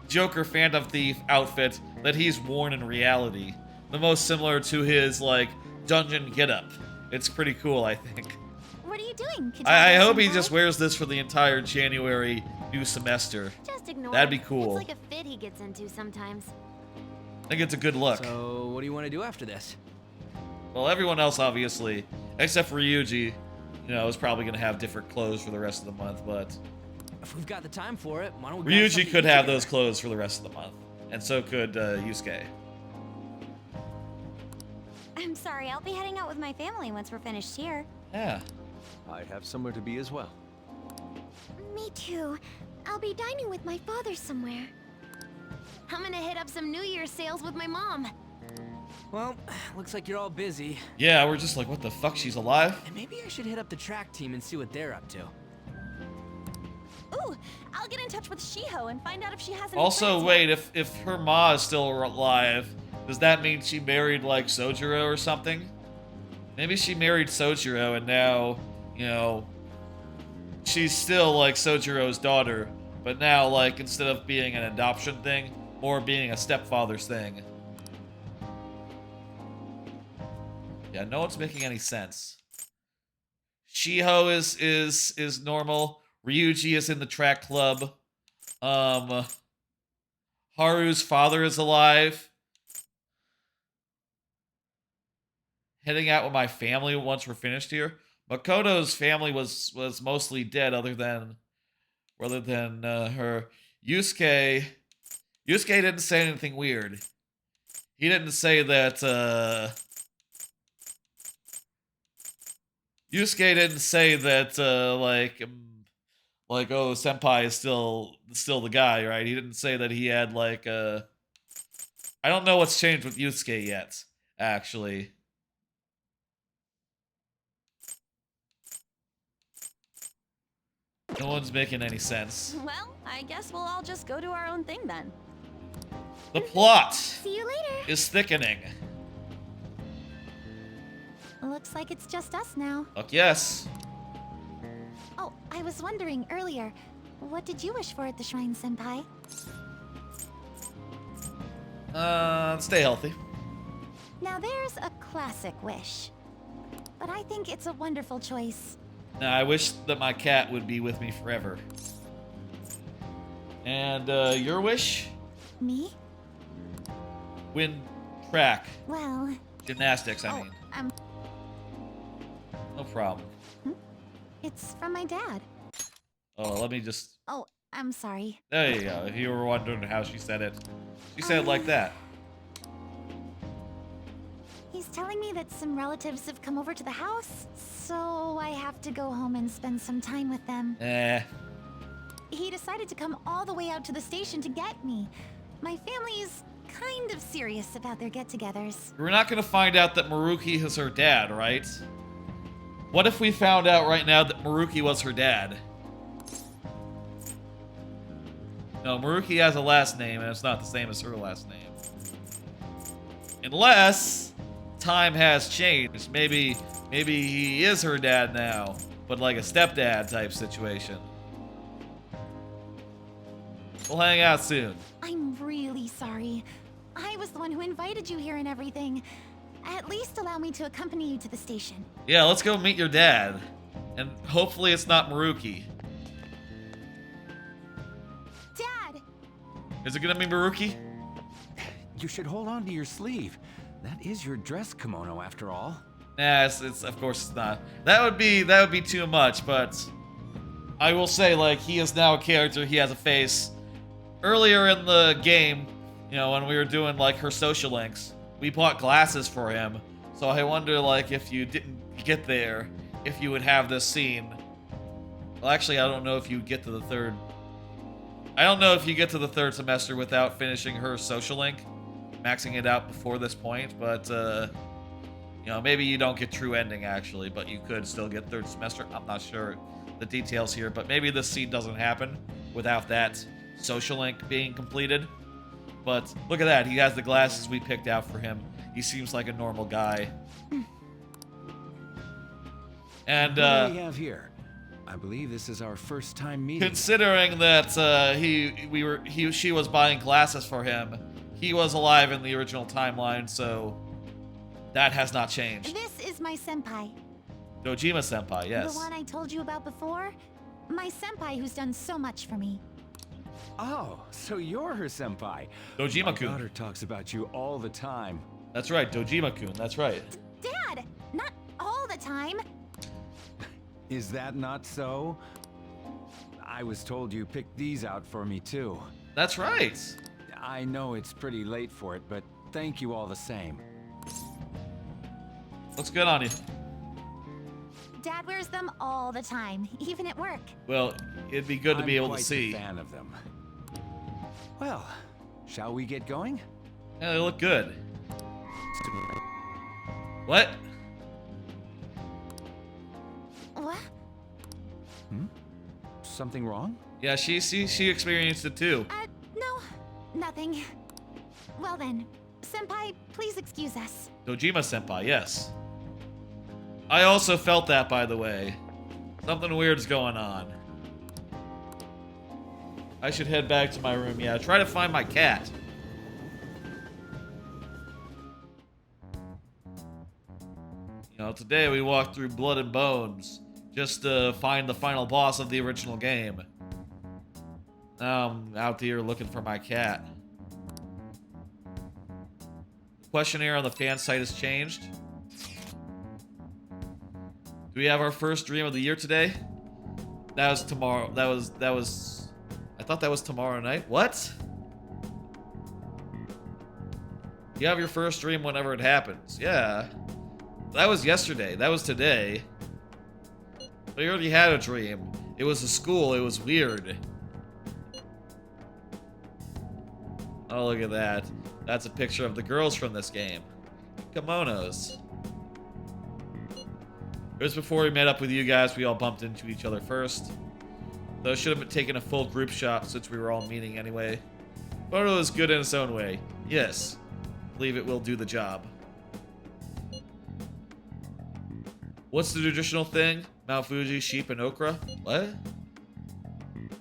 Joker Phantom Thief outfit that he's worn in reality. The most similar to his like dungeon getup. It's pretty cool, I think. What are you doing? I hope he just wears this for the entire January new semester. Just ignore That'd it. be cool. It's like a fit he gets into sometimes. I think it's a good look. So, what do you want to do after this? Well, everyone else, obviously, except for Ryuji, you know, is probably going to have different clothes for the rest of the month, but If we've got the time for it, why don't we grab something Ryuji to could eat have together? those clothes for the rest of the month, and so could Yusuke. I'm sorry, I'll be heading out with my family once we're finished here. Yeah. I have somewhere to be as well. Me too. I'll be dining with my father somewhere. I'm gonna hit up some New Year's sales with my mom. Well, looks like you're all busy. Yeah, we're just like, what the fuck, she's alive? And maybe I should hit up the track team and see what they're up to. Ooh, I'll get in touch with Shiho and find out if she has any Also, plans wait, if her ma is still alive, does that mean she married, like, Sojiro or something? Maybe she married Sojiro and now, you know, she's still, like, Sojiro's daughter, but now, like, instead of being an adoption thing, more being a stepfather's thing. Yeah, no one's making any sense. Shiho is normal. Ryuji is in the track club. Haru's father is alive. Heading out with my family once we're finished here. Makoto's family was mostly dead, other than her. Yusuke didn't say anything weird. He didn't say that. Yusuke didn't say that like oh, senpai is still the guy, right? He didn't say that he had like I don't know what's changed with Yusuke yet, actually. No one's making any sense. Well, I guess we'll all just go do our own thing then. The plot See you later. is thickening. Looks like it's just us now. Fuck yes. Oh, I was wondering earlier, what did you wish for at the shrine, Senpai? Stay healthy. Now there's a classic wish, but I think it's a wonderful choice. Now, I wish that my cat would be with me forever. And, your wish? Me? Win track. Well... Gymnastics, I mean. No problem. It's from my dad. Oh, let me just... Oh, I'm sorry. There you go. If you were wondering how she said it. She said it like that. He's telling me that some relatives have come over to the house, so I have to go home and spend some time with them. He decided to come all the way out to the station to get me. My family's kind of serious about their get-togethers. We're not going to find out that Maruki is her dad, right? What if we found out right now that Maruki was her dad? No, Maruki has a last name, and it's not the same as her last name. Unless time has changed. Maybe he is her dad now, but like a stepdad type situation. We'll hang out soon. I'm really sorry. I was the one who invited you here and everything. At least allow me to accompany you to the station. Yeah, let's go meet your dad. And hopefully it's not Maruki. Dad! Is it gonna be Maruki? You should hold on to your sleeve. That is your dress kimono after all. Nah, it's of course it's not. That would be too much, but I will say, like, he is now a character, he has a face. Earlier in the game, you know, when we were doing like her social links, we bought glasses for him. So I wonder, like, if you didn't get there, if you would have this scene. Well, actually, I don't know if you get to the third. I don't know if you get to the third semester without finishing her social link, maxing it out before this point, but you know, maybe you don't get true ending actually, but you could still get third semester. I'm not sure the details here, but maybe this scene doesn't happen without that social link being completed. But look at that, he has the glasses we picked out for him. He seems like a normal guy. And what do we have here? I believe this is our first time meeting. Considering that she was buying glasses for him, he was alive in the original timeline, so that has not changed. This is my senpai. Dojima senpai, yes. The one I told you about before? My senpai who's done so much for me. Oh, so you're her senpai. Dojima-kun. My daughter talks about you all the time. That's right, Dojima-kun, that's right. Dad, not all the time. Is that not so? I was told you picked these out for me too. That's right. I know it's pretty late for it, but thank you all the same. What's good on you? Dad wears them all the time, even at work. Well, it'd be good to be able to see. I'm quite a fan of them. Well, shall we get going? Yeah, they look good. What? What? Something wrong? Yeah, she experienced it too. No, nothing. Well then, senpai, please excuse us. Dojima senpai, yes. I also felt that, by the way. Something weird's going on. I should head back to my room, yeah. Try to find my cat. You know, today we walked through Blood and Bones just to find the final boss of the original game. Now I'm out here looking for my cat. The questionnaire on the fan site has changed. Do we have our first dream of the year today? That was tomorrow. That was. I thought that was tomorrow night. What? You have your first dream whenever it happens. Yeah. That was yesterday. That was today. But you already had a dream. It was a school. It was weird. Oh, look at that. That's a picture of the girls from this game. Kimonos. It was before we met up with you guys. We all bumped into each other first. Though I should have taken a full group shot since we were all meeting anyway. Photo is good in its own way. Yes. I believe it will do the job. What's the traditional thing? Mount Fuji, sheep, and okra? What?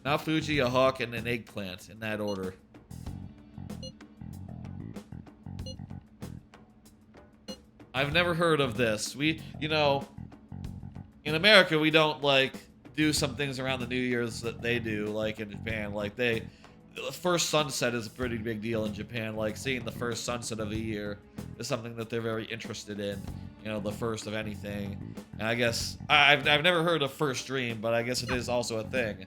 Mount Fuji, a hawk, and an eggplant, in that order. I've never heard of this. You know, in America, we don't, like, do some things around the New Year's that they do, like in Japan. Like, the first sunset is a pretty big deal in Japan. Like, seeing the first sunset of a year is something that they're very interested in. You know, the first of anything. And I guess, I've never heard of first dream, but I guess it is also a thing.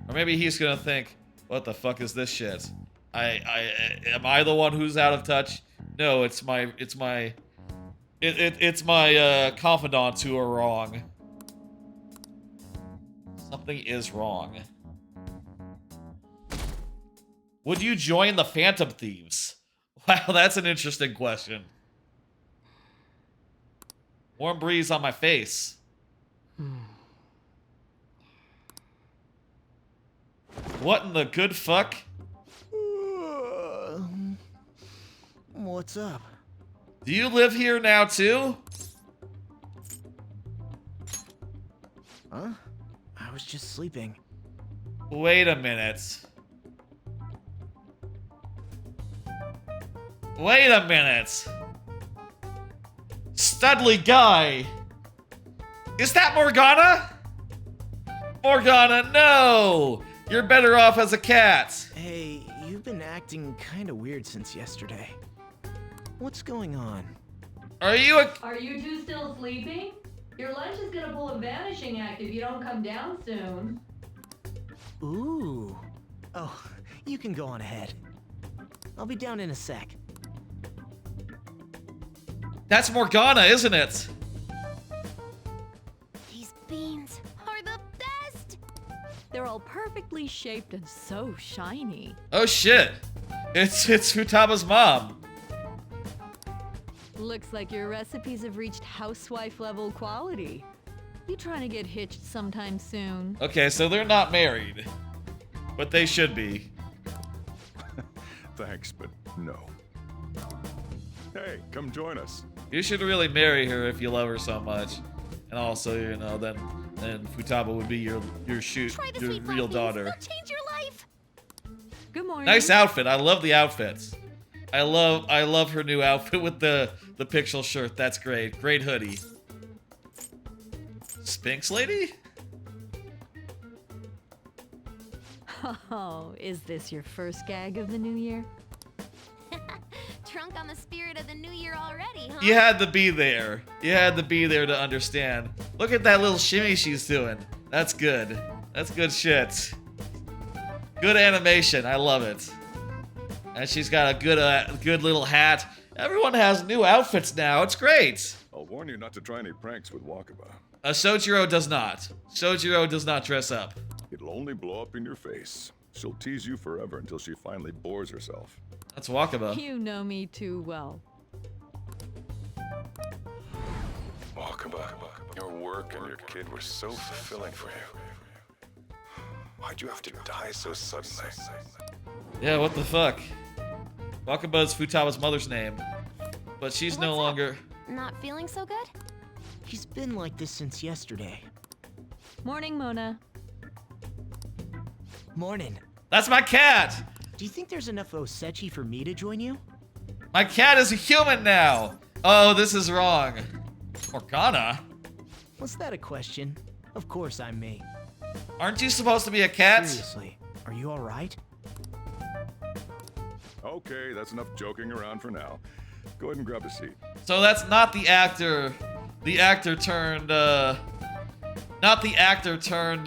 Or maybe he's gonna think, what the fuck is this shit? Am I the one who's out of touch? No, it's my confidants who are wrong. Something is wrong. Would you join the Phantom Thieves? Wow, that's an interesting question. Warm breeze on my face. What in the good fuck? What's up? Do you live here now too? Huh? I was just sleeping. Wait a minute. Wait a minute. Studley guy. Is that Morgana? Morgana, no! You're better off as a cat. Hey, you've been acting kind of weird since yesterday. What's going on? Are you two still sleeping? Your lunch is gonna pull a vanishing act if you don't come down soon. Ooh. Oh, you can go on ahead. I'll be down in a sec. That's Morgana, isn't it? These beans are the best! They're all perfectly shaped and so shiny. Oh shit. It's Futaba's mom. Looks like your recipes have reached housewife level quality. You trying to get hitched sometime soon? Okay, so they're not married. But they should be. Thanks, but no. Hey, come join us. You should really marry her if you love her so much. And also, you know, then Futaba would be your real daughter. Change your life. Good morning. Nice outfit. I love the outfits. I love her new outfit with the pixel shirt. That's great. Great hoodie. Sphinx lady? Oh, is this your first gag of the new year? Drunk on the spirit of the new year already, huh? You had to be there. You had to be there to understand. Look at that little shimmy she's doing. That's good. That's good shit. Good animation. I love it. And she's got a good little hat. Everyone has new outfits now. It's great. I'll warn you not to try any pranks with Wakaba. Sojiro does not. Sojiro does not dress up. It'll only blow up in your face. She'll tease you forever until she finally bores herself. That's Wakaba. You know me too well. Wakaba, your work and your kid were so fulfilling for you. Why'd you have to die so suddenly? Yeah, what the fuck? Wakaba's Futaba's mother's name. But she's no longer... Not feeling so good? He's been like this since yesterday. Morning, Mona. Morning. That's my cat! Do you think there's enough Osechi for me to join you? My cat is a human now! Oh, this is wrong. Morgana? Was that a question? Of course I'm me. Aren't you supposed to be a cat? Seriously, are you alright? Okay, that's enough joking around for now. Go ahead and grab a seat. So that's not the actor. The actor turned, not the actor turned,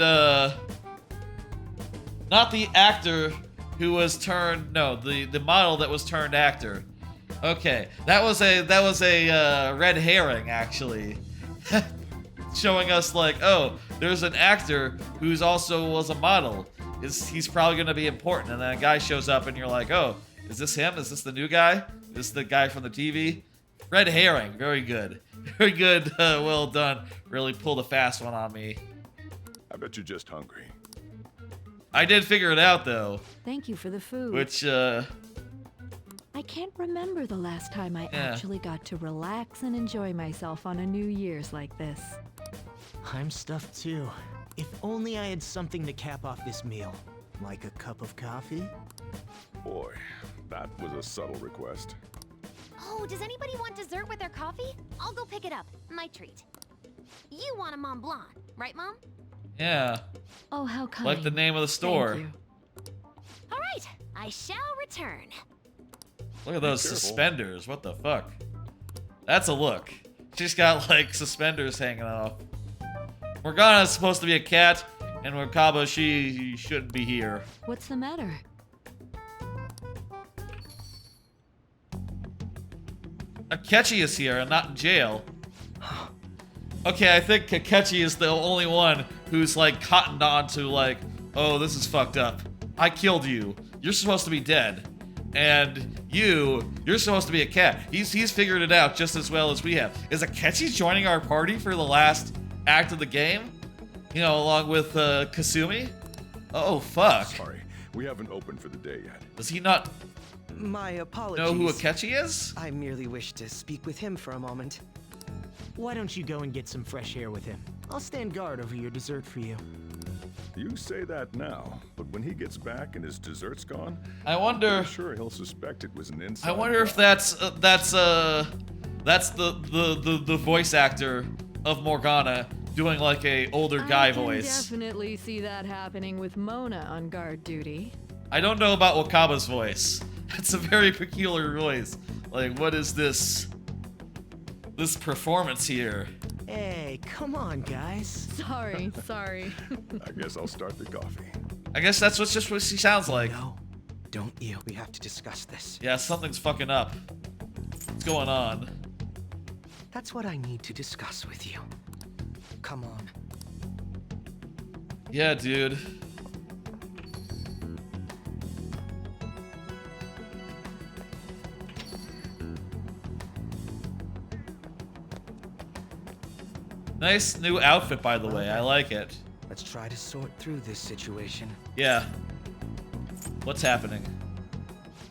not the actor who was turned, no, the model that was turned actor. Okay, that was a red herring, actually. Showing us like, oh, there's an actor who's also was a model. He's probably gonna be important, and then a guy shows up and you're like, oh, is this him? Is this the new guy? Is this the guy from the TV? Red herring, very good. Very good, well done. Really pulled a fast one on me. I bet you're just hungry. I did figure it out, though. Thank you for the food. Which, I can't remember the last time I actually got to relax and enjoy myself on a New Year's like this. I'm stuffed too. If only I had something to cap off this meal. Like a cup of coffee? Boy, that was a subtle request. Oh, does anybody want dessert with their coffee? I'll go pick it up. My treat. You want a Mont Blanc, right, Mom? yeah. Oh, how kind. Like the name of the store. Thank you. All right, I shall return. Look at those suspenders. What the fuck? That's a look. She's got, like, suspenders hanging off. Morgana's supposed to be a cat, and Wakaba, she shouldn't be here. What's the matter? Akechi is here and not in jail. Okay, I think Akechi is the only one who's like cottoned on to like, oh, this is fucked up. I killed you. You're supposed to be dead. And you're supposed to be a cat. He's figured it out just as well as we have. Is Akechi joining our party for the last act of the game? You know, along with Kasumi? Oh, fuck. Sorry, We haven't opened for the day yet. Does he not My apologies. know who Akechi is? I merely wish to speak with him for a moment. Why don't you go and get some fresh air with him? I'll stand guard over your dessert for you. You say that now, but when he gets back and his dessert's gone, I wonder. I'm sure he'll suspect it was an inside. I wonder if that's the voice actor of Morgana doing like a older guy voice. I can definitely see that happening with Mona on guard duty. I don't know about Wakaba's voice. It's a very peculiar voice. Like, what is this performance here? Hey, come on, guys. Sorry. I guess I'll start the coffee. I guess that's what she sounds like. No, don't you? We have to discuss this. Yeah, something's fucking up. What's going on? That's what I need to discuss with you. Come on. Yeah, dude. Nice new outfit, by the way. I like it. Let's try to sort through this situation. Yeah. What's happening?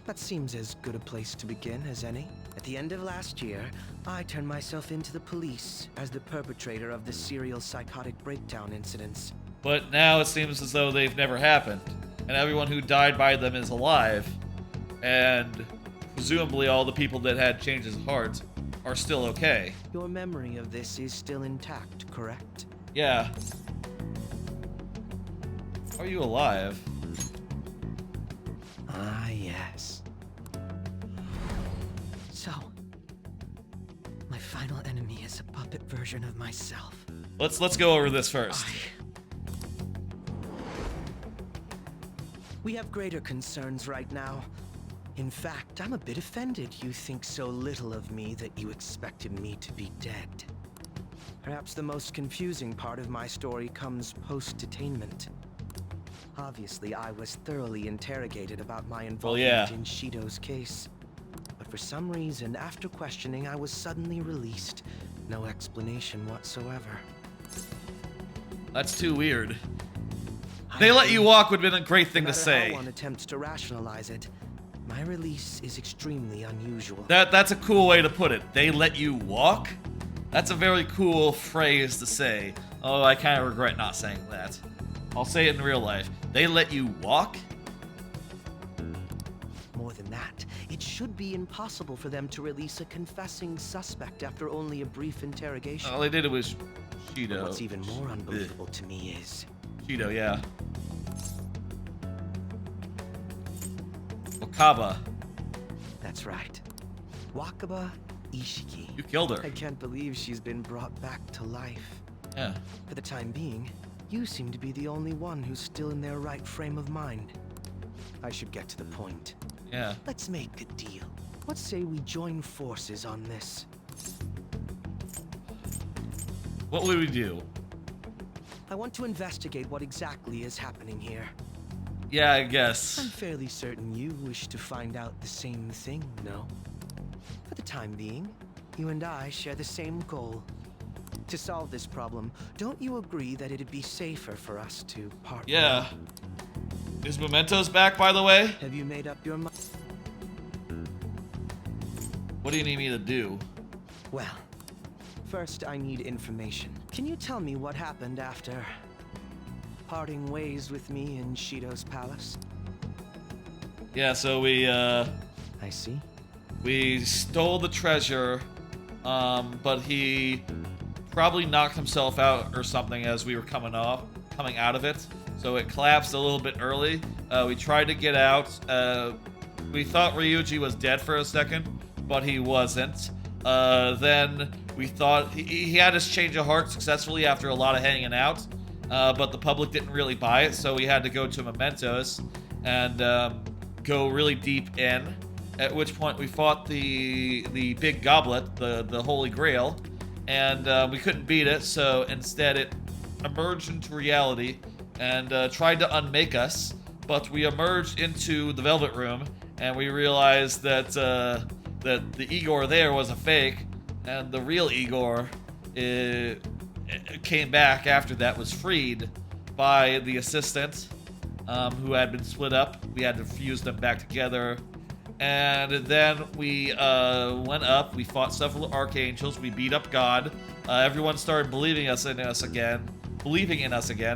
That seems as good a place to begin as any. At the end of last year, I turned myself into the police as the perpetrator of the serial psychotic breakdown incidents. But now it seems as though they've never happened, and everyone who died by them is alive, and presumably all the people that had changes of heart are still okay. Your memory of this is still intact, correct? Yeah. Are you alive? Ah, yes. So, my final enemy is a puppet version of myself. Let's go over this first. We have greater concerns right now. In fact, I'm a bit offended you think so little of me that you expected me to be dead. Perhaps the most confusing part of my story comes post-detainment. Obviously, I was thoroughly interrogated about my involvement in Shido's case. But for some reason, after questioning, I was suddenly released. No explanation whatsoever. That's too weird. They let you walk would have been a great thing to say. How one attempts to rationalize it, my release is extremely unusual. That's a cool way to put it. They let you walk? That's a very cool phrase to say. Oh, I kind of regret not saying that. I'll say it in real life. They let you walk? More than that, it should be impossible for them to release a confessing suspect after only a brief interrogation. All they did was Shido. But what's even more unbelievable to me is... Shido, yeah. Wakaba. That's right. Wakaba Ishiki. You killed her. I can't believe she's been brought back to life. Yeah. For the time being, you seem to be the only one who's still in their right frame of mind. I should get to the point. Yeah. Let's make a deal. Let's say we join forces on this. What would we do? I want to investigate what exactly is happening here. Yeah, I guess. I'm fairly certain you wish to find out the same thing, no? For the time being, you and I share the same goal. To solve this problem, don't you agree that it'd be safer for us to part? Yeah. Is Mementos back, by the way? Have you made up your mind? What do you need me to do? Well, first I need information. Can you tell me what happened after parting ways with me in Shido's palace? Yeah, so we, I see. We stole the treasure, but he probably knocked himself out or something as we were coming out of it. So it collapsed a little bit early. We tried to get out. We thought Ryuji was dead for a second, but he wasn't. Then we thought he had his change of heart successfully after a lot of hanging out, but the public didn't really buy it, so we had to go to Mementos and go really deep in. At which point we fought the big goblet, the Holy Grail, and we couldn't beat it, so instead it emerged into reality and tried to unmake us, but we emerged into the Velvet Room, and we realized that that the Igor there was a fake, and the real Igor came back after that, was freed by the assistant, who had been split up. We had to fuse them back together. And then we went up. We fought several archangels. We beat up God. Everyone started believing in us again.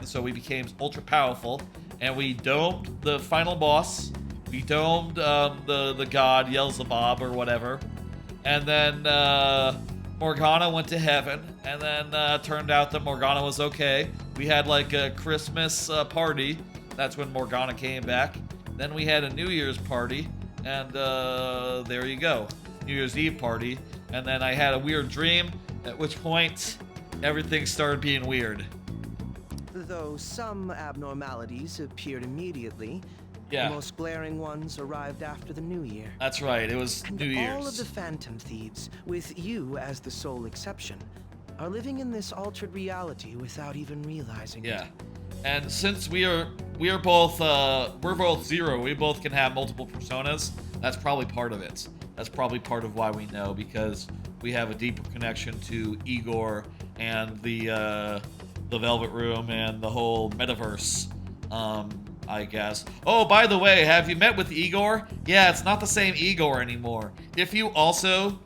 So we became ultra powerful. And we domed the final boss. We domed the god Yaldabaoth or whatever. And then Morgana went to heaven. And then turned out that Morgana was okay. We had like a Christmas party. That's when Morgana came back. Then we had a New Year's party. And there you go. New Year's Eve party. And then I had a weird dream, at which point everything started being weird. Though some abnormalities appeared immediately, yeah. The most glaring ones arrived after the New Year. That's right, it was and New Year's. All of the Phantom Thieves, with you as the sole exception, are living in this altered reality without even realizing it. And since we're both zero, we both can have multiple personas. That's probably part of it. That's probably part of why we know, because we have a deeper connection to Igor and the Velvet Room and the whole metaverse. I guess. Oh, by the way, have you met with Igor? Yeah, it's not the same Igor anymore. If you also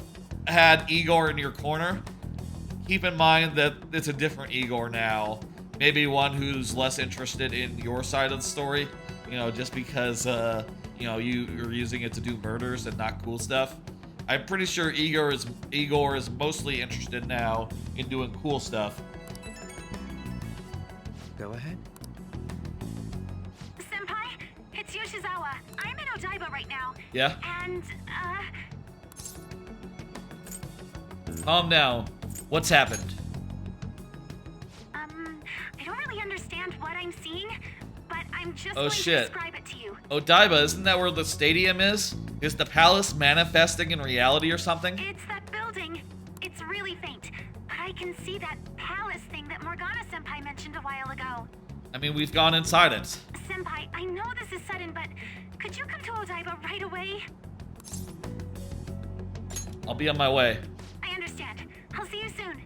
had Igor in your corner, keep in mind that it's a different Igor now. Maybe one who's less interested in your side of the story, you know, just because, you know, you're using it to do murders and not cool stuff. I'm pretty sure Igor is mostly interested now in doing cool stuff. Go ahead. Senpai, it's Yoshizawa. I'm in Odaiba right now. Yeah? And, Calm down. What's happened? I don't really understand what I'm seeing, but I'm just going to describe it to you. Odaiba, isn't that where the stadium is? Is the palace manifesting in reality or something? It's that building. It's really faint, but I can see that palace thing that Morgana-senpai mentioned a while ago. I mean, we've gone inside it. Senpai, I know this is sudden, but could you come to Odaiba right away? I'll be on my way. I understand. I'll see you soon.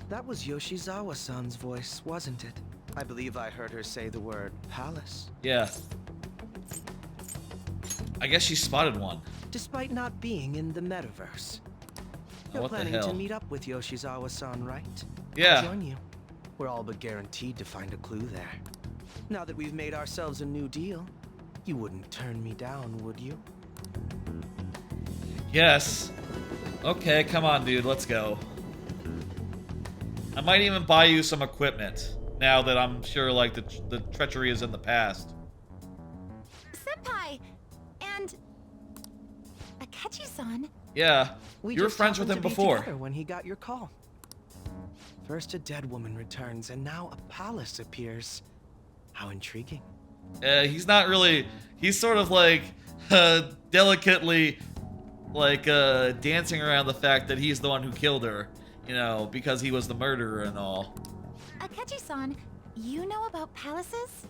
That was Yoshizawa-san's voice, wasn't it? I believe I heard her say the word palace. Yeah. I guess she spotted one. Despite not being in the metaverse. You're what the planning hell? to meet up with Yoshizawa-san, right? Yeah. I'll join you. We're all but guaranteed to find a clue there. Now that we've made ourselves a new deal, you wouldn't turn me down, would you? Yes. Okay, come on, dude. Let's go. I might even buy you some equipment, now that I'm sure, like, the treachery is in the past. Senpai! And... Akechi-san? Yeah, We you were just friends with happened him to be before. together when he got your call. First a dead woman returns, and now a palace appears. How intriguing. He's not really... He's sort of, like, delicately, like, dancing around the fact that he's the one who killed her. You know, because he was the murderer and all. Akechi-san, you know about palaces?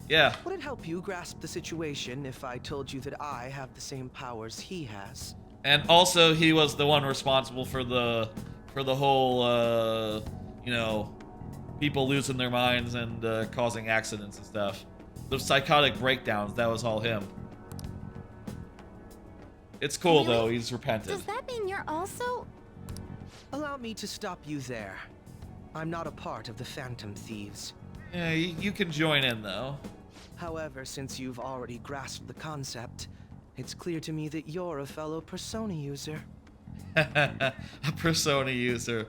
Yeah. Would it help you grasp the situation if I told you that I have the same powers he has? And also, he was the one responsible for the whole, you know, people losing their minds and causing accidents and stuff. The psychotic breakdowns, that was all him. It's cool, though. He's repented. Does that mean you're also... Allow me to stop you there. I'm not a part of the Phantom Thieves. Yeah, you can join in, though. However, since you've already grasped the concept, it's clear to me that you're a fellow Persona user. A Persona user.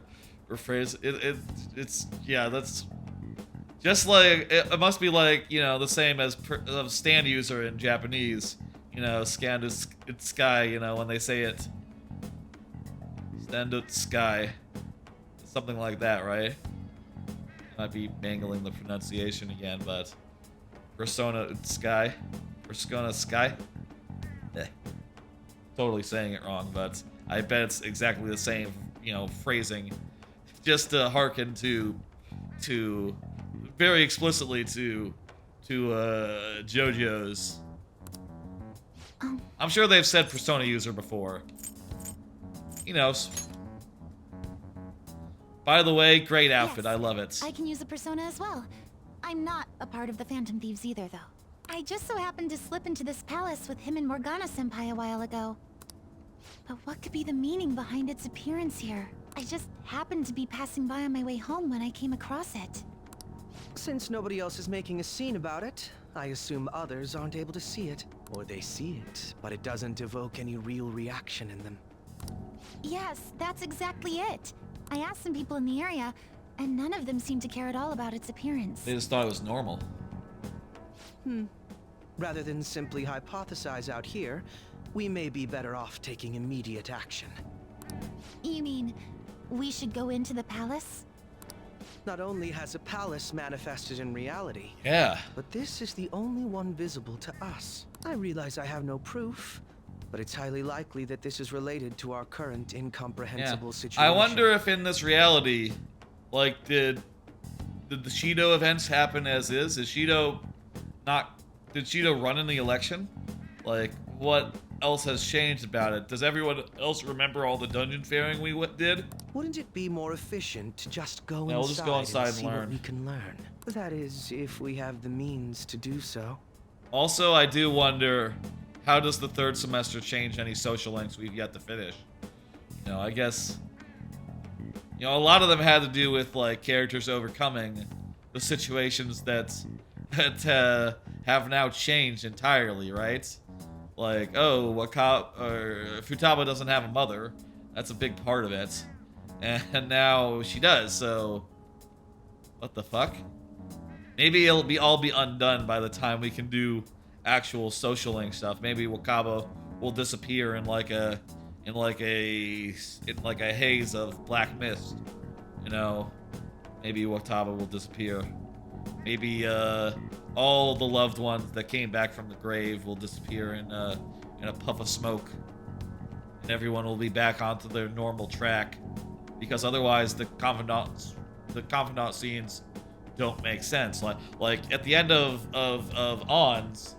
Rephrase it's yeah, that's just like it must be like, you know, the same as stand user in Japanese. You know, scan it's sky, you know, when they say it. Stand out sky. Something like that, right? Might be mangling the pronunciation again, but Persona Sky. Persona Sky? Eh. Totally saying it wrong, but I bet it's exactly the same, you know, phrasing. Just to hearken to very explicitly to JoJo's. I'm sure they've said Persona user before. He knows. By the way, great outfit. Yes, I love it. I can use a persona as well. I'm not a part of the Phantom Thieves either, though. I just so happened to slip into this palace with him and Morgana-senpai a while ago. But what could be the meaning behind its appearance here? I just happened to be passing by on my way home when I came across it. Since nobody else is making a scene about it, I assume others aren't able to see it. Or they see it, but it doesn't evoke any real reaction in them. Yes, that's exactly it. I asked some people in the area, and none of them seemed to care at all about its appearance. They just thought it was normal. Rather than simply hypothesize out here, we may be better off taking immediate action. You mean, we should go into the palace? Not only has a palace manifested in reality, yeah, but this is the only one visible to us. I realize I have no proof, but it's highly likely that this is related to our current incomprehensible situation. I wonder if in this reality, like, did the Shido events happen as is? Did Shido run in the election? Like, what else has changed about it? Does everyone else remember all the dungeon faring we did? Wouldn't it be more efficient to just go we'll just go inside and see learn what we can learn? That is, if we have the means to do so. Also, I do wonder, how does the third semester change any social links we've yet to finish? You know, I guess, you know, a lot of them had to do with, like, characters overcoming the situations that have now changed entirely, right? Like, oh, Futaba doesn't have a mother. That's a big part of it. And now she does, so... What the fuck? Maybe it'll all be undone by the time we can do actual social link stuff. Maybe Wakaba will disappear in like a haze of black mist. You know? Maybe Wakaba will disappear. Maybe all the loved ones that came back from the grave will disappear in a puff of smoke, and everyone will be back onto their normal track, because otherwise the confidant scenes don't make sense. Like at the end of Ons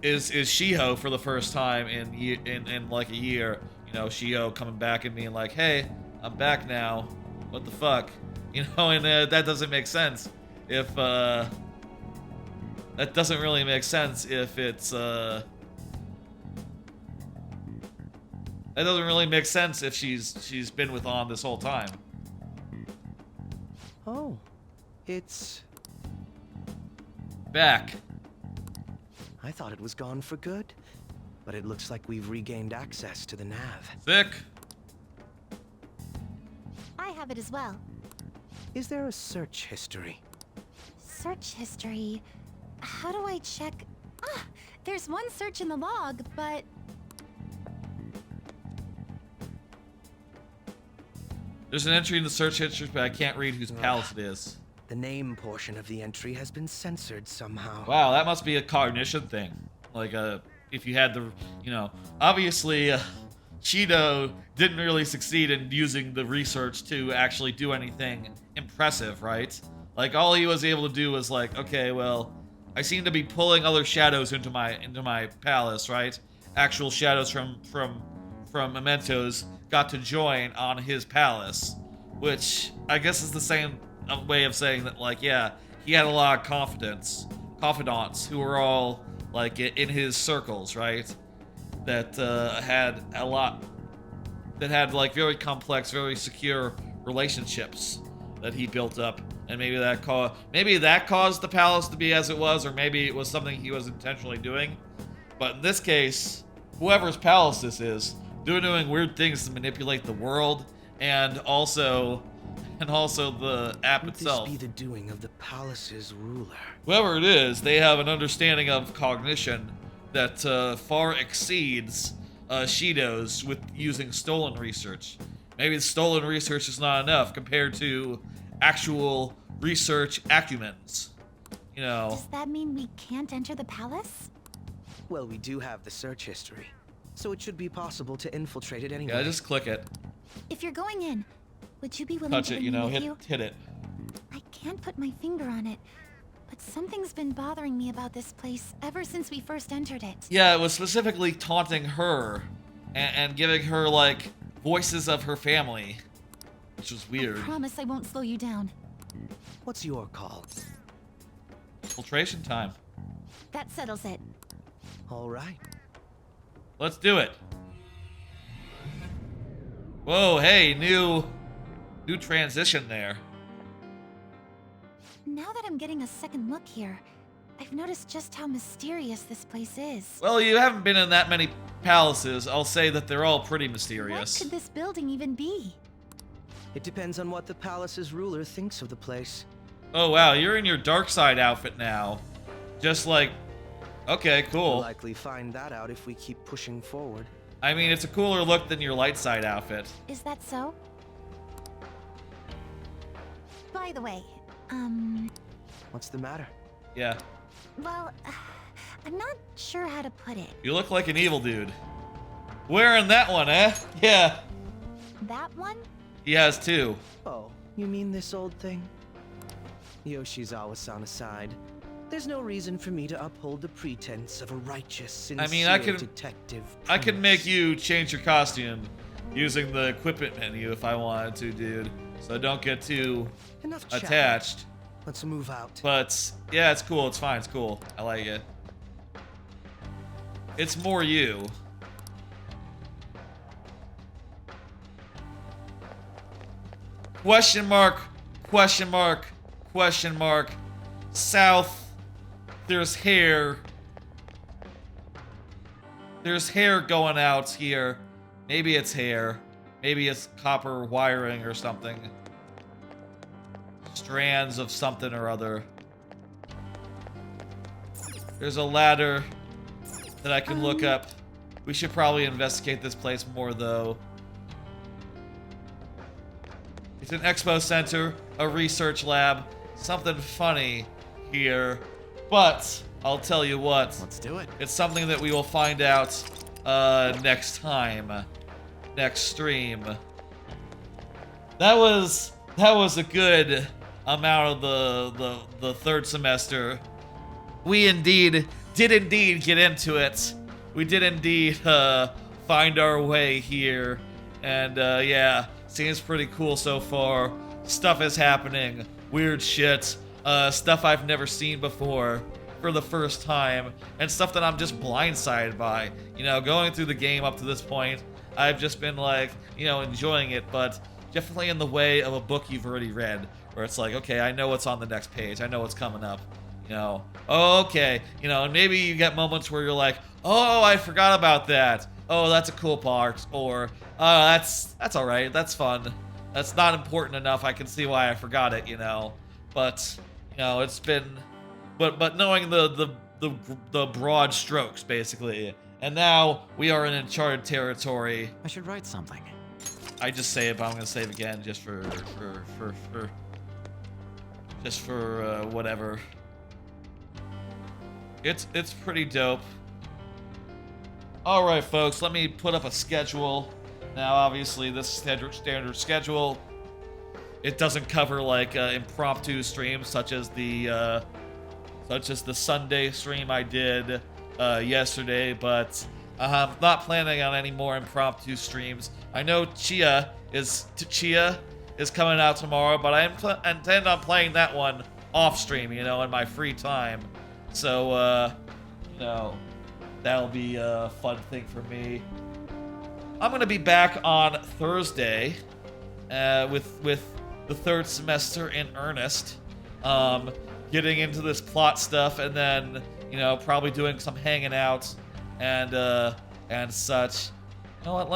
is Shiho for the first time in like a year. You know, Shiho coming back and being like, "Hey, I'm back now. What the fuck?" You know, and that doesn't make sense. If that doesn't really make sense if it's that doesn't really make sense if she's been with On this whole time. Oh, it's back. I thought it was gone for good, but it looks like we've regained access to the nav. Sick. I have it as well. Is there a search history? Search history? How do I check? Ah, there's one search in the log, but... There's an entry in the search history, but I can't read whose palace it is. The name portion of the entry has been censored somehow. Wow, that must be a cognition thing. Like, if you had the, you know, obviously, Shido didn't really succeed in using the research to actually do anything impressive, right? Like, all he was able to do was like, okay, well, I seem to be pulling other shadows into my palace, right? Actual shadows from Mementos got to join on his palace, which I guess is the same way of saying that, like, yeah, he had a lot of confidants who were all like in his circles, right? That had like very complex, very secure relationships that he built up, and maybe that caused the palace to be as it was, or maybe it was something he was intentionally doing. But in this case, whoever's palace this is, they're doing weird things to manipulate the world, and also the app itself. Would this be the doing of the palace's ruler? Whoever it is, they have an understanding of cognition that far exceeds Shido's with using stolen research. Maybe the stolen research is not enough compared to actual research acumens. You know. Does that mean we can't enter the palace? Well, we do have the search history, so it should be possible to infiltrate it anyway. Yeah, just click it. If you're going in, would you be willing Touch to it, you know, with you? hit it. I can't put my finger on it, but something's been bothering me about this place ever since we first entered it. Yeah, it was specifically taunting her and giving her, like, voices of her family, which was weird. I promise I won't slow you down. What's your call? Infiltration time. That settles it. All right. Let's do it. Whoa, hey, new transition there. Now that I'm getting a second look here, I've noticed just how mysterious this place is. Well, you haven't been in that many palaces. I'll say that they're all pretty mysterious. What could this building even be? It depends on what the palace's ruler thinks of the place. Oh wow, you're in your dark side outfit now. Just like, okay, cool. We'll likely find that out if we keep pushing forward. I mean, it's a cooler look than your light side outfit. Is that so? By the way, What's the matter? Yeah. well, I'm not sure how to put it. You look like an evil dude. Wearing that one, eh? Yeah. That one? He has two. Oh, you mean this old thing? Yoshizawa-san aside, there's no reason for me to uphold the pretense of a righteous, sincere detective. I could make you change your costume using the equipment menu if I wanted to, dude. So don't get too Enough chat. attached. Let's move out. But yeah, it's cool. It's fine. It's cool. I like it. It's more you. Question mark. Question mark. Question mark. South. There's hair. There's hair going out here. Maybe it's hair. Maybe it's copper wiring or something. Strands of something or other. There's a ladder that I can look up. We should probably investigate this place more, though. It's an expo center, a research lab, something funny here. But I'll tell you what. Let's do it. It's something that we will find out next time. Next stream. That was a good amount of the third semester. We did indeed get into it. We did indeed find our way here. And yeah, seems pretty cool so far. Stuff is happening. Weird shit. Stuff I've never seen before for the first time. And stuff that I'm just blindsided by. You know, going through the game up to this point, I've just been like, you know, enjoying it, but definitely in the way of a book you've already read, where it's like, okay, I know what's on the next page. I know what's coming up. You know, okay, you know, and maybe you get moments where you're like, oh, I forgot about that. Oh, that's a cool part. Or, that's all right. That's fun. That's not important enough. I can see why I forgot it, you know. But, you know, it's been, but knowing the broad strokes, basically. And now we are in uncharted territory. I should write something. I just say it, but I'm gonna save again just for whatever. It's pretty dope. All right, folks, let me put up a schedule. Now, obviously, this standard schedule. It doesn't cover like impromptu streams such as the Sunday stream I did yesterday, but I'm not planning on any more impromptu streams. I know Tchia is coming out tomorrow, but I intend on playing that one off stream, you know, in my free time. So, you know, that'll be a fun thing for me. I'm gonna be back on Thursday with the third semester in earnest, getting into this plot stuff, and then, you know, probably doing some hanging out and such. You know what?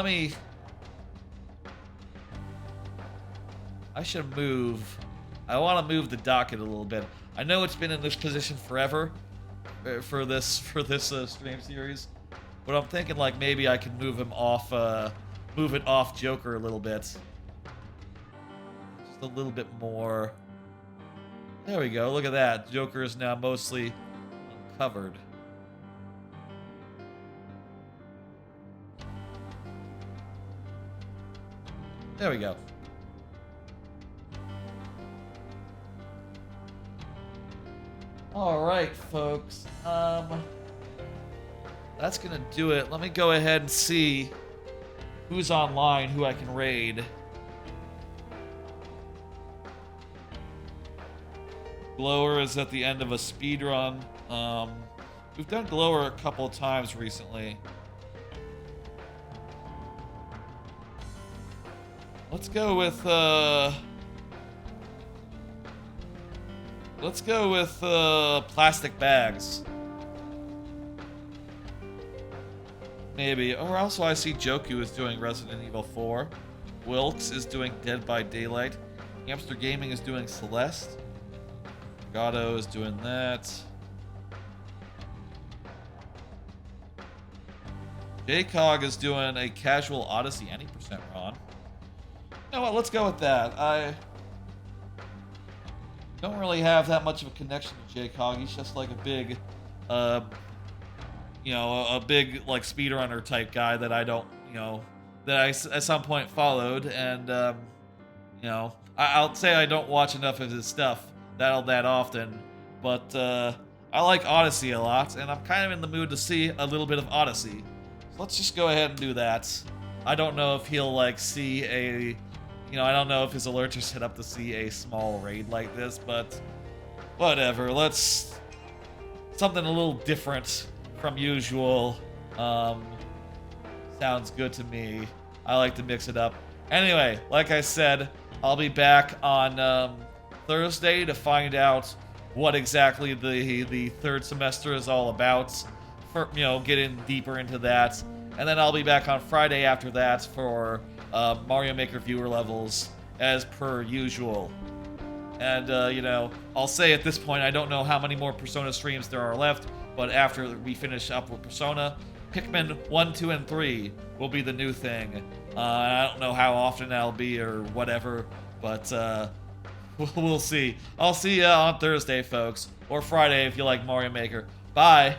I should move. I want to move the docket a little bit. I know it's been in this position forever for this stream series, but I'm thinking like maybe I can move him off, move it off Joker a little bit, just a little bit more. There we go. Look at that. Joker is now mostly uncovered. There we go. All right, folks. That's gonna do it. Let me go ahead and see who's online, who I can raid. Glower is at the end of a speed run. We've done Glower a couple of times recently. Let's go with plastic bags. Maybe. Or also I see Joku is doing Resident Evil 4. Wilkes is doing Dead by Daylight. Hamster Gaming is doing Celeste. Gato is doing that. JCog is doing a casual Odyssey any percent run. You know what, let's go with that. I don't really have that much of a connection to JCog. He's just like a big, you know, a big like speedrunner type guy that I don't, you know, that I at some point followed, and you know, I'll say I don't watch enough of his stuff that often, but I like Odyssey a lot, and I'm kind of in the mood to see a little bit of Odyssey. So let's just go ahead and do that. I don't know if he'll like see a, you know, I don't know if his alerts are set up to see a small raid like this, but whatever. Let's something a little different from usual. Sounds good to me. I like to mix it up. Anyway, like I said, I'll be back on Thursday to find out what exactly the third semester is all about. For, you know, getting deeper into that, and then I'll be back on Friday after that for Mario Maker viewer levels as per usual. And you know, I'll say at this point I don't know how many more Persona streams there are left, but after we finish up with Persona, Pikmin 1, 2, and 3 will be the new thing. I don't know how often that'll be or whatever, but we'll see. I'll see you on Thursday, folks, or Friday if you like Mario Maker. Bye!